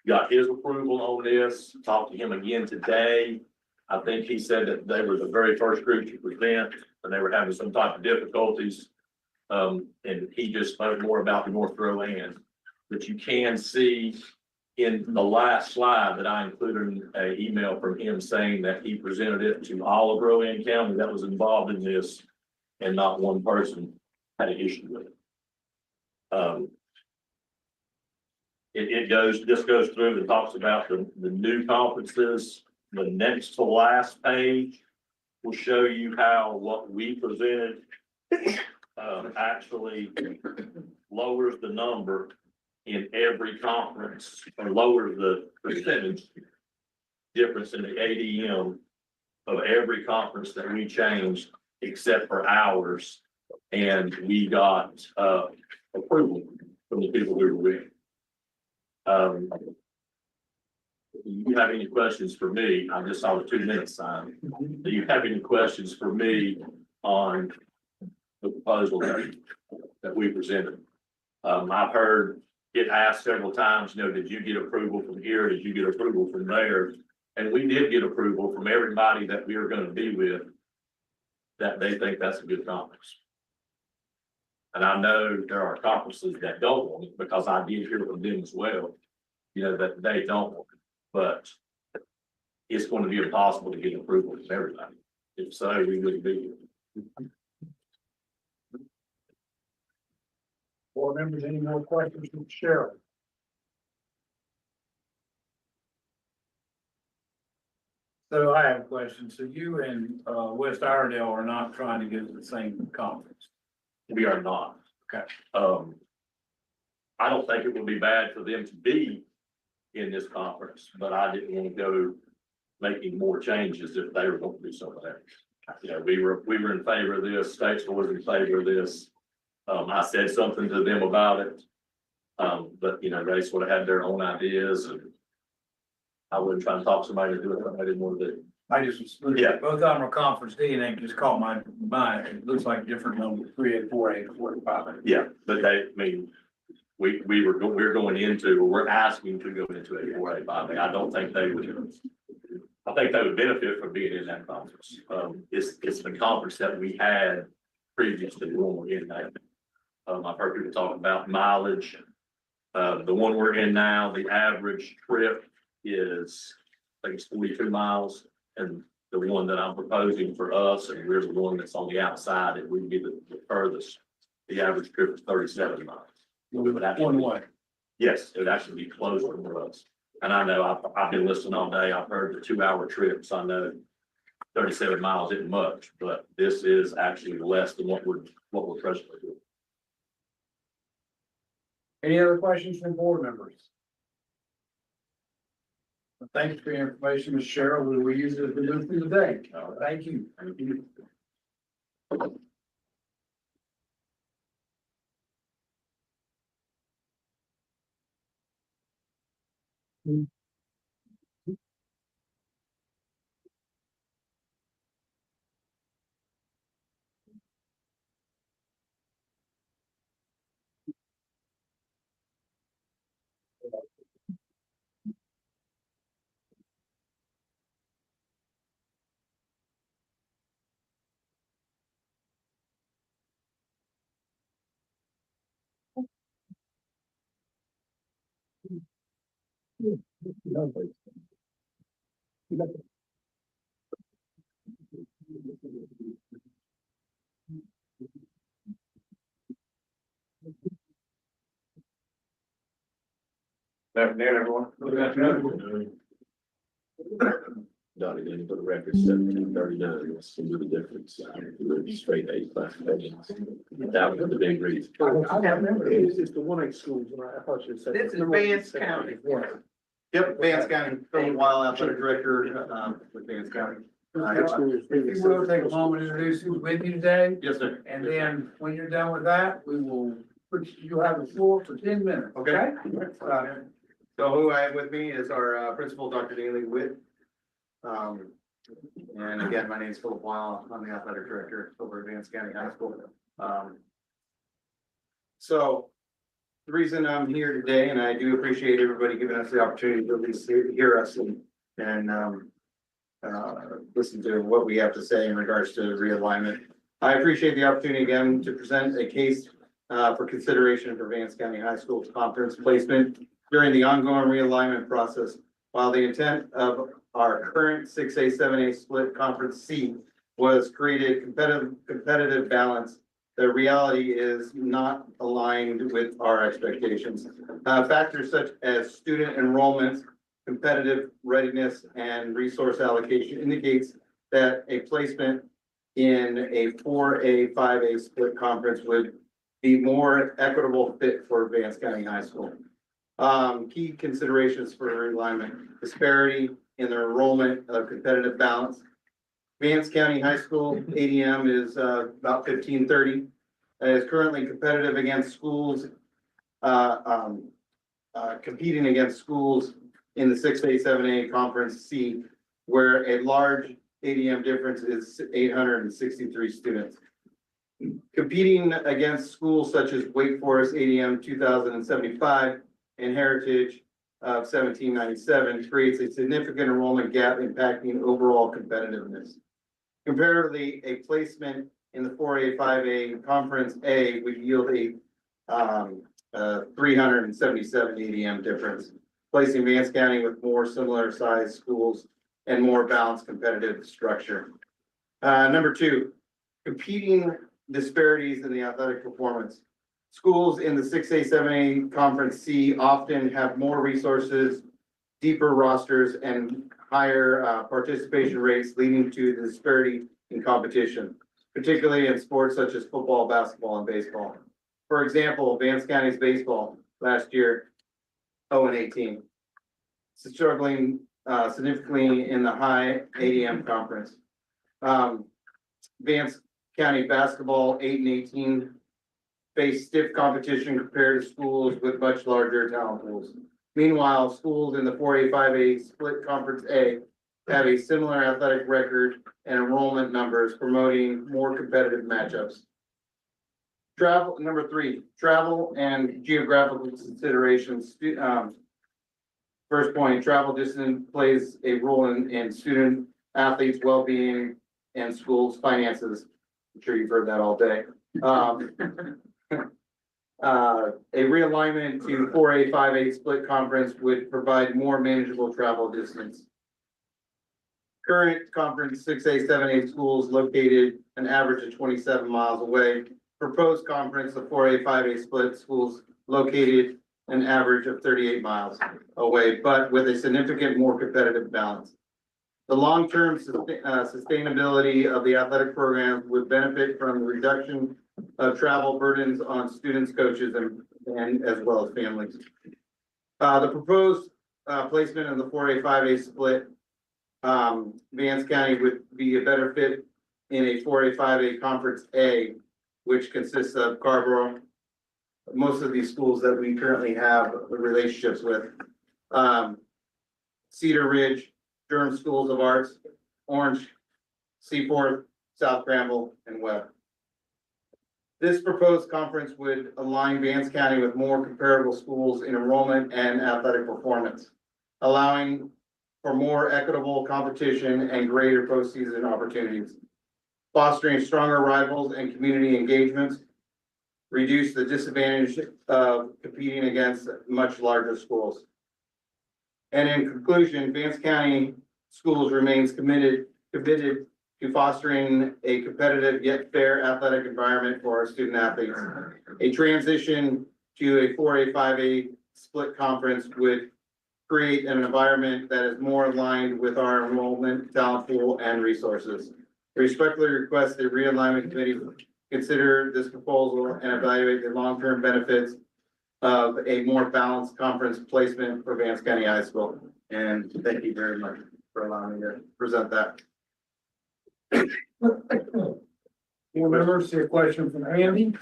got his approval on this, talked to him again today. I think he said that they were the very first group to present and they were having some type of difficulties. And he just spoke more about the North Rowan, but you can see in the last slide that I included an email from him saying that he presented it to all of Rowan County that was involved in this and not one person had an issue with it. This goes through and talks about the new conferences. The next to last page will show you how what we presented actually lowers the number in every conference, or lowers the percentage difference in the ADM of every conference that we changed except for ours. And we got approval from the people we were with. Do you have any questions for me? I just saw the 2-minute sign. Do you have any questions for me on the proposal that we presented? I've heard it asked several times, did you get approval from here? Did you get approval from there? And we did get approval from everybody that we are going to be with, that they think that's a good conference. And I know there are conferences that don't want it, because I did hear from them as well, that they don't want it. But it's going to be impossible to get approval from everybody. If so, we wouldn't be here.
Board members, any more questions from Cheryl? So I have a question. So you and West Iredell are not trying to get to the same conference?
We are not.
Okay.
I don't think it would be bad for them to be in this conference, but I didn't want to go making more changes if they were going to do something else. We were in favor of this. Statesville was in favor of this. I said something to them about it. But they sort of had their own ideas, and I wouldn't try to talk somebody to do it. I didn't want to do.
I just was looking at both of them are conference D, and they just caught my mind. It looks like different numbers, 3A, 4A, 4A, 5A.
Yeah, but we're going into, or we're asking to go into a 4A, 5A. I don't think they would. I think they would benefit from being in that conference. It's the conference that we had previously when we're in that. I've heard people talk about mileage. The one we're in now, the average trip is, I think it's 42 miles. And the one that I'm proposing for us, and we're the one that's on the outside, it would be the furthest. The average trip is 37 miles. We would have
one way.
Yes, it would actually be closer for us. And I know I've been listening all day. I've heard the 2-hour trips. I know 37 miles isn't much, but this is actually less than what we're presently doing.
Any other questions from board members? Thank you for your information, Ms. Cheryl. We will use it as we move through the day. Thank you. Thank you.
Afternoon, everyone.
Dottie, then for the record, 1739, what's the little difference? Straight A classifications. That was the big reason.
It's the 1A schools, I thought you said.
This is Vance County.
Yep, Vance County, Philip Weil, athletic director, with Vance County.
If you will, take a moment to introduce who's with you today,
Yes, sir.
and then when you're done with that, we will, you have the floor for 10 minutes, okay?
So who I have with me is our principal, Dr. Daly Witt. And again, my name is Philip Weil. I'm the athletic director over at Vance County High School. So the reason I'm here today, and I do appreciate everybody giving us the opportunity to at least hear us and listen to what we have to say in regards to realignment. I appreciate the opportunity again to present a case for consideration for Vance County High School's conference placement during the ongoing realignment process. While the intent of our current 6A, 7A split conference C was created competitive balance, the reality is not aligned with our expectations. Factors such as student enrollment, competitive readiness, and resource allocation indicates that a placement in a 4A, 5A split conference would be more equitable fit for Vance County High School. Key considerations for realignment: disparity in the enrollment of competitive balance. Vance County High School ADM is about 1530. Is currently competitive against schools, competing against schools in the 6A, 7A Conference C, where a large ADM difference is 863 students. Competing against schools such as Wake Forest ADM 2075 and Heritage of 1797 creates a significant enrollment gap impacting overall competitiveness. Comparatively, a placement in the 4A, 5A Conference A would yield a 377 ADM difference, placing Vance County with more similar sized schools and more balanced competitive structure. Number two, competing disparities in the athletic performance. Schools in the 6A, 7A Conference C often have more resources, deeper rosters, and higher participation rates, leading to the disparity in competition, particularly in sports such as football, basketball, and baseball. For example, Vance County's baseball last year, 0-18, struggling significantly in the high ADM conference. Vance County basketball, 8-18, face stiff competition compared to schools with much larger talent pools. Meanwhile, schools in the 4A, 5A split conference A have a similar athletic record and enrollment numbers, promoting more competitive matchups. Travel, number three, travel and geographical considerations. First point, travel distance plays a role in student athletes' well-being and schools' finances. I'm sure you've heard that all day. A realignment to 4A, 5A split conference would provide more manageable travel distance. Current conference 6A, 7A schools located an average of 27 miles away. Proposed conference, the 4A, 5A split schools located an average of 38 miles away, but with a significant more competitive balance. The long-term sustainability of the athletic programs would benefit from the reduction of travel burdens on students, coaches, and as well as families. The proposed placement of the 4A, 5A split, Vance County would be a better fit in a 4A, 5A Conference A, which consists of Carrboro, most of these schools that we currently have relationships with, Cedar Ridge, Durham Schools of Arts, Orange, Seaforth, South Granville, and Webb. This proposed conference would align Vance County with more comparable schools in enrollment and athletic performance, allowing for more equitable competition and greater postseason opportunities, fostering stronger rivals and community engagements. reduce the disadvantage of competing against much larger schools. And in conclusion, Vance County Schools remains committed to fostering a competitive yet fair athletic environment for our student athletes. A transition to a 4A, 5A split conference would create an environment that is more aligned with our enrollment, talent pool, and resources. I respectfully request the realignment committee consider this proposal and evaluate the long-term benefits of a more balanced conference placement for Vance County High School. And thank you very much for allowing me to present that.
Board members, see a question from Andy?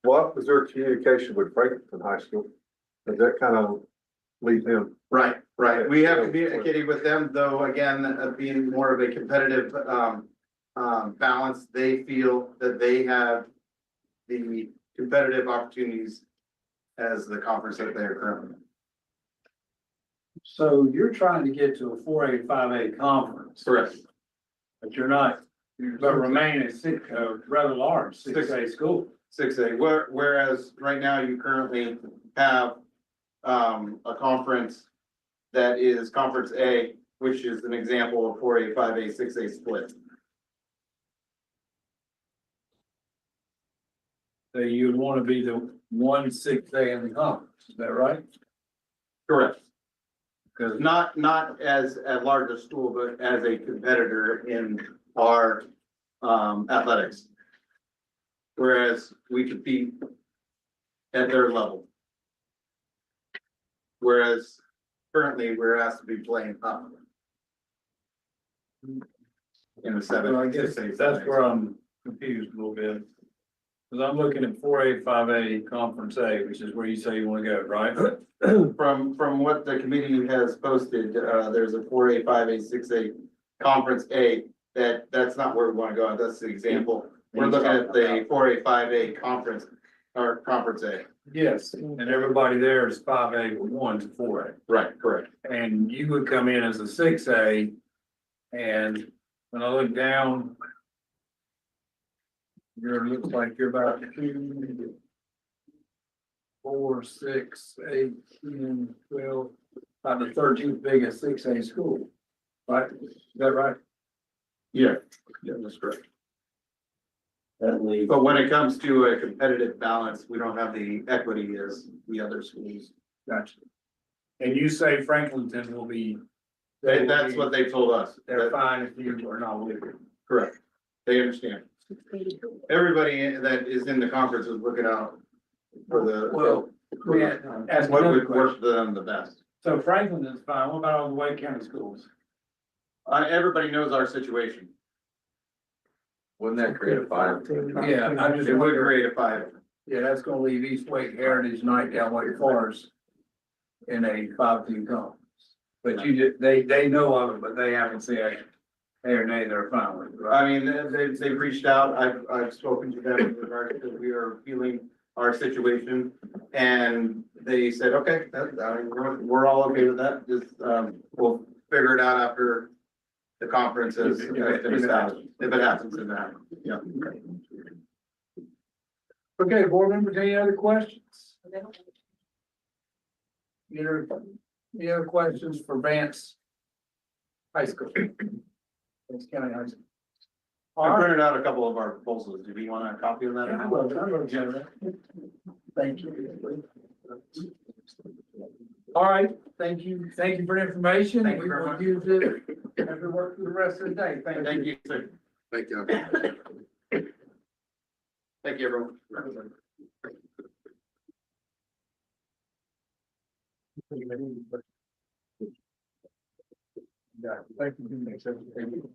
What was their communication with Franklin High School? Does that kind of leave them?
Right. We have communicated with them, though, again, being more of a competitive, balance, they feel that they have the competitive opportunities as the conference that they are currently in.
So you're trying to get to a 4A, 5A conference.
Correct.
But you're not, but remain a rather large 6A school.
6A, whereas right now you currently have a conference that is Conference A, which is an example of 4A, 5A, 6A split.
So you'd want to be the 1 6A in the conference, is that right?
Correct.
Because
Not as a larger school, but as a competitor in our athletics. Whereas we compete at their level. Whereas currently we're asked to be playing up. In the 7.
I guess that's where I'm confused a little bit. Because I'm looking at 4A, 5A, Conference A, which is where you say you want to go, right?
From what the committee has posted, there's a 4A, 5A, 6A, Conference A, that's not where we want to go. That's the example. We're looking at the 4A, 5A conference, or Conference A.
Yes, and everybody there is 5A, 1 to 4A.
Right, correct.
And you would come in as a 6A, and when I look down, looks like you're about 2, 4, 6, 8, 10, 12, about the 13th biggest 6A school, right? Is that right?
Yeah, that's correct. But when it comes to a competitive balance, we don't have the equity as the other schools.
Gotcha. And you say Franklinton will be.
That's what they told us.
They're fine if you are not with it.
Correct. They understand. Everybody that is in the conference is looking out for the,
Ask
what
another
would work for them the best.
So Franklinton's fine. What about all the Wake County schools?
Everybody knows our situation.
Wouldn't that create a fire?
Yeah, I just
It would
wonder.
create a 5.
Yeah, that's gonna leave East Wake Heritage Night down Wake Forest in a 5-2 conference. But they know of it, but they haven't said, hey or nay, they're fine with it, right?
I mean, they've reached out. I've spoken to them in regards to we are feeling our situation. And they said, okay, we're all okay with that. Just, we'll figure it out after the conference is established. If it happens, then that, yeah.
Okay, board members, any other questions? Any other questions for Vance High School? Vance County High School.
I printed out a couple of our proposals. Do you want a copy of that?
Thank you. All right, thank you for the information.
Thank you
We
very
will
much.
use it as we work through the rest of the day.
Thank you, sir.
Thank you.
Thank you, everyone.
Yeah, thank you.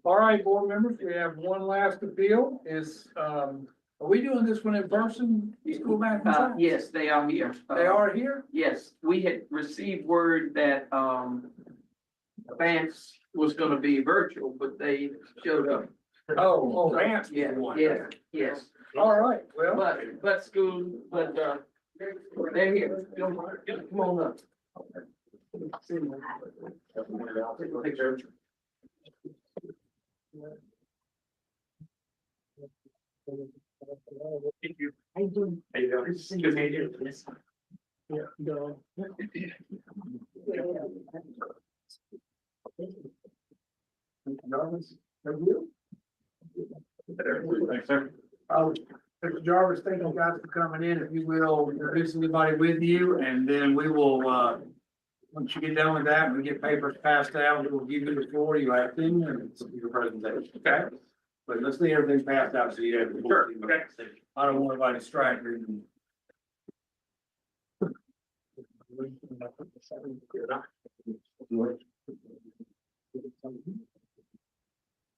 All right, board members, we have one last appeal. Are we doing this one in person? School math and science?
Yes, they are here.
They are here?
Yes, we had received word that, Vance was gonna be virtual, but they showed up.
Oh, Vance.
Yeah,
one.
yes.
All right, well.
But
They're here. Come on up. Take a picture.
Thank you.
How you doing?
How you doing?
Good to meet you.
Yeah, no.
Jarvis, thank you.
Thanks, sir.
Mr. Jarvis, thank you guys for coming in. If you will, introduce anybody with you, and then we will, once you get done with that, we get papers passed out, we will give you the floor, you have 10 minutes of your presentation, okay? But let's get everything passed out so you have the board.
Okay.
I don't want anybody distracted.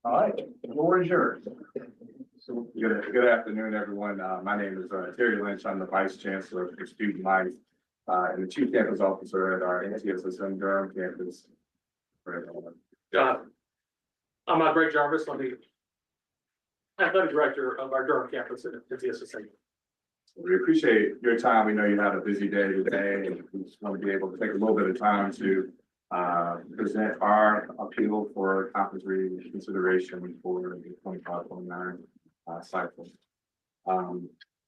All right, the floor is yours.
So, good afternoon, everyone. My name is Terry Lynch. I'm the Vice Chancellor for Student Life and the Chief Campus Officer at our NCHSAA Durham campus.
I'm Greg Jarvis. I'm the athletic director of our Durham campus at NCHSAA.
We appreciate your time. We know you had a busy day today, and we just want to be able to take a little bit of time to present our appeal for conference reconsideration for the 25-29 cycle.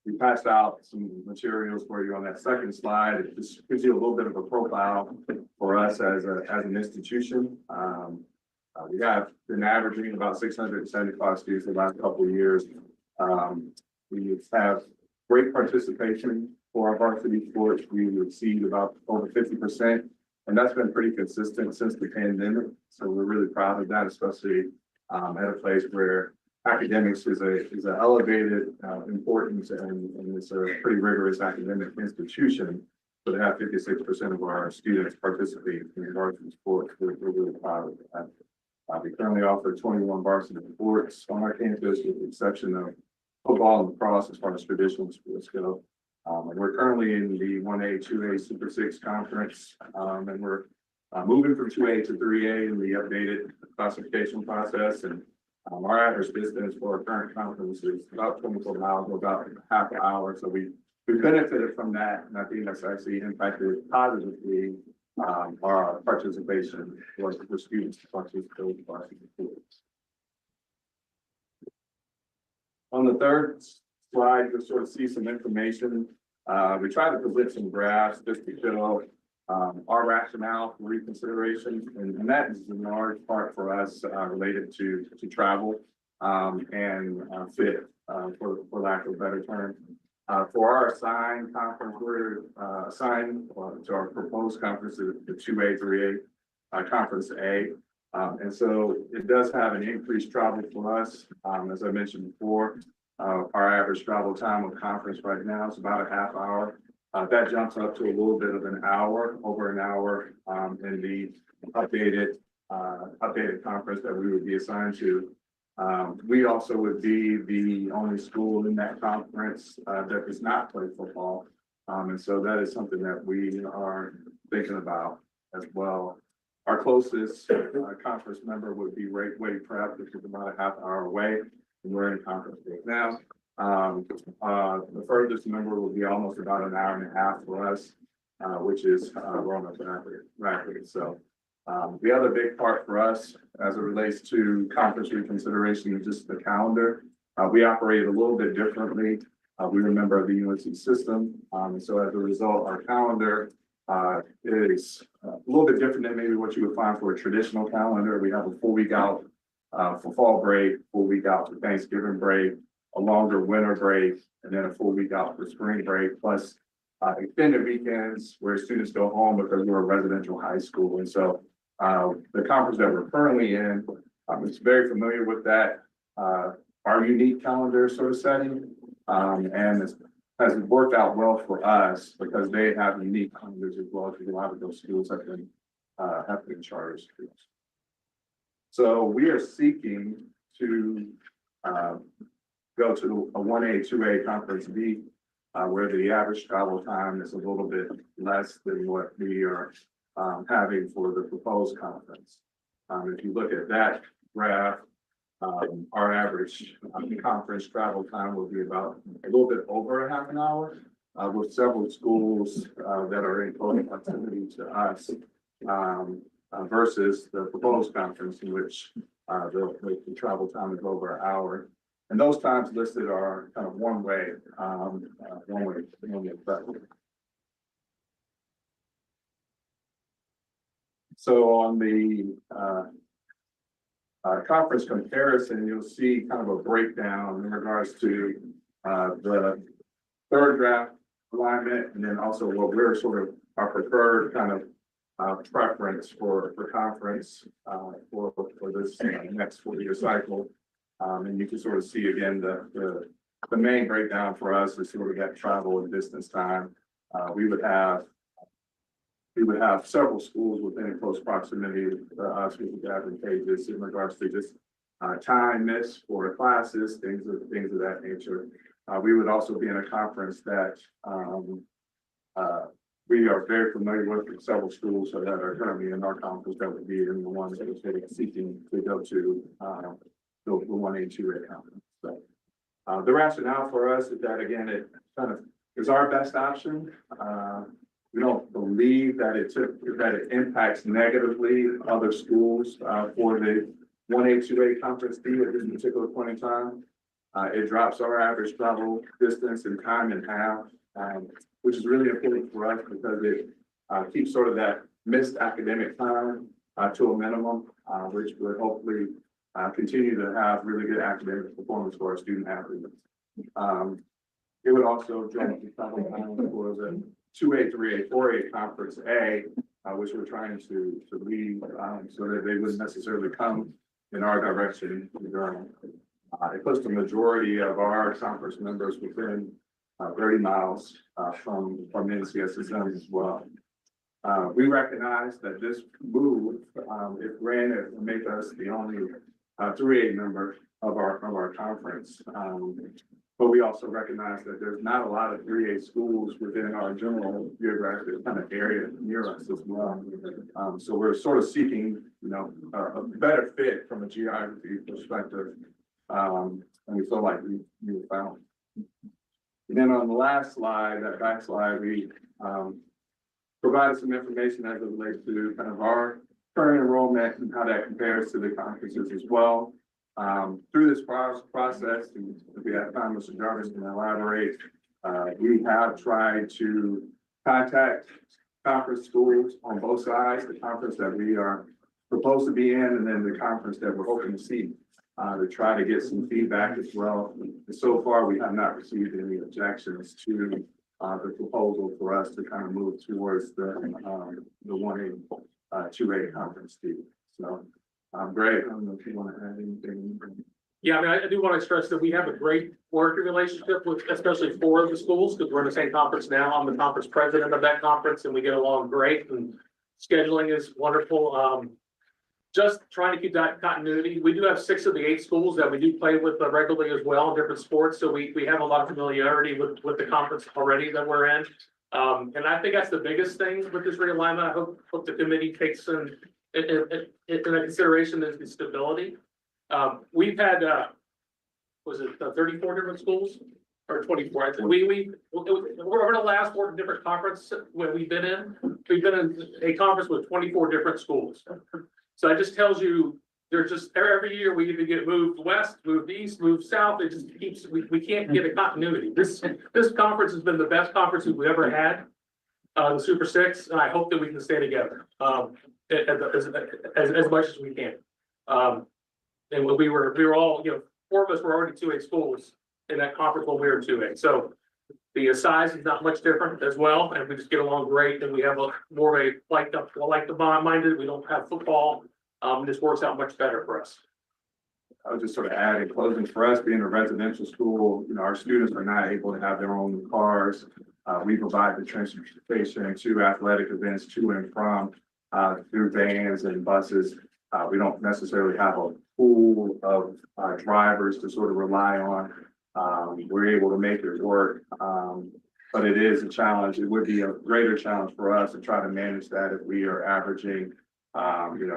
We passed out some materials for you on that second slide. It just gives you a little bit of a profile for us as an institution. We have been averaging about 675 students the last couple of years. We have great participation for our varsity sports. We exceed about over 50%, and that's been pretty consistent since the pandemic. So we're really proud of that, especially at a place where academics is an elevated importance, and it's a pretty rigorous academic institution. But to have 56% of our students participate in varsity sports, we're really proud of that. We currently offer 21 varsity sports on our campus, with the exception of football and lacrosse as far as traditional sports go. And we're currently in the 1A, 2A Super 6 conference, and we're moving from 2A to 3A in the updated classification process. And our average distance for our current conference is about 24 miles, or about half an hour. So we benefited from that, and I think that's actually impacted positively our participation for students to participate in varsity sports. On the third slide, you'll sort of see some information. We tried to present some graphs just to show our rationale for reconsideration, and that is in large part for us related to travel and fit, for lack of a better term. For our assigned conference, we're assigned to our proposed conference, the 2A, 3A, Conference A. And so it does have an increased travel for us. As I mentioned before, our average travel time of conference right now is about a half hour. That jumps up to a little bit of an hour, over an hour, in the updated conference that we would be assigned to. We also would be the only school in that conference that does not play football. And so that is something that we are thinking about as well. Our closest conference member would be Wade Prep, which is about a half hour away, and we're in conference right now. The furthest member will be almost about an hour and a half for us, which is Rowan rapid. So the other big part for us as it relates to conference reconsideration is just the calendar. We operate a little bit differently. We remember the UNC system. And so as a result, our calendar is a little bit different than maybe what you would find for a traditional calendar. We have a full week out for fall break, full week out for Thanksgiving break, a longer winter break, and then a full week out for spring break, plus extended weekends where students go home because we're a residential high school. And so the conference that we're currently in is very familiar with that, our unique calendar sort of setting. And has worked out well for us because they have unique calendars as well, because a lot of those schools have been charter schools. So we are seeking to go to a 1A, 2A Conference B, where the average travel time is a little bit less than what we are having for the proposed conference. If you look at that graph, our average conference travel time will be about a little bit over a half an hour. with several schools, that are in close proximity to us. Versus the proposed conference in which, the travel time is over an hour. And those times listed are kind of one way. So on the, conference comparison, you'll see kind of a breakdown in regards to, the third draft alignment, and then also what we're sort of our preferred kind of preference for conference for this next 4-year cycle. And you can sort of see again, the main breakdown for us is sort of that travel and distance time. We would have several schools within close proximity to us, which is advantageous in regards to just time missed for classes, things of that nature. We would also be in a conference that we are very familiar with several schools that are currently in our conference that would be in the ones that are seeking to go to the 1A2A conference. So the rationale for us is that, again, it kind of is our best option. We don't believe that it impacts negatively other schools for the 1A2A conference fee at this particular point in time. It drops our average travel distance and time in half, which is really important for us because it keeps sort of that missed academic time to a minimum, which would hopefully continue to have really good academic performance for our student athletes. It would also drop the travel time for the 2A, 3A, 4A conference A, which we're trying to lead so that they wouldn't necessarily come in our direction in Durham. It puts the majority of our conference members within 30 miles from NCHSAA as well. We recognize that this move, if granted, will make us the only 3A member of our conference. But we also recognize that there's not a lot of 3A schools within our general geographic kind of area near us as well. So we're sort of seeking, a better fit from a geography perspective. And we feel like we found. And then on the last slide, that back slide, we provided some information as it relates to kind of our current enrollment and how that compares to the conferences as well. Through this process, and if we have time, Mr. Jarvis can elaborate, we have tried to contact conference schools on both sides, the conference that we are proposed to be in, and then the conference that we're hoping to see, to try to get some feedback as well. And so far, we have not received any objections to the proposal for us to kind of move towards the 1A, 2A conference fee. So, Greg, I don't know if you want to add anything.
Yeah, I mean, I do want to stress that we have a great working relationship with, especially 4 of the schools, because we're in the same conference now. I'm the conference president of that conference, and we get along great, and scheduling is wonderful. Just trying to keep that continuity. We do have 6 of the 8 schools that we do play with regularly as well in different sports, so we have a lot of familiarity with the conference already that we're in. And I think that's the biggest thing with this realignment. I hope the committee takes in consideration is the stability. We've had, was it 34 different schools or 24? I think we're over the last 4 different conferences where we've been in. We've been in a conference with 24 different schools. So that just tells you they're just every year we either get moved west, moved east, moved south. It just keeps we can't get a continuity. This conference has been the best conference we've ever had, the Super 6, and I hope that we can stay together as much as we can. And we were all, 4 of us were already 2A schools in that conference when we were 2A. So the size is not much different as well, and we just get along great. And we have more of a like the minded. We don't have football. This works out much better for us.
I would just sort of add in closing, for us being a residential school, our students are not able to have their own cars. We provide the transportation to athletic events to and from through vans and buses. We don't necessarily have a pool of drivers to sort of rely on. We're able to make it work, but it is a challenge. It would be a greater challenge for us to try to manage that if we are averaging,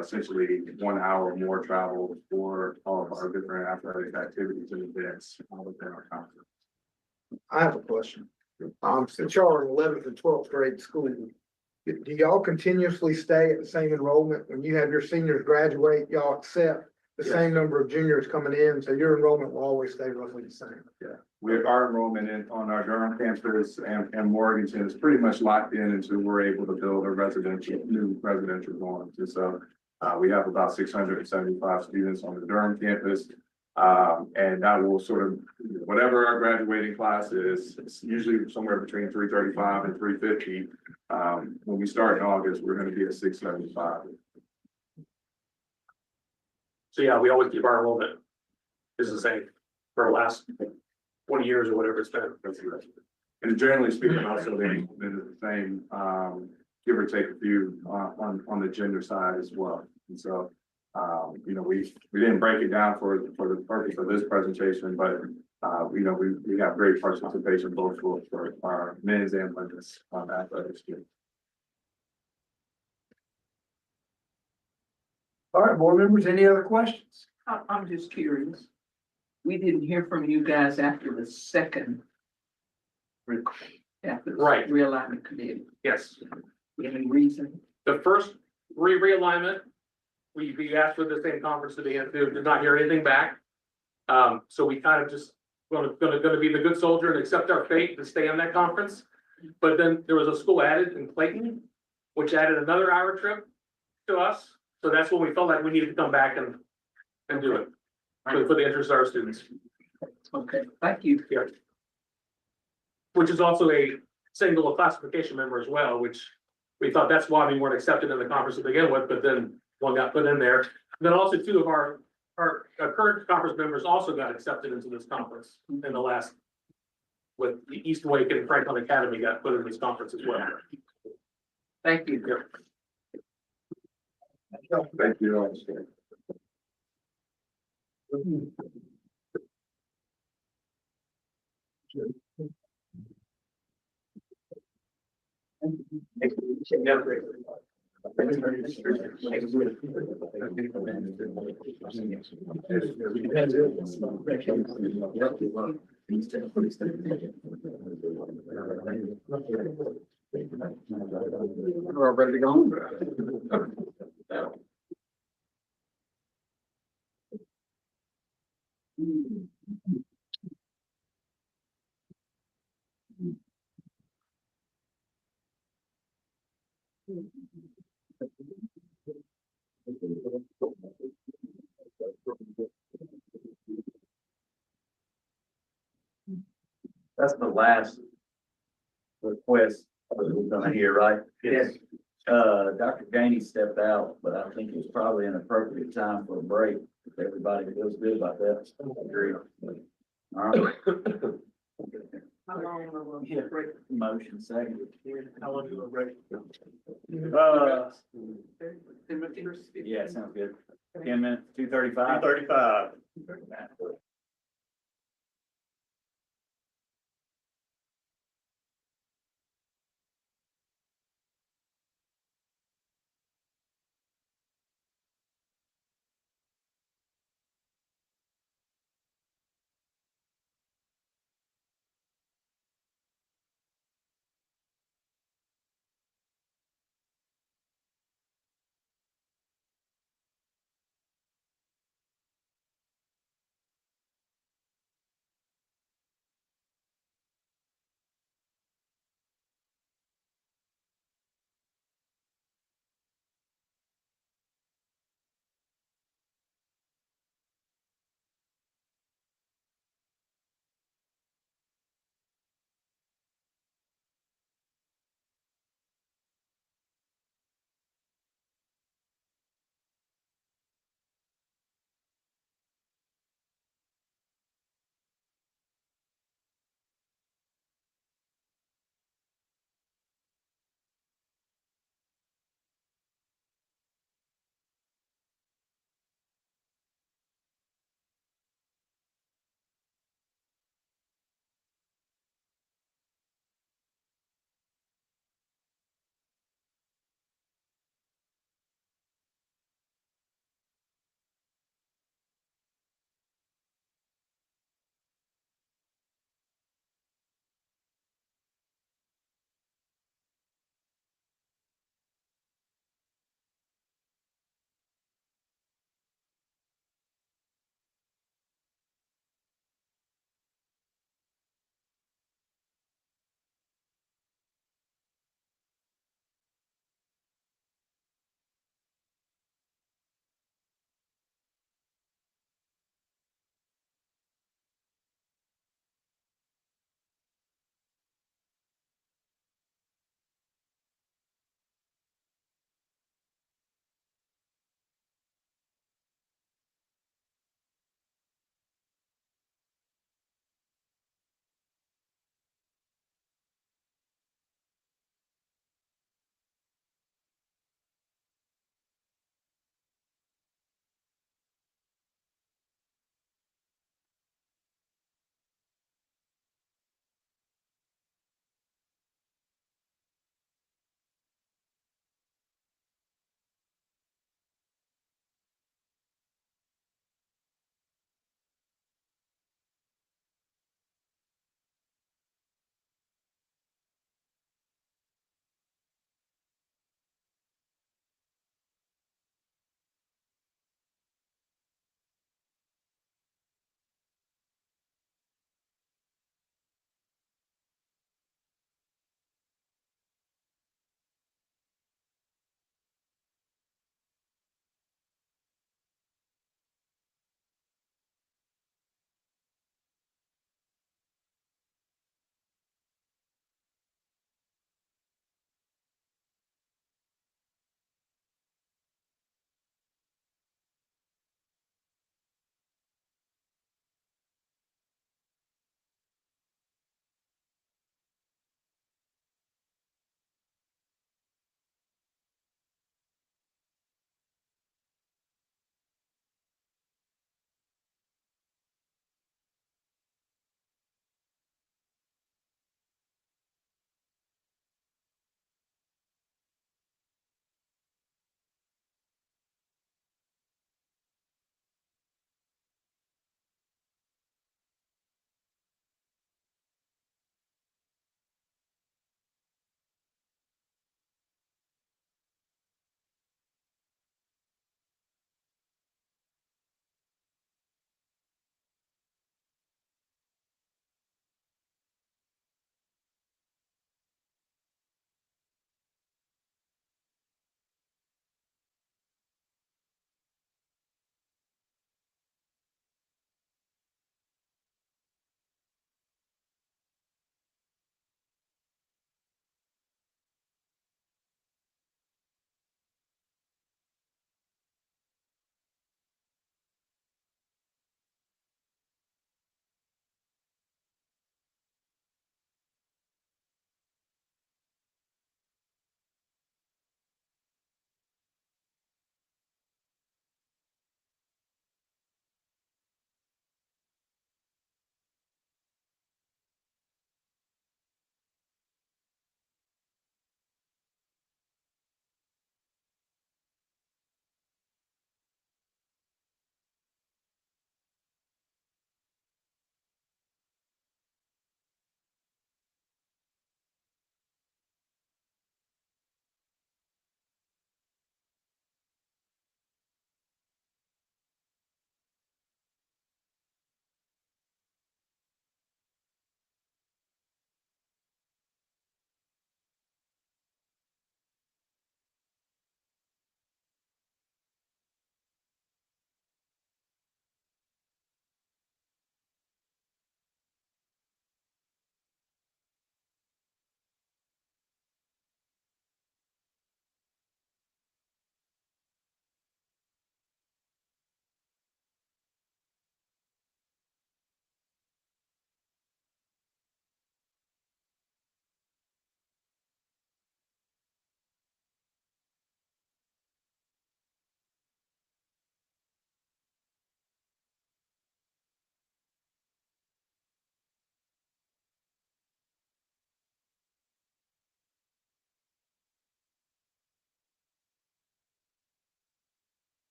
essentially 1 hour more travel for all of our different athletic activities and events within our conference.
I have a question. Since y'all are in 11th and 12th grade school, do y'all continuously stay at the same enrollment? When you have your seniors graduate, y'all accept the same number of juniors coming in, so your enrollment will always stay roughly the same?
Our enrollment on our Durham campus and Morganton is pretty much locked in until we're able to build a new residential dorms. And so, we have about 675 students on the Durham campus. And that will sort of, whatever our graduating class is, it's usually somewhere between 335 and 350. When we start in August, we're gonna be at 675.
So yeah, we always keep our enrollment is the same for the last 20 years or whatever it's been.
And generally speaking, also they're the same, give or take a few on the gender side as well. And so, we didn't break it down for the purpose of this presentation, but we have great participation both for our men's and women's athletics team.
All right, board members, any other questions?
I'm just curious. We didn't hear from you guys after the second. After the
Right.
realignment committee.
Yes.
Any reason?
The first realignment, we asked for the same conference to be in, did not hear anything back. So we kind of just gonna be the good soldier and accept our fate to stay on that conference. But then there was a school added in Clayton, which added another hour trip to us. So that's when we felt like we needed to come back and do it for the interest of our students.
Okay, thank you.
Yeah. Which is also a single classification member as well, which we thought that's why we weren't accepted in the conference to begin with, but then one got put in there. And then also two of our current conference members also got accepted into this conference in the last, with the East Wake and Franklin Academy got put in this conference as well.
Thank you.
Thank you.
We're ready to go.
That's the last request we're gonna hear, right?
Yes.
Dr. Gainey stepped out, but I think it's probably an appropriate time for a break. If everybody feels good about that. Agree. All right.
How long will we
Yeah, motion second.
How long do we break?
Yeah, sounds good. 10 minutes, 2:35.
2:35.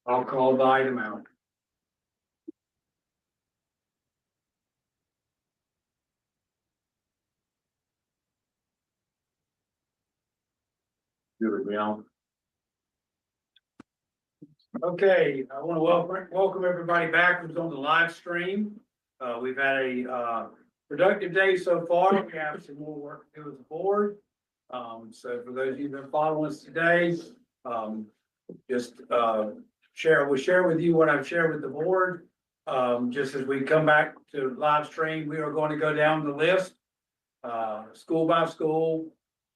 I'll call the item out.
Good, we on?
Okay, I want to welcome everybody back who's on the live stream. We've had a productive day so far. We have some more work to do as a board. So for those of you who've been following us today, just we'll share with you what I've shared with the board. Just as we come back to live stream, we are going to go down the list, school by school,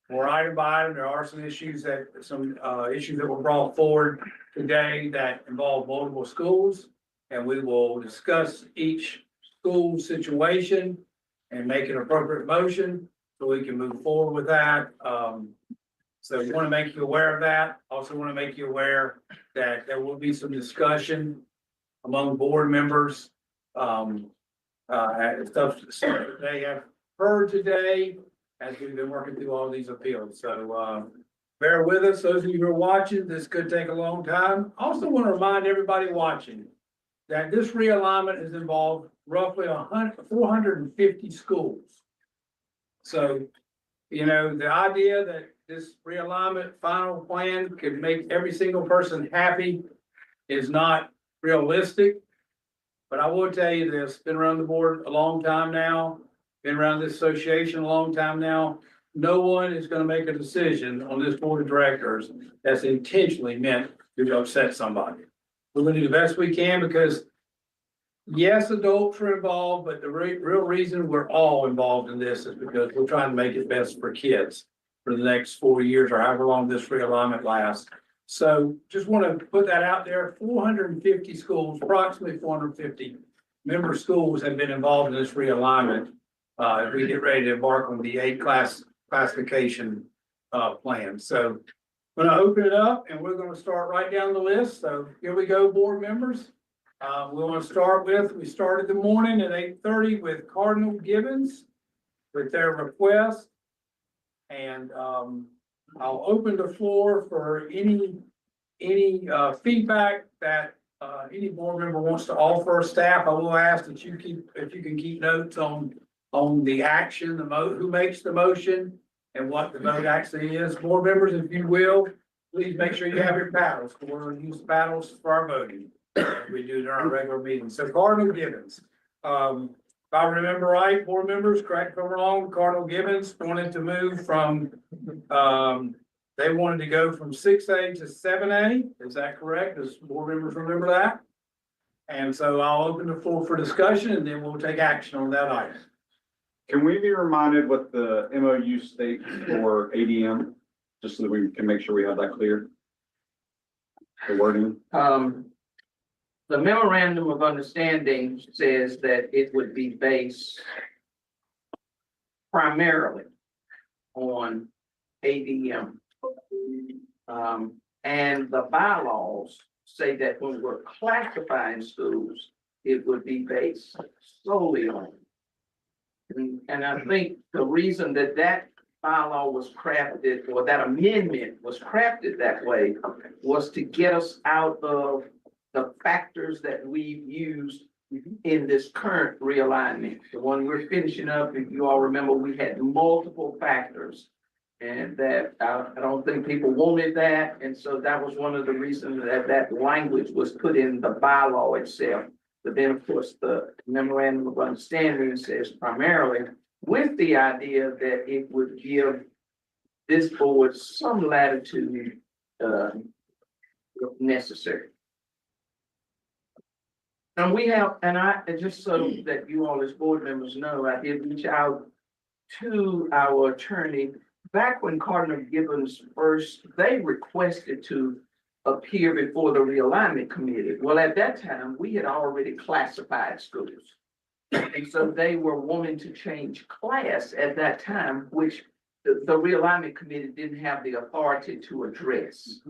or item by item. There are some issues that were brought forward today that involve multiple schools, and we will discuss each school situation and make an appropriate motion so we can move forward with that. So we want to make you aware of that. Also want to make you aware that there will be some discussion among board members. Stuff that they have heard today as we've been working through all these appeals. So bear with us. Those of you who are watching, this could take a long time. Also want to remind everybody watching that this realignment has involved roughly 450 schools. So, you know, the idea that this realignment final plan could make every single person happy is not realistic. But I will tell you this, been around the board a long time now, been around this association a long time now. No one is going to make a decision on this board of directors that's intentionally meant to upset somebody. We're going to do the best we can because yes, adults are involved, but the real reason we're all involved in this is because we're trying to make it best for kids for the next 4 years or however long this realignment lasts. So just want to put that out there. 450 schools, approximately 450 member schools have been involved in this realignment. As we get ready to embark on the 8 classification plan. So I'm going to open it up and we're going to start right down the list. So here we go, board members. We want to start with, we started the morning at 8:30 with Cardinal Gibbons with their request. And I'll open the floor for any feedback that any board member wants to offer. Staff, I will ask that you if you can keep notes on the action, who makes the motion and what the vote actually is. Board members, if you will, please make sure you have your paddles. We're going to use paddles for our voting. We do during our regular meetings. So Cardinal Gibbons, if I remember right, board members, correct if I'm wrong, Cardinal Gibbons wanted to move from, they wanted to go from 6A to 7A. Is that correct? Does board members remember that? And so I'll open the floor for discussion and then we'll take action on that item.
Can we be reminded what the MOU states for ADM, just so that we can make sure we have that clear? The wording.
The memorandum of understanding says that it would be based primarily on ADM. And the bylaws say that when we're classifying schools, it would be based solely on. And I think the reason that that bylaw was crafted, or that amendment was crafted that way, was to get us out of the factors that we've used in this current realignment. The one we're finishing up, if you all remember, we had multiple factors. And that I don't think people wanted that. And so that was one of the reasons that that language was put in the bylaw itself. But then, of course, the memorandum of understanding says primarily with the idea that it would give this board some latitude necessary. And we have, and just so that you all as board members know, I did reach out to our attorney back when Cardinal Gibbons they requested to appear before the realignment committee. Well, at that time, we had already classified schools. And so they were wanting to change class at that time, which the realignment committee didn't have the authority to address.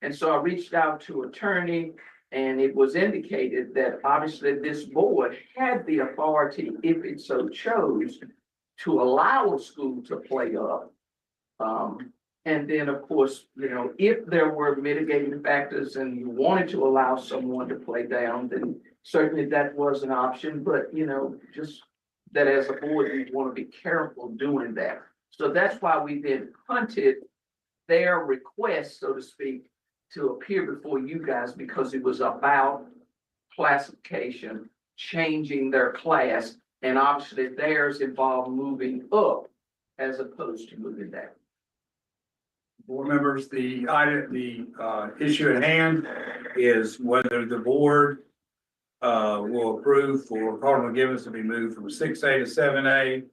And so I reached out to attorney, and it was indicated that obviously this board had the authority, if it so chose, to allow a school to play up. And then, of course, you know, if there were mitigating factors and you wanted to allow someone to play down, then certainly that was an option, but you know, just that as a board, you want to be careful doing that. So that's why we then punted their request, so to speak, to appear before you guys, because it was about classification, changing their class, and obviously theirs involved moving up as opposed to moving down.
Board members, the issue at hand is whether the board will approve for Cardinal Gibbons to be moved from 6A to 7A.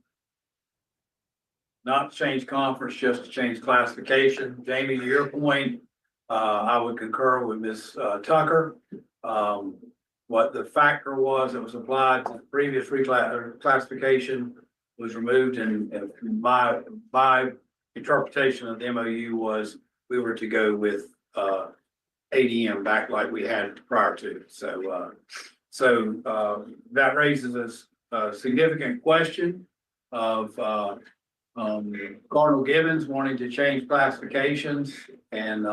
Not to change conference, just to change classification. Jamie, to your point, I would concur with Ms. Tucker. What the factor was that was applied to the previous classification was removed, and my interpretation of the MOU was we were to go with ADM back like we had prior to. So that raises a significant question of Cardinal Gibbons wanting to change classifications, and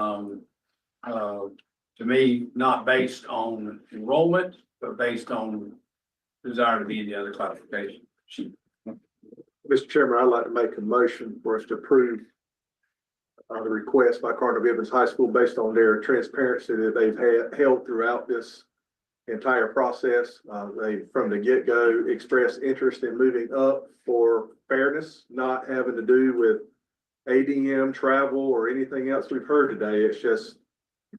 to me, not based on enrollment, but based on desire to be in the other classification.
Mr. Chairman, I'd like to make a motion for us to approve the request by Cardinal Gibbons High School based on their transparency that they've held throughout this entire process. They, from the get-go, expressed interest in moving up for fairness, not having to do with ADM, travel, or anything else we've heard today. It's just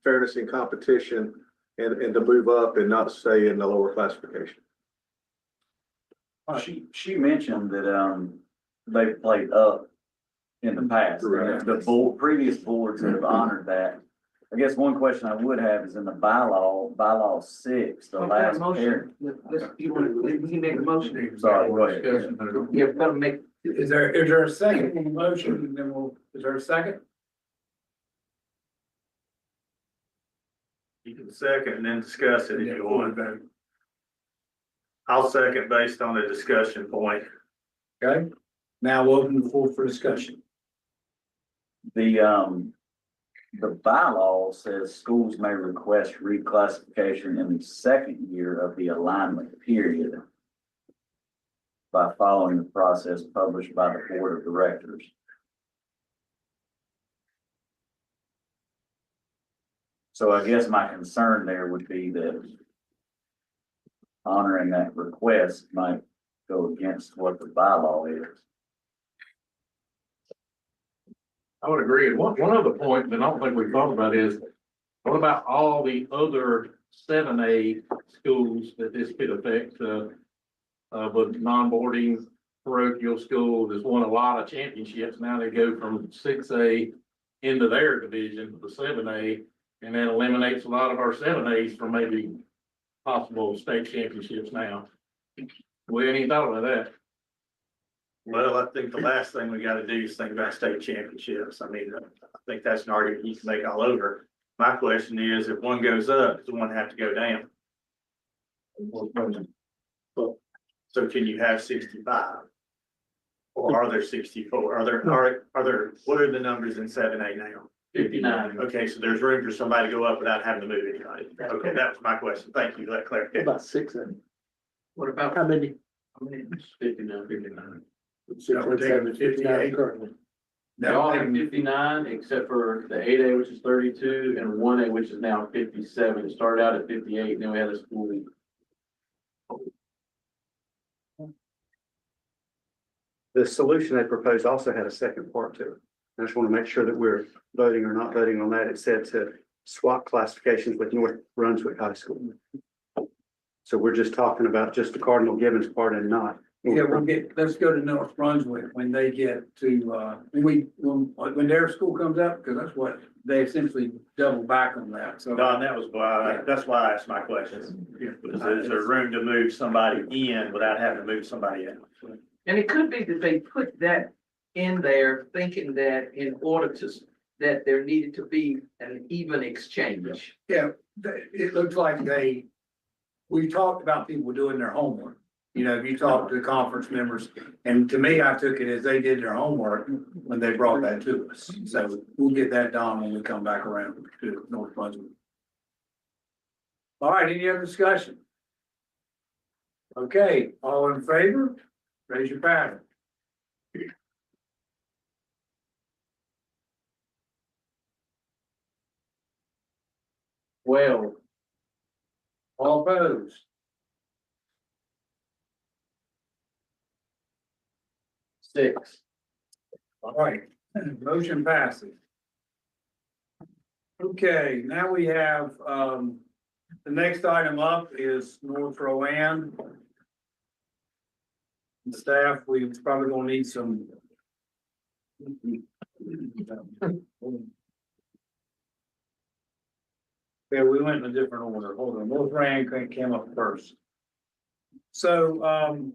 fairness and competition, and to move up and not stay in the lower classification.
She mentioned that, they played up in the past.
Correct.
The previous boards have honored that. I guess one question I would have is in the bylaw 6, the last parent.
We can make a motion.
Sorry, go ahead.
Yeah, we gotta make.
Is there a second on the motion? And then is there a second?
You can second and then discuss it if you want. I'll second based on the discussion point.
Okay, now we'll open the floor for discussion.
The bylaw says schools may request reclassification in the second year of the alignment period by following the process published by the Board of Directors. So I guess my concern there would be that honoring that request might go against what the bylaw is.
I would agree. And one other point that I don't think we thought about is, what about all the other 7A schools that this could affect, with non-boarding parochial schools that's won a lot of championships. Now they go from 6A into their division, the 7A, and that eliminates a lot of our 7As from maybe possible state championships now. We ain't thought about that.
Well, I think the last thing we gotta do is think about state championships. I mean, I think that's an argument you can make all over. My question is, if one goes up, does one have to go down? So can you have 65? Or are there 64? Are there, what are the numbers in 7A now?
59.
Okay, so there's room for somebody to go up without having to move anybody. Okay, that was my question. Thank you for that clarification.
About 6 of them.
What about?
How many?
59.
So we're taking 58 currently.
They all have 59, except for the 8A, which is 32, and 1A, which is now 57. It started out at 58, and then we had a school week.
The solution they proposed also had a second part to it. I just want to make sure that we're voting or not voting on that. It said to swap classifications with North Brunswick High School. So we're just talking about just the Cardinal Gibbons part and not.
Yeah, let's go to North Brunswick when they get to, when their school comes up, because that's what they essentially double back on that, so.
Don, that's why I asked my question. Is there room to move somebody in without having to move somebody out?
And it could be that they put that in there thinking that in order to, that there needed to be an even exchange.
Yeah, it looks like we talked about people doing their homework. You know, if you talk to the conference members, and to me, I took it as they did their homework when they brought that to us. So we'll get that done when we come back around to North Brunswick. All right, any other discussion? Okay, all in favor, raise your paddle. Well, all opposed? Six. All right, motion passes. Okay, now we have, the next item up is North Rowan. The staff, we're probably gonna need some. Yeah, we went in a different order. Hold on, North Rowan came up first. So,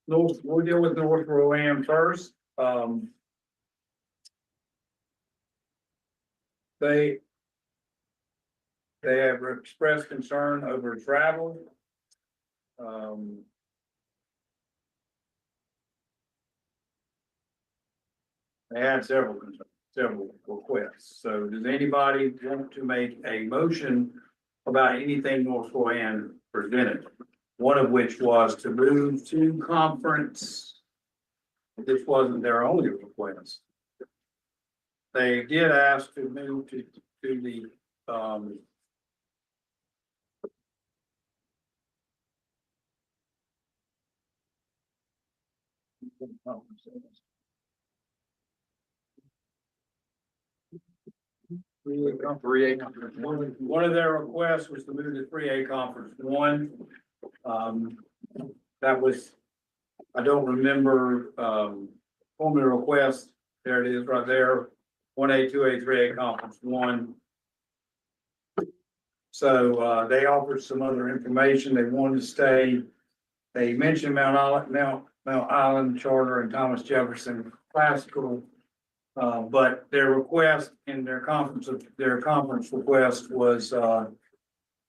we'll deal with North Rowan first. They have expressed concern over travel. They had several requests. So does anybody want to make a motion about anything North Rowan presented? One of which was to move to conference. This wasn't their only request. They did ask to move to the, one of their requests was to move to 3A Conference 1. That was, I don't remember, formula request. There it is right there. 1A, 2A, 3A Conference 1. So, they offered some other information. They wanted to stay. They mentioned Mount Island Charter and Thomas Jefferson Classical. But their request in their conference request was,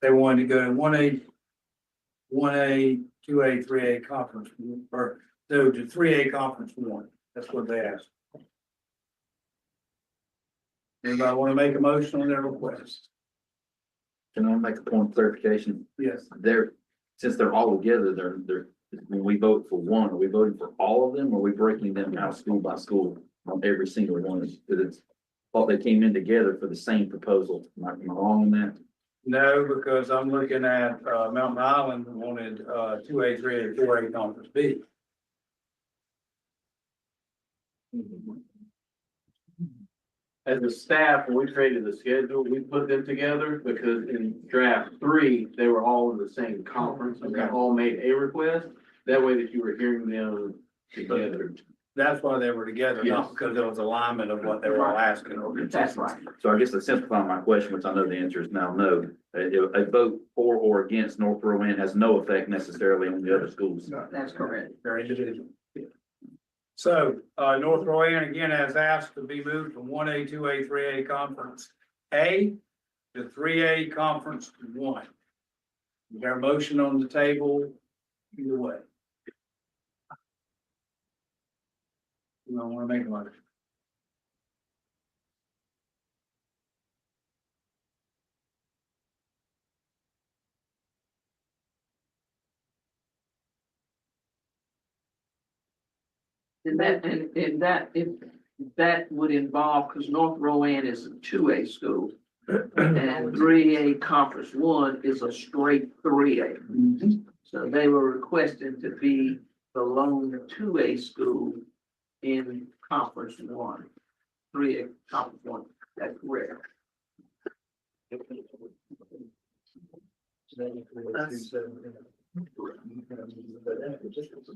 they wanted to go to 1A, 2A, 3A conference, or no, to 3A conference 1. That's what they asked. Anybody want to make a motion on their request?
Can I make a point of clarification?
Yes.
Since they're all together, they're, when we vote for one, are we voting for all of them, or are we breaking them out school by school on every single one? Because it's, thought they came in together for the same proposal. Am I wrong in that?
No, because I'm looking at, Mountain Island wanted, 2A, 3A, 4A conference B.
As a staff, when we created the schedule, we put them together because in draft 3, they were all in the same conference and they all made a request. That way that you were hearing them together.
That's why they were together, not because there was alignment of what they were all asking.
That's right. So I guess to simplify my question, which I know the answer is now no, a vote for or against North Rowan has no effect necessarily on the other schools.
That's correct.
Very individual. So, North Rowan again has asked to be moved from 1A, 2A, 3A conference A to 3A conference 1. Is there a motion on the table either way? You don't want to make a motion?
And if that would involve, because North Rowan is a 2A school. And 3A Conference 1 is a straight 3A. So they were requesting to be the lone 2A school in Conference 1. 3A Conference 1, that's rare.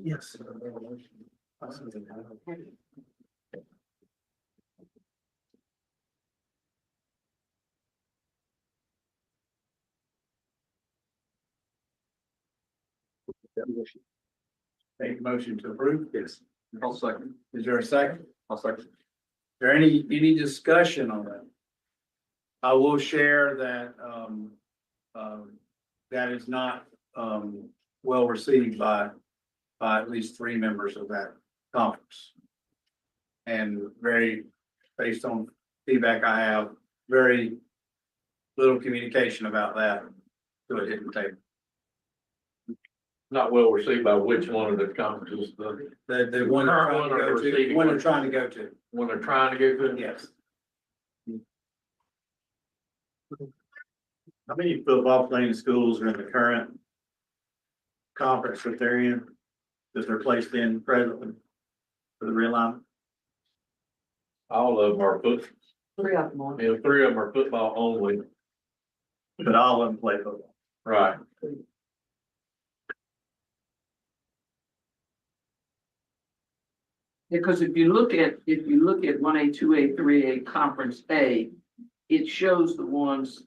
Yes.
Make a motion to approve? Yes.
I'll second.
Is there a second?
I'll second.
Is there any discussion on that? I will share that, that is not, well received by at least 3 members of that conference. And very, based on feedback I have, very little communication about that to a hidden table.
Not well received by which one of the conferences,
The one they're trying to go to, one they're trying to go to.
when they're trying to go to.
Yes.
How many football playing schools are in the current conference that they're in, that they're placed in presently for the realignment?
All of them are
3 of them are.
3 of them are football only.
But all of them play football.
Right.
Because if you look at 1A, 2A, 3A, Conference A, it shows the ones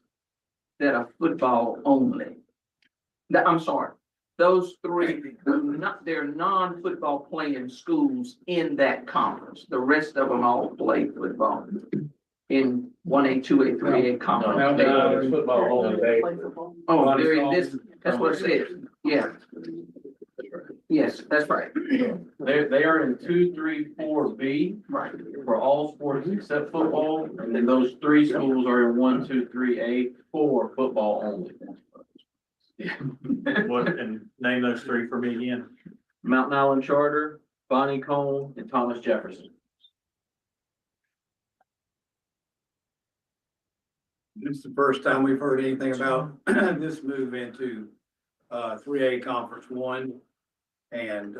that are football only. I'm sorry, those 3, they're non-football playing schools in that conference. The rest of them all play football in 1A, 2A, 3A conference.
No, football only.
Oh, they're in this, that's what it says, yeah. Yes, that's right.
They are in 2, 3, 4B.
Right.
For all sports except football, and then those 3 schools are in 1, 2, 3A for football only.
What, and name those 3 for me again.
Mountain Island Charter, Bonnie Cone, and Thomas Jefferson.
This is the first time we've heard anything about this move into 3A Conference 1. And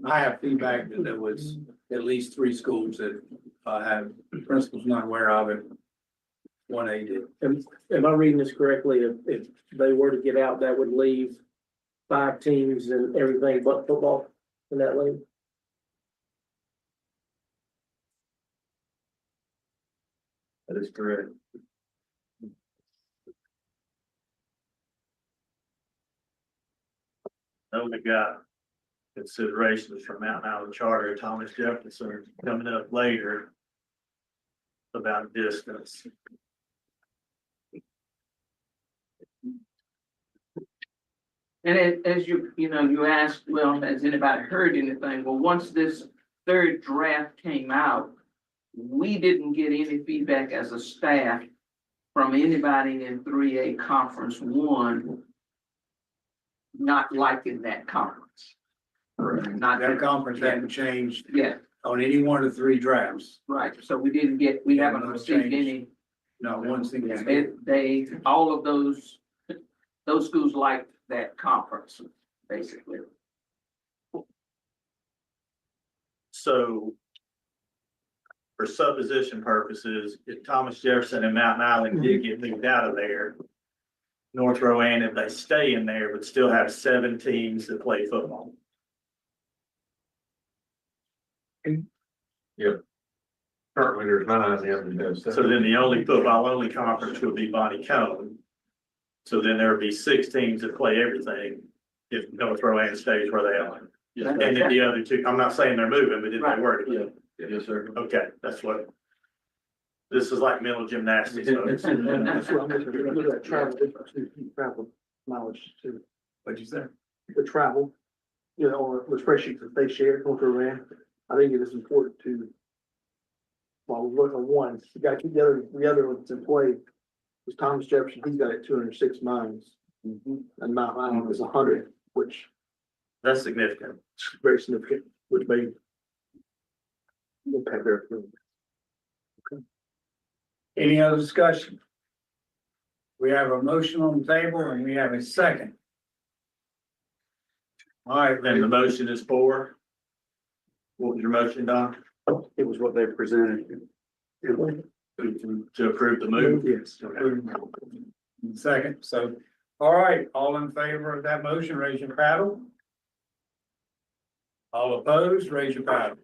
I have feedback that there was at least 3 schools that have principals not aware of it. 1A did.
Am I reading this correctly? If they were to get out, that would leave 5 teams and everything but football in that league?
That is correct. No, we got considerations from Mountain Island Charter, Thomas Jefferson coming up later about distance.
And as you asked, well, has anybody heard anything? Well, once this 3rd draft came out, we didn't get any feedback as a staff from anybody in 3A Conference 1 not liking that conference.
Not that conference hadn't changed.
Yeah.
On any one of the 3 drafts.
Right, so we haven't received any.
Not one single.
They, all of those schools like that conference, basically.
So for supposition purposes, if Thomas Jefferson and Mountain Island did get moved out of there, North Rowan, if they stay in there, would still have 7 teams that play football.
Yep. Currently, there's 9.
So then the only football only conference would be Bonnie Cone. So then there would be 6 teams that play everything if North Rowan stays where they are. And then the other 2, I'm not saying they're moving, but if they were to.
Yes, sir.
Okay, that's what. This is like mental gymnastics. folks.
That's what I'm looking at travel difference, travel knowledge too.
What'd you say?
The travel, on the spreadsheet that they shared, North Rowan, I think it is important to. While we look on one, you gotta keep the other ones in play. Was Thomas Jefferson, he's got it 206 miles. And Mount Island is 100, which.
That's significant.
Very significant, which may. Impact their.
Any other discussion? We have a motion on the table and we have a second. All right,
then the motion is for. What was your motion, Don?
It was what they presented.
To approve the move?
Yes.
Second, so, all right, all in favor of that motion, raise your paddle. All opposed, raise your paddle.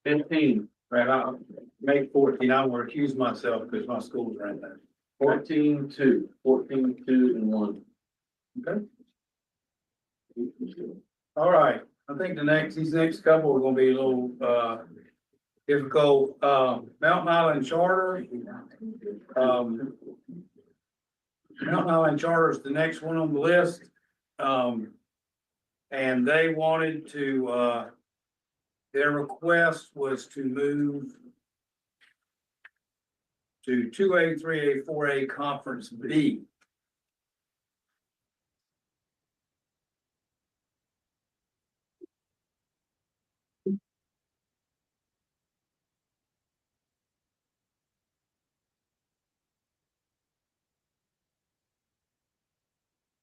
Right, I'll make 14, I will recuse myself because my school's right there.
14-2, 14-2 and 1.
Okay. All right, I think these next couple are gonna be a little, difficult. Mountain Island Charter. Mountain Island Charter is the next one on the list. And they wanted to, their request was to move to 2A, 3A, 4A Conference B.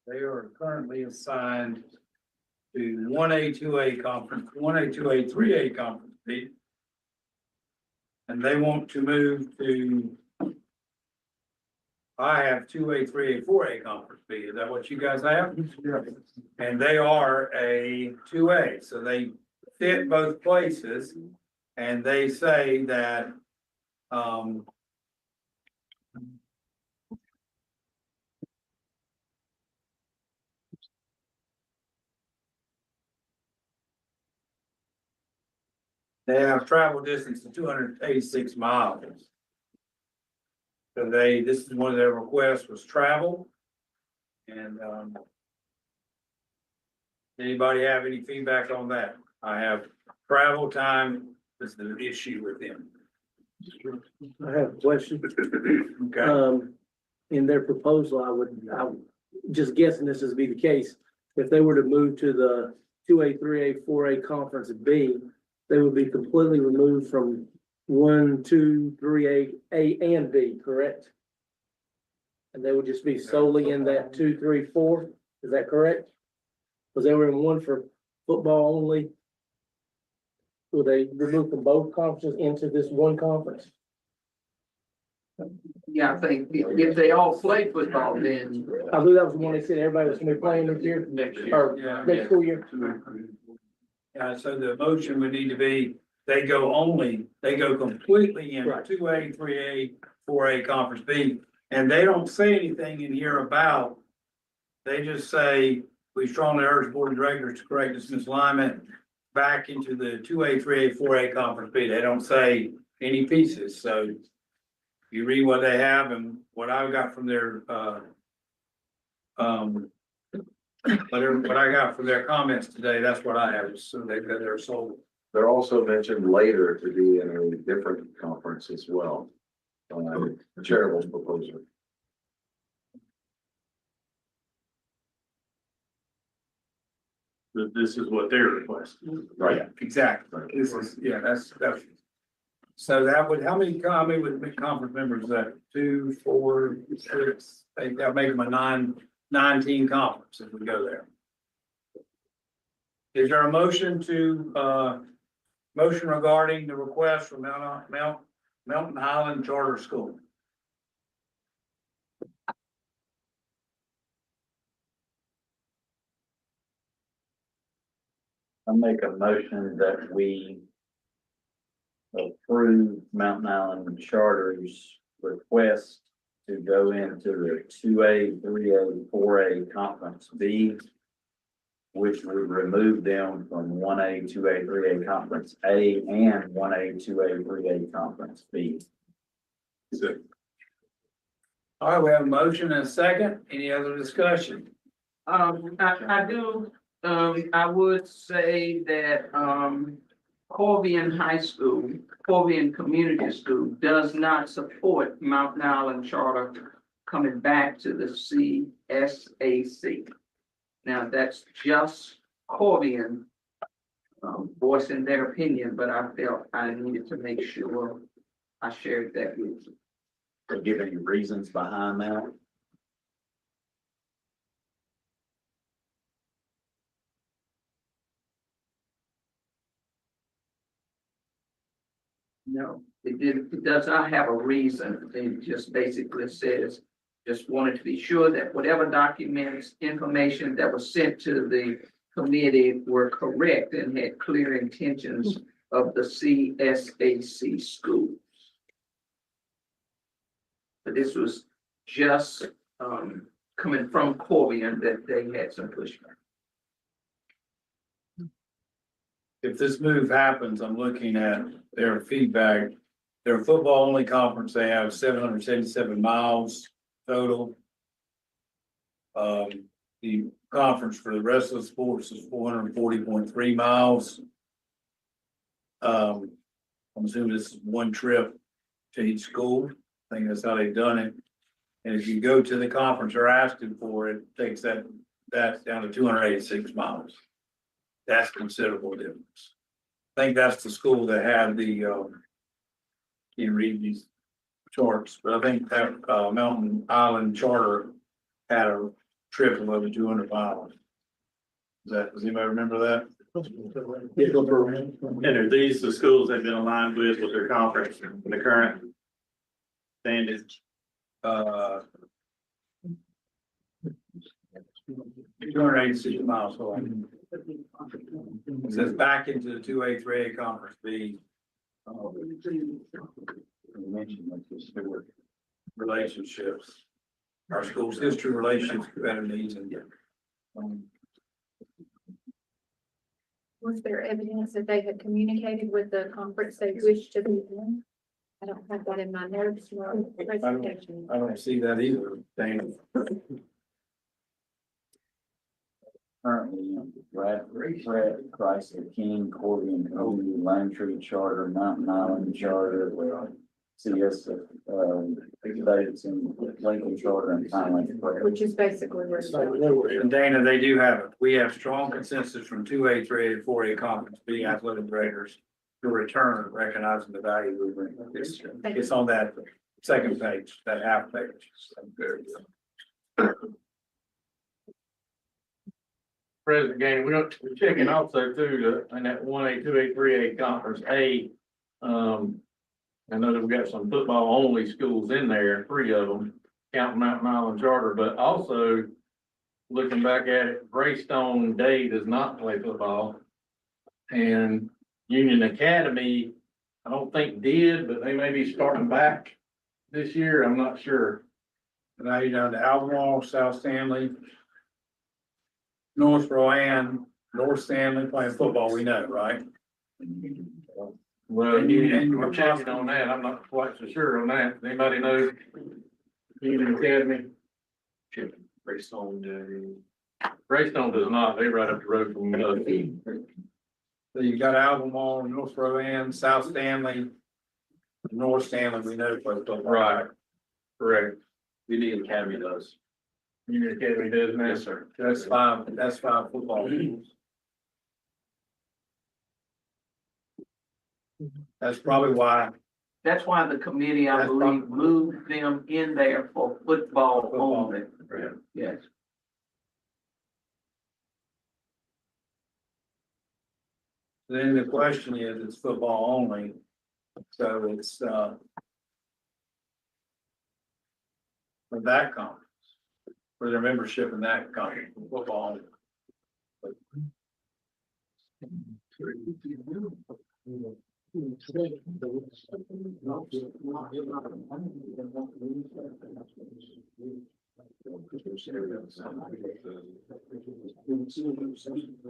They are currently assigned to 1A, 2A conference, 1A, 2A, 3A conference B. And they want to move to, I have 2A, 3A, 4A conference B. Is that what you guys have? And they are a 2A, so they fit both places. And they say that, they have travel distance of 286 miles. So this is one of their requests was travel. And, anybody have any feedback on that? I have travel time is the issue with them.
I have a question.
Okay.
In their proposal, I'm just guessing this is be the case. If they were to move to the 2A, 3A, 4A Conference B, they would be completely removed from 1, 2, 3A, A and B, correct? And they would just be solely in that 2, 3, 4, is that correct? Because they were in one for football only. Will they remove from both conferences into this one conference?
Yeah, I think if they all play football, then.
I believe that was the one they said everybody was gonna be playing this year, or next school year.
So the motion would need to be, they go completely in 2A, 3A, 4A Conference B. And they don't say anything in here about, they just say, we strongly urge the Board of Directors to correct this misalignment back into the 2A, 3A, 4A Conference B. They don't say any pieces, so you read what they have and what I got from their, what I got from their comments today, that's what I have, so they're sold.
They're also mentioned later to be in a different conference as well. Cherryville's proposal.
This is what they're requesting.
Right, exactly. This is, that's. So that would, how many would be conference members, that 2, 4, 6, that make them a 19 conference if we go there. Is there a motion motion regarding the request from Mountain Highland Charter School?
I make a motion that we approve Mountain Island Charter's request to go into the 2A, 3A, 4A Conference B, which would remove them from 1A, 2A, 3A Conference A and 1A, 2A, 3A Conference B.
All right, we have a motion and a second. Any other discussion?
I do, I would say that, Corvian High School, Corvian Community School does not support Mountain Island Charter coming back to the CSAC. Now, that's just Corvian voicing their opinion, but I felt I needed to make sure I shared that with you.
To give any reasons behind that?
No, it does not have a reason. It just basically says, just wanted to be sure that whatever documents, information that was sent to the committee were correct and had clear intentions of the CSAC schools. But this was just coming from Corvian that they had some pushback.
if this move happens, I'm looking at their feedback. Their football only conference, they have 777 miles total. The conference for the rest of the sports is 440.3 miles. I'm assuming this is one trip to each school. I think that's how they've done it. And if you go to the conference they're asking for, it takes that's down to 286 miles. That's considerable difference. I think that's the school that had the, can't read these charts, but I think that, Mountain Island Charter had a trip of over 200 miles. Does anybody remember that?
And are these the schools they've been aligned with their conference and the current standards?
286 miles. So it says back into the 2A, 3A conference B. Relationships. Our school's history, relationships, better needs, and
Was there evidence that they had communicated with the conference they wished to be in? I don't have that in my notes.
I don't see that either, Dana.
Currently, Brad, Chrysler, King, Corrigan, Cody, Lime Tree Charter, Mountain Island Charter, CS, Davidson, Lincoln Charter, and Thailand.
Which is basically where.
And Dana, they do have it. We have strong consensus from 2A, 3A, and 4A conference being athletic directors to return recognizing the value we bring. It's on that second page, that half page.
President Gaines, we're checking also too, in that 1A, 2A, 3A conference A. I know that we got some football only schools in there, 3 of them, counting Mountain Island Charter, but also looking back at it, Greystone Day does not play football. And Union Academy, I don't think did, but they may be starting back this year. I'm not sure.
Now you're down to Albemarle, South Stanley, North Rowan, North Stanley playing football, we know, right?
Well,
And
we're checking on that. I'm not quite so sure on that. Anybody know? Union Academy? Greystone does not. They right up the road from us.
So you got Albemarle, North Rowan, South Stanley, North Stanley, we know play football.
Right. Correct.
Union Academy does.
Union Academy does now.
Yes, sir.
That's five football teams. That's probably why.
That's why the committee, I believe, moved them in there for football only.
Right.
Yes.
Then the question is, it's football only, so it's, for that conference, for their membership in that conference, football only.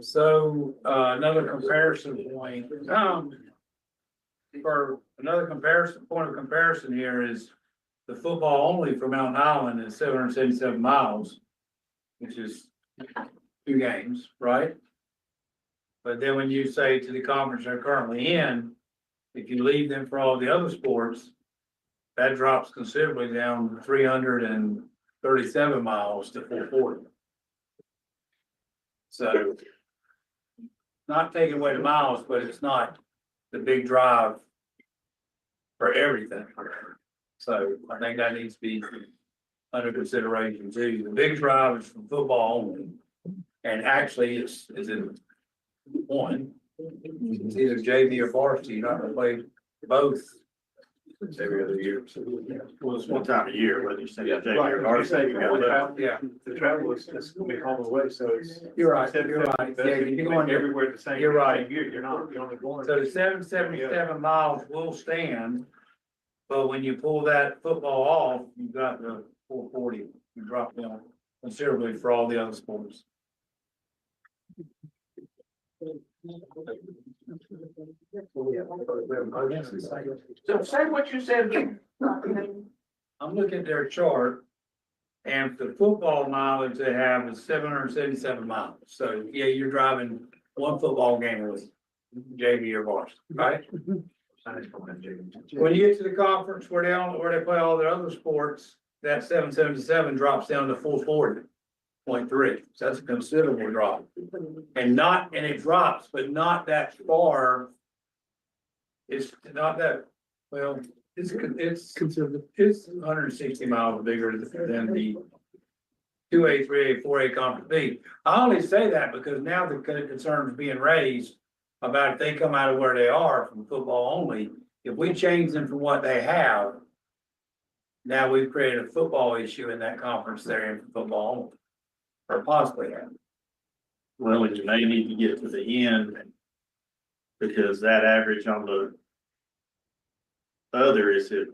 So, another comparison point, for another point of comparison here is the football only for Mountain Island is 777 miles, which is 2 games, right? But then when you say to the conference they're currently in, if you leave them for all the other sports, that drops considerably down 337 miles to 440. So not taking away the miles, but it's not the big drive for everything. So I think that needs to be under consideration too. The big drive is from football only. And actually it's in one. It's either JV or varsity. You're not gonna play both
Every other year. Well, it's one time a year, whether you say that.
Yeah.
The travel is gonna be home away, so it's.
You're right, you're right. Yeah, you're going
everywhere at the same.
You're right.
You're only going.
So the 777 miles will stand, but when you pull that football off, you've got the 440, you drop down considerably for all the other sports. So say what you said again. I'm looking at their chart. And the football mileage they have is 777 miles. So yeah, you're driving one football game with JV or varsity, right? When you get to the conference where they play all their other sports, that 777 drops down to 440.3. So that's a considerable drop. And it drops, but not that far. It's not that, well, it's 160 miles bigger than the 2A, 3A, 4A conference B. I only say that because now the concern is being raised about if they come out of where they are from football only, if we change them from what they have, now we've created a football issue in that conference they're in for football only, or possibly have.
Well, you may need to get to the end because that average on the other is if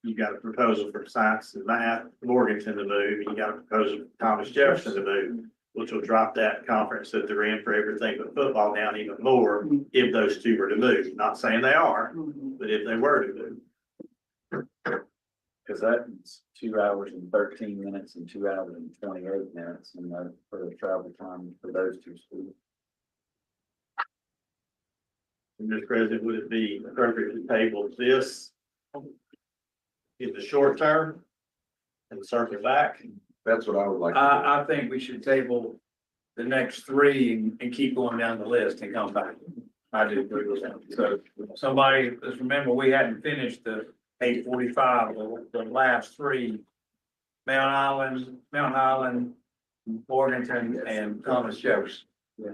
you got a proposal for science and math, Morganton to move, you got a proposal for Thomas Jefferson to move, which will drop that conference that they're in for everything but football down even more if those two were to move. Not saying they are, but if they were to move.
Cause that's 2 hours and 13 minutes and 2 hours and 28 minutes and for the travel time for those two schools.
Mr. President, would it be appropriate to table this in the short term and circle back?
That's what I would like.
I think we should table the next three and keep going down the list and come back. I do agree with that. So somebody, let's remember, we hadn't finished the 845, the last three. Mount Island, Morganton, and Thomas Jefferson.
Yeah.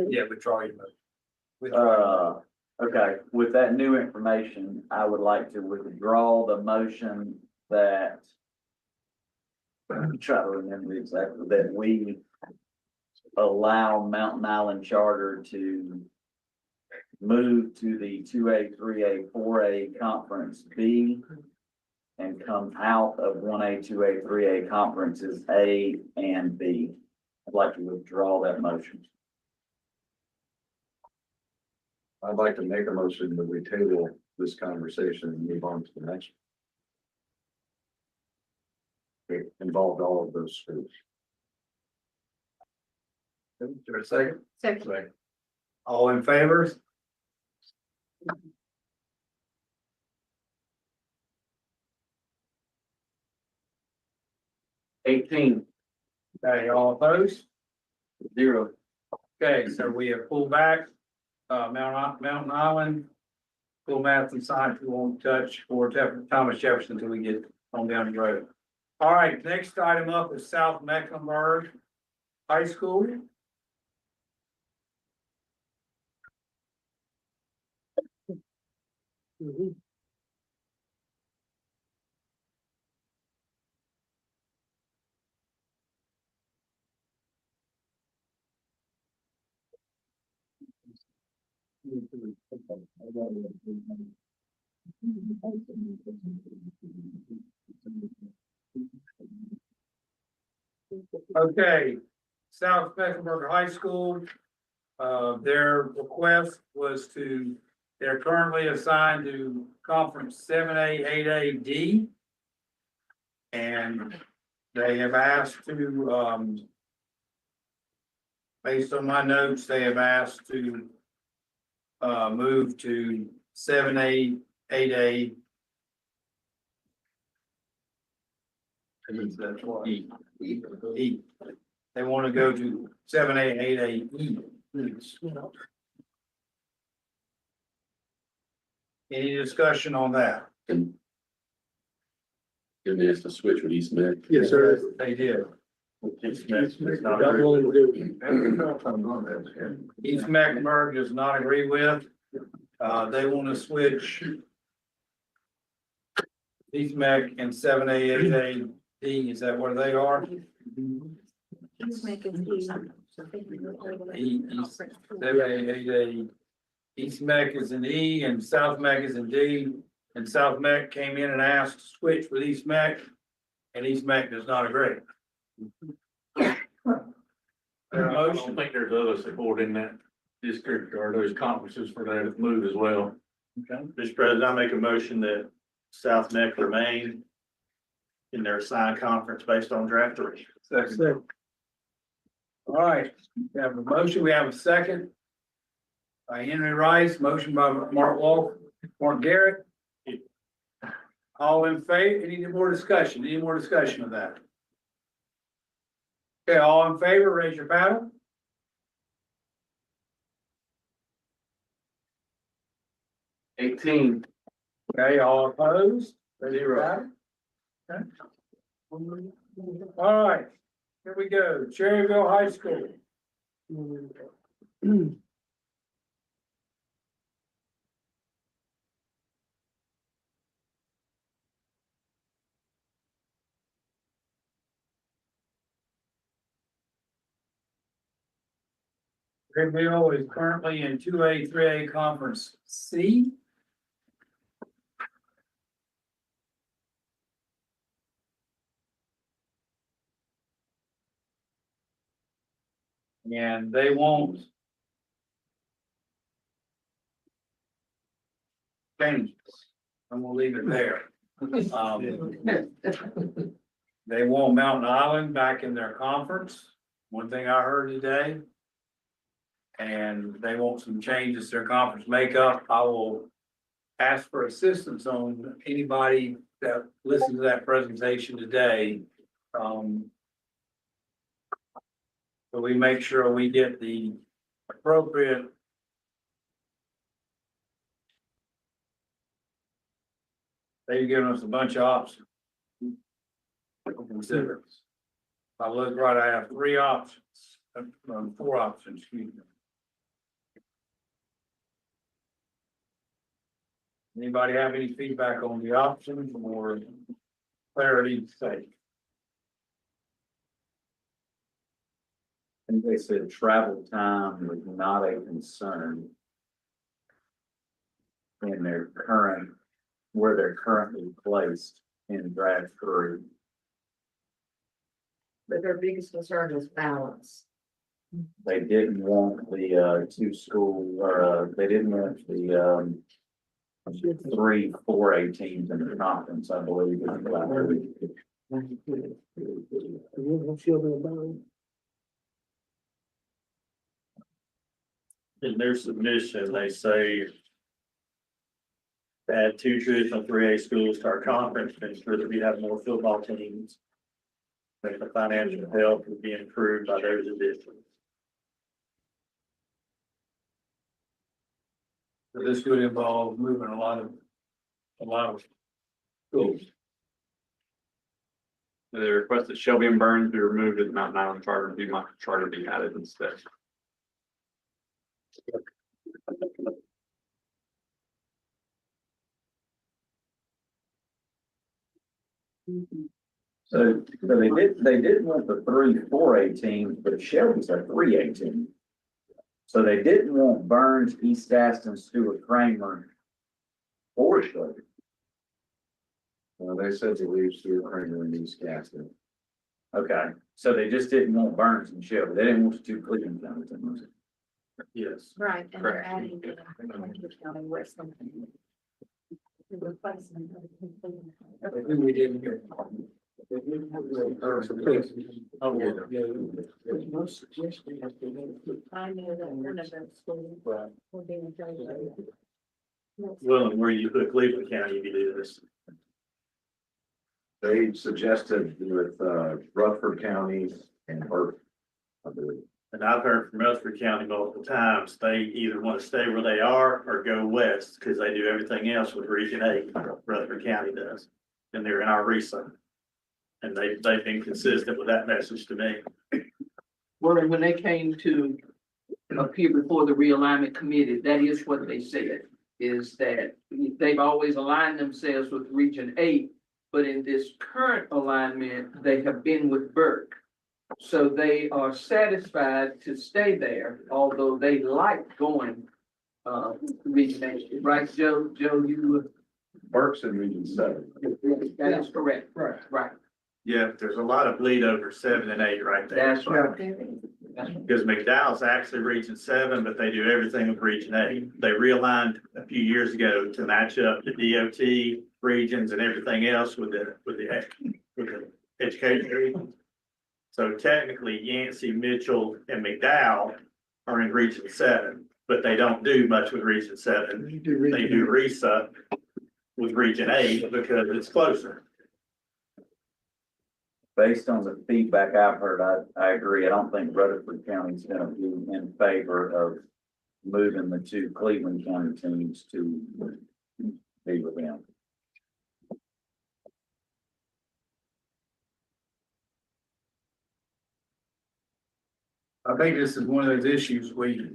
Yeah, withdraw your motion.
Okay, with that new information, I would like to withdraw the motion that. I'm trying to remember exactly that we allow Mountain Island Charter to move to the 2A, 3A, 4A Conference B and come out of 1A, 2A, 3A conferences A and B. I'd like to withdraw that motion.
I'd like to make a motion that we table this conversation and move on to the next. It involved all of those schools.
Is there a second?
Second.
All in favor? Okay, all opposed? 0. Okay, so we have pulled back, Mountain Island, school math and science, we won't touch for Thomas Jefferson until we get on down the road. All right, next item up is South Mecklenburg High School. Okay, South Mecklenburg High School. Their request was they're currently assigned to conference 7A, 8A, D. And they have asked to, based on my notes, they have asked to move to 7A, 8A. E. They want to go to 7A, 8A, E. Any discussion on that?
And they has to switch with East Mac.
Yes, sir.
They did.
East Mecklenburg does not agree with. They want to switch East Meck and 7A, 8A, D. Is that where they are?
East Mech is an E and South Mech is an D, and South Mech came in and asked to switch with East Mech, and East Mech does not agree.
I don't think there's other support in that district or those conferences for that move as well.
Okay.
Mr. President, I make a motion that South Neck remain in their assigned conference based on draft three.
Second.
All right, we have a motion, we have a second. By Henry Rice, motion by Mark Garrett. All in favor, any more discussion, of that? Okay, all in favor, raise your paddle.
$18.
Okay, all opposed? Raise your paddle. Okay. All right, here we go, Cherryville High School. Cherryville is currently in 2A, 3A Conference C. And they won't change this. I'm gonna leave it there. They want Mountain Island back in their conference, one thing I heard today. And they want some changes to their conference makeup. I will ask for assistance on anybody that listened to that presentation today. So we make sure we get the appropriate they've given us a bunch of options. Consider. If I look right, I have 4 options, excuse me. Anybody have any feedback on the options or clarity's sake?
I think they said travel time was not a concern in their current, where they're currently placed in draft 3.
But their biggest concern is balance.
They didn't want the 2 school, or they didn't want the 3 4A teams in the conference, I believe.
In their submission, they say add 2 traditional 3A schools to our conference to ensure that we have more football teams. That the financial health would be improved by those additions.
So this would involve moving a lot of schools.
They request that Shelby and Burns be removed as Mountain Island Charter and Piedmont Charter be added instead.
So they did want the 3 4A teams, but Shelby's a 3A team. So they didn't want Burns, East Aston, Stuart Kramer, or Shelby.
Well, they said to leave Stuart Kramer and East Aston.
Okay, so they just didn't want Burns and Shelby. They didn't want the 2 Cleveland counties.
Yes.
Right, and they're
Correct.
adding the County West. Replacement.
We didn't hear.
I know that one of those schools. will be in Cherryville.
Well, and where you put Cleveland County if you do this.
They suggested with Rutherford County and Burke, I believe.
And I've heard from Rutherford County multiple times, they either want to stay where they are or go west, because they do everything else with Region 8, Rutherford County does. And they're in our RESA. And they've been consistent with that message to me.
Well, when they came to appear before the realignment committee, that is what they said, is that they've always aligned themselves with Region 8, but in this current alignment, they have been with Burke.
So they are satisfied to stay there, although they like going, Region 8, right, Joe? Joe, you,
Works in Region 7.
that is correct. Right.
Yeah, there's a lot of bleed over 7 and 8 right there.
That's right.
Because McDowell's actually Region 7, but they do everything with Region 8. They realigned a few years ago to match up the DOT regions and everything else with the education regions. So technically Yancey, Mitchell, and McDowell are in Region 7, but they don't do much with Region 7. They do RESA with Region 8 because it's closer.
Based on the feedback I've heard, I agree. I don't think Rutherford County is gonna be in favor of moving the two Cleveland County teams to be with them.
I think this is one of those issues we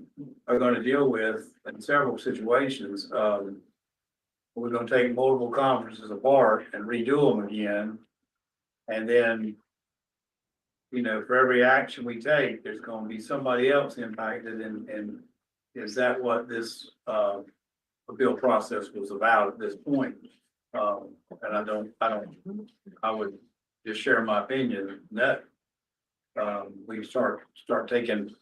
are gonna deal with in several situations. We're gonna take multiple conferences apart and redo them again. And then, you know, for every action we take, there's gonna be somebody else impacted, and is that what this appeal process was about at this point? And I would just share my opinion that we start taking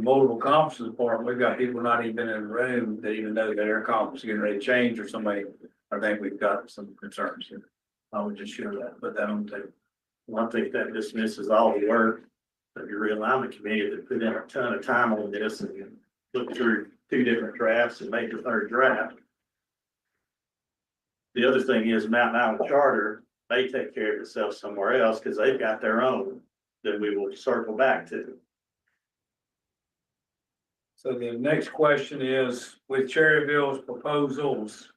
multiple conferences apart. We've got people not even in the room that even know that their conference is getting ready to change or somebody. I think we've got some concerns here. I would just share that, put that on the table.
Well, I think that dismisses all the work of your realignment committee that put in a ton of time on this and looked through 2 different drafts and made the 3rd draft. The other thing is Mountain Island Charter, they take care of itself somewhere else because they've got their own that we will circle back to.
So the next question is, with Cherryville's proposals,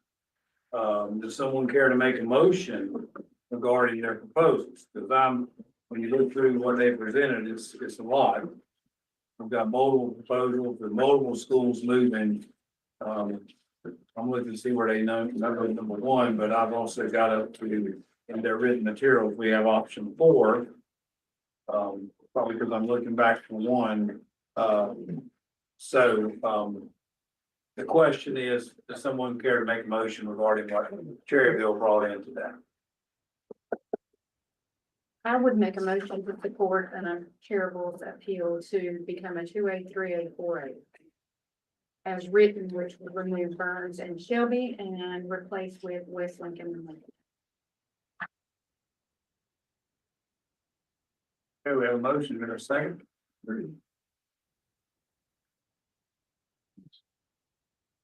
does someone care to make a motion regarding their proposals? Because when you look through what they presented, it's a lot. We've got multiple proposals with multiple schools moving. I'm looking to see where they know number 1, but I've also got up to, in their written materials, we have option 4. Probably because I'm looking back for 1. The question is, does someone care to make a motion regarding what Cherryville brought into that?
I would make a motion to support an Cherryville's appeal to become a 2A, 3A, 4A. As written, which would remove Burns and Shelby and replace with West Lincoln and Lincoln.
Okay, we have a motion in a second.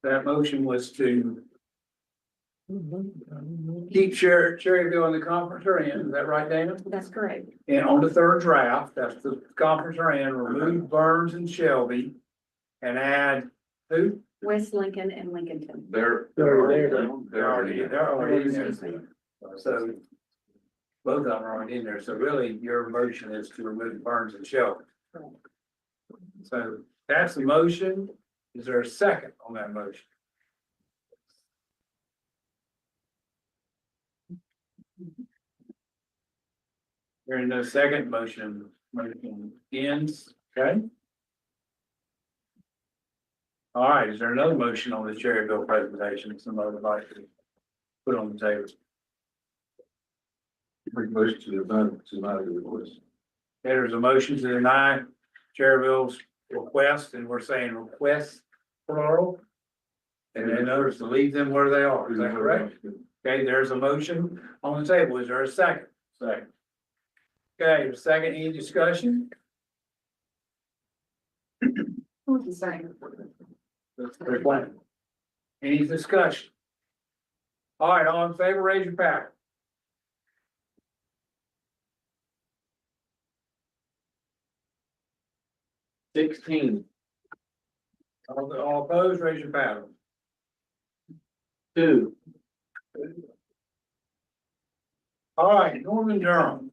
That motion was to keep Cherryville in the conference they're in. Is that right, Dana?
That's correct.
And on the 3rd draft, that's the conference they're in, remove Burns and Shelby and add who?
West Lincoln and Lincolnton.
They're already in there. So both of them are already in there. So really your motion is to remove Burns and Shelby. So that's the motion. Is there a second on that motion? There is no second motion ends, okay? All right, is there another motion on the Cherryville presentation somebody would like to put on the table?
Motion to deny the request.
Okay, there's a motion to deny Cherryville's request, and we're saying request plural. And then others to leave them where they are, is that correct? Okay, there's a motion on the table, is there a second? Second. Okay, a second, any discussion?
Who's the second?
Any discussion? All right, all in favor, raise your pack. All opposed, raise your paddle. 2. All right, Norman Durham.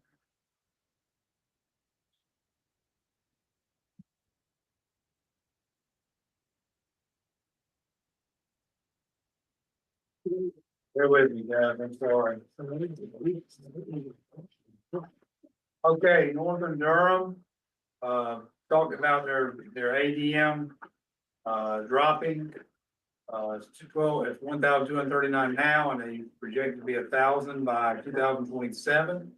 Bear with me, guys, I'm sorry. Okay, Northern Durham, talked about their ADM, dropping. It's 12, it's 1,239 now, and they project to be 1,000 by 2027.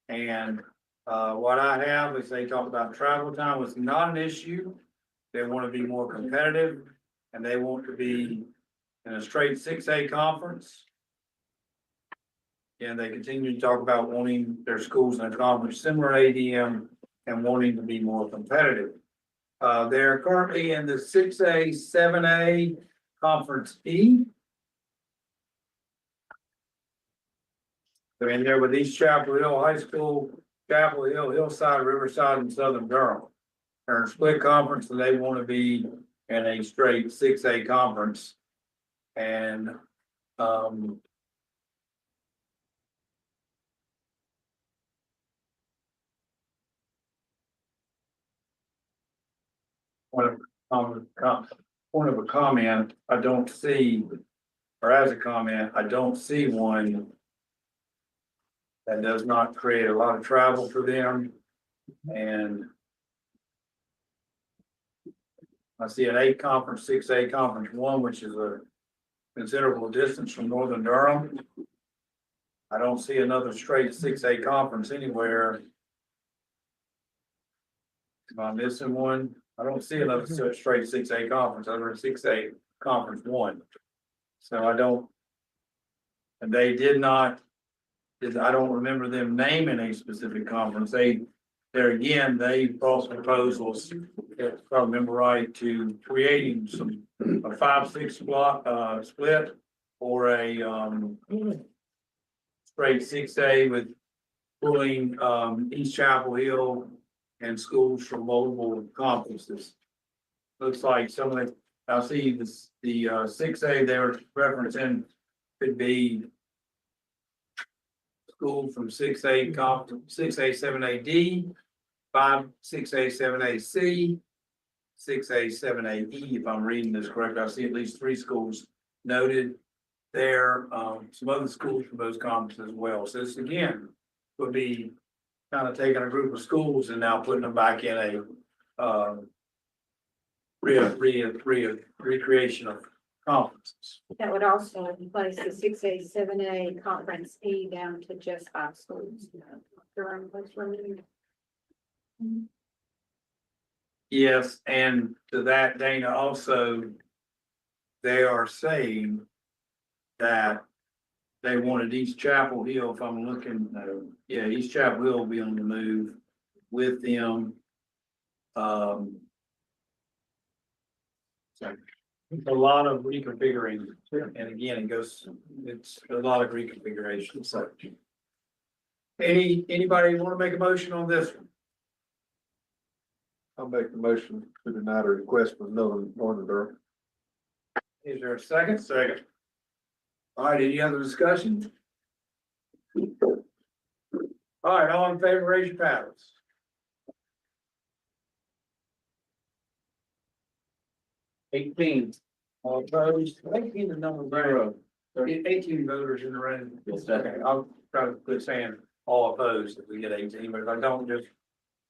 And, what I have is they talk about travel time was not an issue. They want to be more competitive, and they want to be in a straight 6A conference. And they continue to talk about wanting their schools in a conference similar to ADM and wanting to be more competitive. They're currently in the 6A, 7A Conference E. They're in there with East Chapel Hill High School, Chapel Hill, Hillside, Riverside, and Southern Durham. They're in a split conference, and they want to be in a straight 6A conference. And, point of a comment, I don't see, or as a comment, I don't see one that does not create a lot of travel for them. And I see an 8 conference, 6A conference 1, which is a considerable distance from Northern Durham. I don't see another straight 6A conference anywhere. Am I missing one? I don't see another straight 6A conference other than 6A conference 1. So I don't, and they did not, I don't remember them naming a specific conference. There again, they brought proposals, if I remember right, to creating a 5-6 block, split or a, straight 6A with pulling, East Chapel Hill and schools from multiple conferences. Looks like some of the, I see this, the 6A they're referencing could be schools from 6A 6A 7AD, 6A 7AC, 6A 7AE, if I'm reading this correct. I see at least 3 schools noted there, some other schools from those conferences as well. So this again would be kind of taking a group of schools and now putting them back in a recreation of conferences.
That would also place the 6A, 7A Conference E down to just 5 schools. Durham was removed.
Yes, and to that, Dana, also, they are saying that they wanted East Chapel Hill, if I'm looking, East Chapel Hill will be on the move with them. So it's a lot of reconfiguring, and again, it's a lot of reconfiguration, so. Anybody want to make a motion on this one?
I'll make the motion to deny the request for Northern Durham.
Is there a second? Second. All right, any other discussion? All right, all in favor, raise your paddles. $18. All opposed. 18 is number 0. 18 voters in the room. Okay, I'll try to quit saying all opposed if we get 18, but if I don't, just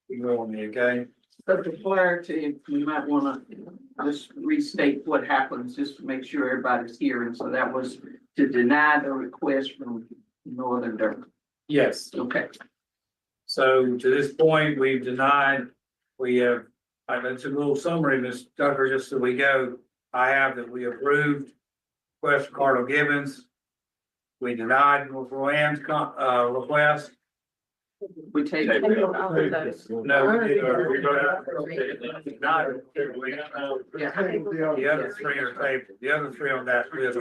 ignore me, okay?
So for clarity, we might want to just restate what happens, just to make sure everybody's hearing. So that was to deny the request from Northern Durham.
Yes.
Okay.
So to this point, we've denied, we have, it's a little summary, Ms. Tucker, just so we go. I have that we approved request for Cardinal Gibbons. We denied Rowan's request.
We take.
No, we did. The other 3 are tabled. The other 3 on that list.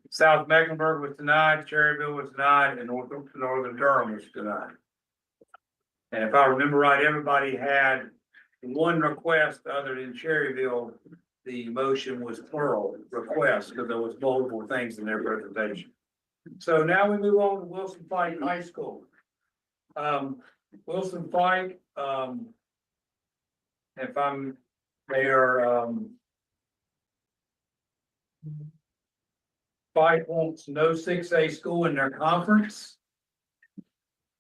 South Mecklenburg was denied, Cherryville was denied, and Northern Durham was denied. And if I remember right, everybody had one request other than Cherryville. The motion was plural request because there was multiple things in their presentation. So now we move on to Wilson Fike High School. Wilson Fike, if I'm there, Fike wants no 6A school in their conference.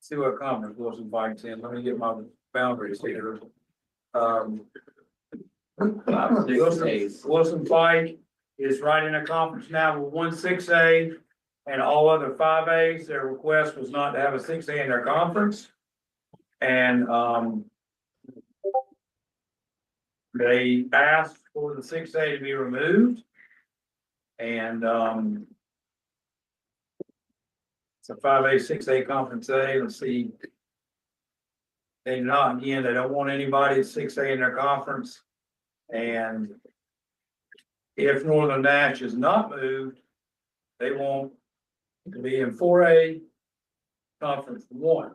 see what conference Wilson Fike's in. Let me get my boundaries here. Wilson Fike is right in a conference now with 1-6A and all other 5As. Their request was not to have a 6A in their conference. And, they asked for the 6A to be removed. And, it's a 5A, 6A conference A. Let's see. They not, again, they don't want anybody at 6A in their conference. And if Northern Nash is not moved, they want to be in 4A conference 1.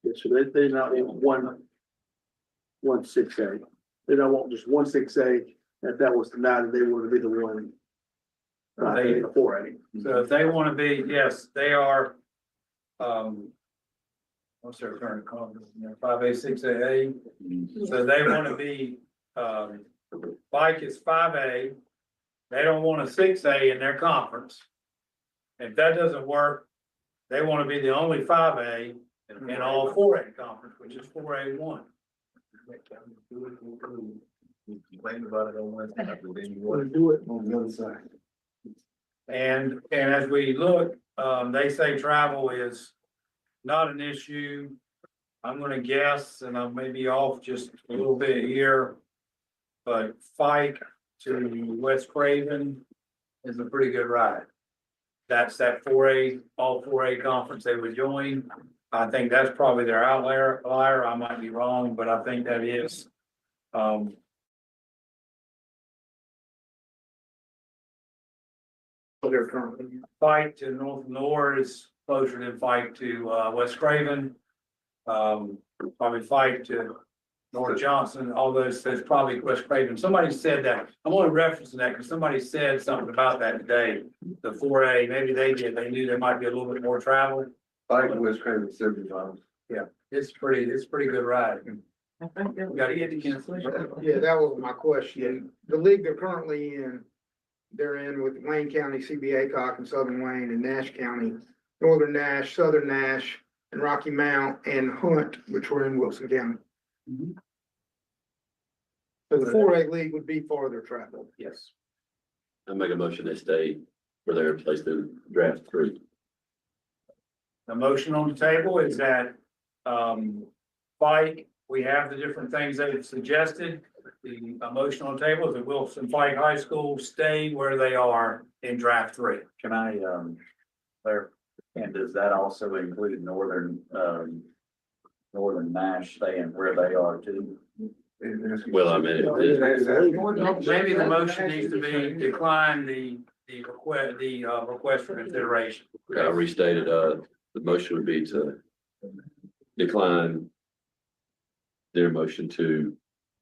Yeah, so they not want one 6A. They don't want just 1 6A. If that was denied, they want to be the one.
They-
4A.
So if they want to be, yes, they are, what's their current conference? 5A, 6AA. So they want to be, Fike is 5A. They don't want a 6A in their conference. If that doesn't work, they want to be the only 5A in all 4A conference, which is 4A1.
Complain about it on Wednesday, but then you
Want to do it
on the other side.
And as we look, they say travel is not an issue. I'm gonna guess, and I may be off just a little bit here. But Fike to West Craven is a pretty good ride. That's that 4A, all 4A conference they would join. I think that's probably their outlier, I might be wrong, but I think that is.
They're currently.
Fike to North Nor is closer than Fike to West Craven. Probably Fike to North Johnson, all those, there's probably West Craven. Somebody said that. I'm only referencing that because somebody said something about that today. The 4A, maybe they did, they knew there might be a little bit more travel.
Fike and West Craven 75.
Yeah, it's pretty good ride. We gotta get to cancellation.
Yeah, that was my question. The league they're currently in, they're in with Wayne County, CBA Cock and Southern Wayne and Nash County, Northern Nash, Southern Nash, and Rocky Mount and Hunt, which were in Wilson County. So the 4A league would be farther travel.
Yes.
I make a motion they stay where they're placed in draft 3.
The motion on the table is that, Fike, we have the different things that have suggested. The motion on the table is that Wilson Fike High School stay where they are in draft 3.
Can I, and does that also include Northern Nash staying where they are too?
Well, I mean,
Maybe the motion needs to be decline the request for consideration.
I restated, the motion would be to decline their motion to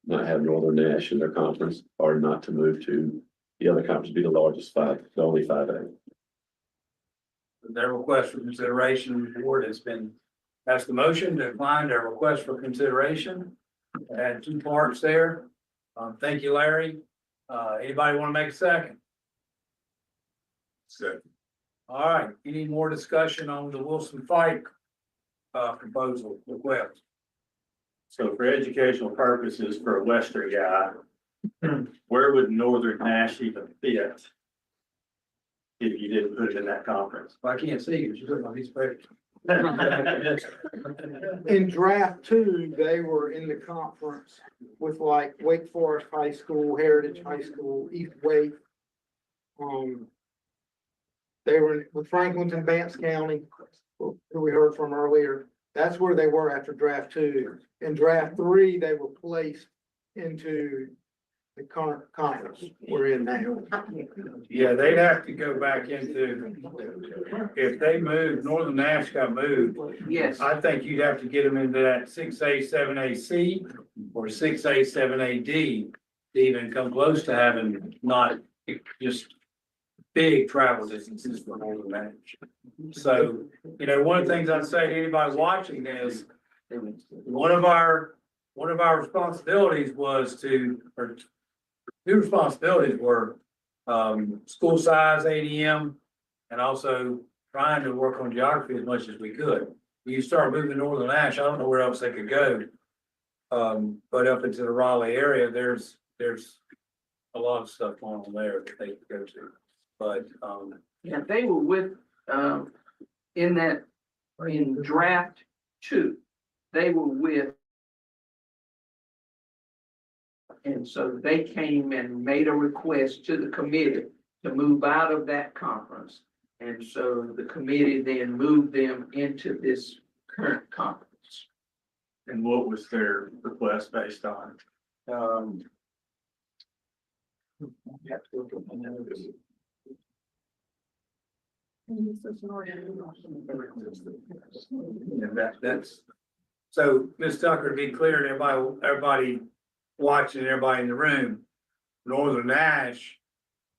not have Northern Nash in their conference or not to move to the other conference, be the largest 5, the only 5A.
Their request for consideration, the board has been, that's the motion, to decline their request for consideration. Had 2 parts there. Thank you, Larry. Anybody want to make a second?
Second.
All right, any more discussion on the Wilson Fike proposal request?
So for educational purposes, for a Western guy, where would Northern Nash even fit? If you didn't put it in that conference?
I can't see you, you're on these papers.
In draft 2, they were in the conference with like Wake Forest High School, Heritage High School, East Wake. They were with Franklinton, Vance County, who we heard from earlier. That's where they were after draft 2. In draft 3, they were placed into the current conference we're in now.
Yeah, they'd have to go back into, if they moved, Northern Nash got moved.
Yes.
I think you'd have to get them into that 6A, 7AC or 6A, 7AD to even come close to having not just big travel distances for Northern Nash. So, one of the things I'd say to anybody watching is one of our responsibilities was or 2 responsibilities were, school size, ADM, and also trying to work on geography as much as we could. You start moving northern Ash, I don't know where else they could go. But up into the Raleigh area, there's a lot of stuff going on there that they could go to. But,
Yeah, they were with, in draft 2, they were with. And so they came and made a request to the committee to move out of that conference. And so the committee then moved them into this current conference.
And what was their request based on?
that's, so Ms. Tucker, to be clear to everybody watching, everybody in the room, Northern Nash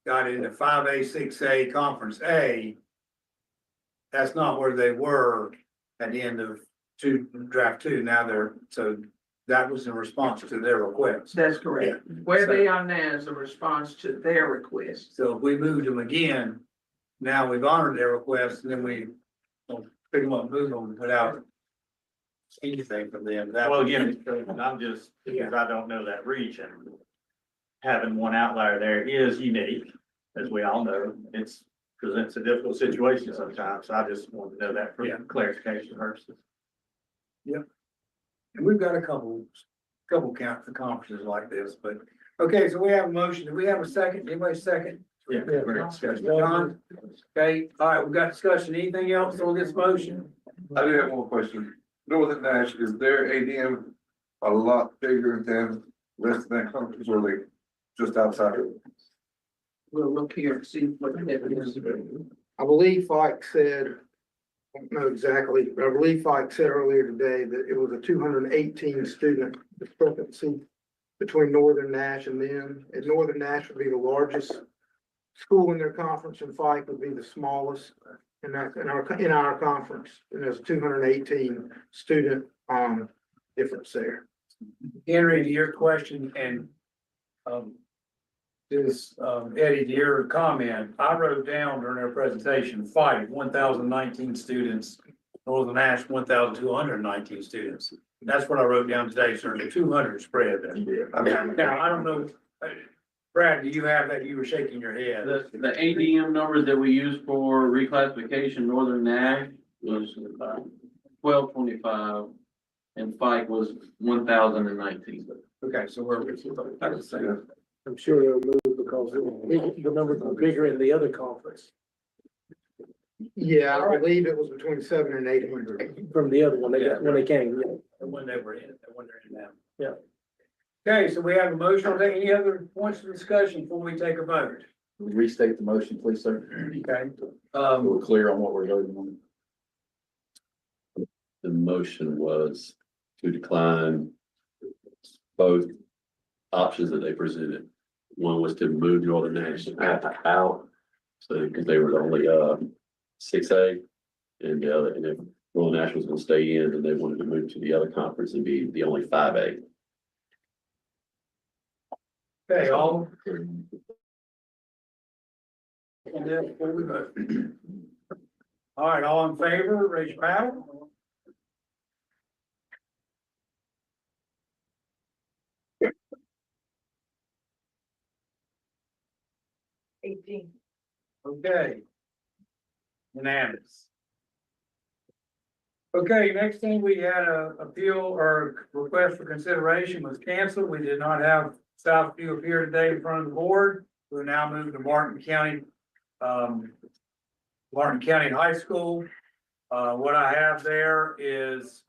got into 5A, 6A Conference A. That's not where they were at the end of draft 2. Now so that was in response to their request.
That's correct. Where they are now is a response to their request.
So if we moved them again, now we've honored their request, and then we will pick them up, move them without anything from them.
Well, again, I'm just, because I don't know that region. Having one outlier there is unique, as we all know. Presents a difficult situation sometimes. So I just want to know that for clarification purposes.
Yep. And we've got a couple conferences like this, but, okay, so we have a motion. Do we have a second? Anybody second?
Yeah.
John? Okay, all right, we've got discussion. Anything else on this motion?
I do have one question. Northern Nash, is their ADM a lot bigger than the rest of that conference, or they just outside?
We'll look here and see what the is.
I believe Fike said, I don't know exactly, but I believe Fike said earlier today that it was a 218 student discrepancy between Northern Nash and them. And Northern Nash would be the largest school in their conference, and Fike would be the smallest in our conference. And there's 218 student difference there.
Henry, to your question, and Eddie, to your comment, I wrote down during our presentation, Fike, 1,019 students, Northern Nash, 1,219 students. That's what I wrote down today, so there's a 200 spread there. Now, I don't know, Brad, do you have that? You were shaking your head.
The ADM numbers that we use for reclassification, Northern Nash was 1225 and Fike was 1,019.
Okay, so we're,
I'm sure they'll move because the numbers are bigger in the other conference.
Yeah, I believe it was between 700 and 800.
From the other one, when they came, yeah.
when they were in, when they're in now.
Yeah.
Okay, so we have a motion. Any other points of discussion before we take a vote?
Restate the motion, please, sir.
Okay.
We're clear on what we're voting on.
The motion was to decline both options that they presented. One was to move Northern Nash out, so because they were only 6A, and the other, and if Northern Nash was going to stay in, and they wanted to move to the other conference and be the only 5A.
Okay, all. And then before we vote. All right, all in favor, raise your hand. Okay. Unanimous. Okay, next thing we had a appeal or request for consideration was canceled. We did not have Southview appear today in front of the board. We're now moving to Martin County High School. What I have there is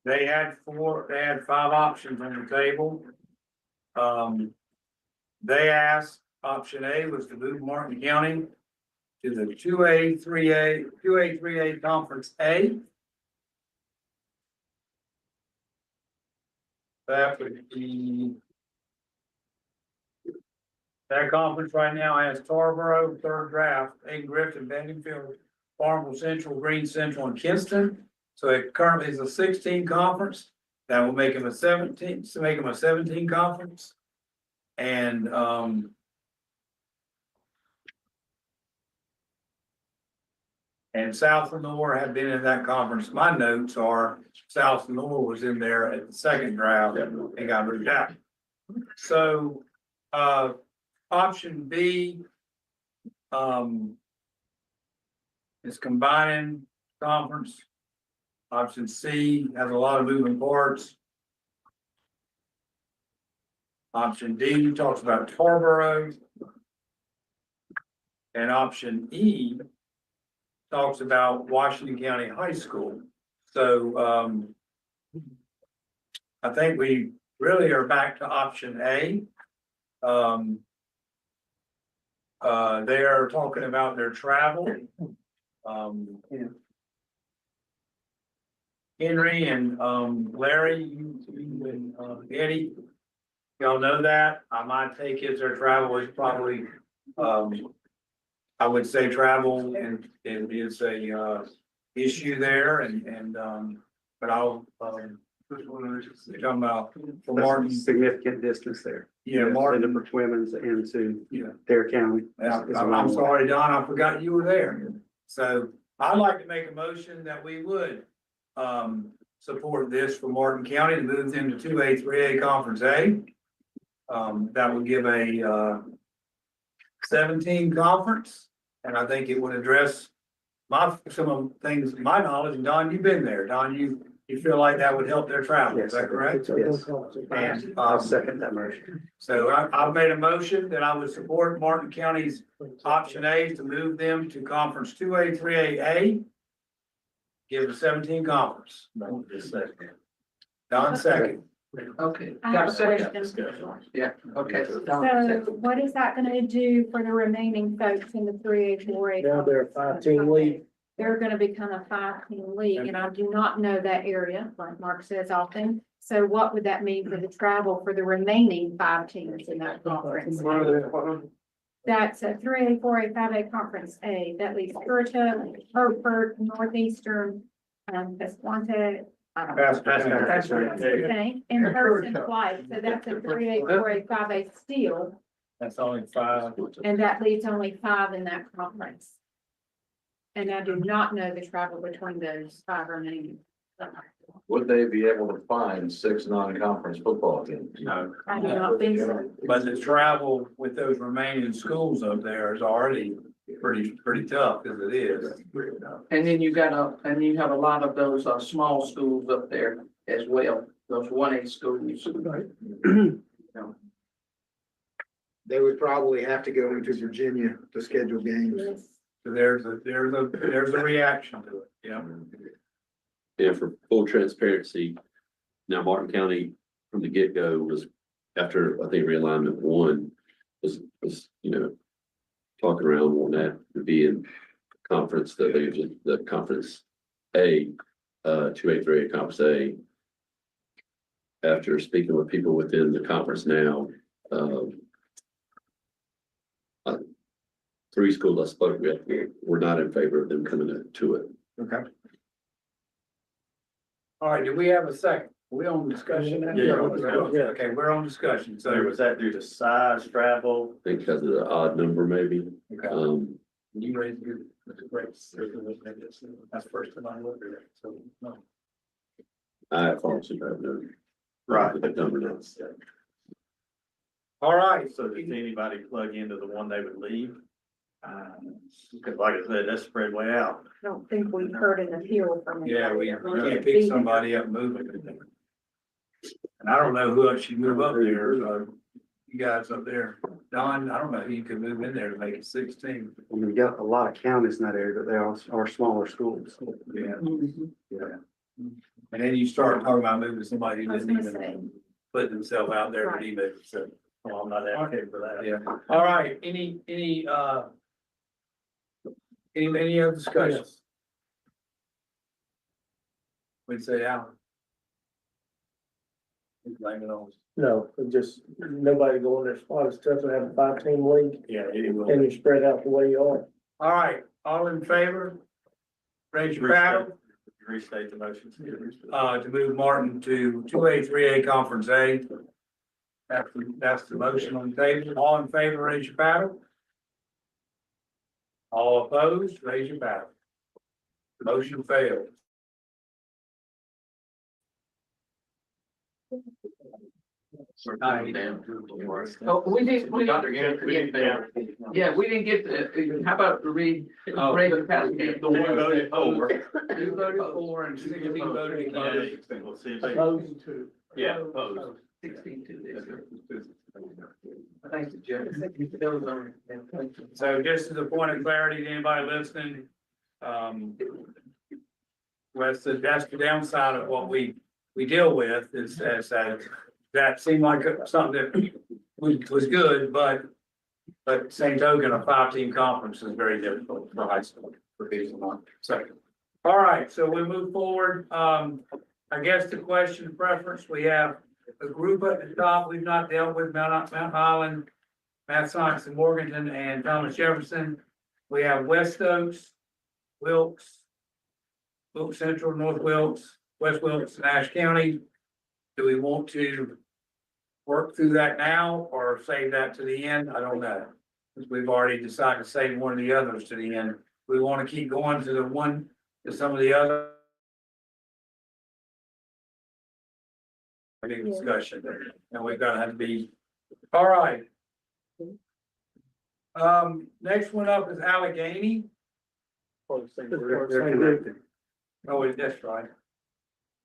they had 5 options on the table. They asked, option A was to move Martin County to the 2A, 3A Conference A. That would be. That conference right now has Tarboro, third draft, Aiden Griffin, Bendingfield, Farmville Central, Green Central, and Kinston. So it currently is a 16 conference. That will make him a 17, to make him a 17 conference. And, and South Lenore had been in that conference. My notes are South Lenore was in there at the second draft and got moved out. So, option B, is combining conference. Option C has a lot of moving parts. Option D talks about Tarboro. And option E talks about Washington County High School. So, I think we really are back to option A. They are talking about their travel. Henry and, Larry, you and, Eddie, y'all know that. My take is their travel is probably, I would say travel and is a, issue there and, but I'll, you're talking about for Martin.
Significant distance there.
Yeah, Martin.
Into Women's into Dare County.
I'm sorry, Don, I forgot you were there. So I'd like to make a motion that we would support this for Martin County to move them to 2A, 3A Conference A. That would give a 17 conference, and I think it would address some of the things, my knowledge, and Don, you've been there. Don, you feel like that would help their travel, is that correct?
Yes.
And,
I'll second that motion.
So I've made a motion that I would support Martin County's option A to move them to conference 2A, 3A. Give it 17 conference. Don second.
Okay.
I have a question.
Yeah, okay.
So what is that gonna do for the remaining folks in the 3A, 4A?
Now they're a 5-team league.
They're gonna become a 5-team league, and I do not know that area, like Mark says often. So what would that mean for the travel for the remaining 5 teams in that conference? That's a 3A, 4A, 5A conference A. That leaves Currituck, Hereford, Northeastern, Pasquante. Okay, in-person flight, so that's a 3A, 4A, 5A still,
That's only 5.
and that leaves only 5 in that conference. And I do not know the travel between those 5 remaining.
Would they be able to find 6 non-conference football games?
No.
I do not think so.
But the travel with those remaining schools up there is already pretty tough as it is.
And then you have a lot of those, small schools up there as well, those 1A schools.
They would probably have to go into Virginia to schedule games.
Yes.
So there's a reaction to it, yeah.
And for full transparency, now Martin County from the get-go was, after I think realignment 1 was, talking around on that to be in conference, the conference A, 2A, 3A, conference A. After speaking with people within the conference now, 3 schools I spoke with were not in favor of them coming to it.
Okay. All right, do we have a second? Are we on discussion now?
Yeah.
Okay, we're on discussion,
So
so.
was that due to size, travel?
I think because of the odd number, maybe.
Okay. You raised your, that's first time I looked at it, so. No.
I honestly don't know.
Right.
The number now.
All right,
So does anybody plug into the one they would leave? Because like I said, that's spread way out.
I don't think we've heard an appeal from.
yeah, we
anybody.
can't pick somebody up moving. And I don't know who else should move up there, you guys up there, Don, I don't know who you could move in there to make it 16.
I mean, we got a lot of counties in that area, but they are smaller schools.
Yeah. Yeah. And then you start talking about moving somebody who
I was
didn't
gonna say.
even put themselves out there to
Right.
be moved, so.
Well, I'm not advocating for that.
Yeah, all right, any other discussions? We'd say Alan. Blame it on.
No, it just, nobody going their spot. It's tough to have a 5-team league
Yeah, it will.
and you're spread out the way you are.
All right, all in favor? Raise your paddle,
Restate the motion.
to move Martin to 2A, 3A Conference A. That's the motion on the table. All in favor, raise your paddle. All opposed, raise your paddle. Motion failed.
Oh, we didn't, we
Yeah,
didn't,
we didn't fail.
yeah, we didn't get the, how about read, raise your paddle?
The one voted for.
You voted for and 16 voted against.
Opposed to.
Yeah, opposed.
16-2. Thank you, Jeff.
So just as a point of clarity to anybody listening, that's the downside of what we deal with is that seemed like something that was good, but same token, a 5-team conference is very difficult for high school for people. So, all right, so we move forward. I guess the question preference, we have a group at the top we've not dealt with, Mount Island, Math Science in Morganton, and Thomas Jefferson. We have West Oaks, Wilkes, Wilkes Central, North Wilkes, West Wilkes, and Ashe County. Do we want to work through that now or save that to the end? I don't know. Because we've already decided to save one of the others to the end. We want to keep going to some of the other. Big discussion, and we're gonna have to be, all right. Next one up is Allegheny.
They're connected.
Oh, that's right.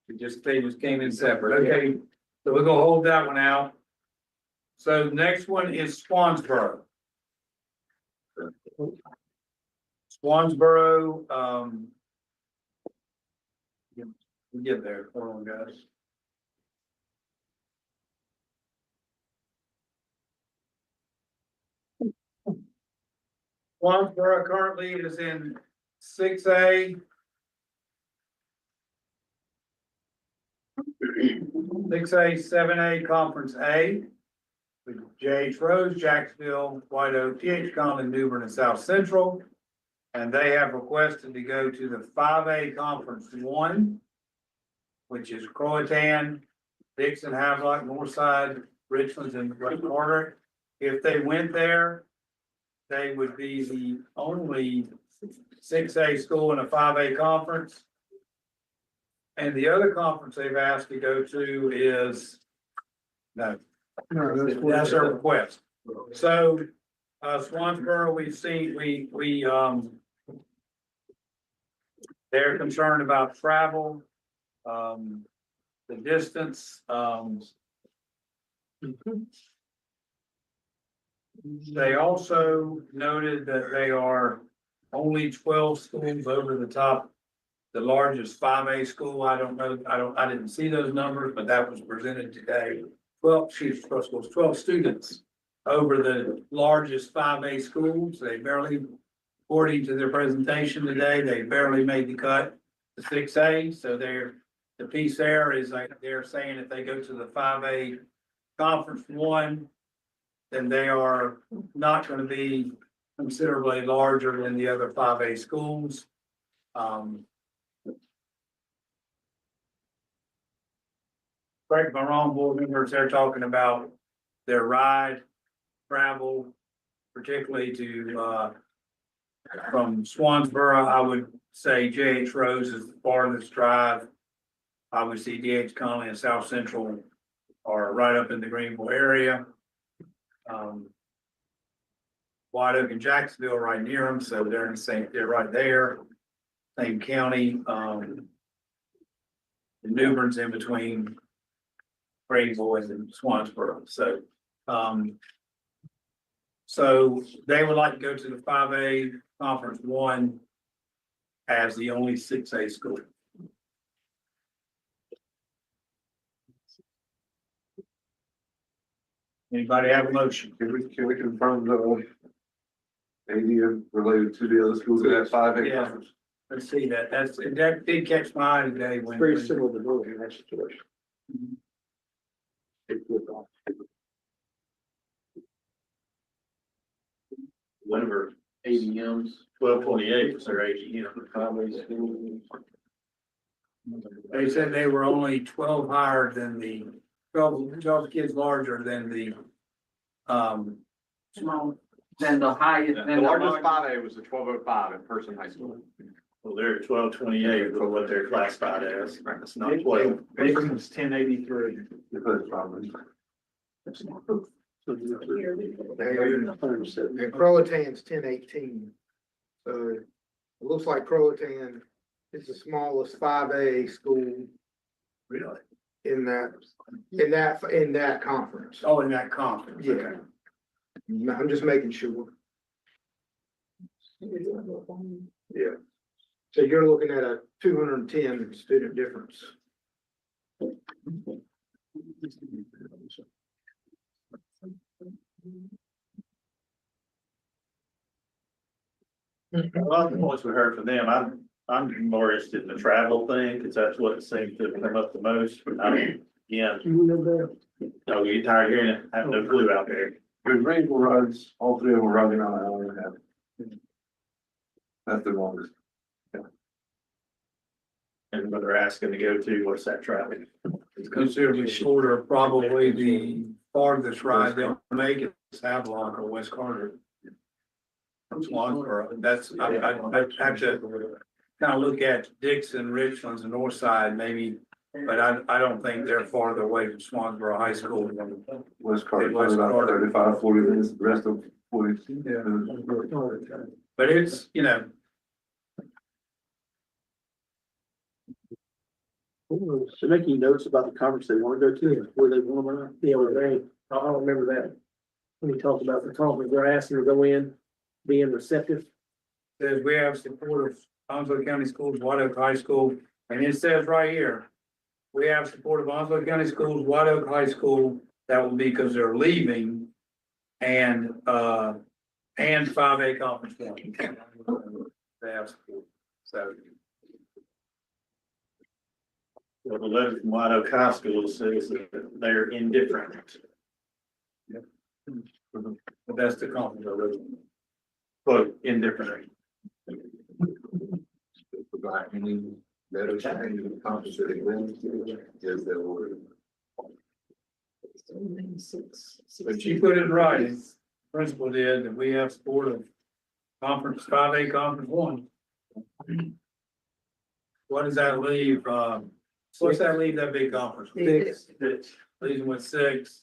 They just came in separate, okay, so we're gonna hold that one out. So next one is Swansboro. Swansboro, we get there, hold on, guys. Swansboro currently is in 6A. 6A, 7A, Conference A. With J.H. Rose, Jacksonville, White Oak, T.H. Conlon, New Bern, and South Central. And they have requested to go to the 5A Conference 1, which is Croatan, Dixon, Havelock, Northside, Richlands, and West Carter. If they went there, they would be the only 6A school in a 5A conference. And the other conference they've asked to go to is, no, that's their request. So, Swansboro, we've seen, they're concerned about travel, the distance, they also noted that they are only 12 schools over the top. The largest 5A school, I don't know, I didn't see those numbers, but that was presented today. 12 students over the largest 5A schools. They barely, according to their presentation today, they barely made the cut to 6A. So the piece there is like they're saying if they go to the 5A Conference 1, then they are not going to be considerably larger than the other 5A schools. Correct me if I'm wrong, board members, they're talking about their ride, travel, particularly to, from Swansboro, I would say J.H. Rose is the farthest drive. Obviously, D.H. Conley and South Central are right up in the Greenville area. White Oak and Jacksonville right near them, so they're in the same, they're right there, same county. The New Bern's in between Greenville and Swansboro, so so they would like to go to the 5A Conference 1 as the only 6A school. Anybody have a motion?
Can we confirm the AD related to the other schools in that 5A
Yeah.
conference?
Let's see that did catch my eye today when.
Very similar to Durham in that situation.
One of our ADMs, 1228 was their ADM.
They said they were only 12 higher than the 12 kids larger than the,
Small, than the highest,
The
than the
largest
largest.
5A was a 1205 at Person High School.
Well, they're at 1228 for what they're classified as. It's not 12. Bacon's 1083.
And Croatan's 1018. So it looks like Croatan is the smallest 5A school
really,
in that conference.
oh, in that conference.
Yeah. I'm just making sure. Yeah. So you're looking at a 210 student difference.
A lot of the points we heard from them, I'm more interested in the travel thing, because that's what seemed to come up the most. I mean, again, no, you get tired of hearing it, I have no clue out there.
With rainbow roads, all three of them were running on an hour and a half. That's the longest.
And what they're asking to go to, what's that traffic?
It's considerably shorter, probably the farthest ride they'll make is Havelock or West Carter. From Swansboro, that's, I have to kind of look at Dixon, Richland's the north side maybe, but I don't think they're farther away from Swansboro High School than
West Carter,
West
about
Carter.
35, 40 minutes, the rest of 40.
Yeah. But it's, you know,
So making notes about the conference they want to go to, where they want to, yeah, where they, I don't remember that. When we talked about the conference, they're asking to go in, being receptive.
says we have support of Onslow County Schools, White Oak High School, and it says right here, we have support of Onslow County Schools, White Oak High School, that will be because they're leaving, and 5A conference one. They have support, so.
Well, the letter from White Oak High School says that they're indifferent.
But that's the conference already.
Quote, indifferent.
But she put it in writing, principal did, that we have support of conference, 5A conference one. What does that leave, what's that leave that big conference?
Six.
Leaves them with 6.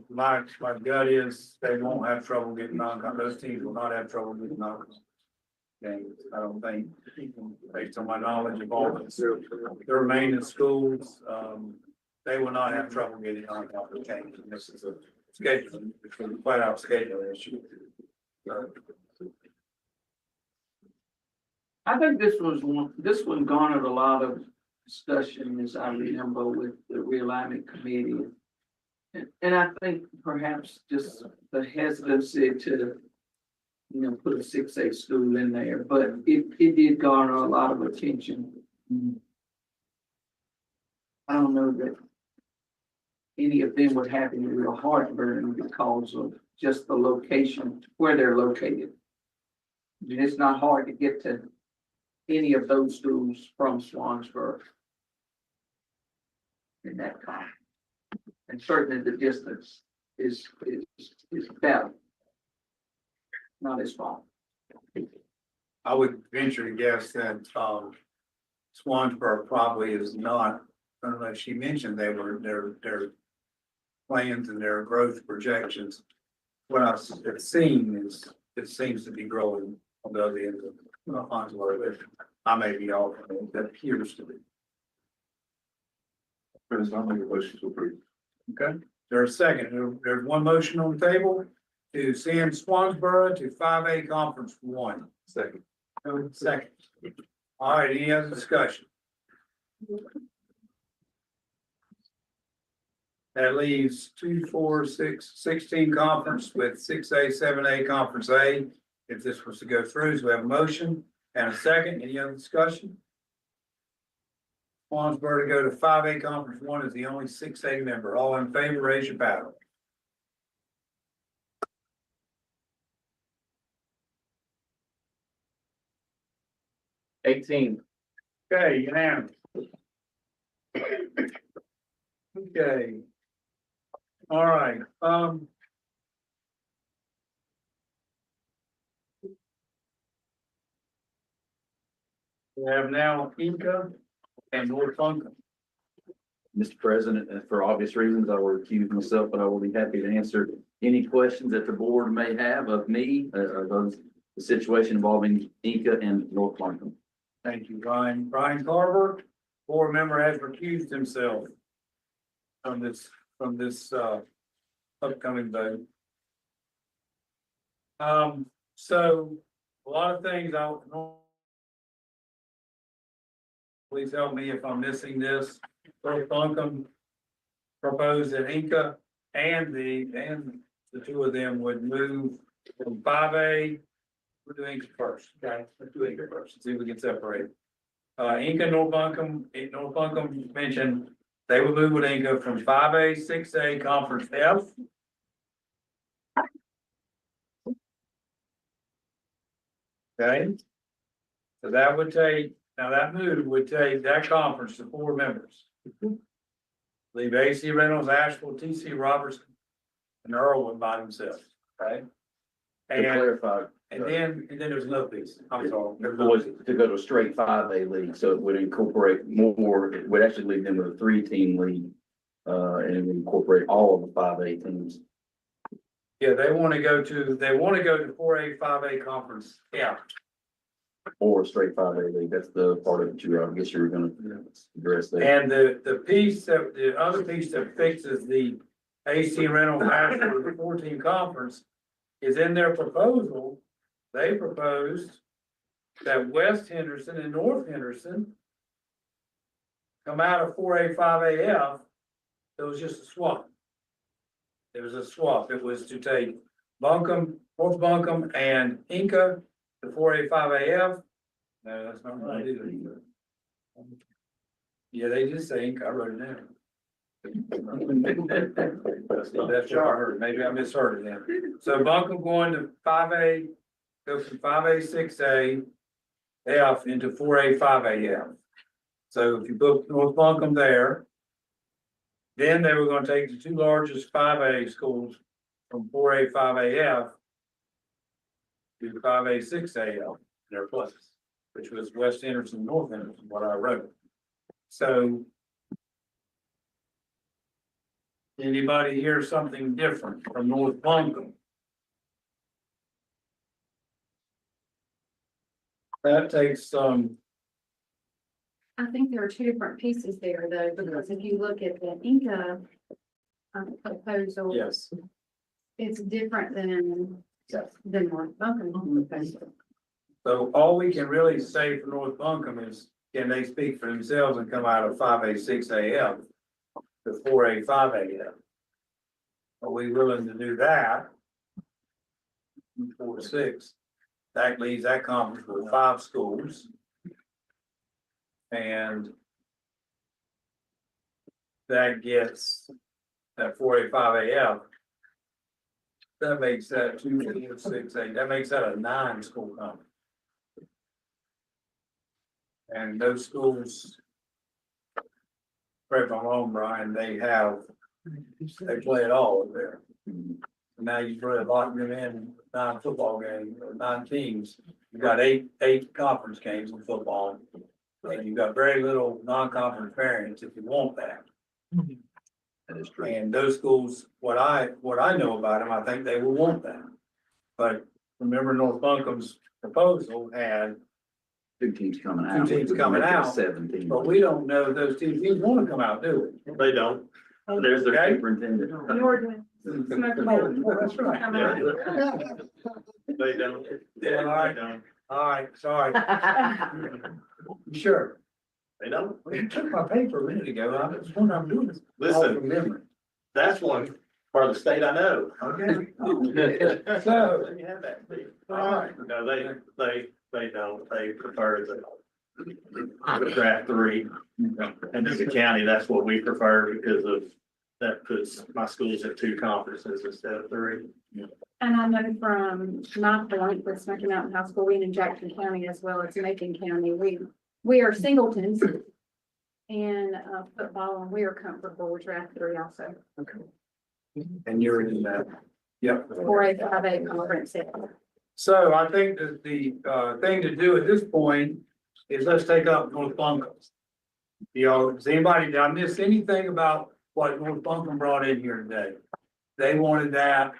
My gut is they won't have trouble getting those teams will not have trouble getting games. I don't think, based on my knowledge of all the remaining schools, they will not have trouble getting non-conference games. And this is a schedule, it's a flat out schedule issue.
I think this one garnered a lot of discussion, as I remember, with the realignment committee. And I think perhaps just the hesitancy to, put a 6A school in there, but it did garner a lot of attention. I don't know that any of them would have any real heartburn because of just the location where they're located. I mean, it's not hard to get to any of those schools from Swansburg in that time. And certainly the distance is better. Not as far.
I would venture to guess that, Swansboro probably is not, unless she mentioned their plans and their growth projections. What I've seen is, it seems to be growing on the other end of Onslow. I may be off, that appears to be.
There's not many motions to approve.
Okay, there's a second. There's one motion on the table to send Swansboro to 5A conference 1.
Second.
Second. All right, any other discussion? That leaves 2, 4, 6, 16 conference with 6A, 7A conference A. If this was to go through, so we have a motion and a second. Any other discussion? Swansboro to go to 5A conference 1 is the only 6A member. All in favor, raise your ballot. Okay, unanimous. Okay. All right, we have now Inca and North Funkin.
Mr. President, for obvious reasons, I will recuse myself, but I will be happy to answer any questions that the board may have of me, of the situation involving Inca and North Markham.
Thank you, Brian. Brian Carver, board member, has recused himself from this upcoming vote. So a lot of things please help me if I'm missing this. North Buncombe proposed that Inca and the two of them would move from 5A. We're doing Inca first, okay? Let's do Inca first, see if we can separate. Inca, North Buncombe mentioned they would move with Inca from 5A, 6A, Conference F. Okay? So that would take, now that move would take that conference to 4 members. Leave AC Reynolds, Asheville, TC Robertson, and Irwin by themselves, okay?
To clarify.
And then there's another piece, I'm sorry.
Was to go to a straight 5A league, so it would incorporate more, it would actually leave them with a 3-team league. And incorporate all of the 5A teams.
Yeah, they want to go to 4A, 5A conference, yeah.
Or a straight 5A league, that's the part of it I guess you were gonna address that.
And the other piece that fixes the AC Reynolds Asheville 14 conference is in their proposal. They proposed that West Henderson and North Henderson come out of 4A, 5AF. It was just a swap. It was a swap. It was to take Buncombe, North Buncombe and Inca to 4A, 5AF. No, that's not right either. Yeah, they just say Inca. I wrote it down. That's what I heard. Maybe I misheard it then. So Buncombe going to 5A, go from 5A, 6A, F into 4A, 5AF. So if you put North Buncombe there, then they were gonna take the 2 largest 5A schools from 4A, 5AF to 5A, 6AL, their places, which was West Henderson, North Henderson, what I wrote. So anybody hear something different from North Buncombe? That takes some.
I think there are 2 different pieces there though, because if you look at the Inca proposal.
Yes.
It's different than North Buncombe proposal.
So all we can really say for North Buncombe is, can they speak for themselves and come out of 5A, 6AF to 4A, 5AF? Are we willing to do that? 4 to 6. That leaves that conference with 5 schools. And that gets that 4A, 5AF. That makes that 2, 4, 6, 8. That makes that a 9 school conference. And those schools, correct me if I'm wrong, Brian, they play it all over there. Now you've really locked them in 9 football games, or 9 teams. You've got eight conference games in football. And you've got very little non-conference variance if you want that.
That is true.
And those schools, what I know about them, I think they will want that. But remember, North Buncombe's proposal had
2 teams coming out.
2 teams coming out,
7 teams.
but we don't know if those 2 teams want to come out, do we?
They don't.
There's their
Okay.
superintendent.
That's right.
They don't.
Yeah, all right.
They don't.
All right, sorry. Sure.
They don't.
You took my paper a minute ago. I was wondering, I'm doing this.
Listen.
All from memory.
That's one part of the state I know.
Okay.
So. You have that.
All right.
No, they don't. They prefer the draft 3. And as a county, that's what we prefer because of, that puts my schools at 2 conferences instead of 3.
And I know from my point with Smoky Mountain High School, we in Jackson County as well as Macon County, we are singletons. and, football, and we are comfortable with draft 3 also.
And you're in that. Yep.
4A, 5A conference.
So I think that the thing to do at this point is let's take up North Buncombe. You know, does anybody, did I miss anything about what North Buncombe brought in here today? They wanted that,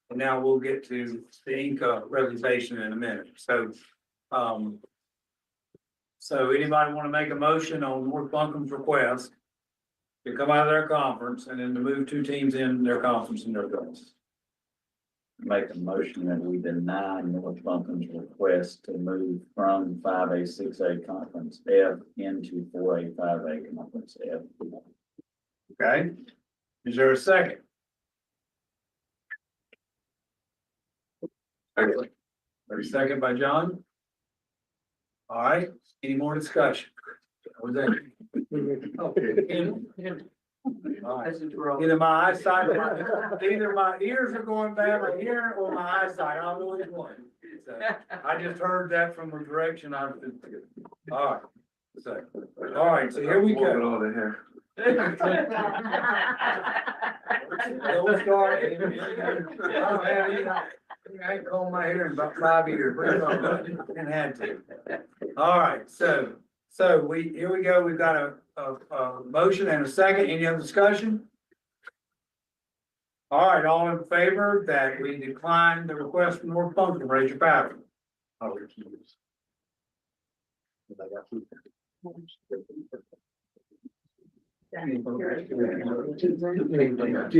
and now we'll get to the Inca representation in a minute. So, so anybody want to make a motion on North Buncombe's request to come out of their conference and then to move 2 teams in their conference in their place?
Make a motion that we deny North Buncombe's request to move from 5A, 6A conference F into 4A, 5A conference F.
Okay, is there a second? Second by John. All right, any more discussion? Was that? All right. Either my eyesight, either my ears are going bad or hearing, or my eyesight, I don't know which one. So, I just heard that from the direction I. All right. So, all right, so here we go.
All the hair.
We'll start. I ain't combed my hair in about 5 years, and had to. All right, so here we go. We've got a motion and a second. Any other discussion? All right, all in favor that we decline the request from North Buncombe, raise your power.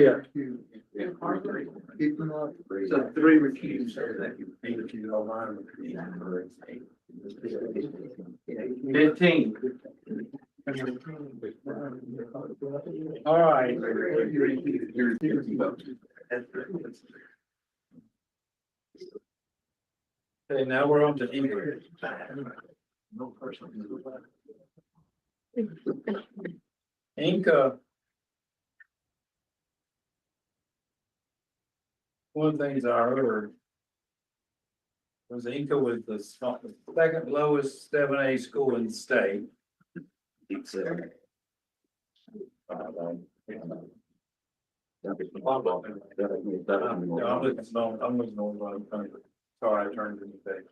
Yeah.
So 3 recused.
15.
All right. Okay, now we're on to English. Inca. One of the things I heard was Inca was the second lowest 7A school in the state.
It's,
I'm looking over. Sorry, I turned in the page.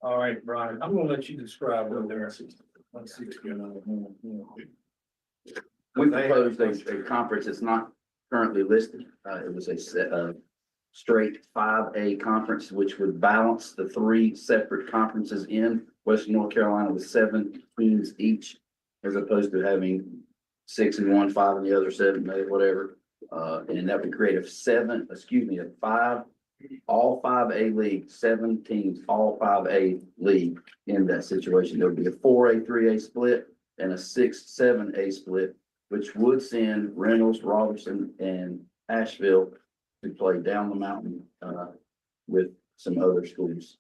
All right, Brian, I'm gonna let you describe what they're. Let's see what's going on.
We proposed a conference that's not currently listed. It was a straight 5A conference, which would balance the 3 separate conferences in Western North Carolina with 7 teams each, as opposed to having 6 in one, 5 in the other, 7, whatever. And that would create a 5, all 5A league, 7 teams, all 5A league in that situation. There would be a 4A, 3A split and a 6, 7A split, which would send Reynolds, Robertson, and Asheville to play down the mountain with some other schools.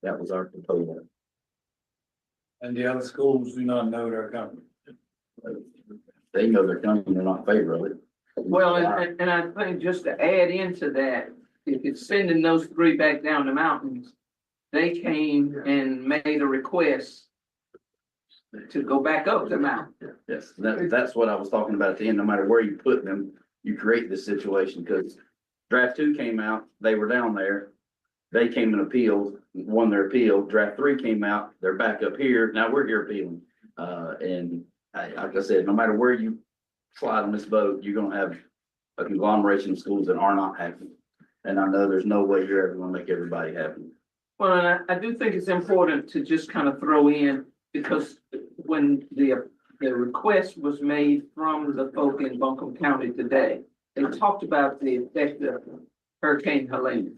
That was our proposal.
And the other schools do not know they're coming.
They know they're coming, they're not in favor of it.
Well, and I think just to add into that, if it's sending those 3 back down the mountains, they came and made a request to go back up the mountain.
Yes, that's what I was talking about at the end. No matter where you put them, you create this situation, because draft 2 came out, they were down there. They came and appealed, won their appeal. Draft 3 came out, they're back up here. Now we're here appealing. And like I said, no matter where you slide on this boat, you're gonna have a conglomeration of schools that are not happy. And I know there's no way you're ever gonna make everybody happy.
Well, and I do think it's important to just kind of throw in, because when the request was made from the folk in Buncombe County today, they talked about the effect of Hurricane Helene.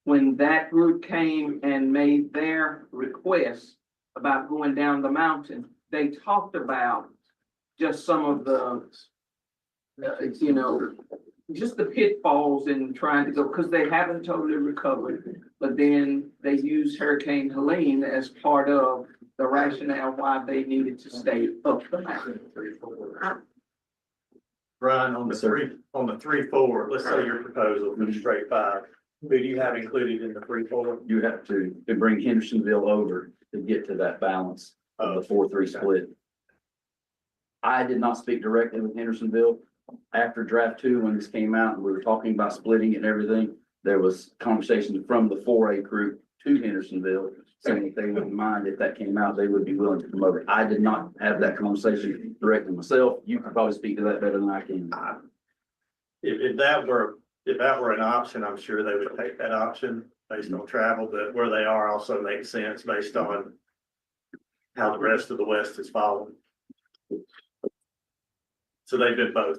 When that group came and made their request about going down the mountain, they talked about just some of the, just the pitfalls in trying to go, because they haven't totally recovered. But then they used Hurricane Helene as part of the rationale why they needed to stay up the mountain.
Brian, on the 3-4, let's say your proposal for straight 5, Who do you have included in the free four?
You have to bring Hendersonville over to get to that balance of the 4-3 split. I did not speak directly with Hendersonville. After draft 2, when this came out and we were talking about splitting it and everything, there was conversation from the 4A group to Hendersonville saying that they wouldn't mind if that came out, they would be willing to promote it. I did not have that conversation directly myself. You could probably speak to that better than I can.
If that were an option, I'm sure they would take that option based on travel, but where they are also makes sense based on how the rest of the West is following. So they've been both.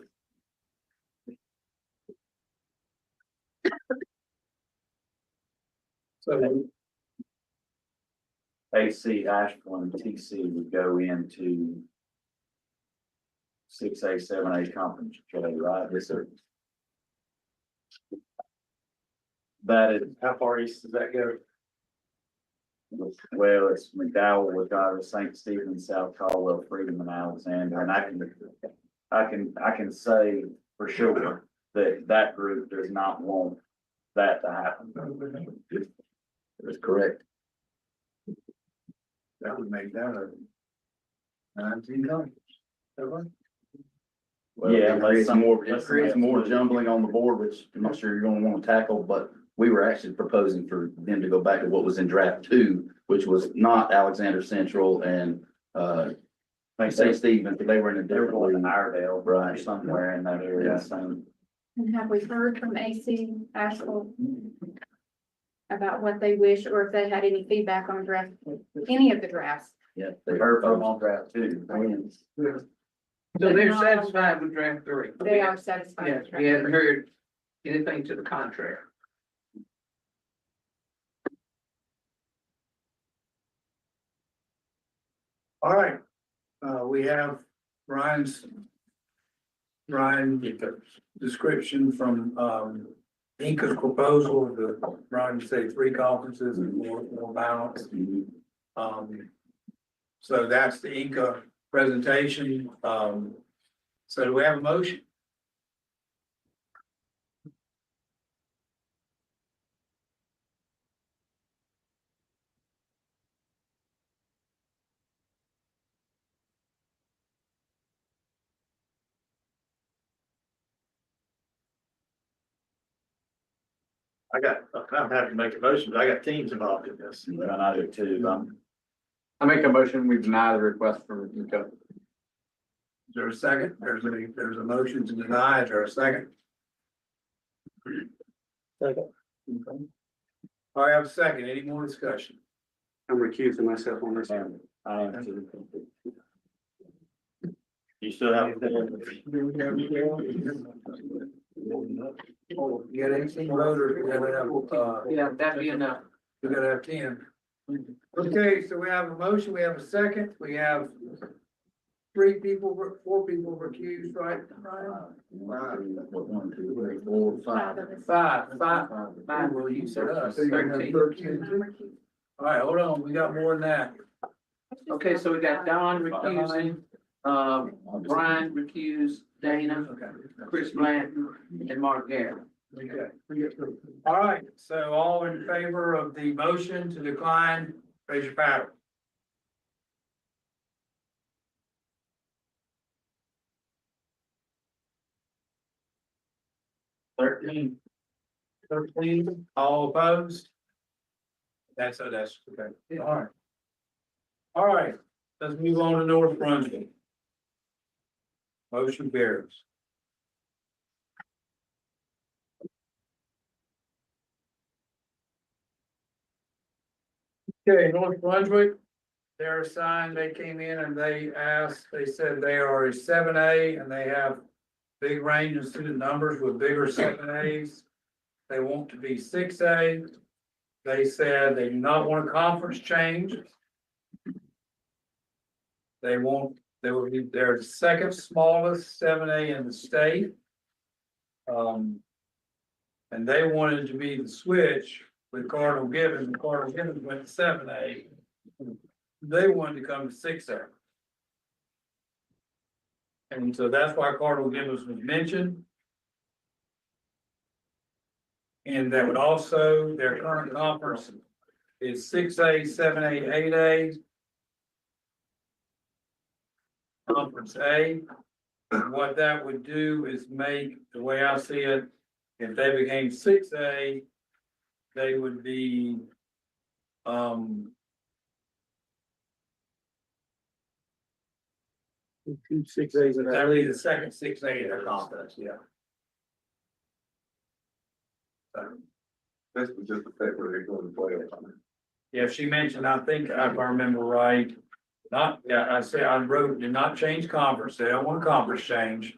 So
AC, Asheville, and TC would go into 6A, 7A conference play, right? Yes, sir. That is,
How far east does that go?
well, it's McDowell, Woodard, St. Stephen, South Caldwell, Freedom, and Alexander, and I can say for sure that that group does not want that to happen. That's correct.
that would make that a 19 numbers.
Well, yeah, unless some more jumbling on the board, which I'm not sure you're gonna wanna tackle, but we were actually proposing for them to go back to what was in draft 2, which was not Alexander Central and, St. Stephen, but they were in a different one in Iredell, right, somewhere in that area, so.
And have we heard from AC Asheville about what they wish, or if they had any feedback on draft, any of the drafts?
Yeah, they heard from on draft 2.
So they're satisfied with draft 3?
They are satisfied.
Yes,
with
we
draft
haven't heard anything to the contrary.
All right, we have Ryan's description from, Inca's proposal, the, Ryan said 3 conferences and more balance. So that's the Inca presentation. So do we have a motion?
I'm happy to make a motion, but I got teams involved in this.
And I do too.
I make a motion, we deny the request for Nico.
Is there a second? There's a motion to deny. Is there a second?
Second.
Okay. All right, I have a second. Any more discussion?
I'm recusing myself on this.
I am too.
You still have.
You got 18 voters, we gotta have,
Yeah, that'd be enough.
we gotta have 10. Okay, so we have a motion, we have a second, we have 4 people recused, right?
1, 2, 3, 4, 5.
Five, well, you said us. 13. All right, hold on, we got more than that.
Okay, so we got Don recusing, Brian recused, Dana, Chris Blanton, and Mark Garrett.
Okay. All right, so all in favor of the motion to decline, raise your paddle. Thirteen, all opposed? That's okay. All right. All right, let's move on to North Brunswick. Motion bears. Okay, North Brunswick, they're assigned, they came in and they asked, they said they are a 7A and they have big range of student numbers with bigger 7As. They want to be 6A. They said they do not want a conference change. They will be their second smallest 7A in the state. And they wanted to be the switch with Cardinal Gibbons, and Cardinal Gibbons went to 7A. They wanted to come to 6A. And so that's why Cardinal Gibbons was mentioned. And that would also, their current conference is 6A, 7A, 8A. Conference A. And what that would do is make, the way I see it, if they became 6A, they would be,
Two 6As in
that would be the second 6A in their conference, yeah.
That's just the fact where they're going to play.
Yeah, she mentioned, I think, if I remember right, not, yeah, I said, I wrote, did not change conference, they don't want conference change.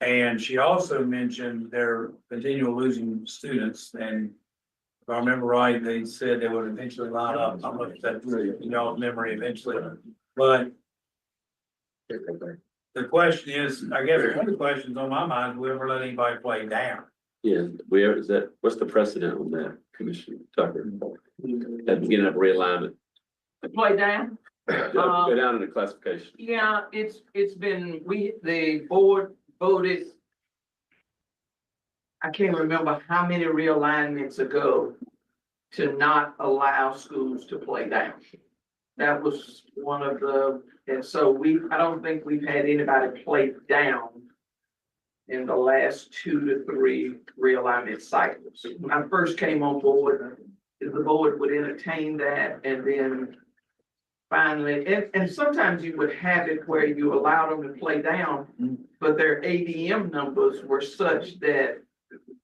And she also mentioned they're continual losing students, and if I remember right, they said they would eventually line up, I'm looking at that in y'all's memory eventually, but the question is, I guess one of the questions on my mind, will we ever let anybody play down?
Yeah, where is that, what's the precedent on that, Commissioner Tucker? At the beginning of realignment,
Play down.
go down in the classification.
Yeah, it's been, the board voted. I can't remember how many realignments ago to not allow schools to play down. That was one of the, and so I don't think we've had anybody play down in the last 2 to 3 realignment cycles. When I first came on board, the board would entertain that, and then finally, and sometimes you would have it where you allowed them to play down, but their ADM numbers were such that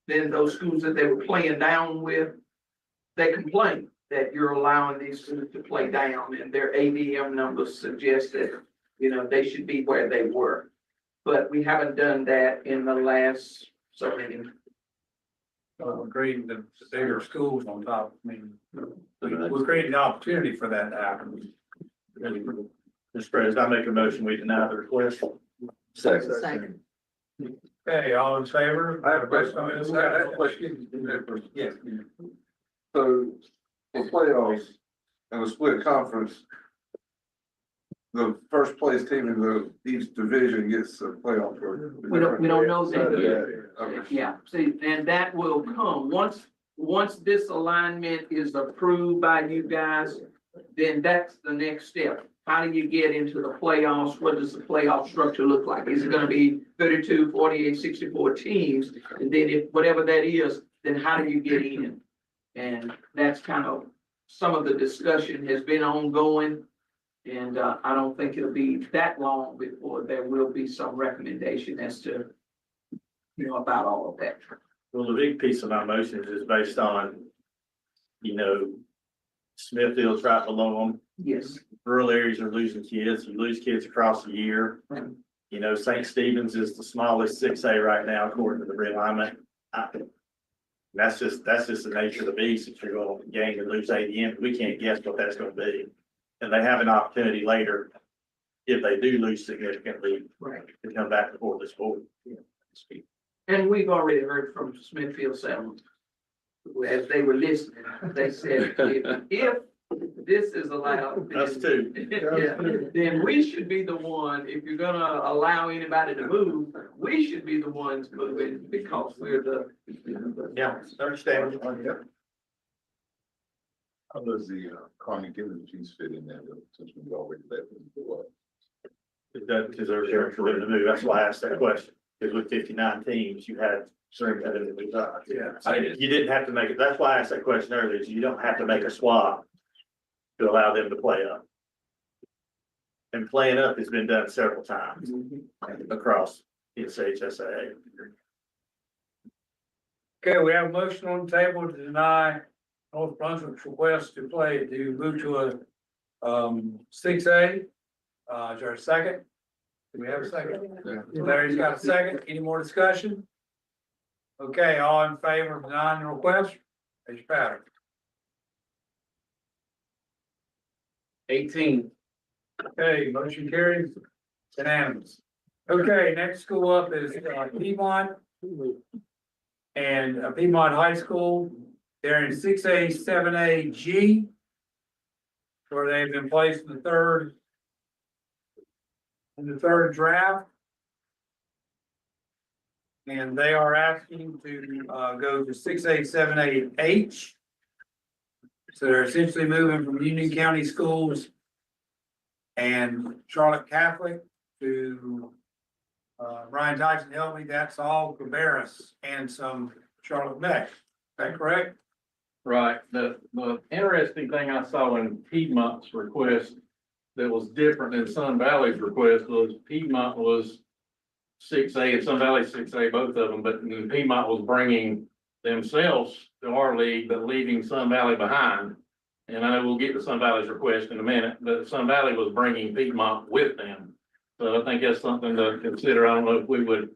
then those schools that they were playing down with, they complained that you're allowing these students to play down, and their ADM numbers suggest that, they should be where they were. But we haven't done that in the last so many.
We're creating the bigger schools on top, I mean, we're creating the opportunity for that to happen.
Mr. President, I make a motion, we deny the request.
Second.
Okay, all in favor?
I have a question.
Yes.
So for playoffs and a split conference, the first place team in each division gets a playoff.
We don't know that
yet. Okay.
Yeah, see, and that will come, once this alignment is approved by you guys, then that's the next step. How do you get into the playoffs? What does the playoff structure look like? Is it gonna be 32, 48, 64 teams? And then if whatever that is, then how do you get in? And that's kind of, some of the discussion has been ongoing. And I don't think it'll be that long before there will be some recommendation as to, about all of that.
Well, the big piece of my motion is based on, Smithfield's right below them.
Yes.
Rural areas are losing kids. You lose kids across the year. St. Stephen's is the smallest 6A right now, according to the realignment. That's just the nature of the beast. If you're going to gain and lose ADM, we can't guess what that's going to be. And they have an opportunity later, if they do lose significantly, to come back before this board.
And we've already heard from Smithfield Settlement, as they were listening, they said, if this is allowed.
Us too.
Yeah, then we should be the one, if you're gonna allow anybody to move, we should be the ones moving, because we're the.
Yeah, understand.
How does the Cardinal Gibbons piece fit in there, since we've already let them go up?
It doesn't, because they're there for them to move. That's why I asked that question. Because with 59 teams, you had certain that it was up. Yeah. You didn't have to make it. That's why I asked that question earlier, is you don't have to make a swap to allow them to play up. And playing up has been done several times across NCHSAA.
Okay, we have a motion on the table to deny North Brunswick's request to move to a 6A. Is there a second? Do we have a second? Larry's got a second. Any more discussion? Okay, all in favor of denying the request? Raise your pattern.
18.
Okay, motion carries. Unanimous. Okay, next school up is Piedmont. And Piedmont High School, they're in 6A, 7A, G. Where they've been placed in the third draft. And they are asking to, go to 6A, 7A, H. So they're essentially moving from Union County Schools and Charlotte Catholic to, Brian Tyson helped me, that's all Cabarrus and some Charlotte Beck. Is that correct?
Right, the interesting thing I saw in Piedmont's request that was different than Sun Valley's request was Piedmont was 6A and Sun Valley 6A, both of them, but Piedmont was bringing themselves to our league, but leaving Sun Valley behind. And I know we'll get to Sun Valley's request in a minute, but Sun Valley was bringing Piedmont with them. So I think that's something to consider. I don't know if we would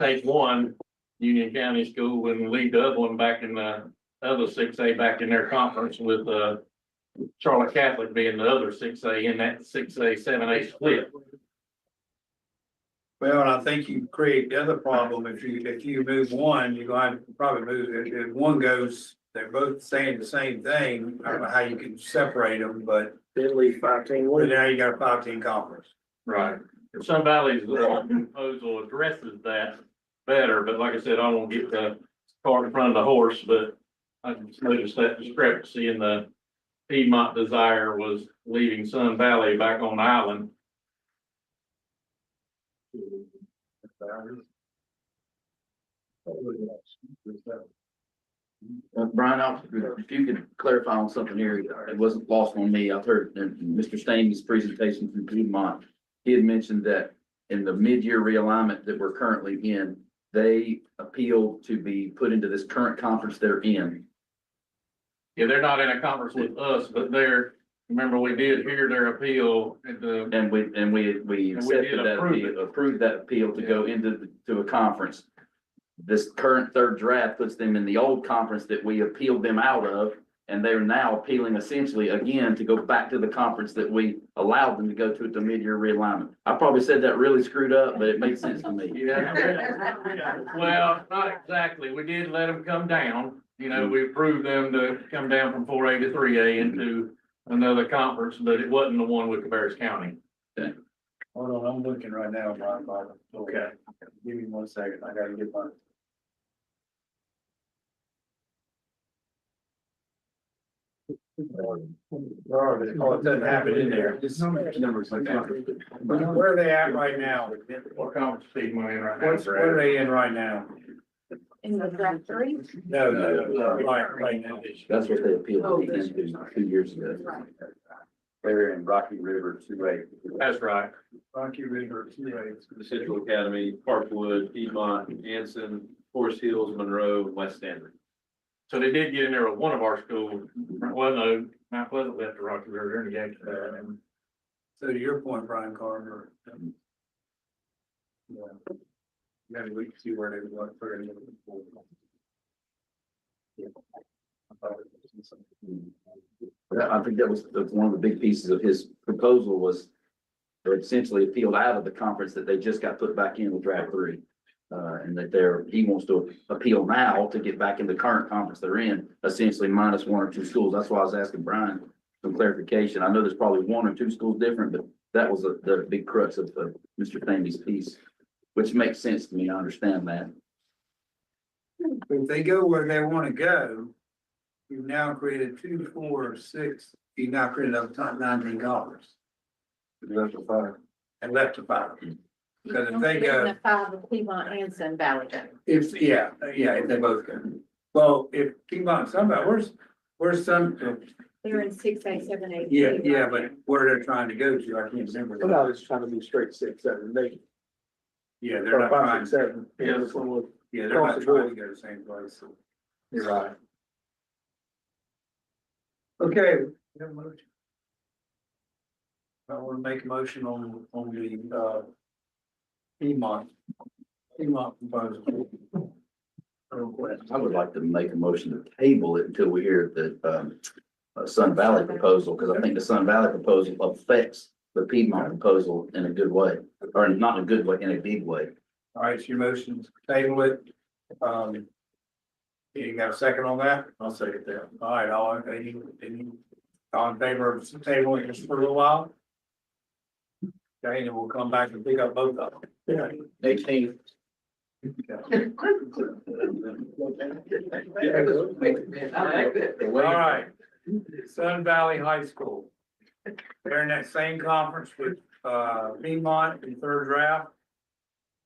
take one Union County school and leave the other one back in the other 6A back in their conference with Charlotte Catholic being the other 6A in that 6A, 7A split.
Well, and I think you create the other problem, if you move one, you're going to probably move, if one goes, they're both saying the same thing, I don't know how you can separate them, but.
Then leave 5-10.
But now you got a 5-10 conference.
Right. Sun Valley's proposal addresses that better, but like I said, I won't get the cart in front of the horse, but I just noticed that discrepancy in the Piedmont desire was leaving Sun Valley back on the island.
Brian, if you could clarify on something here, it wasn't lost on me. I've heard in Mr. Stamey's presentation from Piedmont. He had mentioned that in the mid-year realignment that we're currently in, they appealed to be put into this current conference they're in.
Yeah, they're not in a conference with us, but remember, we did hear their appeal at the.
And we accepted that appeal, approved that appeal to go into a conference. This current third draft puts them in the old conference that we appealed them out of, and they're now appealing essentially again to go back to the conference that we allowed them to go to at the mid-year realignment. I probably said that really screwed up, but it made sense to me.
Yeah. Well, not exactly. We did let them come down. You know, we approved them to come down from 4A to 3A into another conference, but it wasn't the one with Cabarrus County.
Okay.
Hold on, I'm looking right now, Brian.
Okay.
Give me 1 second, I gotta get mine. Oh, it doesn't have it in there. Where are they at right now?
What conference is money in right now?
What are they in right now?
In the draft 3?
No, right now.
That's what they appealed into 2 years ago. They're in Rocky River 2A.
That's right.
Rocky River, 2A.
Central Academy, Parkwood, Piedmont, Anson, Forest Hills, Monroe, West Stanley.
So they did get in there with one of our schools. Well, no, Mount Pleasant left the Rocky River in the game.
So to your point, Brian Carter. Yeah. You gotta wait to see where they want for any of the.
I think that was one of the big pieces of his proposal was they essentially appealed out of the conference that they just got put back in with draft 3. And that he wants to appeal now to get back in the current conference they're in, essentially minus 1 or 2 schools. That's why I was asking Brian some clarification. I know there's probably 1 or 2 schools different, but that was the big crux of Mr. Thamby's piece, which makes sense to me. I understand that.
If they go where they want to go, you've now created 2, 4, 6, you've now created up to 19 conference. Left to 5. And left to 5. Because if they go.
The 5 of Piedmont and Sun Valley.
If they both go. Well, if Piedmont, somebody, where's some,
They're in 6A, 7A.
yeah, but where they're trying to go to, I can't remember.
But I was trying to be straight 6, 7, 8.
Yeah, they're not trying,
5, 6, 7.
yeah,
This one was
they're not trying to go to the same place. You're right. Okay. I want to make a motion on the, Piedmont proposal.
I would like to make a motion to table it until we hear the Sun Valley proposal, because I think the Sun Valley proposal affects the Piedmont proposal in a good way, or not in a good way, in a big way.
All right, so your motion to table it. You got a second on that? I'll second that. All right, all in favor of tabling this for a little while? Okay, and we'll come back and pick up both of them.
18.
All right, Sun Valley High School. They're in that same conference with, Piedmont in third draft.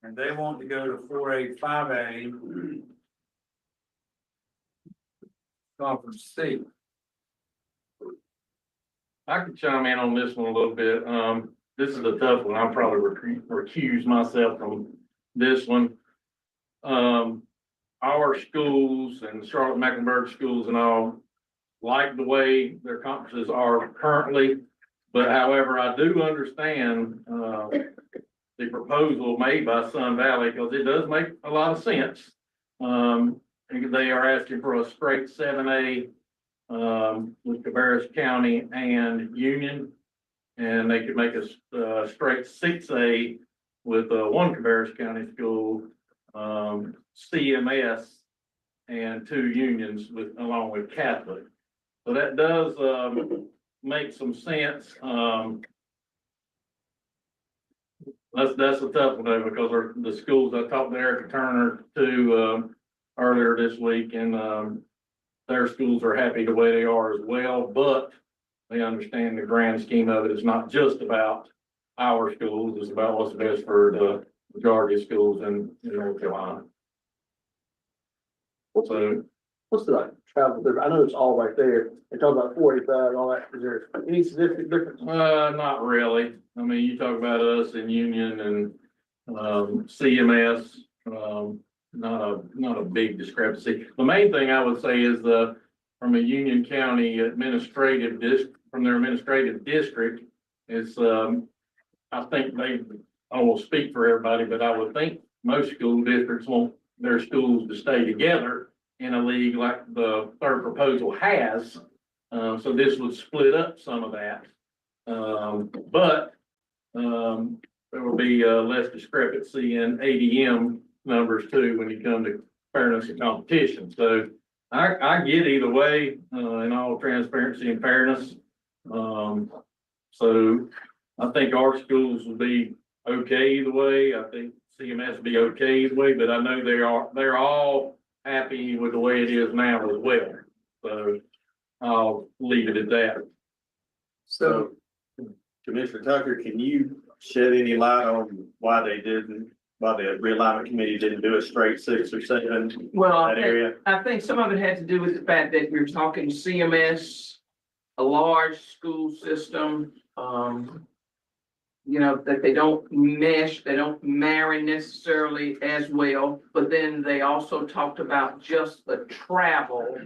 And they want to go to 4A, 5A. Conference C.
I could chime in on this one a little bit. This is a tough one. I'll probably recuse myself from this one. Our schools and Charlotte Mecklenburg schools and all like the way their conferences are currently. But however, I do understand, the proposal made by Sun Valley, because it does make a lot of sense. They are asking for a straight 7A, with Cabarrus County and Union. And they could make a straight 6A with one Cabarrus County school, CMS, and 2 unions along with Catholic. So that does make some sense. That's a tough one though, because the schools, I talked to Erica Turner too earlier this week, and their schools are happy the way they are as well, but they understand the grand scheme of it. It's not just about our schools, it's about what's best for the majority of schools in North Carolina. So
What's the travel difference? I know it's all right there. They talk about 45 and all that. Is there any significant difference?
not really. I mean, you talk about us and Union and CMS, not a big discrepancy. The main thing I would say is from a Union County administrative from their administrative district, is I think I will speak for everybody, but I would think most school districts want their schools to stay together in a league like the third proposal has. So this would split up some of that. But there will be less discrepancy in ADM numbers too when you come to fairness and competition. So I get either way in all transparency and fairness. So I think our schools will be okay either way. I think CMS will be okay either way, but I know they're all happy with the way it is now as well. So I'll leave it at that.
So, Commissioner Tucker, can you shed any light on why the realignment committee didn't do a straight 6 or 7
Well,
that area?
I think some of it had to do with the fact that you're talking CMS, a large school system, that they don't mesh, they don't marry necessarily as well. But then they also talked about just the travel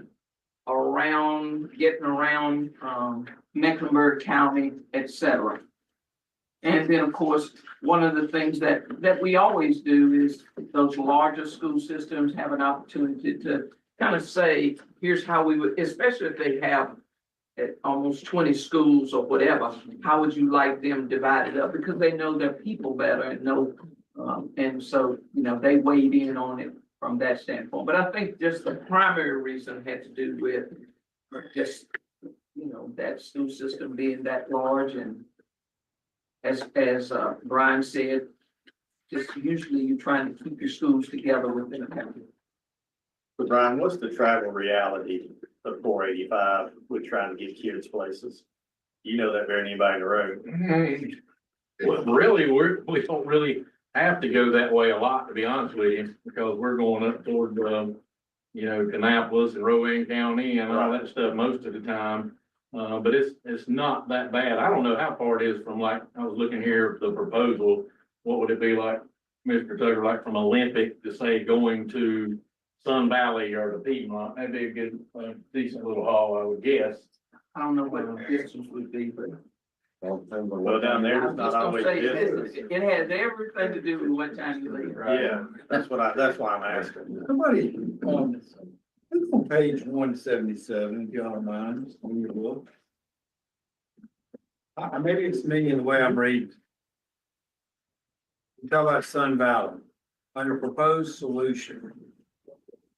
getting around Mecklenburg County, etc. And then, of course, one of the things that we always do is those larger school systems have an opportunity to kind of say, here's how we would, especially if they have almost 20 schools or whatever, how would you like them divided up? Because they know their people better and know, and so, they weighed in on it from that standpoint. But I think just the primary reason had to do with just, that school system being that large, and as Brian said, just usually you're trying to keep your schools together within a county.
But Brian, what's the travel reality of 485 with trying to get kids places? You know that better than anybody in the room.
Well, really, we don't really have to go that way a lot, to be honest with you, because we're going up toward, Kannapolis and Rowan County and all that stuff most of the time. But it's not that bad. I don't know how far it is from, like, I was looking here at the proposal. What would it be like, Mr. Tucker, like from Olympic to say going to Sun Valley or the Piedmont? That'd be a good, decent little haul, I would guess.
I don't know what the distance would be, but.
Well, down there, it's not always distance.
It has everything to do with what time you leave.
Yeah, that's why I'm asking.
Somebody it's on page 177, if you don't mind, on your book. Maybe it's me in the way I'm reading. You talk about Sun Valley, under proposed solution.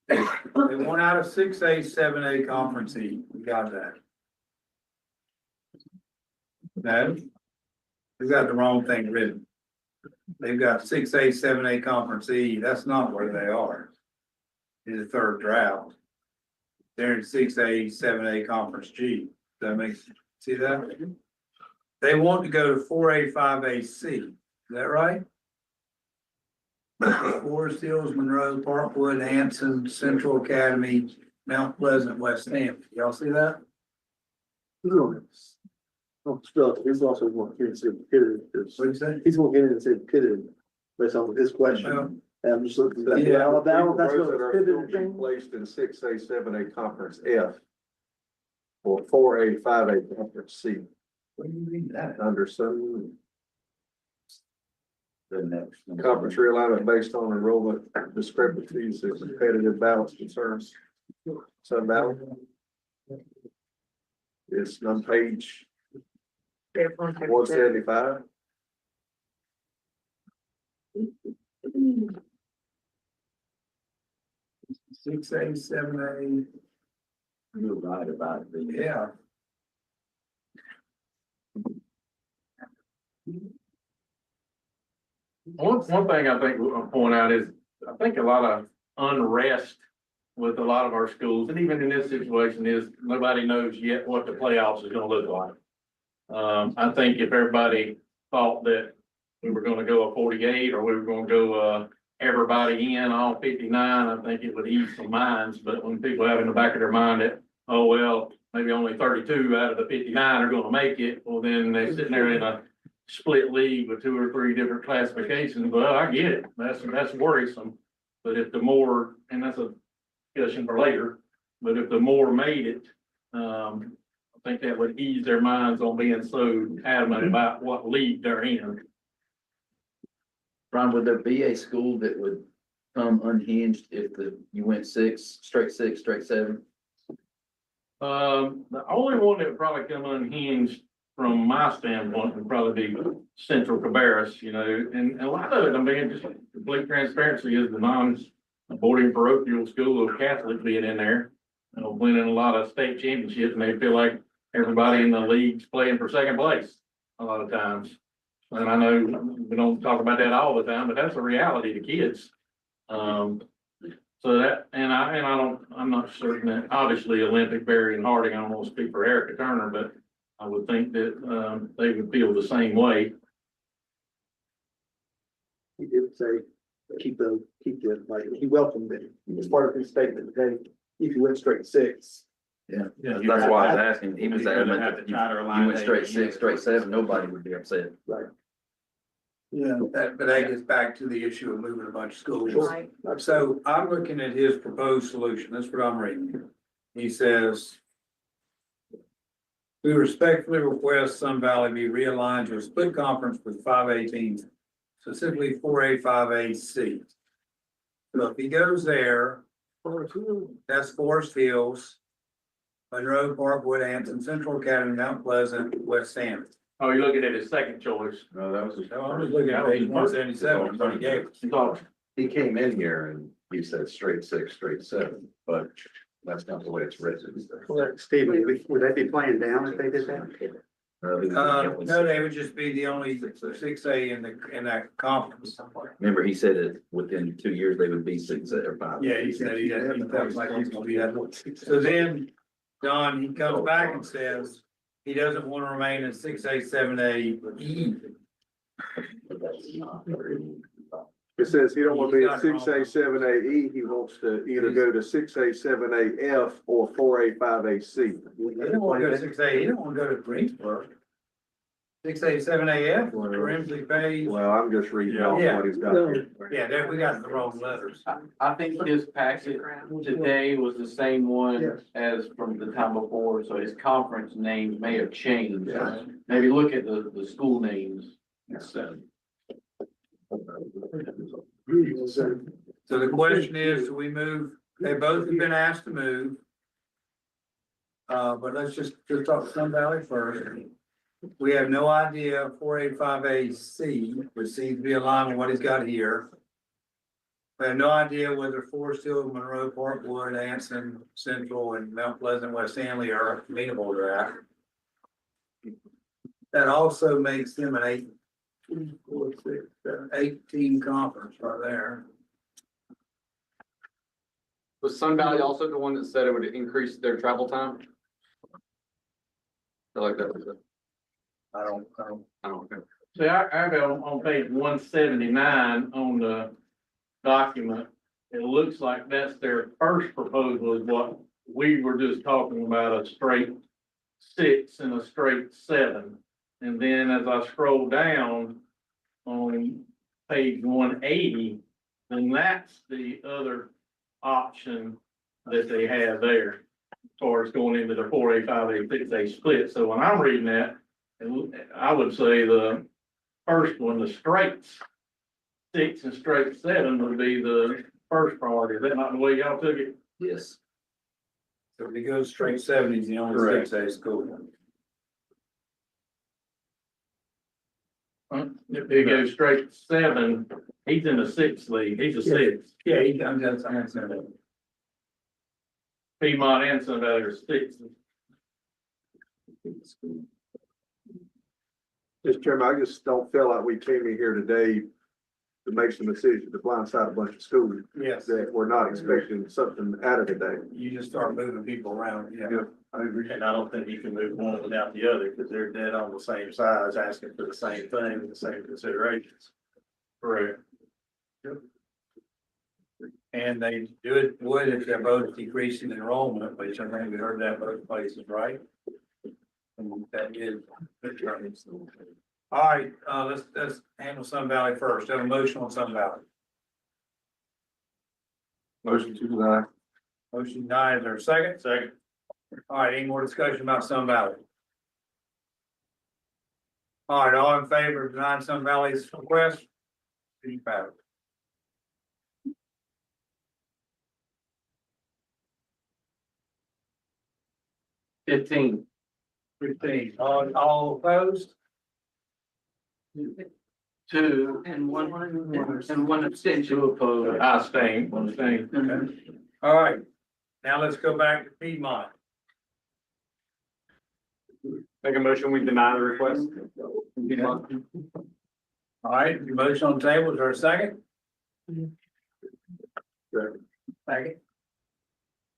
They want out of 6A, 7A conference E. We got that. No? They got the wrong thing written. They've got 6A, 7A Conference E, that's not where they are. In the third draft. They're in 6A, 7A Conference G. That makes, see that? They want to go to 4A, 5A, C. Is that right? Forest Hills, Monroe, Parkwood, Hanson, Central Academy, Mount Pleasant, West Hampton. Y'all see that?
Oh, still, he's also going to say pitted.
What'd you say?
He's going to get in and say pitted based on his question. And I'm just looking at
Yeah.
Alabama, that's what
Those that
it's
are
pitted.
still being placed in 6A, 7A Conference F. Or 4A, 5A Conference C.
What do you mean that?
Under some
The next.
conference realignment based on enrollment discrepancies and competitive balance concerns. Sun Valley. It's on page 175.
Six A, 7A.
You're right about it.
Yeah.
One thing I think we'll point out is, I think a lot of unrest with a lot of our schools, and even in this situation, is nobody knows yet what the playoffs is gonna look like. I think if everybody thought that we were gonna go a 48, or we were gonna go, everybody in, all 59, I think it would ease some minds, but when people have in the back of their mind that, oh, well, maybe only 32 out of the 59 are gonna make it, well, then they're sitting there in a split league with 2 or 3 different classifications. Well, I get it. That's worrisome. But if the more, and that's a discussion for later, but if the more made it, I think that would ease their minds on being so adamant about what league they're in.
Ron, would there be a school that would come unhinged if you went straight 7?
The only one that would probably come unhinged from my standpoint would probably be Central Cabarrus, you know, and a lot of it, I mean, just complete transparency, is the non-boarding parochial school of Catholic being in there. Winning a lot of state championships, and they feel like everybody in the league's playing for second place a lot of times. And I know we don't talk about that all the time, but that's a reality to kids. So that, and I'm not certain that, obviously Olympic, Berry and Harding, I don't want to speak for Erica Turner, but I would think that, they would feel the same way.
He did say, like, he welcomed it. As part of his statement today, if you went straight 6.
Yeah, that's why I was asking. He was adamant that you went straight 6, straight 7, nobody would be upset.
Right.
Yeah, but that gets back to the issue of moving a bunch of schools.
Right.
So I'm looking at his proposed solution. That's what I'm reading. He says, we respectfully request Sun Valley be realigned to a split conference with 5A teams, specifically 4A, 5A, C. So if he goes there, that's Forest Hills, Monroe, Parkwood, Hampton, Central Academy, Mount Pleasant, West Hampton.
Oh, you're looking at his second choice.
No, that was.
I was looking at page 177, what he gave us.
He came in here and he said straight 6, straight 7, but that's not the way it's written.
Stephen, would they be playing down if they did that?
No, they would just be the only 6A in that conference.
Remember, he said that within 2 years, they would be 6 or 5.
Yeah, he said he felt like he's gonna be that. So then, Don, he comes back and says he doesn't want to remain in 6A, 7A E.
It says he don't want to be at 6A, 7A E. He wants to either go to 6A, 7A F or 4A, 5A C.
He don't want to go to 6A, he don't want to go to Greensburg. 6A, 7A F, Grimsley Page.
Well, I'm just reading off what he's got here.
Yeah, there, we got the wrong letters.
I think his packet today was the same one as from the time before, so his conference names may have changed. Maybe look at the school names instead.
So the question is, do we move, they both have been asked to move. But let's just talk Sun Valley first. We have no idea 4A, 5A, C, which seems to be aligned with what he's got here. We have no idea whether Forest Hill, Monroe, Parkwood, Anson, Central, and Mount Pleasant, West Stanley are amenable to that. that also makes them an 18 conference right there.
Was Sun Valley also the one that said it would increase their travel time? I feel like that was it.
I don't.
Okay.
See, I have it on page 179 on the document. It looks like that's their first proposal is what we were just talking about, a straight 6 and a straight 7. And then as I scroll down on page 180, then that's the other option that they have there as far as going into the 4A, 5A, 6A split. So when I'm reading that, I would say the first one, the straights, 6 and straight 7 would be the first priority. Is that not the way y'all took it?
Yes. So if it goes straight 70s, the only
Correct.
6A school.
If he goes straight 7, he's in the 6th league. He's a 6.
Yeah, he comes out, I'm saying that.
Piedmont and Sun Valley are 6.
Mr. Chairman, I just don't feel like we came in here today to make some decisions to blindside a bunch of schools.
Yes.
That we're not expecting something out of today.
You just start moving people around, yeah.
I agree, and I don't think you can move one without the other, because they're dead on the same size, asking for the same thing, the same considerations.
Correct.
And they do it, would if they're both decreasing enrollment, which I think we heard that both places, right? And that is. All right, let's handle Sun Valley first. Have a motion on Sun Valley.
Motion to deny.
Motion denied. Is there a second?
Second.
All right, any more discussion about Sun Valley? All right, all in favor of denying Sun Valley's request? Please vote.
$15.
15. All opposed?
2 and 1 abstention.
2 opposed. I abstain. Abstain.
Okay. All right, now let's go back to Piedmont.
Make a motion, we deny the request.
All right, your motion on the table, is there a second? Second.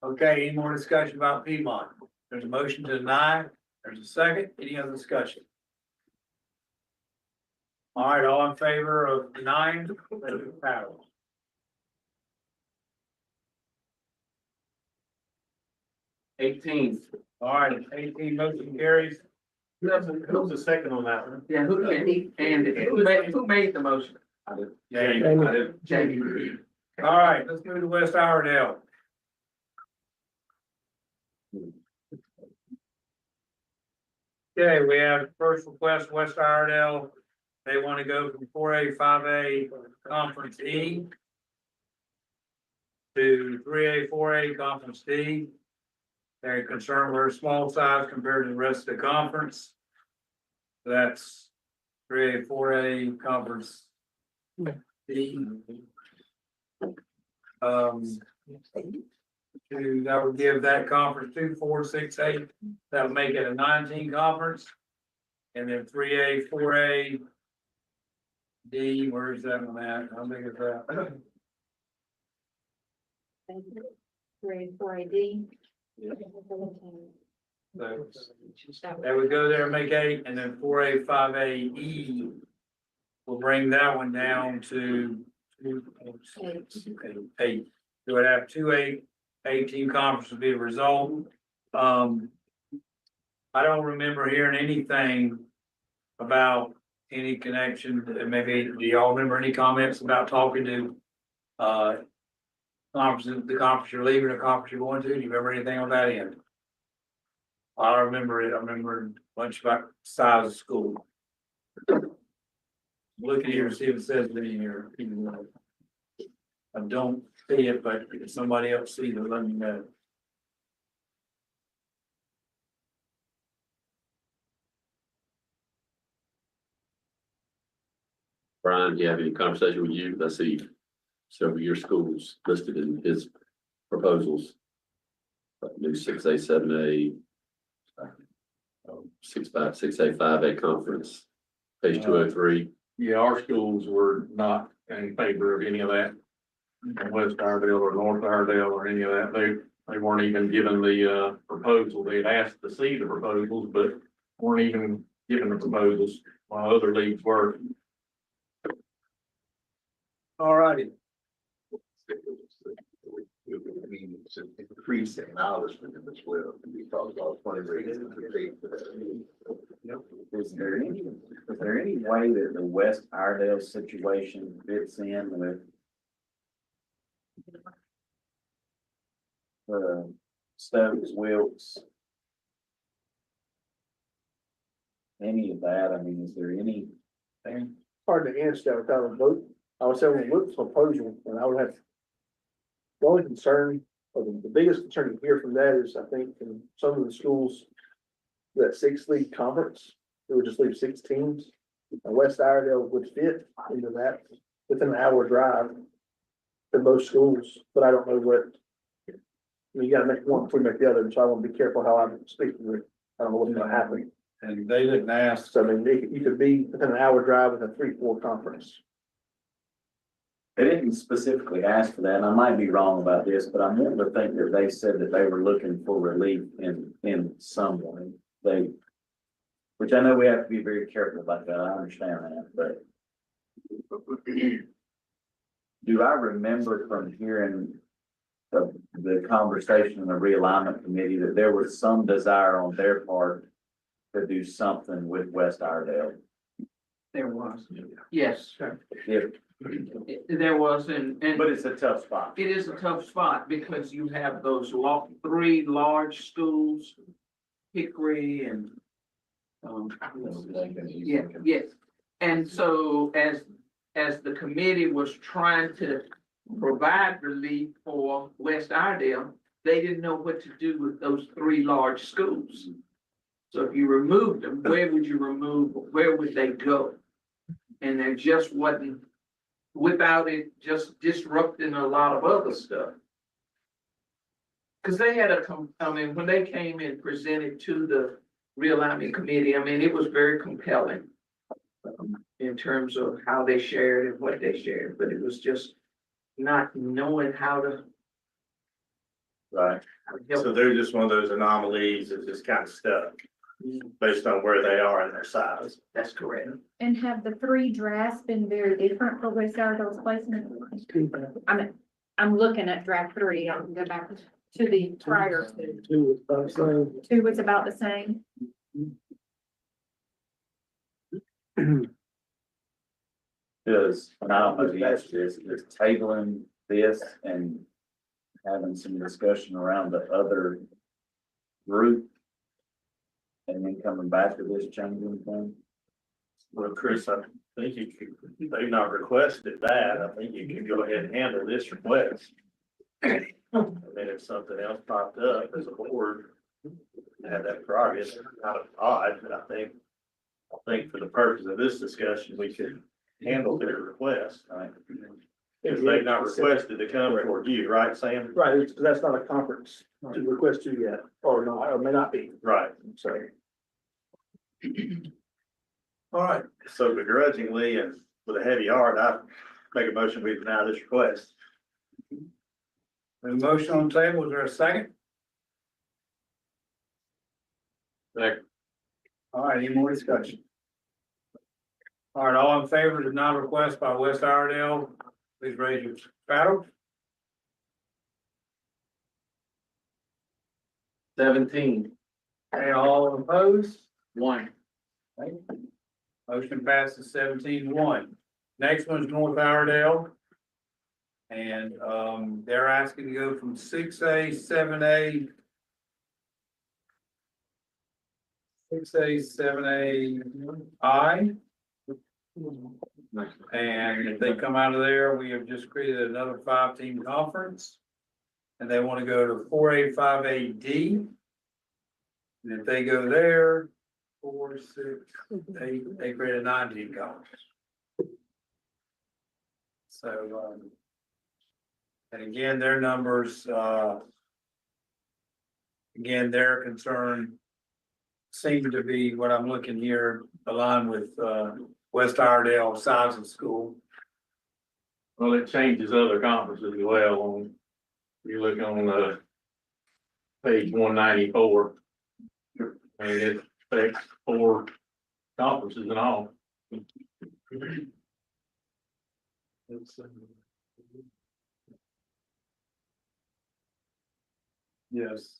Okay, any more discussion about Piedmont? There's a motion to deny, there's a second, any other discussion? All right, all in favor of denying, let it pass.
$18.
All right, 18 motion carries.
Who was the second on that one?
Yeah, who made the motion?
I did.
Jamie.
I did.
Jamie.
All right, let's move to West Iredell. Okay, we have first request, West Iredell. They want to go from 4A, 5A Conference E to 3A, 4A Conference D. They're concerned with small size compared to the rest of the conference. That's 3A, 4A Conference D. That would give that conference 2, 4, 6, 8. That would make it a 19 conference. And then 3A, 4A D, where is that one at? How big is that?
Grade 4AD.
So that would go there and make 8, and then 4A, 5A E will bring that one down to 8. So it have 2, 8, 18 conference would be the result. I don't remember hearing anything about any connection. Maybe, do y'all remember any comments about talking to conferences, the conference you're leaving, the conference you're going to? Do you remember anything on that end? I remember it. I remember a bunch about size of school. Look here and see if it says it in here. I don't see it, but if somebody else sees it, let me know.
Brian, do you have any conversation with you? I see several of your schools listed in his proposals. New 6A, 7A. 6-5, 6A, 5A conference, page 203.
Yeah, our schools were not in favor of any of that. In West Iredell or North Iredell or any of that. They weren't even given the proposal. They'd asked to see the proposals, but weren't even given the proposals while other leagues were.
All righty.
Increasing hours for them as well. We talked about 20 raises.
Is there any way that the West Iredell situation fits in with Stokes, Wilkes? Any of that? I mean, is there anything?
Hard to answer that without a vote. I would say when we look at the proposal, and I would have. The only concern, or the biggest concern you hear from that is, I think, in some of the schools, that 6 league conference, it would just leave 6 teams. And West Iredell would fit into that within an hour drive to most schools, but I don't know what. You gotta make one before you make the other, so I want to be careful how I'm speaking with. I don't know what's gonna happen.
And they didn't ask.
So I mean, you could be within an hour drive with a 3-4 conference.
They didn't specifically ask for that, and I might be wrong about this, but I'm wanting to think that they said that they were looking for relief in some way. Which I know we have to be very careful about that, I understand that, but. Do I remember from hearing the conversation in the realignment committee that there was some desire on their part to do something with West Iredell?
There was, yes,
If,
there was, and.
but it's a tough spot.
It is a tough spot because you have those 3 large schools, Hickory and. Yeah, yes. And so as the committee was trying to provide relief for West Iredell, they didn't know what to do with those 3 large schools. So if you removed them, where would you remove, where would they go? And there just wasn't, without it just disrupting a lot of other stuff. Cause they had when they came and presented to the realignment committee, I mean, it was very compelling. In terms of how they shared and what they shared, but it was just not knowing how to.
Right. So they're just one of those anomalies that just kind of stuck based on where they are and their size.
That's correct.
And have the 3 drafts been very different for West Iredell's placement? I'm looking at draft 3. I can go back to the prior 2. 2 was about the same.
Does, and I don't know the answer to this, is tabling this and having some discussion around the other group and then coming back to this changing thing?
Well, Chris, I think you could, they've not requested that. I think you can go ahead and handle this request. And then if something else popped up as a board, have that prerogative, kind of odd, but I think for the purpose of this discussion, we could handle their request, right? If they've not requested to come toward you, right, Sam?
Right, that's not a conference to request to yet, or not, or may not be.
Right.
So.
All right. So begrudgingly and with a heavy heart, I make a motion, we deny this request.
A motion on the table, is there a second?
Second.
All right, any more discussion? All right, all in favor of denial request by West Iredell, please raise your paddle.
17.
And all opposed?
1.
Motion passes 17-1. Next one's North Iredell. And they're asking to go from 6A, 7A. 6A, 7A, I. And if they come out of there, we have just created another 5-team conference. And they want to go to 4A, 5A, D. And if they go there, 4, 6, 8, they create a 9-team conference. So, and again, their numbers, again, their concern seem to be, what I'm looking here, aligned with, West Iredell size of school.
Well, it changes other conferences as well on, you look on, page 194. I mean, it affects 4 conferences and all.
Yes.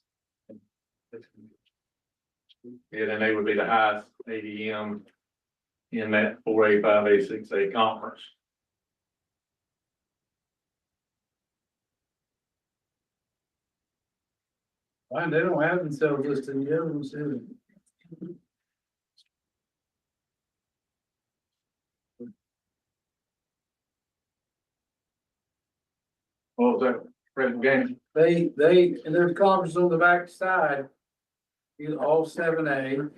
Yeah, then they would be the highest ADM in that 4A, 5A, 6A conference.
Fine, they don't have themselves listed in the other ones, do they?
What was that, President Gaines?
And there's conferences on the back side. All 7A.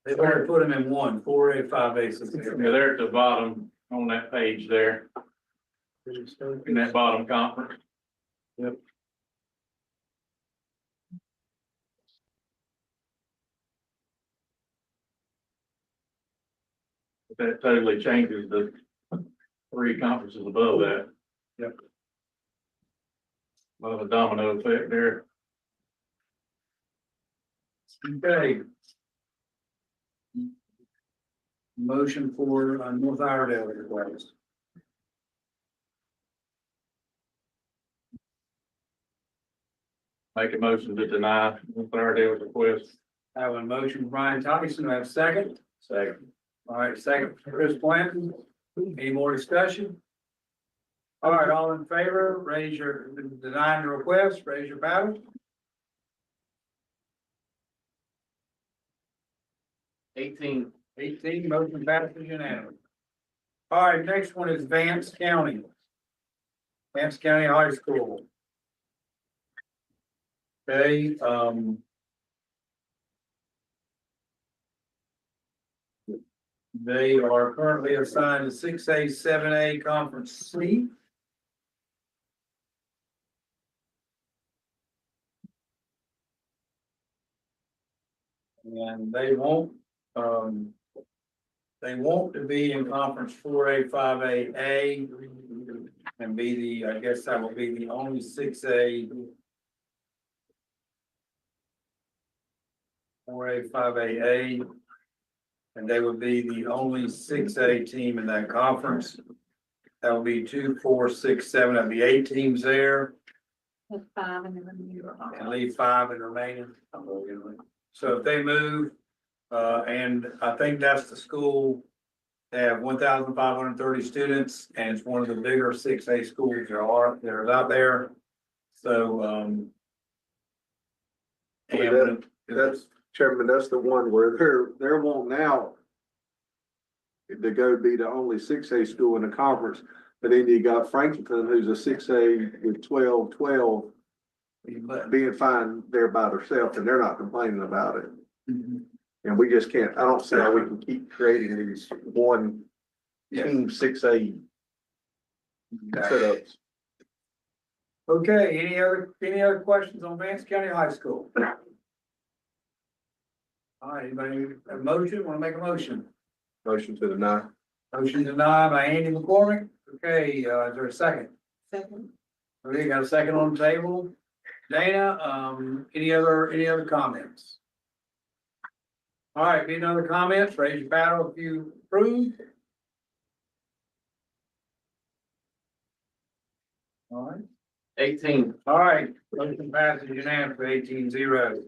They've already put them in one, 4A, 5A, 6A.
Yeah, they're at the bottom on that page there, in that bottom conference.
Yep.
That totally changes the 3 conferences above that.
Yep.
Well, the domino effect there.
Okay. Motion for North Iredell request.
Make a motion to deny Iredell's request.
I have a motion, Brian Tyson, I have a second. Second. All right, second, Chris Blanton. Any more discussion? All right, all in favor, raise your, denying the request, raise your ballot.
18.
18, motion passes unanimous. All right, next one is Vance County. Vance County High School. Okay, they are currently assigned to 6A, 7A Conference C. And they want to be in Conference 4A, 5A, and be the, I guess that will be the only 6A. 4A, 5AA, and they would be the only 6A team in that conference. That would be 2, 4, 6, 7, that'd be 8 teams there,
With 5 and then
and leave 5 in remaining. So if they move, and I think that's the school, they have 1,530 students, and it's one of the bigger 6A schools there's out there. So, and
That's, Chairman, that's the one where they're wanting out to go be the only 6A school in the conference. But then you got Franklin, who's a 6A with 12, being fine there by themselves, and they're not complaining about it. And we just can't, I don't see how we can keep creating these one team 6A setups.
okay, any other questions on Vance County High School? All right, anybody have a motion? Want to make a motion?
Motion to deny.
Motion denied by Andy McCormick. Okay, is there a second?
Second.
Okay, got a second on the table. Dana, any other comments? All right, any other comments? Raise your paddle if you approve. All right.
18.
All right, motion passes unanimously, 18-0.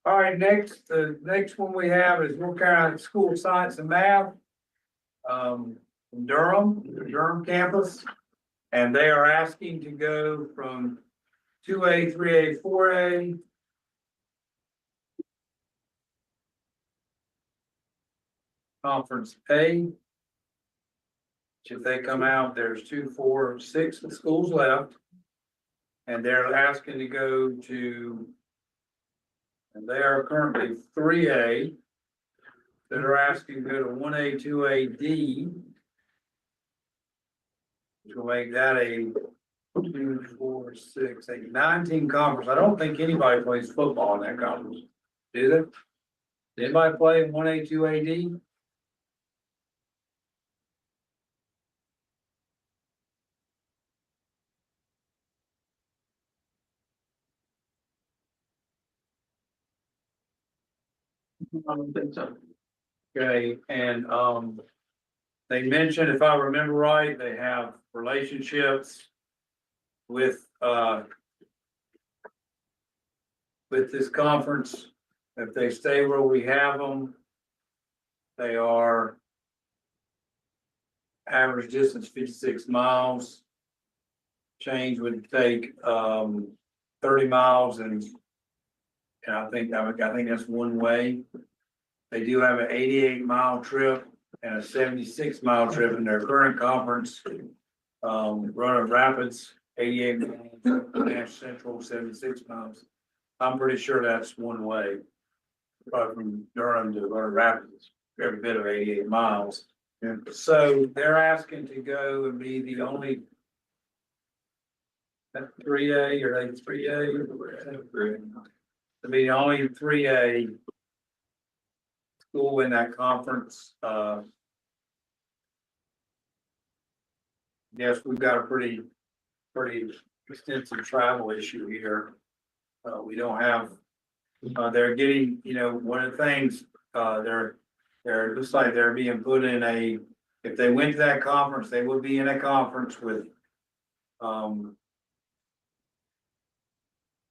All right, the next one we have is North Carolina School of Science and Math. Durham campus. And they are asking to go from 2A, 3A, 4A. Conference A. Which if they come out, there's 2, 4, 6 schools left. And they're asking to go to, and they are currently 3A, that are asking to go to 1A, 2A, D. Which will make that a 2, 4, 6, 8, 9 team conference. I don't think anybody plays football in that conference. Is it? Did anybody play in 1A, 2AD?
I don't think so.
Okay, and, they mentioned, if I remember right, they have relationships with this conference. If they stay where we have them, they are average distance 56 miles. Change would take 30 miles and I think that's one way. They do have an 88-mile trip and a 76-mile trip in their current conference. Rowan Rapids, 88 miles, Nash Central, 76 miles. I'm pretty sure that's one way. Probably from Durham to Rowan Rapids, every bit of 88 miles. So they're asking to go and be the only 3A or 3A. To be the only 3A school in that conference. Yes, we've got a pretty extensive travel issue here. We don't have, they're getting, one of the things, they're looks like they're being put in if they went to that conference, they would be in a conference with,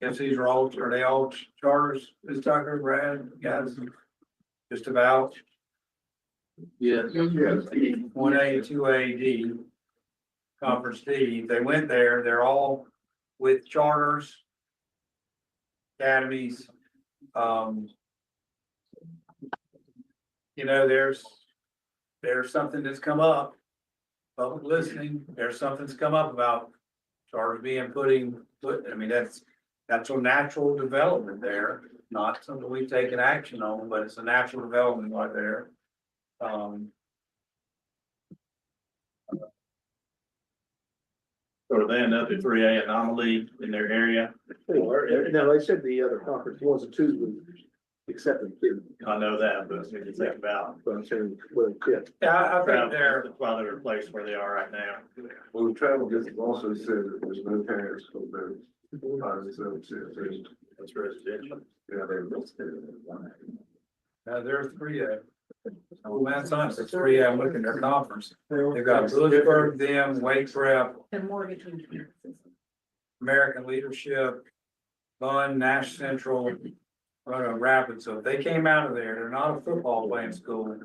guess these are they all charters, Ms. Tucker, Brad, guys? Just about.
Yes.
1A, 2AD, Conference D. If they went there, they're all with charters, academies. There's something that's come up, public listening, there's something that's come up about charters being I mean, that's a natural development there, not something we've taken action on, but it's a natural development right there.
So are they another 3A anomaly in their area?
Now, they said the other conference, ones and twos would accept them too.
I know that, but when you think about.
But I'm saying, well, yeah.
Yeah, I think
That's why they're placed where they are right now.
Well, travel gets also said that there's no parents for those.
That's residential.
Yeah,
There's 3A. Math science is 3A. I'm looking at their conference. They've got Lewisburg, them, Wake Prep,
The mortgage.
American Leadership, Bun, Nash Central, Rowan Rapids. So if they came out of there, they're not a football playing school.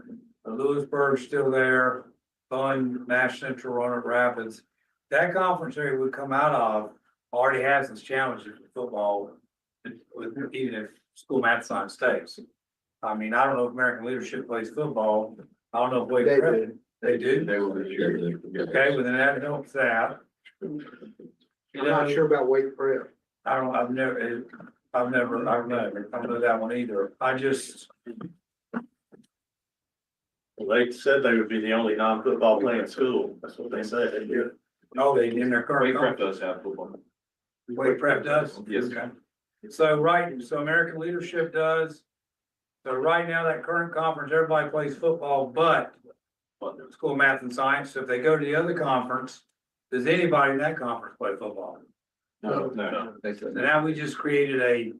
But Lewisburg's still there, Bun, Nash Central, Rowan Rapids. That conference area would come out of already has its challenges with football, even if school math science stays. I mean, I don't know if American Leadership plays football. I don't know if Wake Prep. They do.
They will be sure.
Okay, well then that helps that.
I'm not sure about Wake Prep.
I've never, I don't know that one either.
Well, they said they would be the only non-football playing school. That's what they said.
Oh, they in their current.
Wake Prep does have football.
Wake Prep does?
Yes.
Okay. So American Leadership does. So right now, that current conference, everybody plays football, but school math and science. So if they go to the other conference, does anybody in that conference play football?
No.
So now we just created a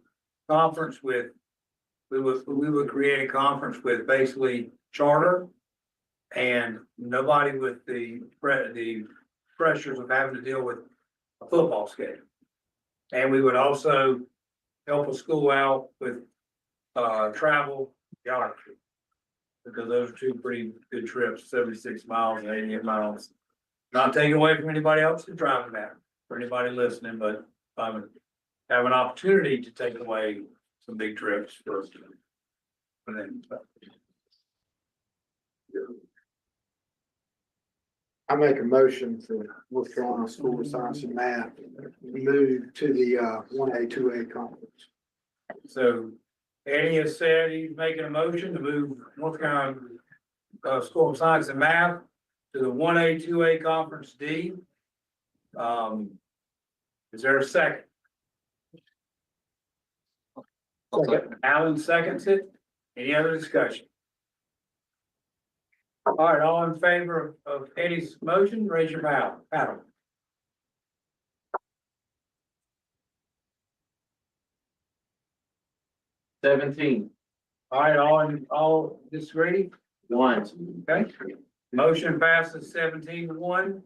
conference with, we would create a conference with basically charter and nobody with the pressures of having to deal with a football schedule. And we would also help a school out with travel, geography. Because those are two pretty good trips, 76 miles and 88 miles. Not taking away from anybody else who's driving that, for anybody listening, but I would have an opportunity to take away some big trips for them.
I make a motion for North Carolina School of Science and Math, move to the 1A, 2A conference.
So Eddie has said he's making a motion to move North Carolina School of Science and Math to the 1A, 2A Conference D. Is there a second? Alan seconds it. Any other discussion? All right, all in favor of Eddie's motion, raise your paddle.
$17.
All right, all disagree?
One.
Okay, motion passes 17-1.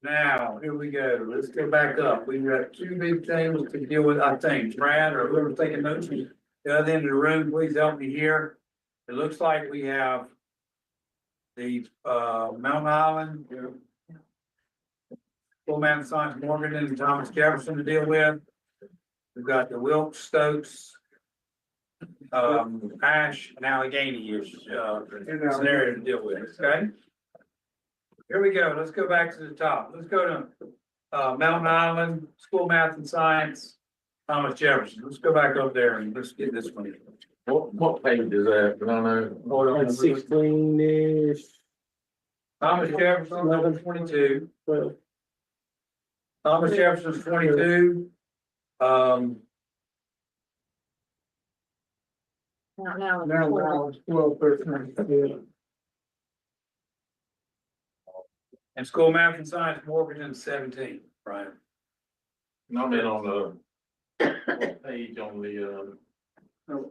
Now, here we go. Let's go back up. We've got two big things to deal with, I think. Brad or whoever's taking notes, the other end of the room, please help me here. It looks like we have the Mountain Island, Full Mountain Science Morgan and Thomas Jefferson to deal with. We've got the Wilkes, Stokes, Ash and Allegheny scenario to deal with, okay? Here we go. Let's go back to the top. Let's go to Mountain Island, School Math and Science, Thomas Jefferson. Let's go back up there and let's get this one.
What page is that? I don't know.
Hold on.
16-ish.
Thomas Jefferson, 1122.
12.
Thomas Jefferson's 22.
Now,
it's 12, 13.
And School Math and Science, Morgan 17, Brian.
Not in on the what page on the,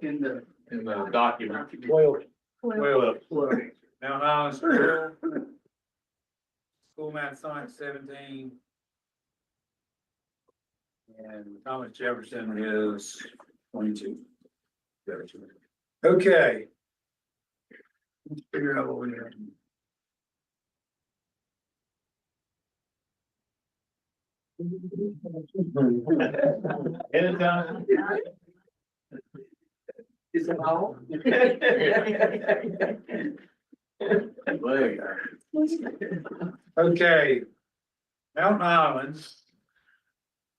In the.
in the document.
12.
Well,
Mount Island School. School Math Science 17. And Thomas Jefferson is 22. Okay. Let's figure out what we're doing.
Anytime.
Is it all?
Okay. Mountain Islands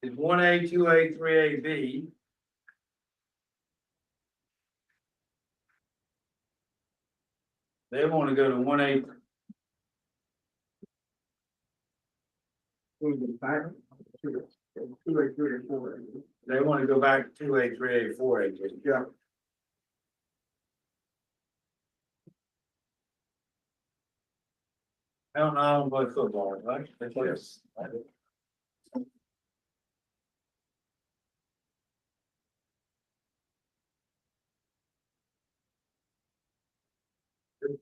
is 1A, 2A, 3A, B. They want to go to 1A. They want to go back to 2A, 3A, 4A.
Yeah.
Mountain Island play football, right? They play.
Yes.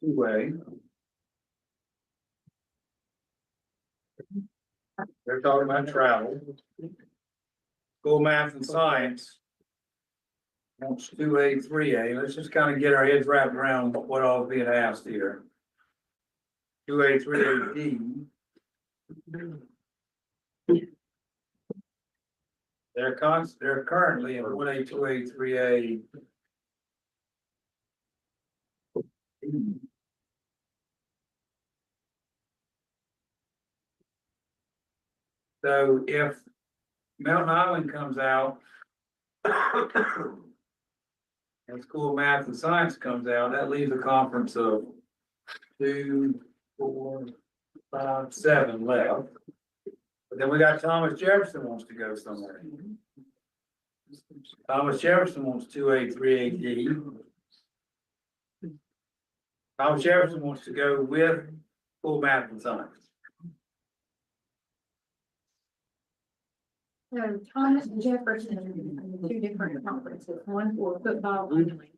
Two-way. They're talking about travel. School Math and Science. Wants 2A, 3A. Let's just kind of get our heads wrapped around what all is being asked here. 2A, 3A, D. They're currently in 1A, 2A, 3A. So if Mountain Island comes out and School Math and Science comes out, that leaves a conference of 2, 4, 5, 7 left. But then we got Thomas Jefferson wants to go somewhere. Thomas Jefferson wants 2A, 3A, D. Thomas Jefferson wants to go with School Math and Science.
So Thomas Jefferson, two different conferences, one for football only.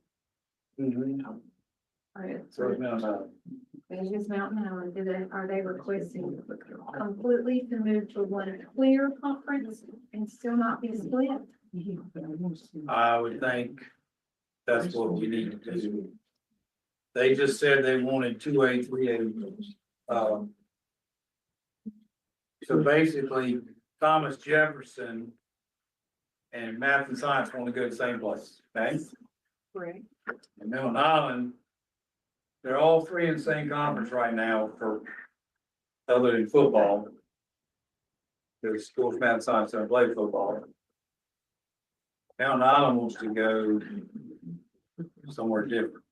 Alright,
So it's Mountain Island.
Vegas Mountain Island, are they requesting completely to move to one clear conference and still not be split?
I would think that's what we need to do. They just said they wanted 2A, 3A. So basically, Thomas Jefferson and Math and Science want to go to the same place, okay?
Correct.
And Mountain Island, they're all three in the same conference right now for other than football. The schools, Math and Science don't play football. Mountain Island wants to go somewhere different.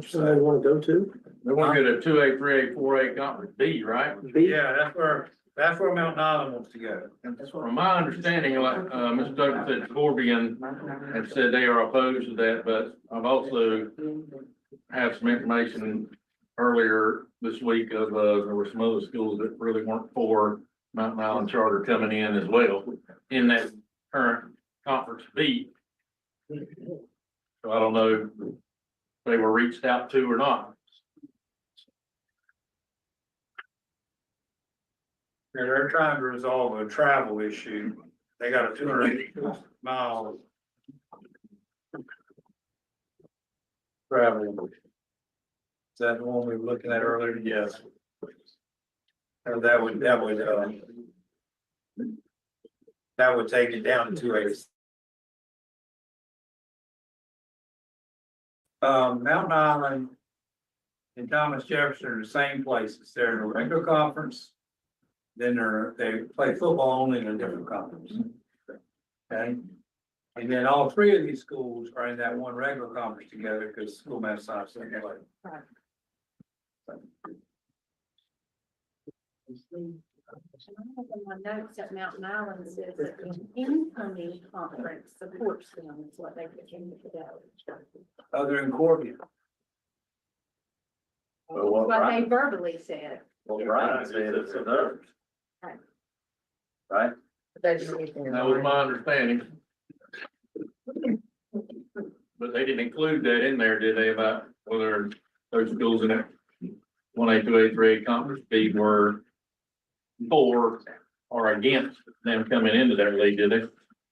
So they want to go to?
They want to go to 2A, 3A, 4A conference B, right?
Yeah, That's where Mountain Island wants to go.
From my understanding, like, Mr. Douglas said, Corbian had said they are opposed to that, but I've also have some information earlier this week of, there were some other schools that really weren't for Mountain Island Charter coming in as well in that current conference B. So I don't know if they were reached out to or not.
Yeah, they're trying to resolve a travel issue. They got a 280 mile travel. Is that the one we were looking at earlier? Yes. And that would take it down to 280. Mountain Island and Thomas Jefferson are the same places. They're in a regular conference. Then they play football only in a different conference. Okay. And then all three of these schools are in that one regular conference together because school math science.
Right.
My notes at Mountain Island says that the incoming conference supports them, is what they continue to do.
Other in Corbian.
What they verbally said.
Well, Brian said it's another.
Right?
That was my understanding. But they didn't include that in there, did they, about whether those schools in that 1A, 2A, 3A conference B were for or against them coming into their league, did they?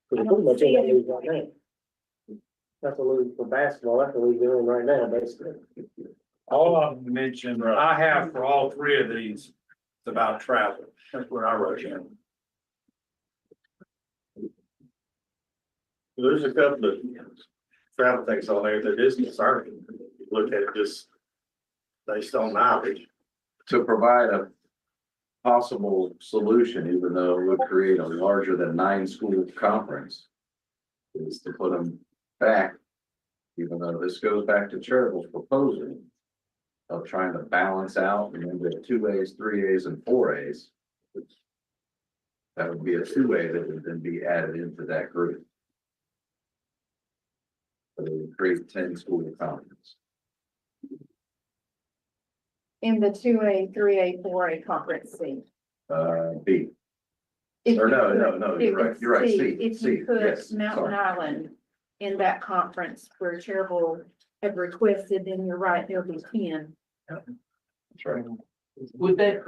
Pretty much in that league right now. That's a league for basketball, that's the league they're in right now, basically.
All of them mentioned, I have for all three of these, it's about travel. That's what I wrote in.
There's a couple of travel things on there that is concerning. You look at it just based on knowledge.
To provide a possible solution, even though it would create a larger than 9-school conference, is to put them back, even though this goes back to Cherryville's proposal of trying to balance out and then the 2As, 3As, and 4As. That would be a 2A that would then be added into that group. So it would create 10-school conference.
In the 2A, 3A, 4A conference C.
B.
If
Or
you
no,
put-
you're right, you're right,
C,
C,
If
C,
you put
yes,
Mountain
sorry.
Island in that conference where Cherryville have requested, then you're right, there'll be 10.
That's right.
Would that,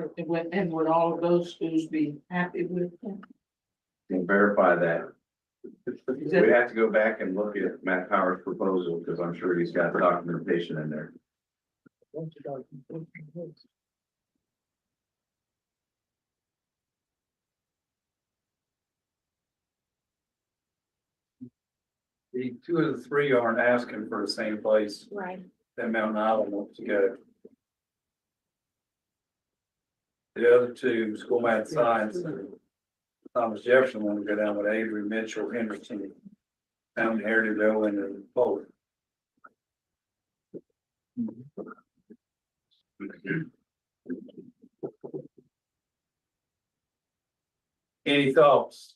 and would all of those schools be happy with them?
Can verify that. We have to go back and look at Matt Power's proposal, because I'm sure he's got documentation in there.
The two of the three aren't asking for the same place
Right.
that Mountain Island wants to go. The other two, school math science and Thomas Jefferson, want to go down with Avery, Mitchell, Henderson, Mountain Heritage, Rowan, and Poland. Any thoughts?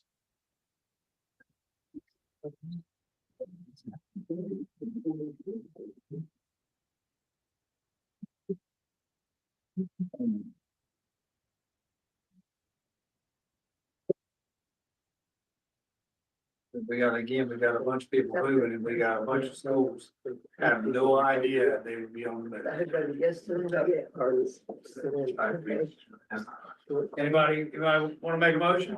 We got a bunch of people moving and we got a bunch of schools that have no idea they would be on the list. Anybody want to make a motion?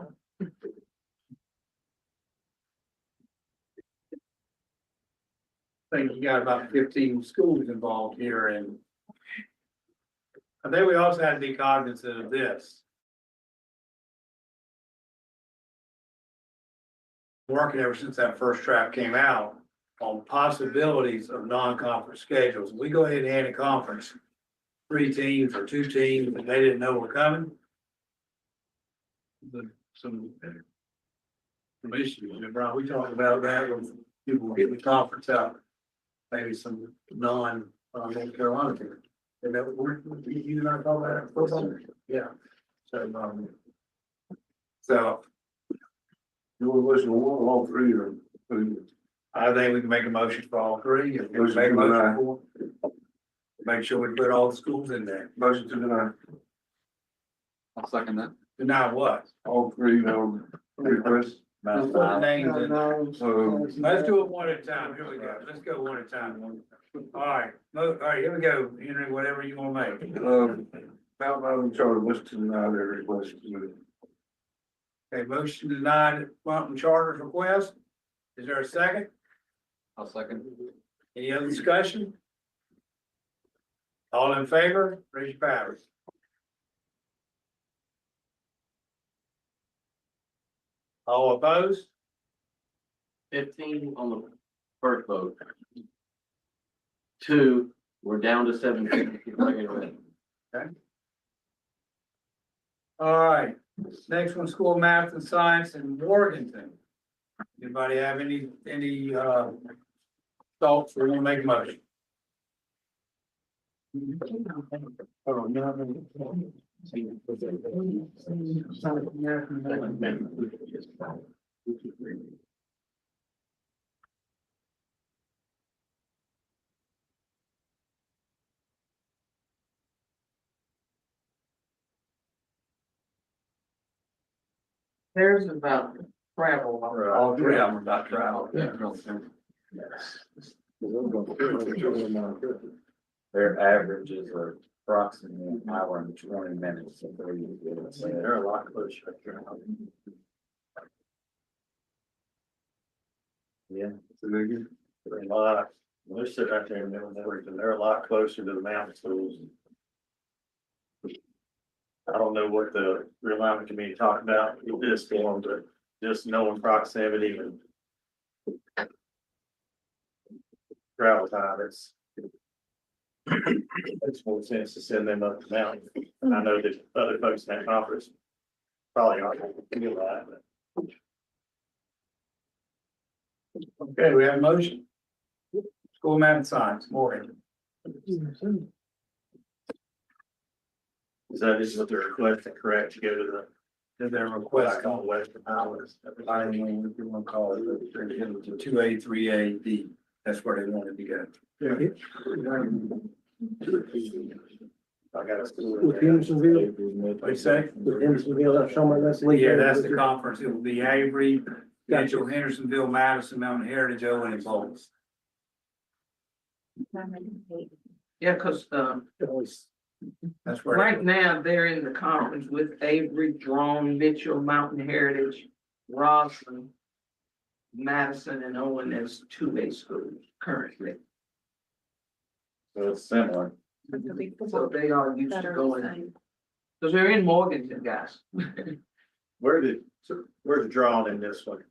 I think you got about 15 schools involved here, and I think we also had to be cognizant of this. Working ever since that first draft came out on possibilities of non-conference schedules. We go ahead and hand a conference, 3 teams or 2 teams that they didn't know were coming. Some issues, and Brian, we talked about that with people getting the conference out. Maybe some North Carolina team. And that you and I talked about it. Yeah. So, So
You want to listen to one, or all three, or?
I think we can make a motion for all three. If we make a motion for, make sure we put all the schools in there.
Motion to deny.
I'll second that.
Deny what?
All three, requests.
Let's put the names in.
So,
Let's do it one at a time. Here we go. Let's go one at a time. All right, all right, here we go. Henry, whatever you want to make.
Mount Island Charter was to deny their request.
Okay, motion denied Mountain Charter's request. Is there a second?
I'll second.
Any other discussion? All in favor, raise your powers. All opposed?
15 on the first vote. 2, we're down to 17.
Okay. All right, next one, school of math and science in Morganton. Anybody have any thoughts or want to make a motion?
There's about travel.
All three of them about travel.
Their averages are approximately an hour and 20 minutes.
They're a lot closer.
Yeah.
They're a lot, they're sitting right there in Mecklenburg, and they're a lot closer to the mountain schools. I don't know what the realignment committee talked about with this form, but just knowing proximity and travel time, it's more sense to send them up the mountain. And I know that other folks in that conference probably aren't going to do that, but.
Okay, we have a motion. School of math and science, Morgan.
Is that what they're requesting, correct, to go to
Their
what I
request
call Western Highlands?
I don't know what you want to call it, but they're getting to 2A, 3A, D. That's where they wanted to go.
I got a school.
With Hendersonville?
What do you say?
With Hendersonville, that's somewhere that's.
Yeah, that's the conference. It will be Avery, Mitchell, Hendersonville, Madison, Mountain Heritage, Owen, and Bowles.
Yeah, cause,
That's where.
right now, they're in the conference with Avery, Jerome, Mitchell, Mountain Heritage, Roslyn, Madison, and Owen as 2A schools currently.
So it's similar.
So they are used to going, because they're in Morganton, guys.
Where's the drawing in this one?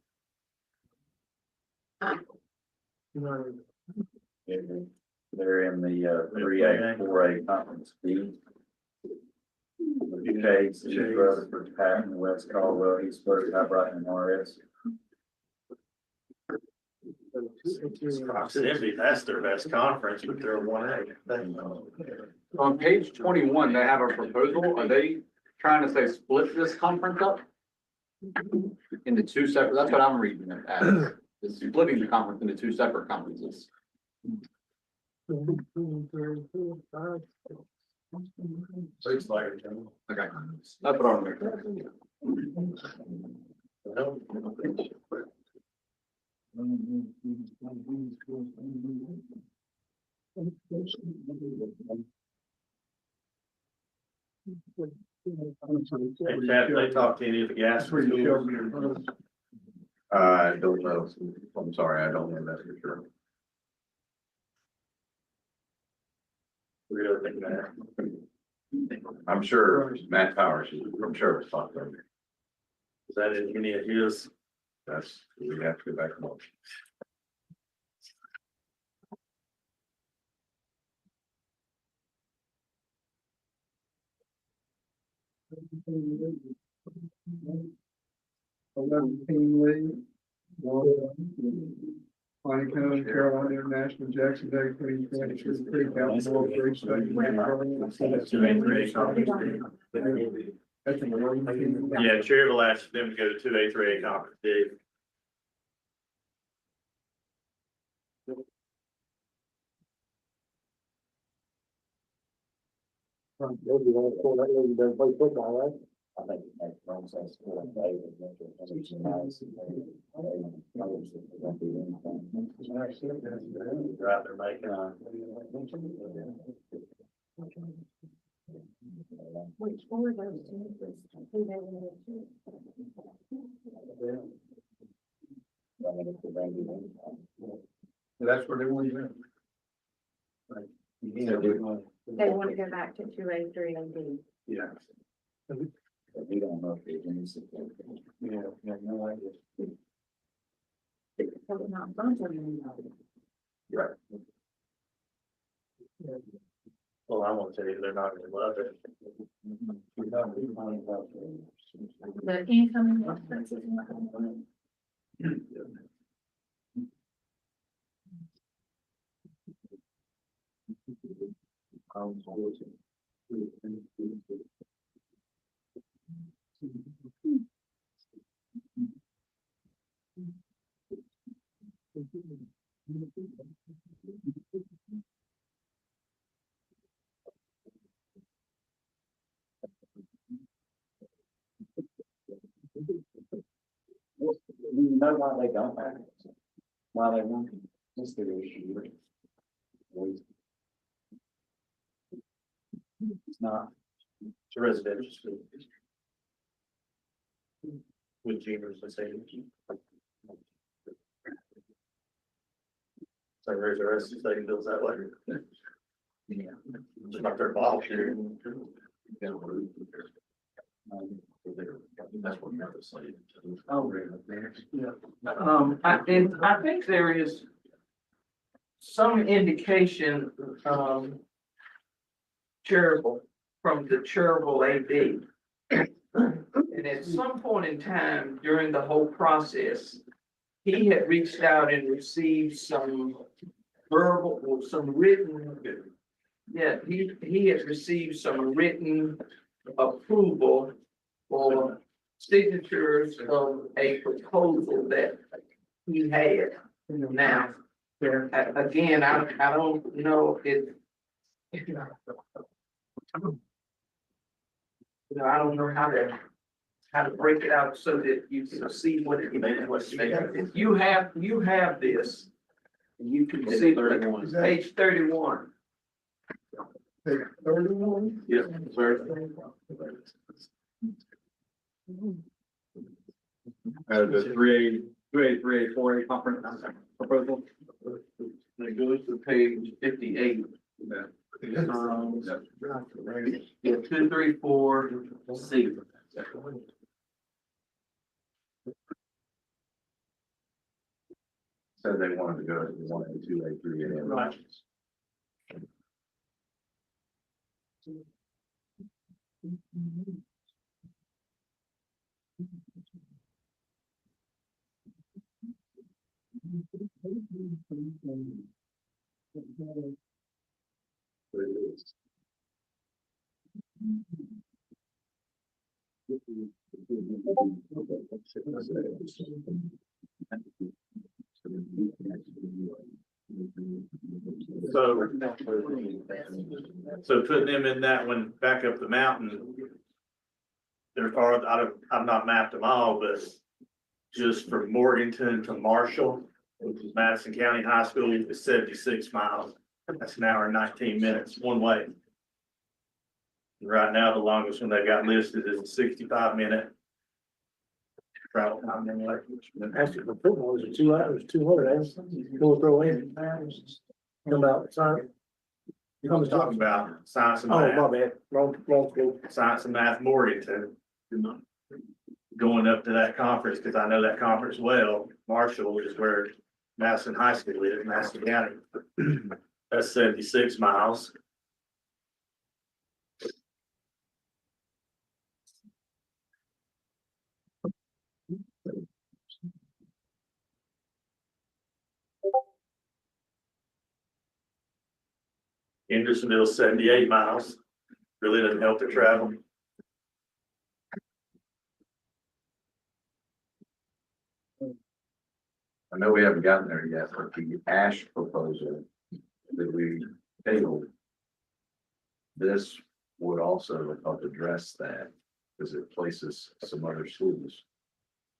They're in the 3A, 4A conference B. Chase, Rutherford, Patton, West Caldwell, East Burke, Brighton, and RS.
Proximity, that's their best conference, but they're 1A.
On page 21, they have a proposal. Are they trying to say split this conference up into two separate? That's what I'm reading it as. Is splitting the conference into two separate conferences.
Looks like.
Okay, that's what I'm reading.
Have they talked to any of the gas schools?
I don't know. I'm sorry, I don't know that for sure.
Really think that.
I'm sure Matt Powers, I'm sure it's talked about.
Is that in any of his?
That's, we have to go back and watch.
Planning County, Carolina International, Jackson Day, Queen, Spanish Creek, Alabama, Bridge,
Yeah, Cherryville asked them to go to 2A, 3A conference, Dave.
I think it makes more sense to like David.
They're out there making,
Which one of those two was who they wanted to?
That's where they want to go.
They want to go back to 2A, 3A, B.
Yeah.
We don't know if there's any support.
Yeah, no idea.
So it's not Brunswick anymore.
right. Well, I won't tell you, they're not gonna love it.
The incoming expenses. Not gonna go in.
You know why they don't have it? Why they won't? What's their issue? It's not.
It's a residential school. With juniors, let's say. So there's the rest of the thing builds that way.
Yeah.
It's not their fault here.
That's what you're saying.
Oh, really?
And I think there is some indication, Cherryville, from the Cherryville AD. And at some point in time during the whole process, he had reached out and received some verbal or some written. Yeah, he had received some written approval for signatures of a proposal that he had. Now, again, I don't know if. I don't know how to break it out so that you can see what it was. If you have this, you can see page 31.
Page 31?
Yeah, sir.
The 3A, 3A, 4A conference proposal.
It goes to page 58. Yeah, 2, 3, 4, C.
Said they wanted to go to 1A, 2A, 3A.
Right. So putting them in that one back up the mountain. They're far, I've not mapped them all, but just from Morganton to Marshall, which is Madison County High School, is 76 miles. That's an hour and 19 minutes one way. Right now, the longest one they've got listed is a 65-minute travel time.
Actually, the football was 2 hours, 200, go throw in. Come out, sign.
I was talking about science and
Oh,
math.
my bad, wrong school.
Science and math Morganton. Going up to that conference, because I know that conference well. Marshall is where Madison High School is, Madison County. That's 76 miles. Hendersonville 78 miles. Really doesn't help the travel.
I know we haven't gotten there yet, but the ASH proposal that we tabled. This would also help address that, because it places some other schools.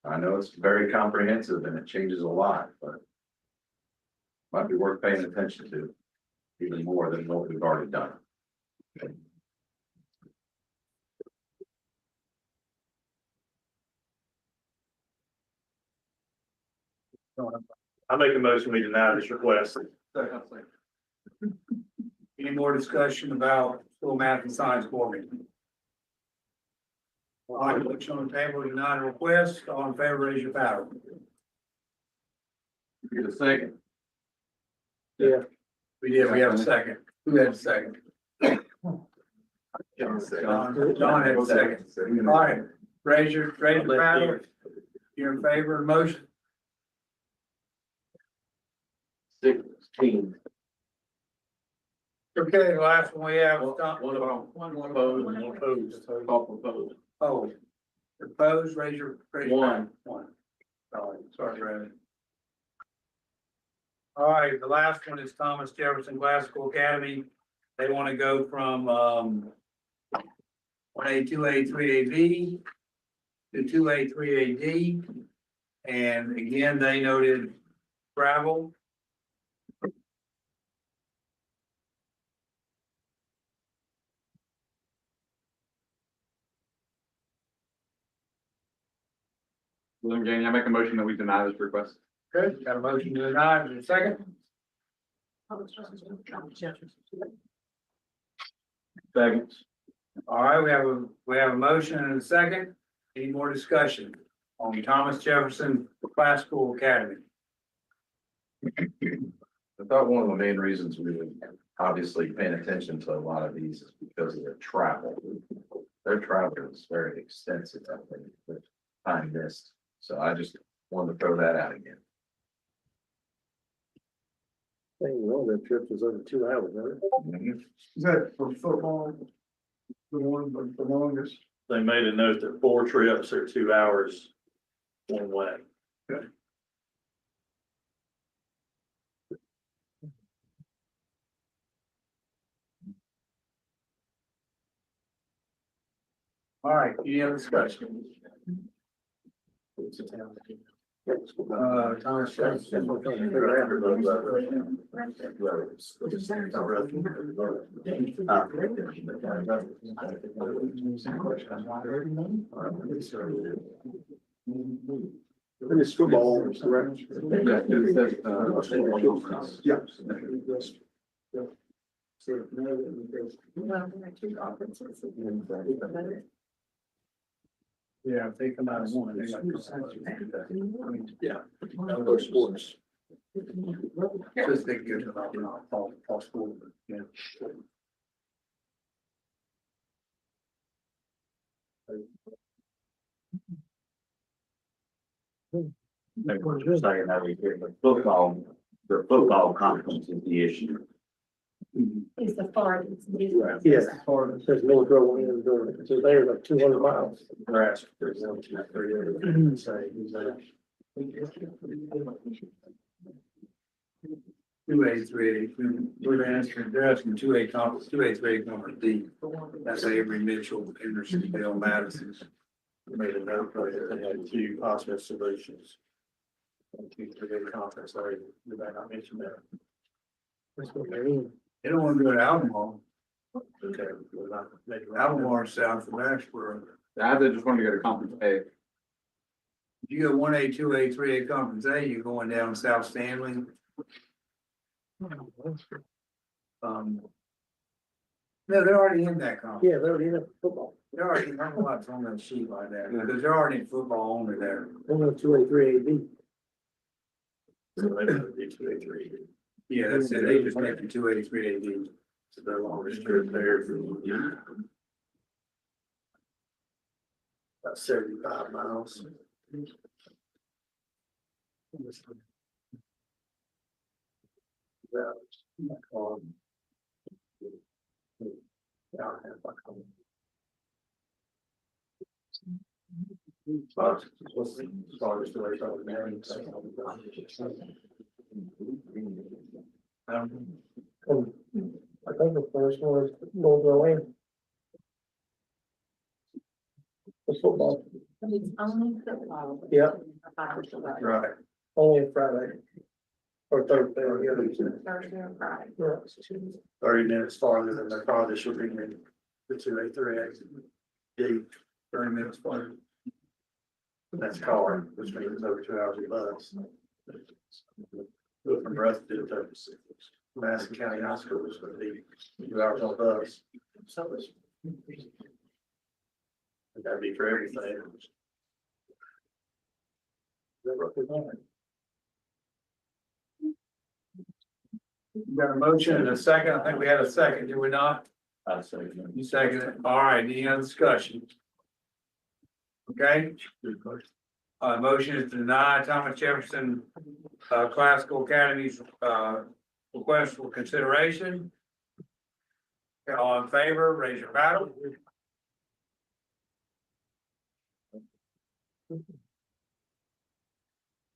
I know it's very comprehensive and it changes a lot, but might be worth paying attention to even more than what we've already done.
I make a motion, we deny this request.
Any more discussion about school math and science board meeting? All right, motion on the table, deny the request, all in favor, raise your power.
Get a second.
Yeah.
We have a second. Who had a second? John had a second. All right, raise your power. You're in favor of the motion?
16.
Okay, the last one we have is
One opposed, one opposed, all opposed.
Oh, opposed, raise your.
One.
One. Sorry, Brandon. All right, the last one is Thomas Jefferson Classical Academy. They want to go from, 1A, 2A, 3A B to 2A, 3A D. And again, they noted travel.
William Gainey, I make a motion that we deny this request.
Good, got a motion to deny, is there a second?
Second.
All right, we have a motion and a second. Any more discussion on Thomas Jefferson Classical Academy?
I thought one of the main reasons we were obviously paying attention to a lot of these is because of their travel. Their travel is very extensive, I think, with time missed. So I just wanted to throw that out again.
That trip was over 2 hours, right?
Is that for football? The one, the longest?
They made a note that 4 trips are 2 hours one way.
All right, any other discussion? Thomas Jefferson.
It's football, correct? Yeah.
Yeah, if they come out of one, they got. Yeah.
Those sports.
Just they get it all school, yeah.
Maybe we're just saying that we hear the football conference is the issue.
Is the farthest.
Yes, it says North Rowan and Durham, so they're like 200 miles.
Two A, three A, they're asking 2A conference, 2A, 3A conference D. That's Avery Mitchell, Henderson, Bill Madison.
Made a note that they had 2 possible solutions. 2, 3 conference, sorry, you might not mention that.
That's what they're in.
They don't want to go to Albemarle.
Okay, we're not making.
Albemarle south from Ashboro.
I just wanted to go to conference A.
If you go 1A, 2A, 3A conference A, you're going down South Stanley. No, they're already in that conference.
Yeah, they're already in football.
They're already, I don't know what's on that sheet like that, because they're already in football only there.
They're going 2A, 3A, B.
So they would be 2, 3.
Yeah, that's it, they just make it 283 AD.
So their longest trip there for
About 75 miles.
I think the first one is Rowan. The football,
It's only football.
yeah,
Right.
only Friday. Or Thursday, yeah.
Thursday or Friday.
Yeah.
30 minutes farther than their farthest should be in the 2A3A. Yeah, 30 minutes farther. That's car, which means it's over 2 hours of bus. Look from Brunswick to Madison County High School is going to be 2 hours on bus. That'd be for everything. Got a motion and a second. I think we had a second, did we not?
I say,
You second it. All right, any other discussion? Okay. Motion is to deny Thomas Jefferson, Classical Academy's, request for consideration. All in favor, raise your paddle.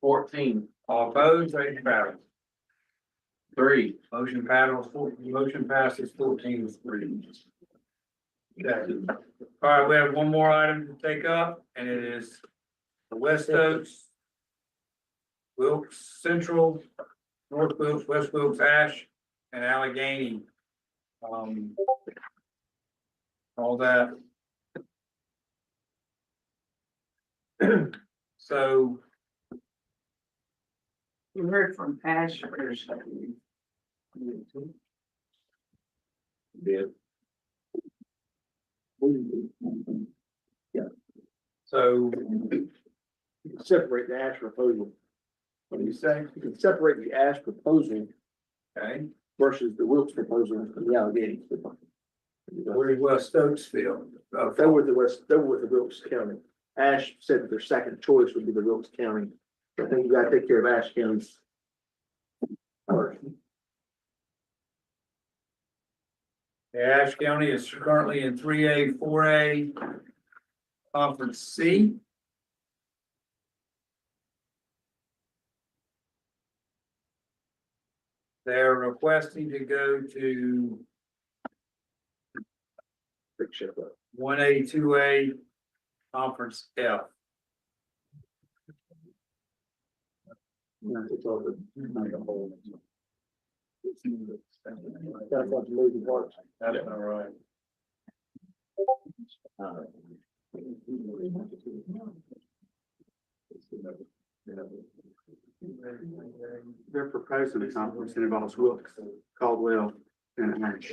$14,
All opposed, raise your paddle.
3.
Motion passes 14-3. Okay. All right, we have one more item to take up, and it is the West Oaks, Wilkes Central, North Wilkes, West Wilkes, Ash, and Allegheny. All that. So,
You heard from Ash first.
yeah.
so,
Separate the Ash proposal.
what do you say?
You can separate the Ash proposal
Okay,
versus the Wilkes proposal and the Allegheny.
where did West Oaks feel?
They were with the Wilkes County. Ash said that their second choice would be the Wilkes County. I think you gotta take care of Ash County.
Ash County is currently in 3A, 4A, Conference C. They're requesting to go to 1A, 2A, Conference F.
That's what the moving parts.
That's all right.
They're proposing a conference that involves Wilkes, Caldwell, and Ash.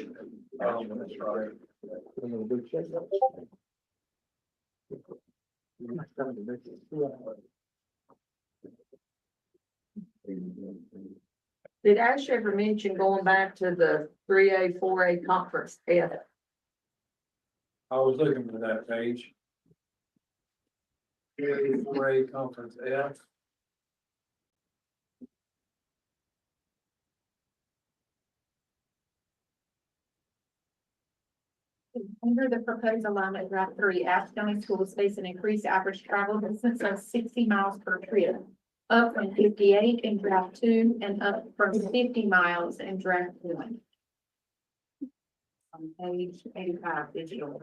Oh, that's right.
Did Ash ever mention going back to the 3A, 4A conference? Yeah.
I was looking for that page. 3A, 4A Conference F.
Under the proposed alignment, draft 3, Ashe County schools face an increased average travel distance of 60 miles per trip, up from 58 in draft 2 and up from 50 miles in draft 1. On page 85, digital.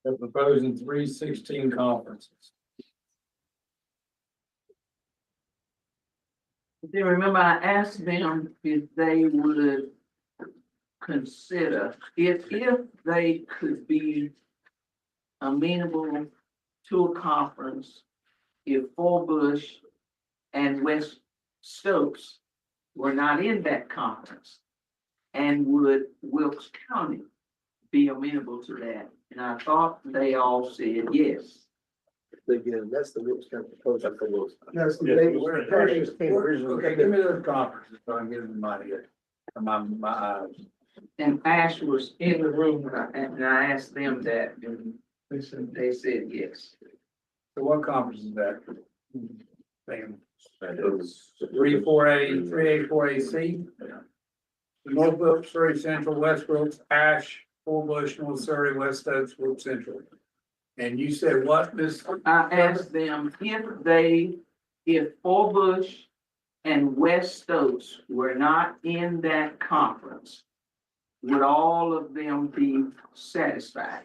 They're proposing 316 conferences.
Then remember, I asked them if they would consider, if they could be amenable to a conference, if Forbush and West Stokes were not in that conference, and would Wilkes County be amenable to that? And I thought they all said yes.
Again, that's the Wilkes County proposal for Wilkes.
Yes, okay, give me those conferences so I can get them in my head, my eyes.
And Ash was in the room and I asked them that and they said yes.
So what conference is that? Sam.
3, 4A, 3A, 4AC. North Wilkes, Surrey Central, West Wilkes, Ash, Bush, North Surrey, West Oaks, Wilkes Central. And you said what, Miss?
I asked them if Bush and West Stokes were not in that conference, would all of them be satisfied?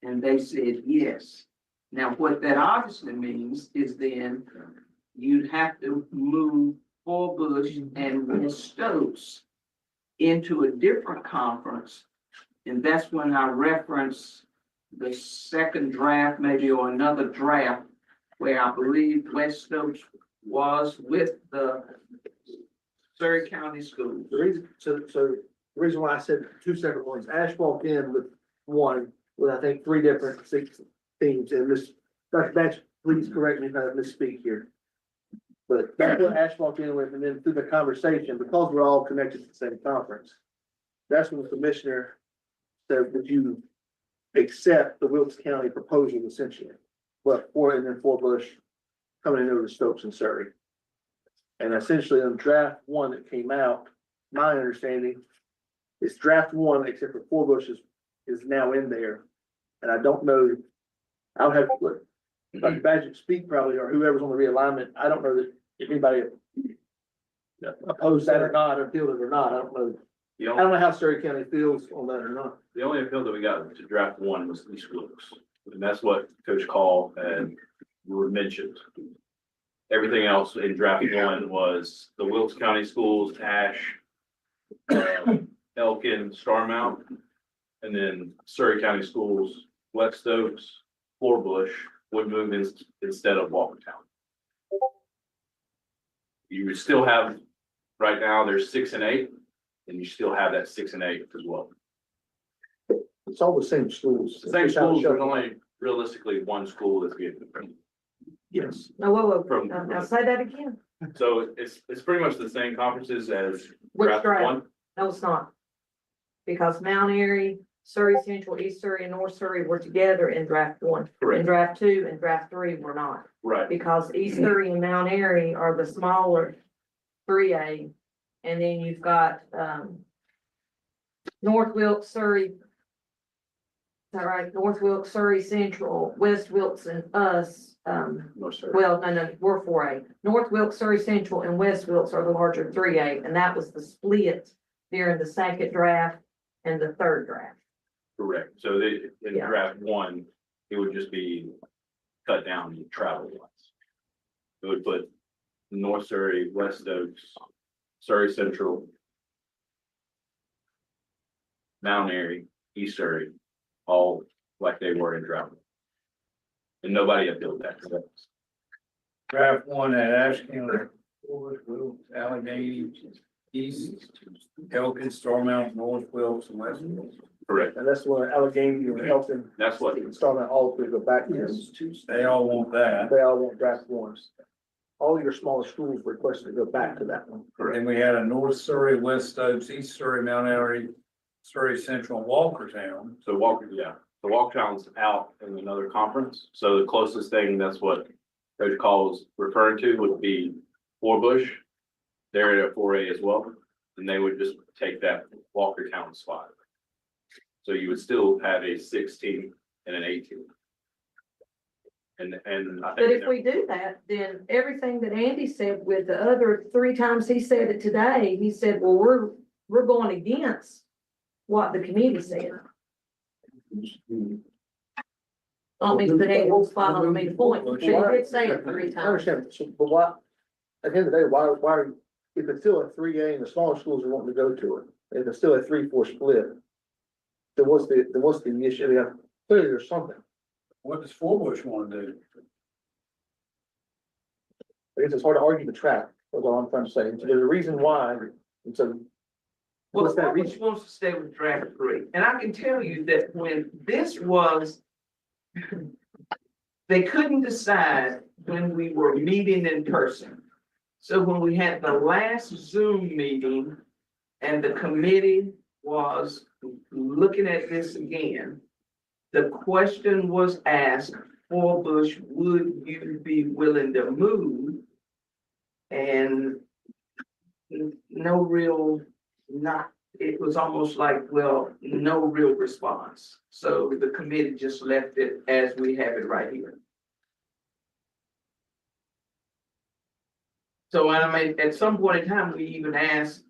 And they said yes. Now, what that obviously means is then you'd have to move Bush and West Stokes into a different conference. And that's when I reference the second draft, maybe, or another draft, where I believe West Stokes was with the Surrey County Schools.
The reason why I said two separate ones, Ash walked in with one, with I think 3 different themes, and this, Dr. Batch, please correct me if I misspeak here. But that's what Ash walked in with, and then through the conversation, because we're all connected to the same conference, that's when the commissioner said, would you accept the Wilkes County proposal essentially? But and then Bush coming in over to Stokes and Surrey. And essentially on draft 1 that came out, my understanding is draft 1, except for Bush is now in there. And I don't know, I would have to let Dr. Badgett speak probably, or whoever's on the realignment. I don't know that if anybody opposed that or not, or fielded it or not. I don't know. I don't know how Surrey County feels on that or not.
The only appeal that we got to draft 1 was East Wilkes, and that's what Coach Call and you were mentioned. Everything else in draft 1 was the Wilkes County Schools, Ash, Elkin, Starmount, and then Surrey County Schools, West Oaks, Bush would move in instead of Walkertown. You would still have, right now, there's 6 and 8, and you still have that 6 and 8 as well.
It's all the same schools.
Same schools, there's only realistically 1 school that's getting it.
Yes.
No, whoa,
From-
now say that again.
So it's pretty much the same conferences as
Which
draft
draft?
1.
No, it's not. Because Mount Airy, Surrey Central, East Surrey, and North Surrey were together in draft 1.
Correct.
In draft 2 and draft 3 were not.
Right.
Because East Surrey and Mount Airy are the smaller 3A. And then you've got, North Wilkes, Surrey. Is that right? North Wilkes, Surrey Central, West Wilkes and us,
No, sir.
well, no, we're 4A. North Wilkes, Surrey Central and West Wilkes are the larger 3A, and that was the split during the second draft and the third draft.
Correct. So in
Yeah.
draft 1, it would just be cut down the travel ones. It would put North Surrey, West Oaks, Surrey Central, Mount Airy, East Surrey, all like they were in draft 1. And nobody appealed that.
Draft 1 had Ash County, Wilkes, Allegheny, East, Elkin, Starmount, North Wilkes, and West Wilkes.
Correct.
And that's what Allegheny and Elton,
That's what,
Starmount, all 3 go back to.
They all want that.
They all want draft 1s. All your smaller schools requested to go back to that one.
And we had a North Surrey, West Oaks, East Surrey, Mount Airy, Surrey Central, and Walkertown.
so Walkertown's out in another conference. So the closest thing, that's what Coach Call was referring to, would be Bush. They're at 4A as well, and they would just take that Walkertown spot. So you would still have a 16 and an 18. And I
But
think
if we do that, then everything that Andy said with the other 3 times he said it today, he said, well, we're going against what the committee said. Don't mean to put any wolf spot on me to point, but he did say it 3
I
times.
understand, but why, at the end of the day, why, if it's still a 3A and the smaller schools are wanting to go to it, if it's still a 3-4 split, then what's the issue? I mean, clearly there's something.
What does Bush want to do?
I guess it's hard to argue the track, that's all I'm trying to say. And so there's a reason why, and so.
Well,
what's that
Bush
reason?
wants to stay with draft 3, and I can tell you that when this was, they couldn't decide when we were meeting in person. So when we had the last Zoom meeting and the committee was looking at this again, the question was asked for Bush, would you be willing to move? And no real, it was almost like, well, no real response. So the committee just left it as we have it right here. So I mean, at some point in time, we even asked,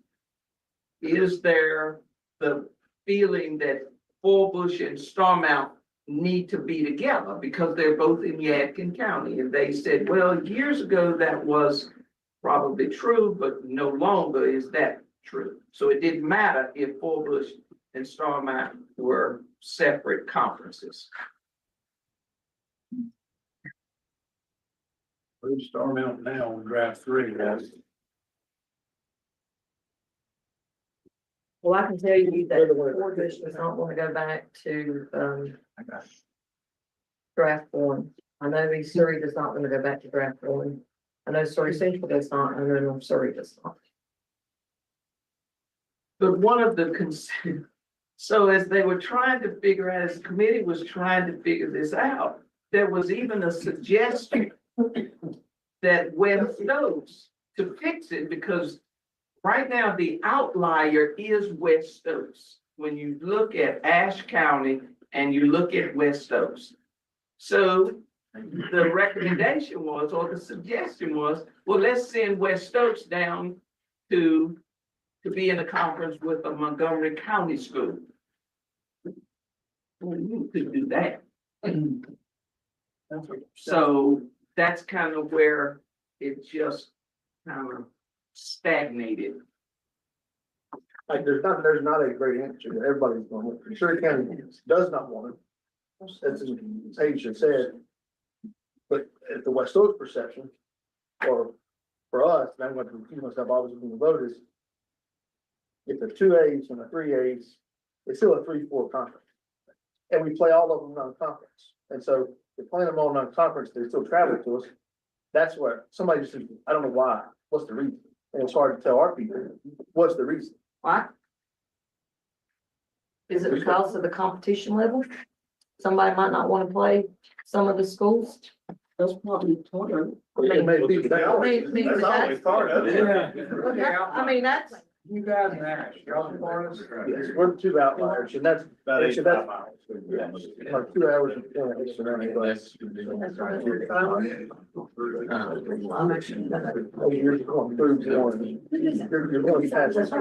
is there the feeling that Bush and Starmount need to be together because they're both in Yadkin County? And they said, well, years ago that was probably true, but no longer is that true. So it didn't matter if Bush and Starmount were separate conferences.
Who's Starmount now on draft 3, guys?
Well, I can tell you that Bush does not want to go back to, draft 1. I know East Surrey does not want to go back to draft 1. I know Surrey Central does not, I know North Surrey does not.
But one of the so as they were trying to figure out, as the committee was trying to figure this out, there was even a suggestion that West Stokes to fix it, because right now the outlier is West Stokes. When you look at Ashe County and you look at West Stokes. So the recommendation was, or the suggestion was, well, let's send West Stokes down to be in a conference with a Montgomery County school. Well, you could do that. So that's kind of where it just kind of stagnated.
Like, there's not a great answer that everybody's going to want. Surrey County does not want it. As Asia said. But at the West Oaks perception, or for us, and I'm going to confuse myself, obviously, when the vote is, if the 2 A's and the 3 A's, it's still a 3-4 conference. And we play all of them non-conference. And so if playing them all non-conference, they still travel to us. That's where somebody just said, I don't know why. What's the reason? And it's hard to tell our people, what's the reason?
Why? Is it because of the competition level? Somebody might not want to play some of the schools.
That's probably part of it.
I mean,
That's always part of it.
I mean, that's.
You guys and Ash, y'all in Florida? Yes, we're 2 outliers, and that's
About
actually,
85
that's
miles.
like 2 hours and 10 minutes around the place. You're going through one. You're going past this.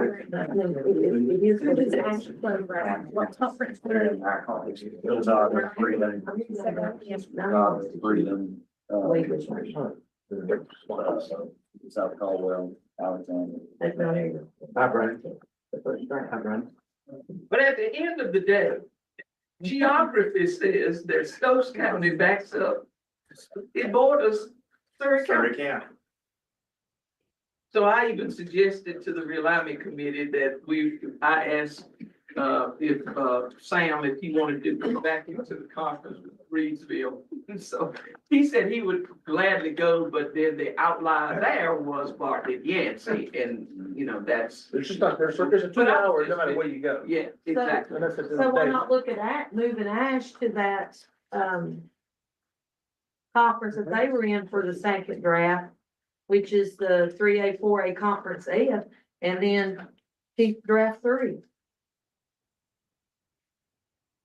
What conference?
South Caldwell, Alexander.
Hi,
Brian.
But at the end of the day, geography says that Stokes County backs up. It borders Surrey County. So I even suggested to the Realignment Committee that I asked, if Sam, if he wanted to go back into the conference with Reedsville. And so he said he would gladly go, but then the outlier there was Bartlett Yancey, and you know, that's.
There's just not, there's a 2 hours, no matter where you go.
Yeah, exactly.
And that's at the
So
end
why
of the
not look at moving Ash to that, conference that they were in for the second draft, which is the 3A, 4A conference F, and then keep draft 3.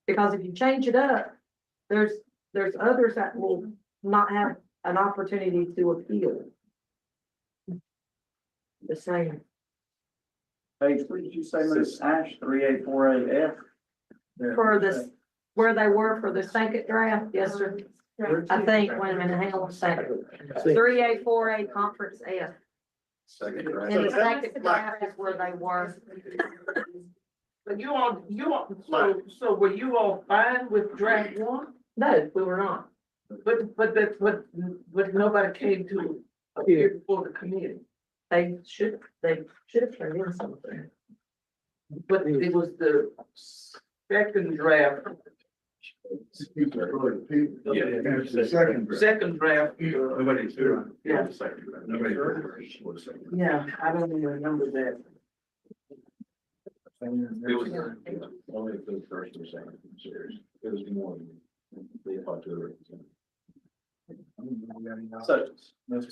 Because if you change it up, there's others that will not have an opportunity to appeal. The same.
Page, what did you say, Ms. Ash, 3A, 4A, F?
For this, where they were for the second draft, yes, sir. I think, wait a minute, hang on a second. 3A, 4A conference F.
Second,
In the second draft is where they were.
But you all, so were you all fine with draft 1?
No, we were not.
But nobody came to appear before the committee.
They should have turned in something.
But it was the second draft. Second draft.
Nobody's here.
Yeah.
Nobody.
Yeah, I don't even remember that.
It was only for the first or second series. It was more than they thought to.
So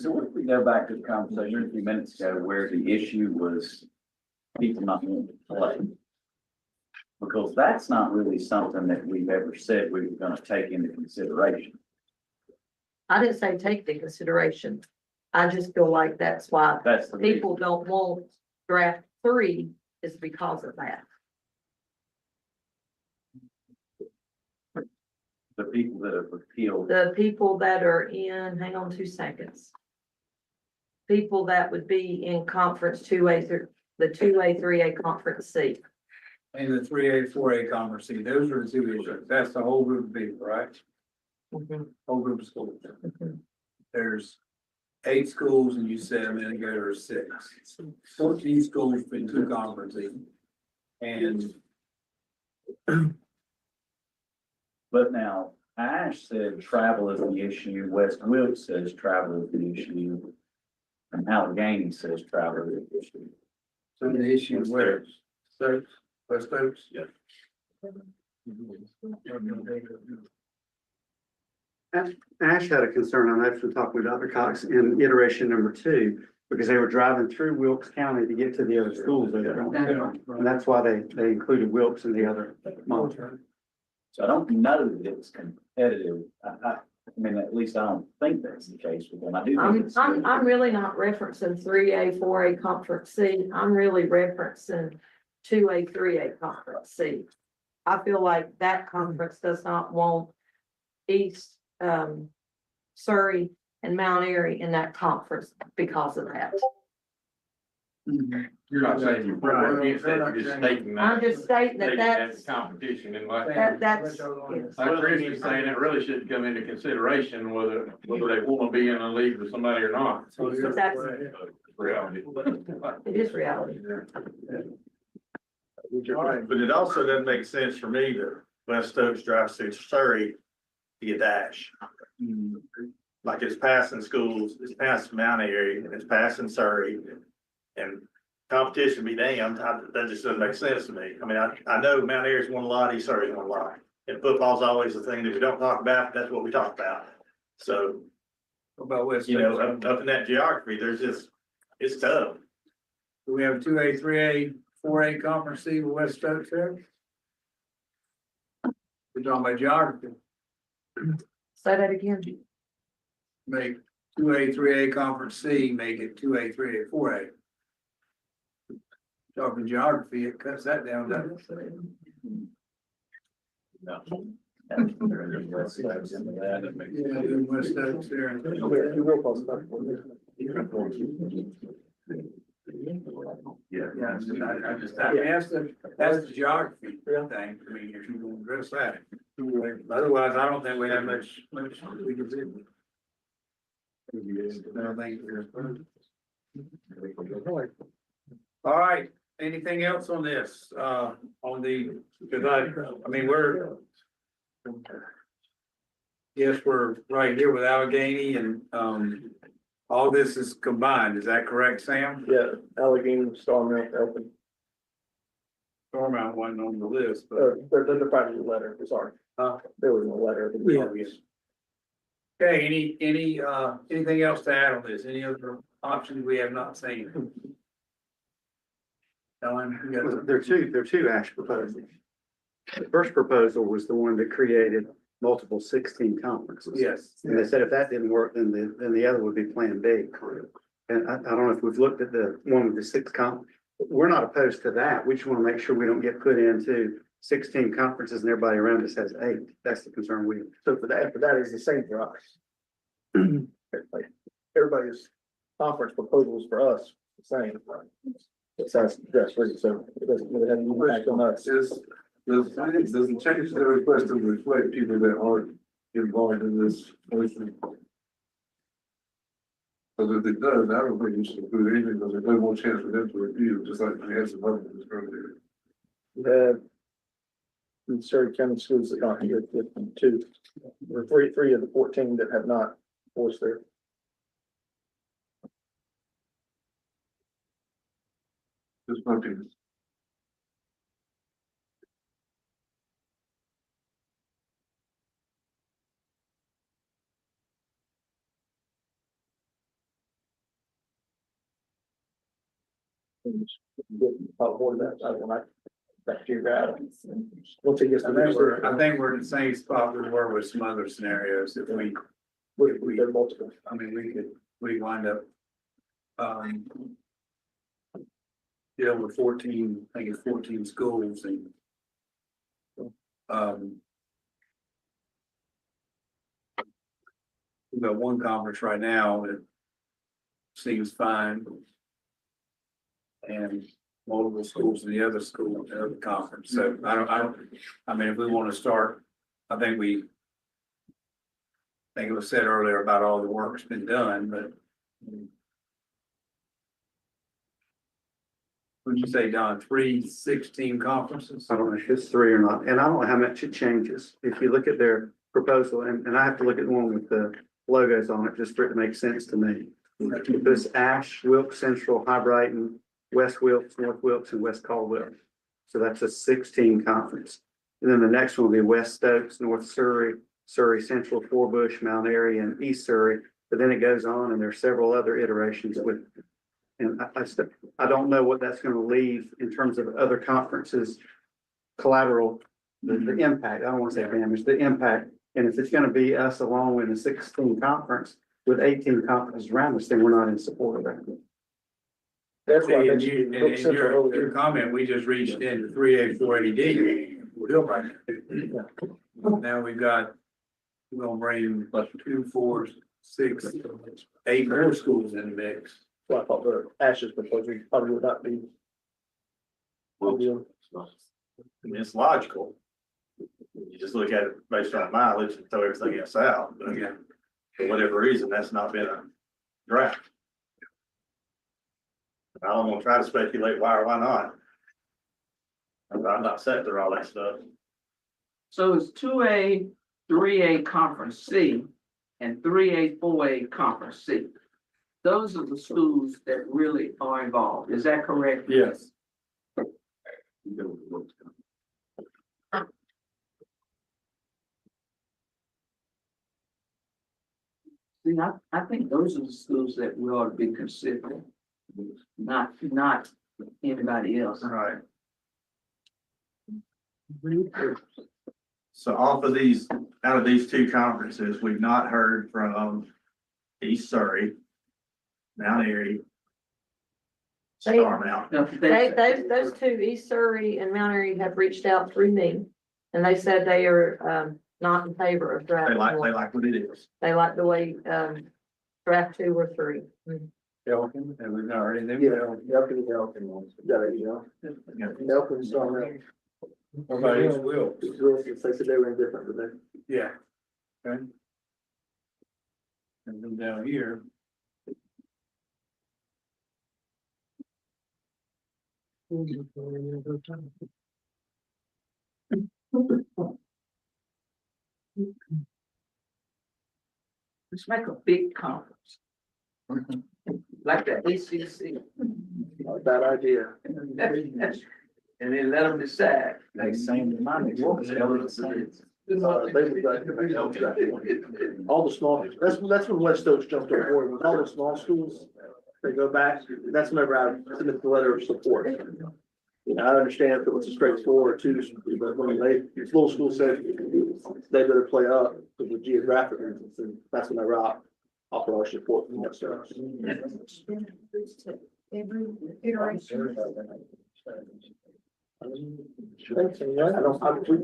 what if we go back to the conversation a few minutes ago where the issue was people not wanting to play? Because that's not really something that we've ever said we were gonna take into consideration.
I didn't say take the consideration. I just feel like that's why
That's the reason.
people don't want draft 3 is because of that.
The people that have appealed.
The people that are in, hang on 2 seconds. People that would be in conference 2A through the 2A, 3A conference C.
And the 3A, 4A conference, see, those are the 2 issues. That's the whole group of people, right? Whole group of schools. There's 8 schools and you said a minute ago there's 6. 14 schools in 2 conferences. And
But now Ash said travel is the issue, West Wilkes says travel is the issue. And Allegheny says travel is the issue.
so the issue is where? Stokes, West Stokes?
Yeah.
Ash had a concern on that from talking with Dr. Cox in iteration number 2, because they were driving through Wilkes County to get to the other schools there. And that's why they included Wilkes in the other monitor.
So I don't know that it's competitive. I mean, at least I don't think that's the case with them. I do think it's.
I'm really not referencing 3A, 4A conference C. I'm really referencing 2A, 3A conference C. I feel like that conference does not want East, Surrey and Mount Airy in that conference because of that.
You're not saying you're for or against that, you're just stating that.
I'm just stating that
Stating
that's,
competition and like.
that's, yes.
Like Christie's saying, it really shouldn't come into consideration whether they want to be in a league with somebody or not.
But that's,
Reality.
it is reality.
But it also doesn't make sense for me that West Stokes drives through Surrey to get to Ash. Like it's passing schools, it's passing Mount Airy, and it's passing Surrey. And competition be damned, that just doesn't make sense to me. I mean, I know Mount Airy's won a lot, East Surrey's won a lot. And football's always the thing that we don't talk about, that's what we talk about. So,
What about West
you know,
Stokes?
up in that geography, it's tough.
Do we have 2A, 3A, 4A conference C with West Stokes there? We're talking about geography.
Say that again.
Make 2A, 3A conference C, make it 2A, 3A, 4A. Talking geography, it cuts that down, doesn't it?
No.
Yeah, then West Stokes there. Yeah, that's the geography thing, I mean, if you want to address that. Otherwise, I don't think we have much we can do. I don't think all right, anything else on this, on the, because I mean, yes, we're right here with Allegheny and, all this is combined, is that correct, Sam?
Yeah, Allegheny, Starmount, Elton.
Stormont wasn't on the list, but.
They're probably the letter, sorry. There was no letter.
Okay, anything else to add on this? Any other options we have not seen? Ellen, you got
There are two Ash proposals. The first proposal was the one that created multiple 16 conferences.
yes.
And they said if that didn't work, then the other would be Plan B. And I don't know if we've looked at the one with the 6 we're not opposed to that. We just want to make sure we don't get put into 16 conferences and everybody around us has 8. That's the concern we have.
So for that is the same for us. Everybody's conference proposals for us, the same. That's free, so it doesn't really have any impact on us.
Does the change to the request to reflect people that aren't involved in this motion? Because if it does, I don't think you should include anything, because there's no more chance for them to review, just like we had some other ones earlier.
We have the Surrey County schools that are here, 2, or three of the 14 that have not voiced their.
Just my opinion.
Back to your guy. Once it gets to
I think we're in the same spot we were with some other scenarios that we,
multiple.
I mean, we wind up, with 14, I think it's 14 schools and, we've got one conference right now that seems fine. And multiple schools in the other school, the other conference, so I mean, if we want to start, I think it was said earlier about all the work that's been done, but. Would you say, Don, 3 16 conferences?
I don't know if it's 3 or not, and I don't know how much it changes. If you look at their proposal, and I have to look at the one with the logos on it, just for it to make sense to me. This Ash, Wilkes Central, High Brighton, West Wilkes, North Wilkes, and West Caldwell. So that's a 16 conference. And then the next one will be West Stokes, North Surrey, Surrey Central, Forbush, Mount Airy, and East Surrey. But then it goes on, and there's several other iterations with, and I don't know what that's going to leave in terms of other conferences, collateral, the impact. I don't want to say damage, the impact. And if it's going to be us along in a 16 conference with 18 conferences around us, then we're not in support of that.
That's why I
In
mentioned Wilkes Central
your
earlier.
comment, we just reached into 3A, 480D. Now we've got, we're gonna bring 2, 4, 6, 8 more schools in the mix.
So I thought the Ash's proposal probably would not be.
I mean, it's logical. You just look at it based on mileage and throw everything else out, but
Yeah.
for whatever reason, that's not been a draft. I don't want to try to speculate why or why not. I'm not set through all that stuff.
So it's 2A, 3A Conference C, and 3A, 4A Conference C. Those are the schools that really are involved. Is that correct?
Yes.
See, I think those are the schools that we ought to be considering, not anybody else.
Right. So off of these, out of these 2 conferences, we've not heard from East Surrey, Mount Airy, Star Mountain.
Those 2, East Surrey and Mount Airy, have reached out through me. And they said they are, not in favor of draft.
They like what it is.
They like the way, draft 2 or 3.
Elkin, and we've not heard anything.
Elkin ones. Got it, you know. Elkin, Star Mountain.
What about East Wilkes?
They said they were indifferent, but they.
Yeah. Okay. And then down here.
Let's make a big conference. Like the ACC.
Not a bad idea.
And then let them decide.
Like same money. All the small, that's when West Stokes jumped on board, with all the small schools, they go back, that's whenever I submit the letter of support. You know, I understand if it was a straight 4 or 2, but when little school said they better play up with the geographic reasons, and that's whenever I offer our support from West Stokes.
Every iteration.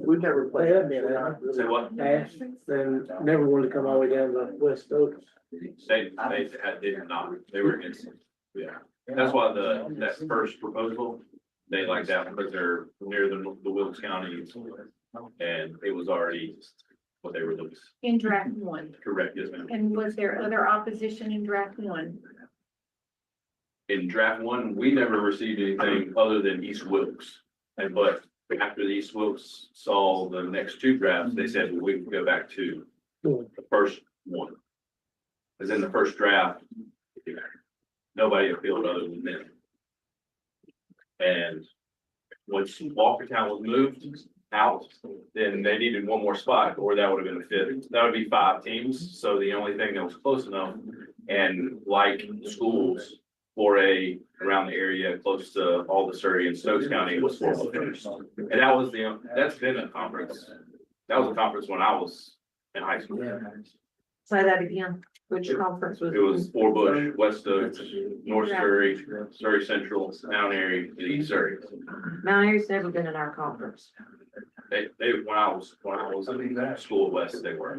We've never played that, man.
Say what?
Ash, and never wanted to come all the way down to West Stokes.
They did not, they were against it. Yeah, that's why that first proposal, they like that because they're near the Wilkes County. And it was already what they were looking.
In draft 1.
Correct, yes, ma'am.
And was there other opposition in draft 1?
In draft 1, we never received anything other than East Wilkes. But after the East Wilkes saw the next 2 drafts, they said, well, we can go back to the first one. Because in the first draft, nobody appealed other than them. And once Walkertown was moved out, then they needed one more spot, or that would have been a 5th. That would be 5 teams. So the only thing that was close enough, and like schools,
4A around the area, close to all the Surrey and Stokes County was 4 Bush. And that was that's been a conference. That was a conference when I was in high school.
Say that again, which conference was?
It was 4 Bush, West Stokes, North Surrey, Surrey Central, Mount Airy, and East Surrey.
Mount Airy's never been in our conference.
They, when I was in school at West, they were.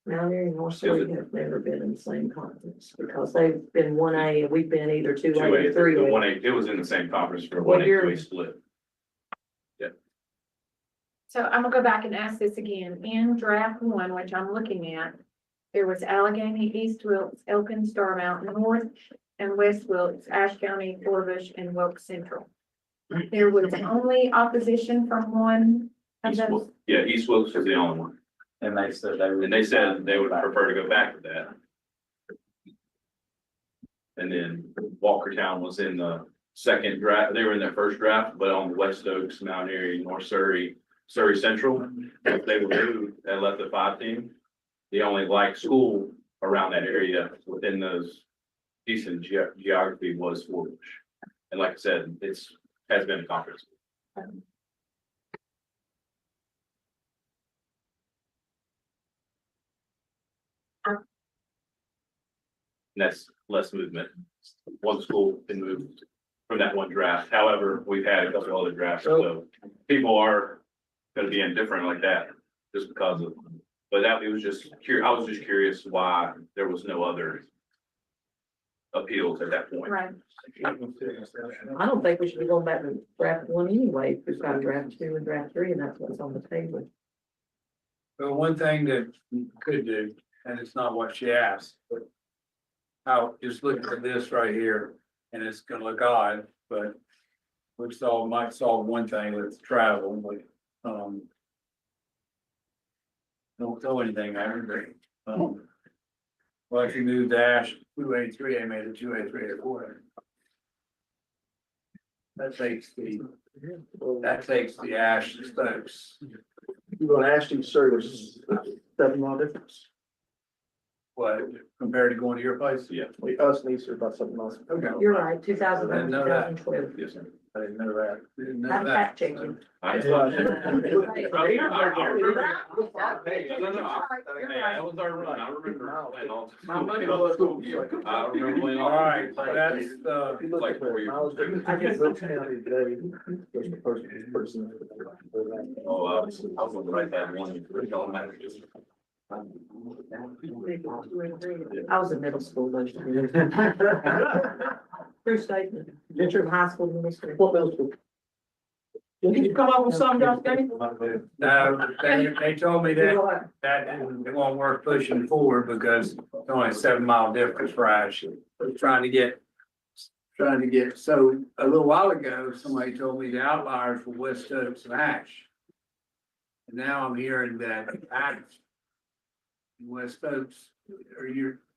Mount Airy and North Surrey have never been in the same conference because they've been 1A and we've been either 2A or 3A.
1A, it was in the same conference for
Well,
1A,
you're-
2A split.
So I'm gonna go back and ask this again. In draft one, which I'm looking at, there was Allegheny, East Wilkes, Elkins, Durham, North and West Wilkes, Ashe County, Bush, and Wilkes Central. There was only opposition from one of those.
Yeah, East Wilkes was the only one.
And they said
they would prefer to go back to that. And then Walkertown was in the second draft. They were in their first draft, but on West Oaks, Mount Airy, North Surrey, Surrey Central, they were moved and left the 5 team. The only like school around that area within those decent geography was 4 Bush. And like I said, has been a conference. And that's less movement. One school can move from that one draft. However, we've had a couple other drafts, so people are gonna be indifferent like that just because of, but that it was just I was just curious why there was no other appeals at that point.
Right.
I don't think we should be going back to draft 1 anyway. We've got draft 2 and draft 3 and that's what's on the table.
Well, one thing that you could do, and it's not what she asked, but how, just look at this right here, and it's gonna look odd, but might solve one thing with travel, but, don't throw anything at her, but, well, if you move dash 2A, 3A, made it 2A, 3A, 4A. That takes the Ash to Stokes.
You're gonna ask you, sir, there's 7 mile difference.
What, compared to going to your place?
Yeah.
Us and Easter about 7 miles.
Okay.
You're right, 2011,
I didn't know that.
2012.
Yes, sir.
I didn't know that. Didn't know
I'm
that.
fact checking.
I
You're right.
that was our run. I remember playing all.
My money was cool.
I remember playing all.
All right, so that's the.
If you look at the miles difference, I guess Wilkes County today, there's the person.
Oh, I was gonna write that one.
I was in middle school those years. True statement. True high school, middle school.
What middle school?
Did you come up with something else, Danny?
No, they told me that it won't work pushing forward because it's only a 7 mile difference for Ash. We're trying to get, so a little while ago, somebody told me the outliers were West Oaks and Ash. And now I'm hearing that Ash, West Oaks,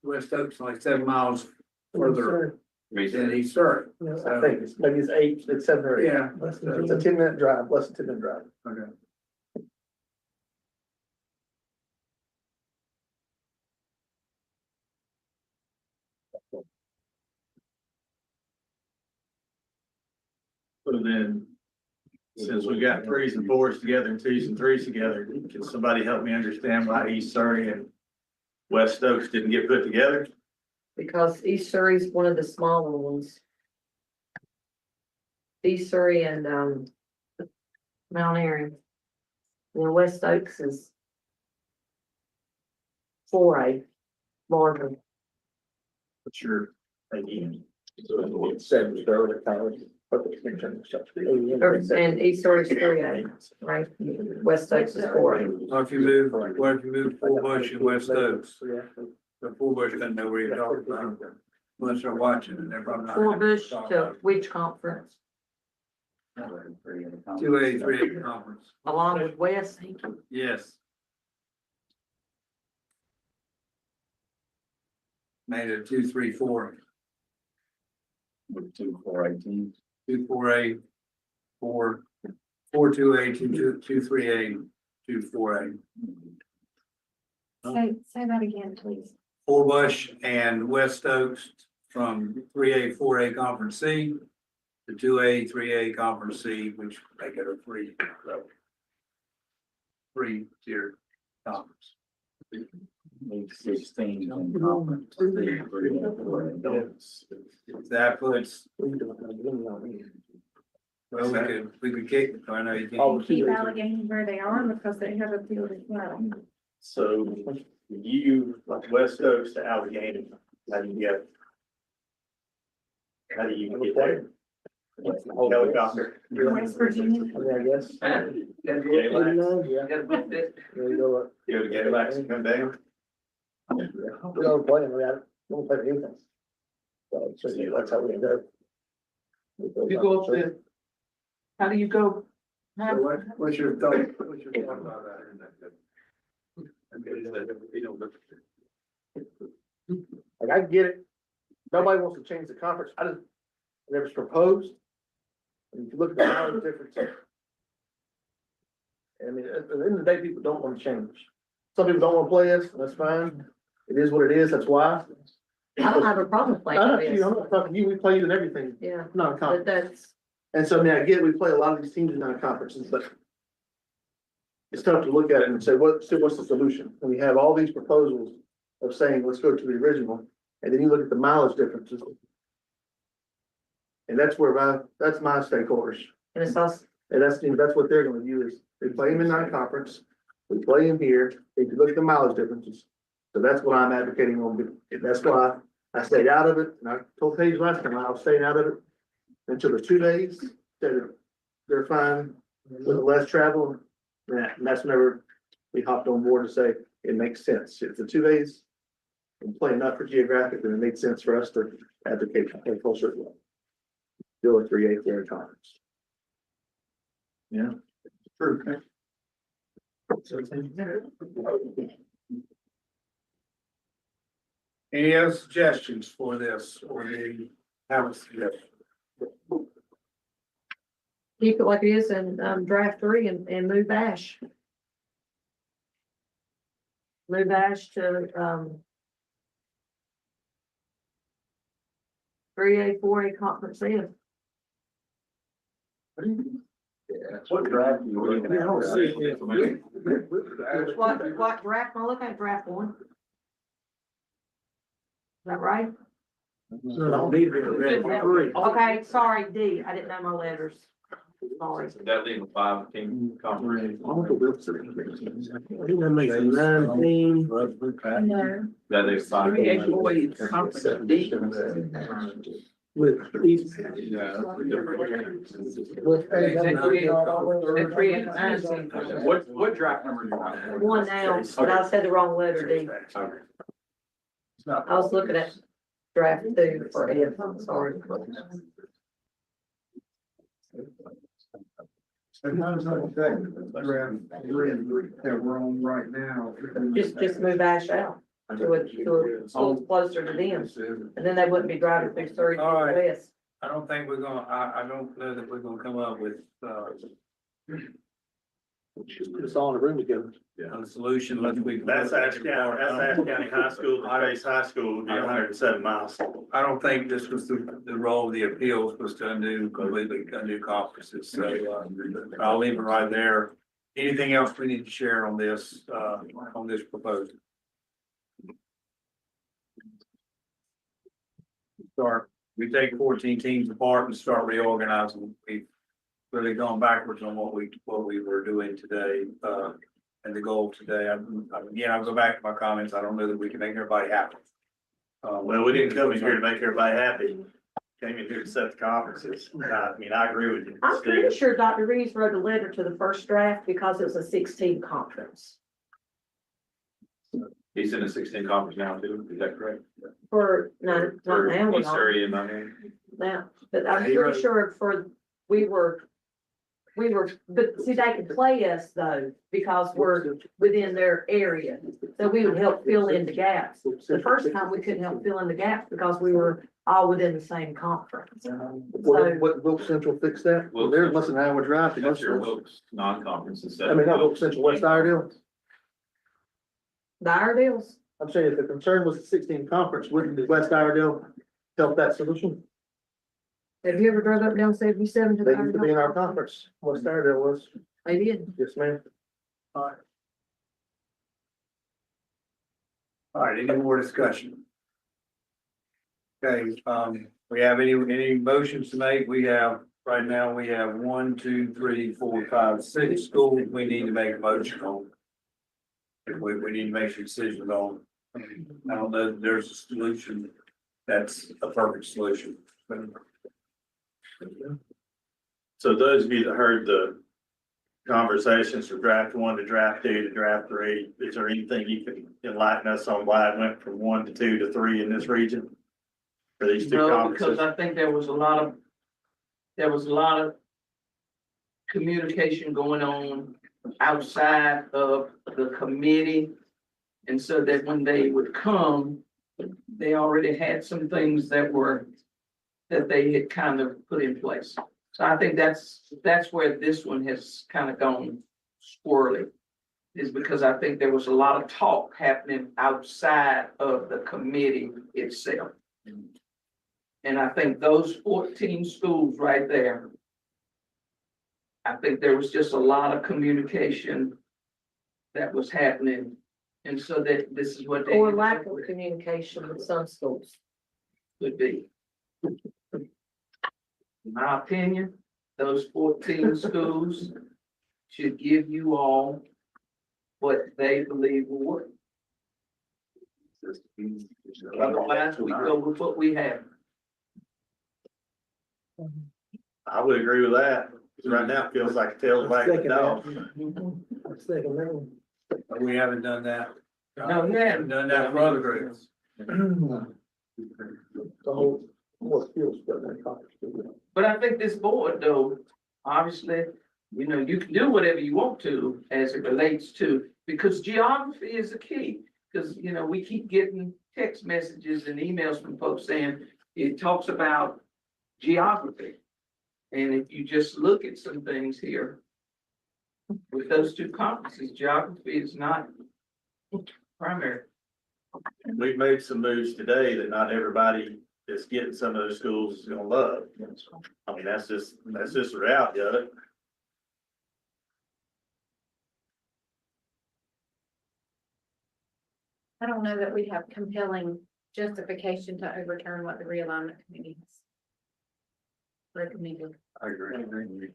West Oaks like 7 miles further than East Surrey.
I think maybe it's 7 or 8.
Yeah.
It's a 10-minute drive, less than 10-minute drive.
Okay.
But then, since we got 3s and 4s together and 2s and 3s together, can somebody help me understand why East Surrey and West Oaks didn't get put together?
Because East Surrey is one of the smaller ones. East Surrey and, Mount Airy. And West Oaks is 4A, larger.
What's your idea?
Seven, they're college.
And East Surrey is 3A, right? West Oaks is 4A.
Or if you move 4 Bush and West Oaks, the 4 Bush doesn't know where you're talking about. Unless they're watching and they're probably not.
4 Bush to which conference?
2A, 3A conference.
Along with West, thank you.
Yes. Made it 2, 3, 4.
2, 4, 18.
2, 4A, 4, 2A, 2, 3A, 2, 4A.
Say that again, please.
4 Bush and West Oaks from 3A, 4A Conference C to 2A, 3A Conference C, which make it a three-tier conference.
16 conference.
That puts, well, we could kick, I know you can't.
Keep Allegheny where they are because they have appealed as well.
So you, like West Oaks to Allegheny, how do you get? How do you get there? Helicopter.
West Virginia.
I guess.
Galax.
Yeah. There you go.
Go to Galax and come down.
We don't play them, we don't play defense. So that's how we end up.
You go up there. How do you go?
What's your thought about
Like, I get it. Nobody wants to change the conference. I just, it was proposed. And if you look at the knowledge differences. I mean, at the end of the day, people don't want to change. Some people don't want to play us, and that's fine. It is what it is, that's why.
I don't have a problem playing
I'm
this.
not talking to you, we play you in everything,
Yeah,
not a
but
conference.
that's,
And so, I mean, I get, we play a lot of these teams in non-conferences, but it's tough to look at it and say, what's the solution? And we have all these proposals of saying, let's go to the original, and then you look at the mileage differences. And that's where that's my stakeholders.
and it's also,
And that's what they're gonna view is, they play them in non-conference, we play them here, if you look at the mileage differences. So that's what I'm advocating on, and that's why I stayed out of it, and I told Paige last time, I was staying out of it until the 2 days, they're fine with less travel. And that's whenever we hopped on board to say, it makes sense, if the 2 days and play enough for geographic, then it made sense for us to advocate for play closer as well. Still a 3A there conference.
Yeah. True. Any other suggestions for this, or do you have a suggestion?
keep it like it is and, draft 3 and move Ash. Move Ash to, 3A, 4A conference in.
What draft you were looking at?
What draft, I look at draft 1. Is that right? Okay, sorry, D, I didn't know my letters. Sorry.
That leaving 5-team conference.
That makes it 19.
No.
That leaves 5.
With East.
What draft number do you have?
1 now, but I said the wrong letter, D. I was looking at draft 2 for Ed, I'm sorry.
Sometimes I think that we're on right now.
Just move Ash out to a school closer to them, and then they wouldn't be driving through Surrey to
All right.
the west.
I don't think we're gonna, I don't know that we're gonna come up with,
It's all in a room together.
a solution, let's we.
That's Ashe County High School, the Chase High School would be 107 miles.
I don't think this was the role of the appeals was to completely undo conferences, so, I'll leave it right there. Anything else we need to share on this proposal? We take 14 teams apart and start reorganizing. We've really gone backwards on what we were doing today, and the goal today. Again, I'll go back to my comments. I don't know that we can make everybody happy.
Well, we didn't come in here to make everybody happy. Came in here to set the conferences. I mean, I agree with you.
I'm
Steve.
pretty sure Dr. Reeves wrote a letter to the first draft because it was a 16 conference.
He's in a 16 conference now too, is that correct?
For, no, not now. we're
East
not.
Surrey and Miami.
Now, but I'm
He
pretty
wrote-
sure we were, but see, they could play us though, because we're within their area. So we would help fill in the gaps. The first time we couldn't help fill in the gaps because we were all within the same conference.
What Wilkes Central fixed that?
Wilkes
They're less than an hour drive to
That's your
go.
Wilkes non-conference instead.
I mean, not Wilkes Central, West Iredell.
The Iredales,
I'm saying if the concern was the 16 conference, wouldn't the West Iredell
help that solution.
Have you ever drove up down 77 to the
They used to be in our
Iredell?
conference, West Iredell was.
They did.
Yes, ma'am.
All right, any more discussion? Okay, we have any motions to make? We have, right now, we have 1, 2, 3, 4, 5, 6 schools we need to make a motion on. We need to make some decisions on. I don't know if there's a solution that's a perfect solution.
So those of you that heard the conversations from draft 1 to draft 2 to draft 3, is there anything you can enlighten us on why it went from 1 to 2 to 3 in this region? For these two
No,
conferences?
because I think there was a lot of communication going on outside of the committee. And so that when they would come, they already had some things that they had kind of put in place. So I think that's where this one has kind of gone squirrely, is because I think there was a lot of talk happening outside of the committee itself. And I think those 14 schools right there, I think there was just a lot of communication that was happening. And so that this is what they.
Or lack of communication with some schools.
Could be. In my opinion, those 14 schools should give you all what they believe will work. Otherwise, we go with what we have.
I would agree with that. 'Cause right now it feels like a tail wagging the dog.
But we haven't done that.
No, we haven't.
Done that for other groups.
The whole, what feels good in conference.
But I think this board, though, obviously, you can do whatever you want to as it relates to, because geography is the key. Because, we keep getting text messages and emails from folks saying it talks about geography. And if you just look at some things here, with those two conferences, geography is not primary.
We've made some moves today that not everybody that's getting some of those schools is gonna love. I mean, that's just the reality of it.
I don't know that we have compelling justification to overturn what the realignment committee has recommended.
I agree.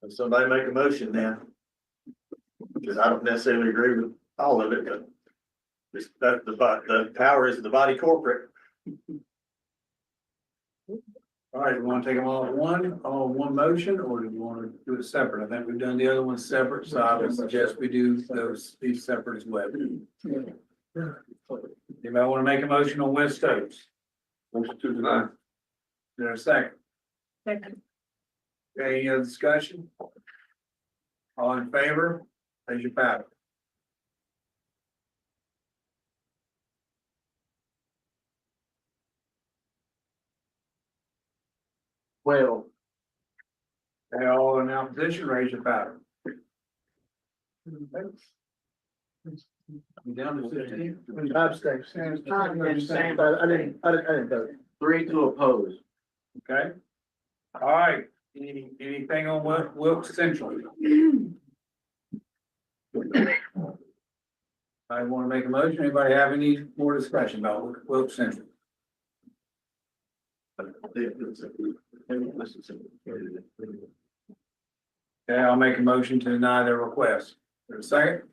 If somebody make a motion then. Because I don't necessarily agree with all of it, but the power is the body corporate.
All right, we want to take them all at one motion, or do we want to do it separate? I think we've done the other ones separate, so I would suggest we do these separate as well. Anybody want to make a motion on West Stokes?
Motion to deny.
Is there a second?
Second.
Okay, any other discussion? All in favor, raise your paddle.
Well,
They all in opposition, raise your paddle. We down to 15?
Abstain. I didn't vote.
3 to oppose.
Okay. All right, anything on Wilkes Central? I want to make a motion. Anybody have any more discussion about Wilkes Central? Okay, I'll make a motion to deny their request. Is there a second?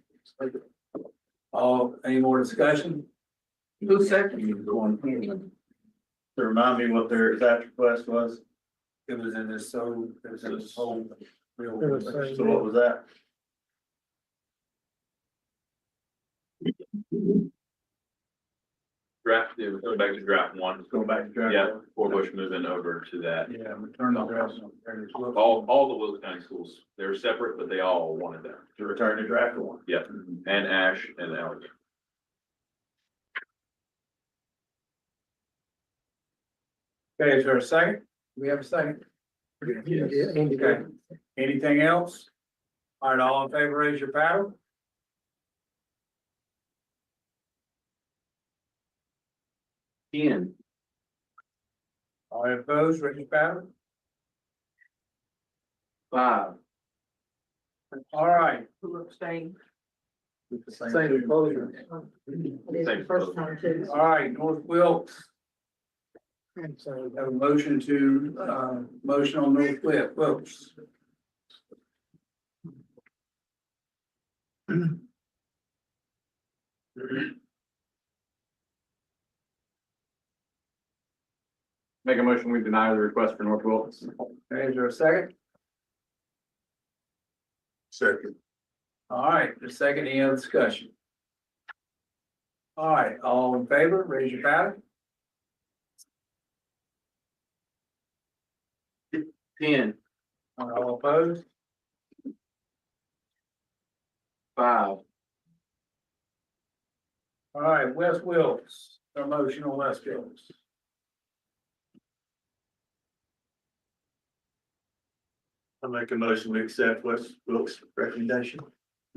Any more discussion?
Who second?
To remind me what their exact request was.
It was in this, so it was in this whole.
So what was that?
Draft, it was going back to draft 1.
Go back to draft.
Yeah, for Bush moving over to that.
Yeah, return the draft.
All the Wilkes County schools, they're separate, but they all wanted that.
To return to draft 1.
Yeah, and Ash and Allegheny.
Okay, is there a second? Do we have a second?
Yes.
Okay. Anything else? All right, all in favor, raise your paddle.
10.
All opposed, raise your hand.
5.
All right.
Who abstained?
Same proposal.
It is the first time too.
All right, North Wilkes. Have a motion to, motion on North Wilkes.
Make a motion, we deny the request for North Wilkes.
Okay, is there a second?
Second.
All right, the second, any other discussion? All right, all in favor, raise your hand.
10.
All opposed?
5.
All right, West Wilkes, a motion on West Wilkes.
I make a motion to accept West Wilkes' recommendation.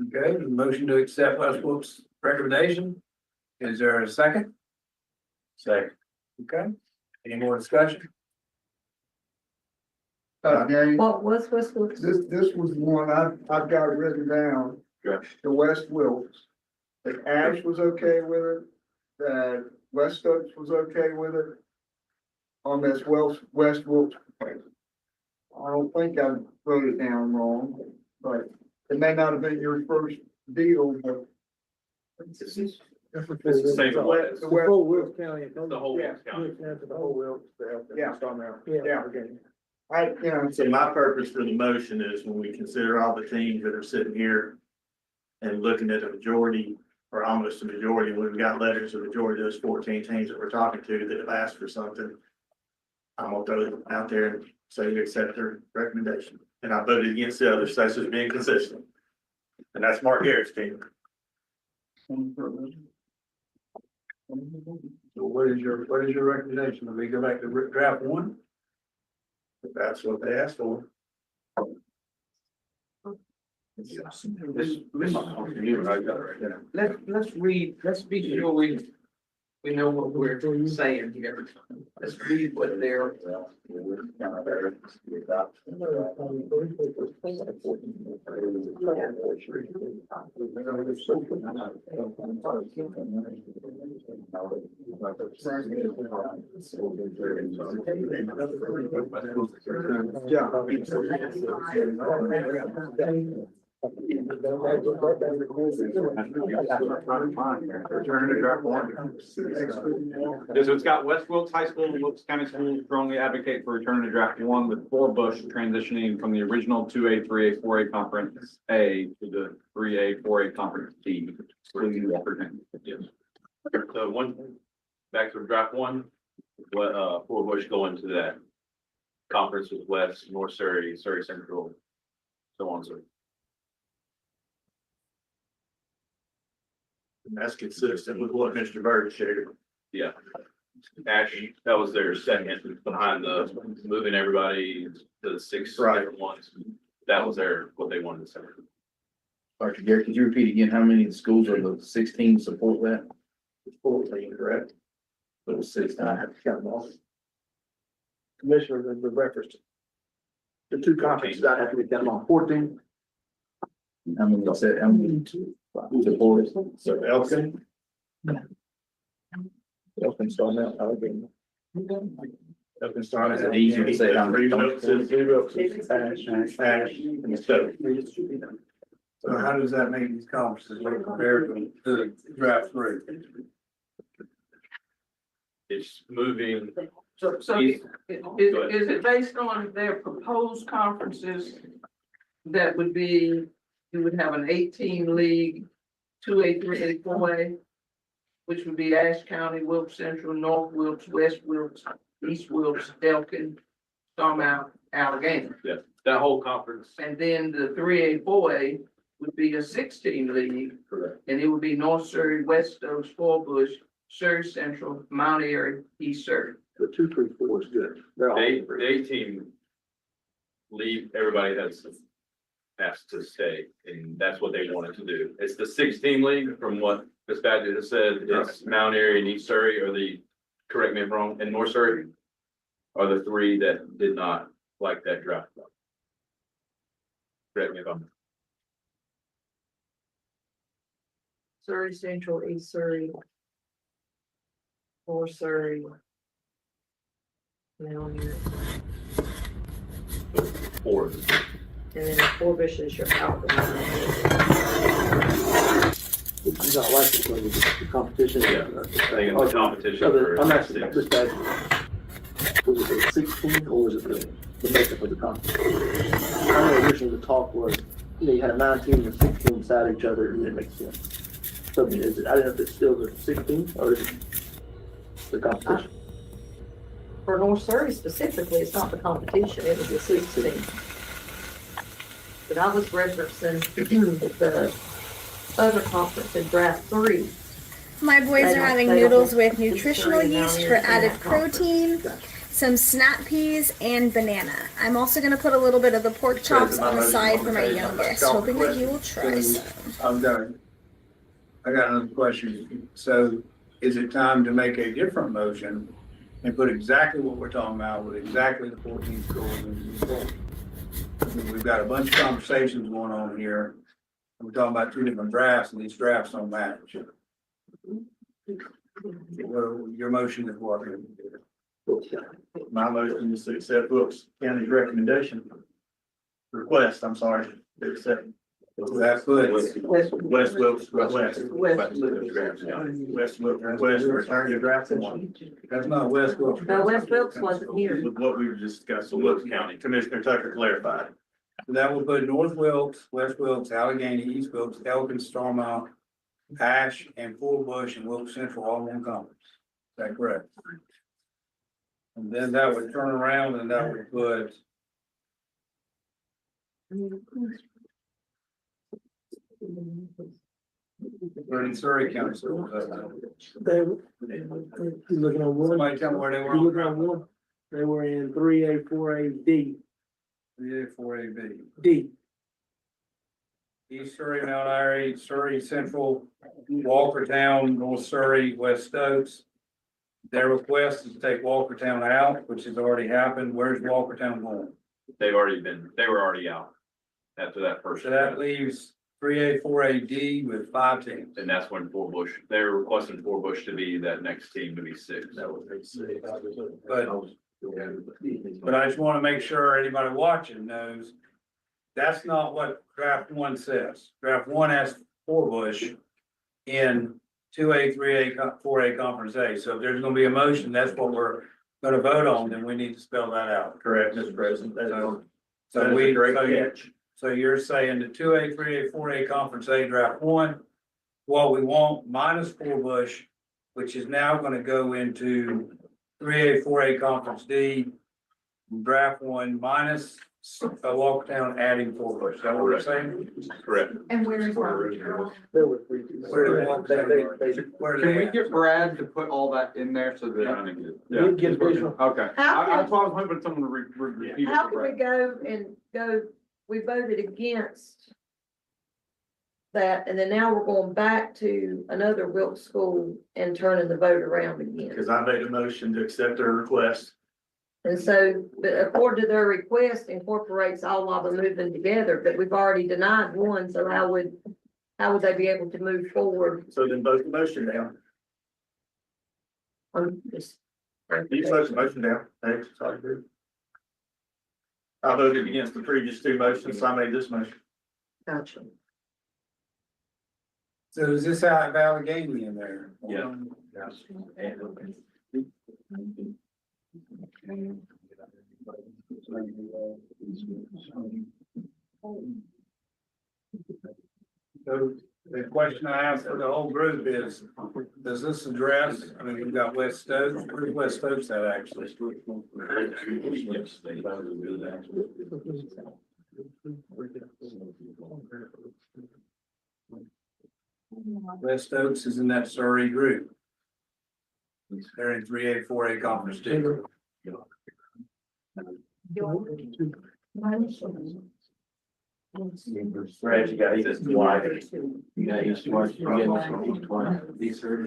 Okay, the motion to accept West Wilkes' recommendation. Is there a second?
Second.
Okay, any more discussion?
What was West Wilkes?
This was one I've got written down, the West Wilkes. That Ash was okay with it, that West Oaks was okay with it. On this West Wilkes. I don't think I wrote it down wrong, but it may not have been your first deal, but.
It's the same
The
one.
West-
The whole Wilkes County.
The whole Wilkes County.
The whole Wilkes.
Yeah.
Yeah.
Okay.
So my purpose for the motion is when we consider all the teams that are sitting here and looking at a majority or almost a majority, we've got letters of majority of those 14 teams that we're talking to that have asked for something. I'm gonna throw them out there and say you accept their recommendation. And I voted against the other, so that's just being consistent. And that's Mark Garrett's team.
So what is your recommendation? Do we go back to draft one?
If that's what they asked for.
Let's read, let's be sure we know what we're saying here. Let's read what they're.
So it's got West Wilkes High School and Wilkes County Schools strongly advocate for return to draft 1 with 4 Bush transitioning from the original 2A, 3A, 4A conference A to the 3A, 4A conference D. excluding Walker.
Yes. So back to draft 1, for Bush going to that conference with West, North Surrey, Surrey Central, so on, so.
And that's consistent with what Mr. Bird shared.
Yeah. Actually, that was their second behind the moving everybody to the 6 different ones. That was what they wanted to say.
Dr. Garrett, could you repeat again, how many of the schools of the 16 support that?
14, correct?
It was 16.
I have to count them all. Commissioner, the reference. The 2 conferences, I have to get them on 14.
How many said, how many support?
So Elkin,
Elkin starting out, Allegheny.
Elkin started.
Is it easier to say how many?
Ash, and Stowe.
So how does that make these conferences look compared to draft 3?
It's moving.
So is it based on their proposed conferences? That would be, you would have an 18 league, 2A, 3A, 4A, which would be Ashe County, Wilkes Central, North Wilkes, West Wilkes, East Wilkes, Elkin, Starmount, Allegheny.
Yeah, that whole conference.
And then the 3A, 4A would be a 16 league.
Correct.
And it would be North Surrey, West Oaks, Fort Bush, Surrey Central, Mount Airy, East Surrey.
The 2, 3, 4 is good. They're all.
The 18 leave, everybody has to stay, and that's what they wanted to do. It's the 16 league, from what Ms. Badger has said, it's Mount Airy and East Surrey are the correct me if I'm wrong, and North Surrey are the three that did not like that draft. Correct me if I'm.
Surrey Central, East Surrey. North Surrey. Down here,
Four.
and then the Forbush is your out.
It's not like it's going to be the competition.
Yeah, I think in the competition.
So
for
I'm asking,
six.
just asking, was it the 16 or was it the makeup of the competition? I know originally the talk was, you had a 19 and a 16 beside each other, and it makes sense. So I mean, is it, I don't know if it's still the 16 or is it the competition?
For North Surrey specifically, it's not the competition, it was the 16. But I was referencing the other conference in draft 3.
My boys
They
are
don't-
having
they don't
noodles
want
with nutritional
Surrey down
yeast
here
for
in
added
that conference.
protein, some snap peas, and banana. I'm also gonna put a little bit of the pork chops on the side for my youngest, hoping that he will try some.
I'm done. I got another question. So is it time to make a different motion and put exactly what we're talking about with exactly the 14 schools and move forward? We've got a bunch of conversations going on here. We're talking about 2 different drafts and these drafts don't match. Well, your motion is what?
My motion is to accept Wilkes County's recommendation. Request, I'm sorry, to accept.
That's good.
West Wilkes request.
West.
West Wilkes request to return your draft one.
That's not West Wilkes.
No, West Wilkes wasn't here.
With what we've discussed, so Wilkes County, Commissioner Tucker clarified.
That will put North Wilkes, West Wilkes, Allegheny, East Wilkes, Elkins, Starmount, Ash, and Forbush, and Wilkes Central all in one conference. Is that correct? And then that would turn around and that would put Surrey County schools.
You're looking at one.
Somebody tell me where they were.
You're looking at one. They were in 3A, 4A, D.
3A, 4A, B.
D.
East Surrey, Mount Airy, Surrey Central, Walkertown, North Surrey, West Stokes. Their request is to take Walkertown out, which has already happened. Where's Walkertown going?
They were already out after that first.
So that leaves 3A, 4A, D with 5 teams.
And that's when Forbush, they're requesting Forbush to be that next team to be 6.
But I just want to make sure anybody watching knows that's not what draft 1 says. Draft 1 has Forbush in 2A, 3A, 4A conference A. So if there's going to be a motion, that's what we're going to vote on, then we need to spell that out.
Correct, Mr. President.
So we, so you're saying the 2A, 3A, 4A conference A draft 1, what we want minus Forbush, which is now going to go into 3A, 4A conference D, draft 1 minus Walkertown adding Forbush. Is that what we're saying?
Correct.
And where is
There were 3 teams.
Can we get Brad to put all that in there so that?
Get visual.
Okay,
How
that's why I was hoping someone would repeat it.
How
for
can we
Brad.
go, we voted against that, and then now we're going back to another Wilkes school and turning the vote around again.
Because I made a motion to accept their request.
And so, but according to their request incorporates all of them moving together, but we've already denied one, so how would they be able to move forward?
So then vote the motion down.
On this?
You vote the motion down. Thanks. Sorry, dude. I voted against the previous 2 motions, so I made this motion.
Gotcha.
So does this have Allegheny in there?
Yeah.
So the question I asked for the whole group is, does this address, I mean, we've got West Stokes, where's West Stokes at actually? West Stokes is in that Surrey group. They're in 3A, 4A conference too.
Brad, you got East twice.
You got East twice, you got East twice.
These are.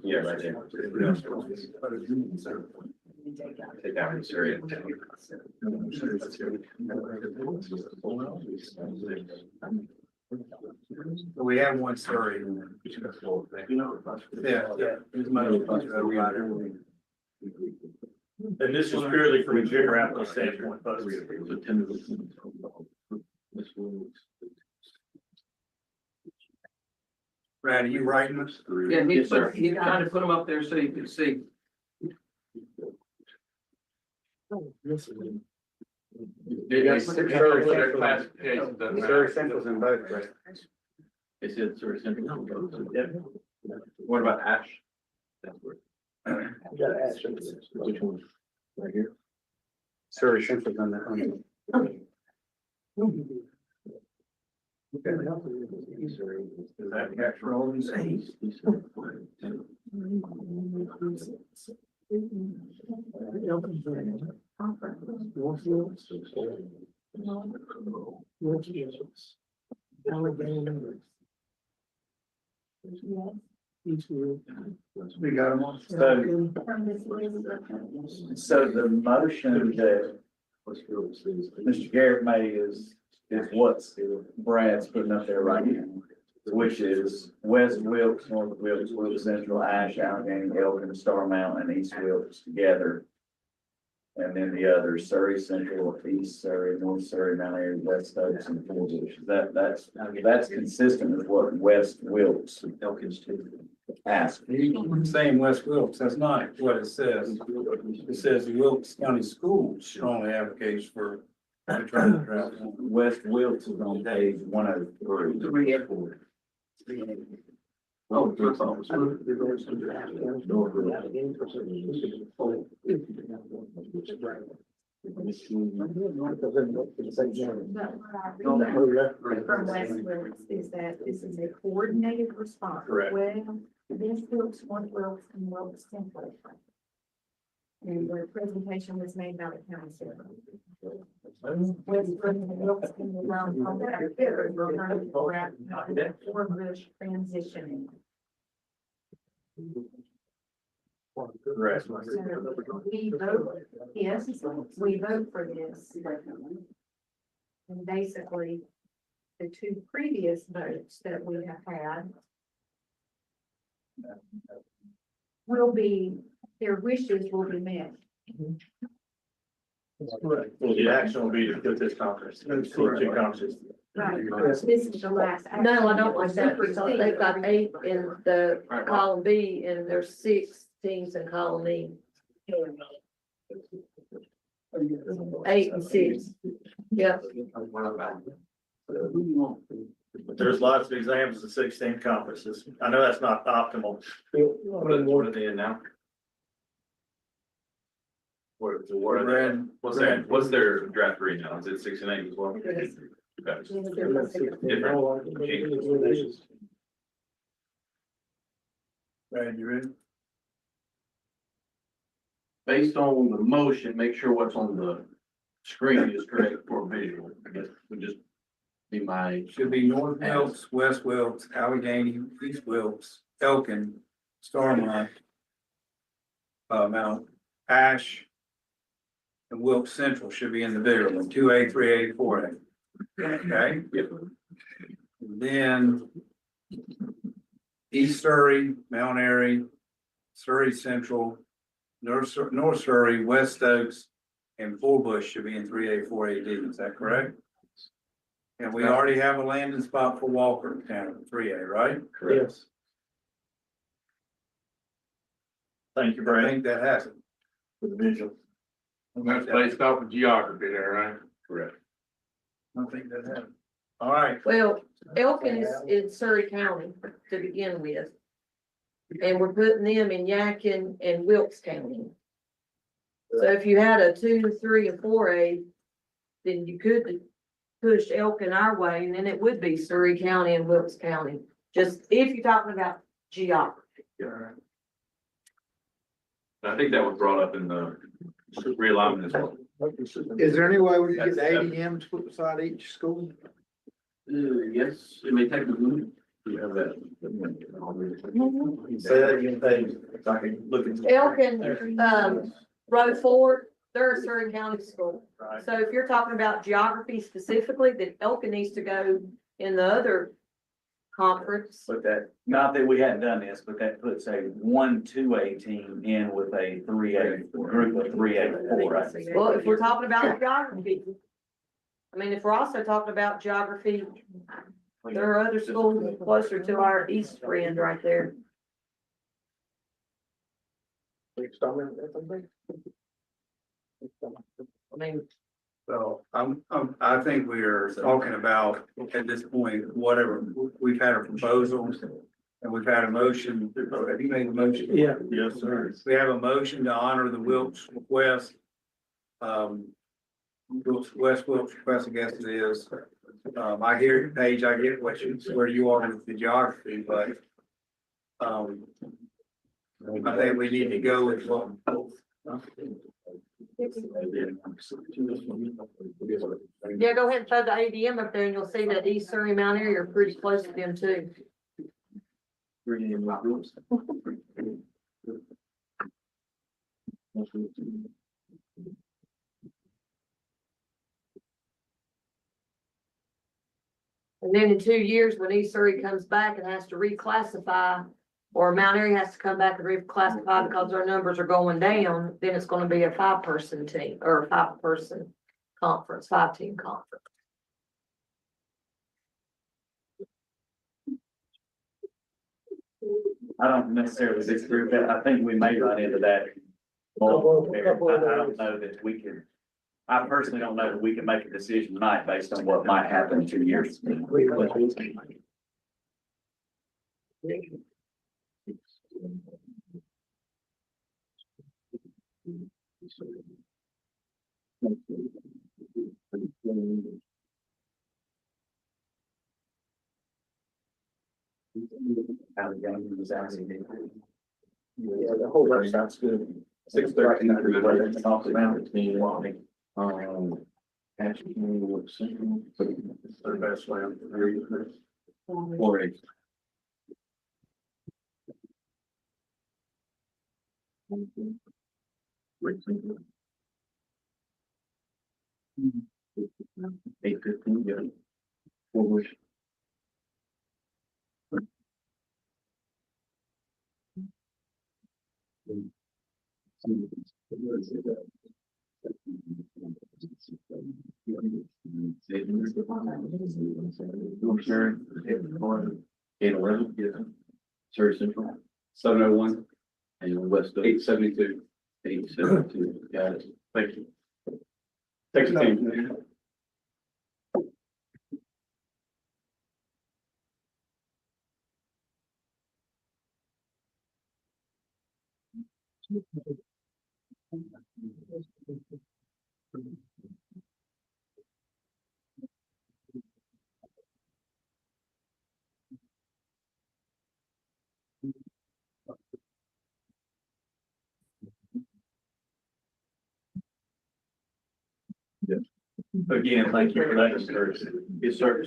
Yeah, right there. Take that one, Surrey.
We have one Surrey. Yeah, yeah. There's my rider.
And this is purely from a geographical standpoint, folks.
Brad, are you writing this?
Yeah,
Yes, sir.
he's trying to put them up there so you can see.
Surrey Central's in both, right?
They said Surrey Central. What about Ash? That's where.
You gotta ask them.
Which one? Right here?
Surrey Central's on the.
Does that capture all these things?
We got them on.
So the motion that Mr. Garrett made is what's Brad's putting up there right now, which is West Wilkes, North Wilkes, Wilkes Central, Ash, Allegheny, Elgin, Star Mountain, and East Wilkes together. And then the others, Surrey Central, East Surrey, North Surrey, Mount Airy, West Oaks, and Forbush. That's consistent with what West Wilkes
Elkins too.
asked.
Saying West Wilkes, that's not what it says. It says the Wilkes County Schools strongly advocates for trying to travel.
West Wilkes is on page 103.
Oh,
From West Wilkes is that this is a coordinated response.
Correct.
Well, this Wilkes, North Wilkes, and Wilkes Central. And the presentation was made by the county secretary. West Wilkes and Wilkes can be around on that. We're going to go out for Bush transitioning.
Correct.
So we vote, yes, we vote for this. And basically, the two previous votes that we have had will be, their wishes will be met.
Well, the action will be to put this conference. Two conferences.
Right, this is the last.
No, I don't like that because they've got 8 in the column B and there's 6 teams in column E. 8 and 6. Yeah.
There's lots of examples of 16 conferences. I know that's not optimal.
What are they in now? What's their draft read now? Is it 6 and 8 as well? Okay. Different.
Brad, you ready?
Based on the motion, make sure what's on the screen is correct for visual. I guess would just be my.
Should be North Wilkes, West Wilkes, Allegheny, East Wilkes, Elkin, Starmont, Mount Ash, and Wilkes Central should be in the bigger one, 2A, 3A, 4A. Okay?
Yep.
And then East Surrey, Mount Airy, Surrey Central, North Surrey, West Oaks, and Forbush should be in 3A, 4AD. Is that correct? And we already have a landing spot for Walker County, 3A, right?
Yes.
Thank you,
I
Brad.
think that has it.
For the visual.
And that's based off of geography there, right?
Correct.
I think that has it. All right.
Well, Elkin is in Surrey County to begin with. And we're putting them in Yadkin and Wilkes County. So if you had a 2, 3, or 4A, then you could push Elkin our way, and then it would be Surrey County and Wilkes County. Just if you're talking about geography.
I think that was brought up in the realignment as well.
Is there any way we could get the ADM to put beside each school?
Yes, it may take a minute. You have that.
Say that again, Paige, if I can look into.
Elkin, Road Forward, they're a Surrey County school.
Right.
So if you're talking about geography specifically, then Elkin needs to go in the other conference.
But that, not that we hadn't done this, but that puts a 1-2A team in with a 3A, group of 3A4, I think.
Well, if we're talking about geography, I mean, if we're also talking about geography, there are other schools closer to our east friend right there. I mean,
So I think we are talking about, at this point, whatever, we've had a proposal and we've had a motion. Have you made a motion?
Yeah.
Yes, sir. We have a motion to honor the Wilkes request. West Wilkes request, I guess it is. I hear you, Paige, I get where you are with the geography, but I think we need to go with what.
yeah, go ahead and throw the ADM up there and you'll see that East Surrey Mount area are pretty close to them too. And then in 2 years, when East Surrey comes back and has to reclassify, or Mount Airy has to come back and reclassify because our numbers are going down, then it's gonna be a 5-person team, or a 5-person conference, 5-team conference.
I don't necessarily disagree with that. I think we may run into that. More. I don't know that we can, I personally don't know that we can make a decision tonight based on what might happen in 2 years. Allegheny was asking me. Yeah, the whole rest sounds good. 6:30. Talk about it. Actually, the best way I'm for 4-H. $8.15, yeah. Forward. Surrey Central, 701, and West 872. 872, got it, thank you. Thanks, team. Again, thank you for that, sir. Yes, sir.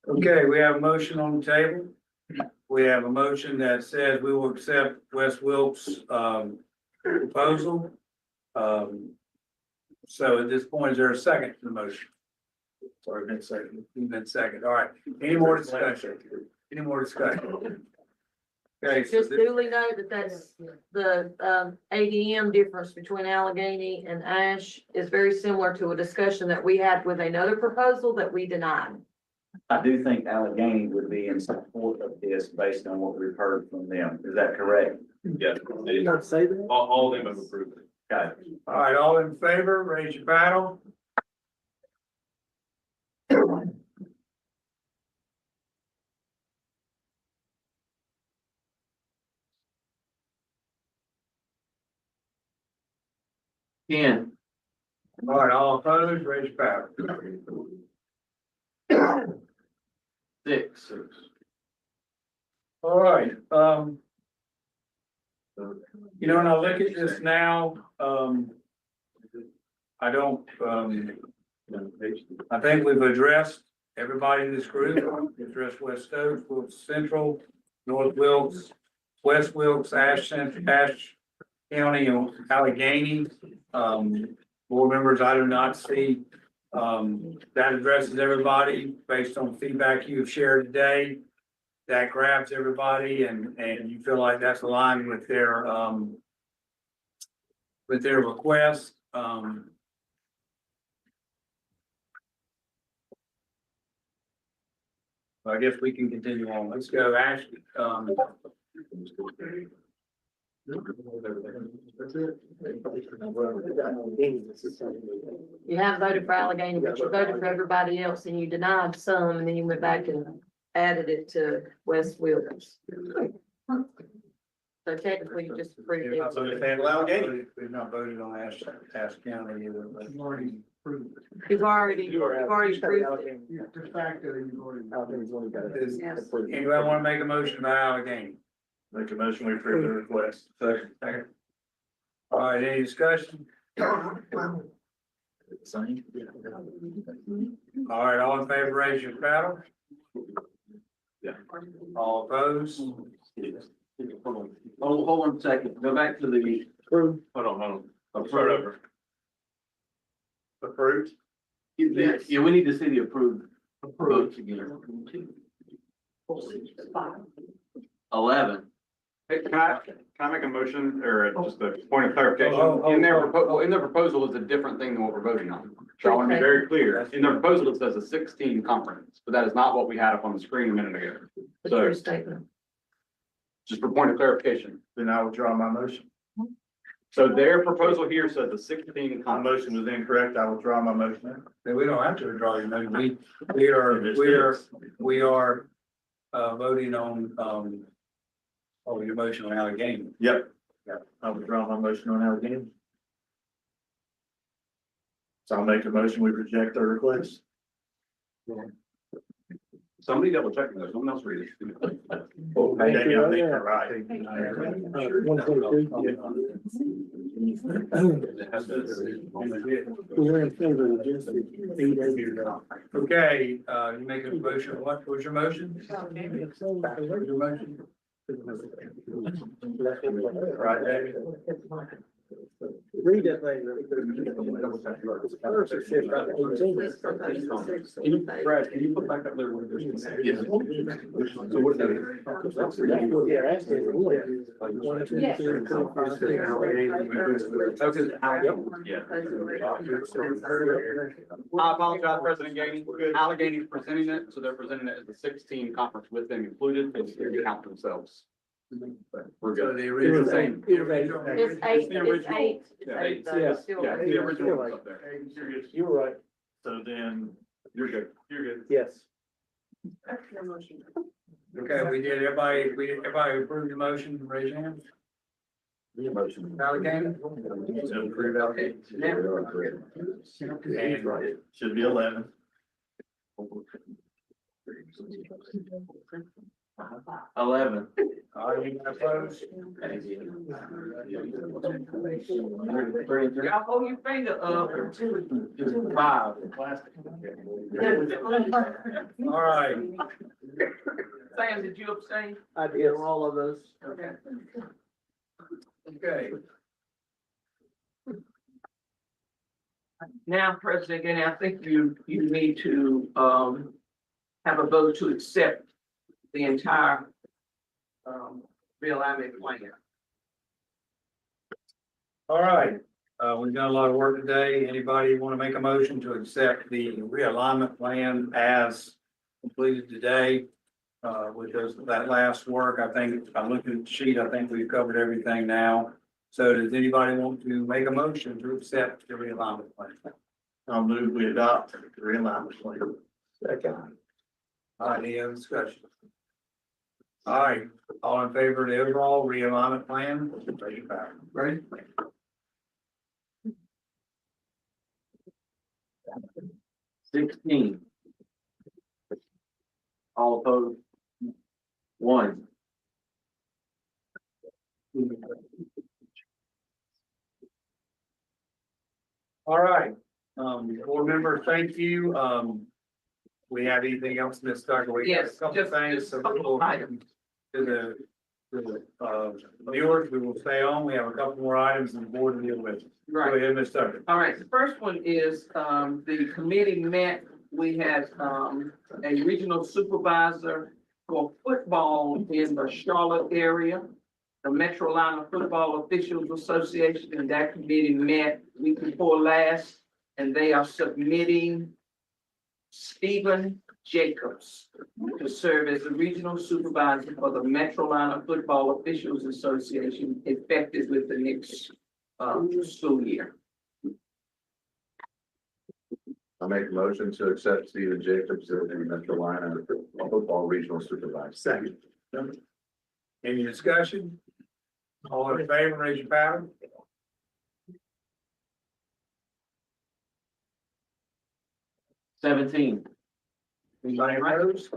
Okay, we have a motion on the table. We have a motion that says we will accept West Wilkes' proposal. So at this point, is there a second to the motion? Sorry, been second. You've been second. All right. Any more discussion? Any more discussion? Okay. so
Just duly note that that's the ADM difference between Allegheny and Ash is very similar to a discussion that we had with another proposal that we denied.
I do think Allegheny would be in support of this based on what we've heard from them. Is that correct?
Yeah.
Not say that.
All of them have approved it.
Okay.
All right, all in favor, raise your paddle.
Ken,
All right, all opposed, raise your paddle.
Six.
All right, you know, when I look at this now, I don't, I think we've addressed everybody in this group. We've addressed West Oaks, Wilkes Central, North Wilkes, West Wilkes, Ash County, and Allegheny. Board members, I do not see, that addresses everybody based on feedback you've shared today. That grabs everybody and you feel like that's aligned with their request. I guess we can continue on. Let's go, Ashley.
You have voted for Allegheny, but you voted for everybody else and you denied some, and then you went back and added it to West Wilkes. So technically you just approved it.
We've not voted on Ash County either. But
You've already approved it.
Anybody want to make a motion about Allegheny?
Make a motion, we approve the request.
Second. All right, any discussion? All right, all in favor, raise your paddle.
Yeah.
All opposed?
Hold on a second, go back to the.
Hold on. I'll start over.
Approved?
Yeah, we need to see the approved votes again. 11.
Hey, can I make a motion or just a point of clarification?
Oh.
In their proposal is a different thing than what we're voting on. So I want to be very clear. In their proposal, it says a 16 conference, but that is not what we had up on the screen a minute ago.
What's your statement?
Just for point of clarification.
Then I will draw my motion.
So their proposal here says the 16
My
conference.
motion was incorrect. I will draw my motion.
Then we don't have to draw your motion. We are voting on, your motion on Allegheny.
Yep. I will draw my motion on Allegheny. So I'll make a motion, we reject their request.
Somebody double check those. Someone else read it.
Okay, I think you're right.
Okay, you make a motion. What was your motion? Your motion? Right, David.
Read that thing.
Brad, can you put back up there?
Yes.
So what is that?
Yeah, actually, one, two,
Yes.
three, four, five, six,
I apologize, President Gainey. Allegheny's presenting it, so they're presenting it as the 16 conference with them included, and they count themselves. We're
So
good.
the original.
It's eight,
The
it's
original.
eight.
Yeah.
Eight, so
Yeah,
it's still-
yeah, the original was up there.
You were right.
So then,
You're good.
you're good.
Yes.
Okay, we did. Everybody approved the motion, raise your hand. Allegheny?
So approve Allegheny. And should be 11.
11.
Are you opposed?
Y'all hold your finger up.
5.
All right.
Sam, did you abstain?
I did all of those.
Okay.
Okay.
Now, President Gainey, I think you need to, have a vote to accept the entire, realignment plan.
All right. We've done a lot of work today. Anybody want to make a motion to accept the realignment plan as completed today? With that last work, I think, I looked at the sheet, I think we've covered everything now. So does anybody want to make a motion to accept the realignment plan?
I'll move, we adopt the realignment plan.
Second. All right, any other discussion? All right, all in favor of the overall realignment plan? Raise your power. Ready?
16. All opposed? One.
All right, board members, thank you. We have anything else, Ms. Tucker? We got a
Yes,
couple
just
things, so
a couple
we'll,
items.
to the viewers, we will stay on. We have a couple more items on the board to deal with. Go
Right.
ahead, Ms. Tucker.
All right, the first one is, the committee met, we had, a regional supervisor for football in the Charlotte area. The Metrolina Football Officials Association, and that committee met week before last, and they are submitting Stephen Jacobs to serve as the regional supervisor for the Metrolina Football Officials Association, effective with the next, school year.
I make a motion to accept Stephen Jacobs as the Metrolina football regional supervisor.
Second. Any discussion? All in favor, raise your hand.
17.
Anybody opposed?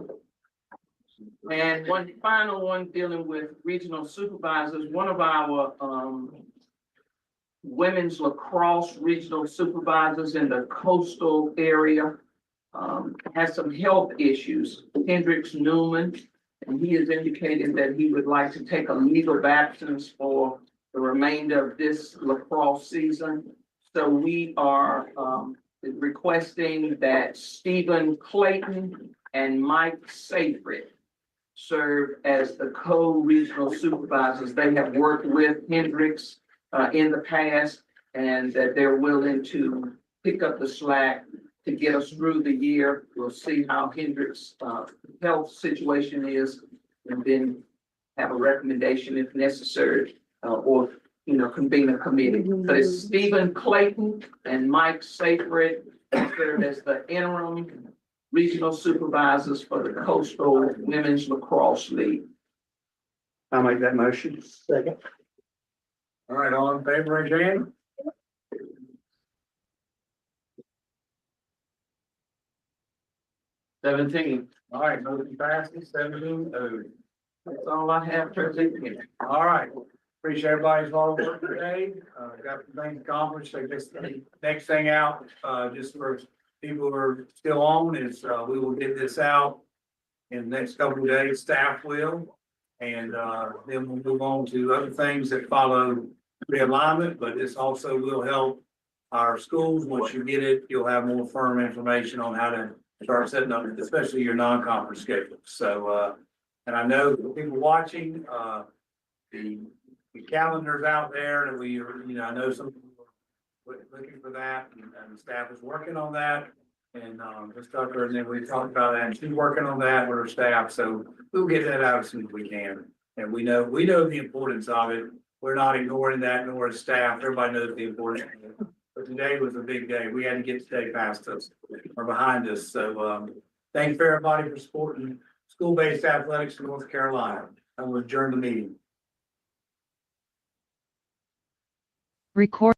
And one final one dealing with regional supervisors, one of our, women's lacrosse regional supervisors in the coastal area, has some health issues, Hendricks Newman, and he has indicated that he would like to take a leave of absence for the remainder of this lacrosse season. So we are, requesting that Stephen Clayton and Mike Seyfried serve as the co-regional supervisors. They have worked with Hendricks in the past, and that they're willing to pick up the slack to get us through the year. We'll see how Hendricks' health situation is, and then have a recommendation if necessary, or, convene a committee. But it's Stephen Clayton and Mike Seyfried serve as the interim regional supervisors for the Coastal Women's Lacrosse League.
I'll make that motion. Second.
All right, all in favor, raise your hand.
17.
All right, motion passes 17-0.
That's all I have for this meeting.
All right, appreciate everybody's hard work today. Got some things accomplished. So just the next thing out, just for people who are still on is, we will get this out in the next couple of days, staff will. And, then we'll move on to other things that follow realignment, but this also will help our schools. Once you get it, you'll have more firm information on how to start setting up, especially your non-conference schedules. So, and I know the people watching, the calendars out there that we are, I know some people are looking for that, and the staff is working on that. And, Ms. Tucker, and then we talked about that, and she's working on that with her staff, so we'll get that out as soon as we can. And we know the importance of it. We're not ignoring that, nor as staff. Everybody knows the importance of it. But today was a big day. We had to get today past us or behind us. So, thanks for everybody for supporting school-based athletics in North Carolina. I will adjourn the meeting.
Record.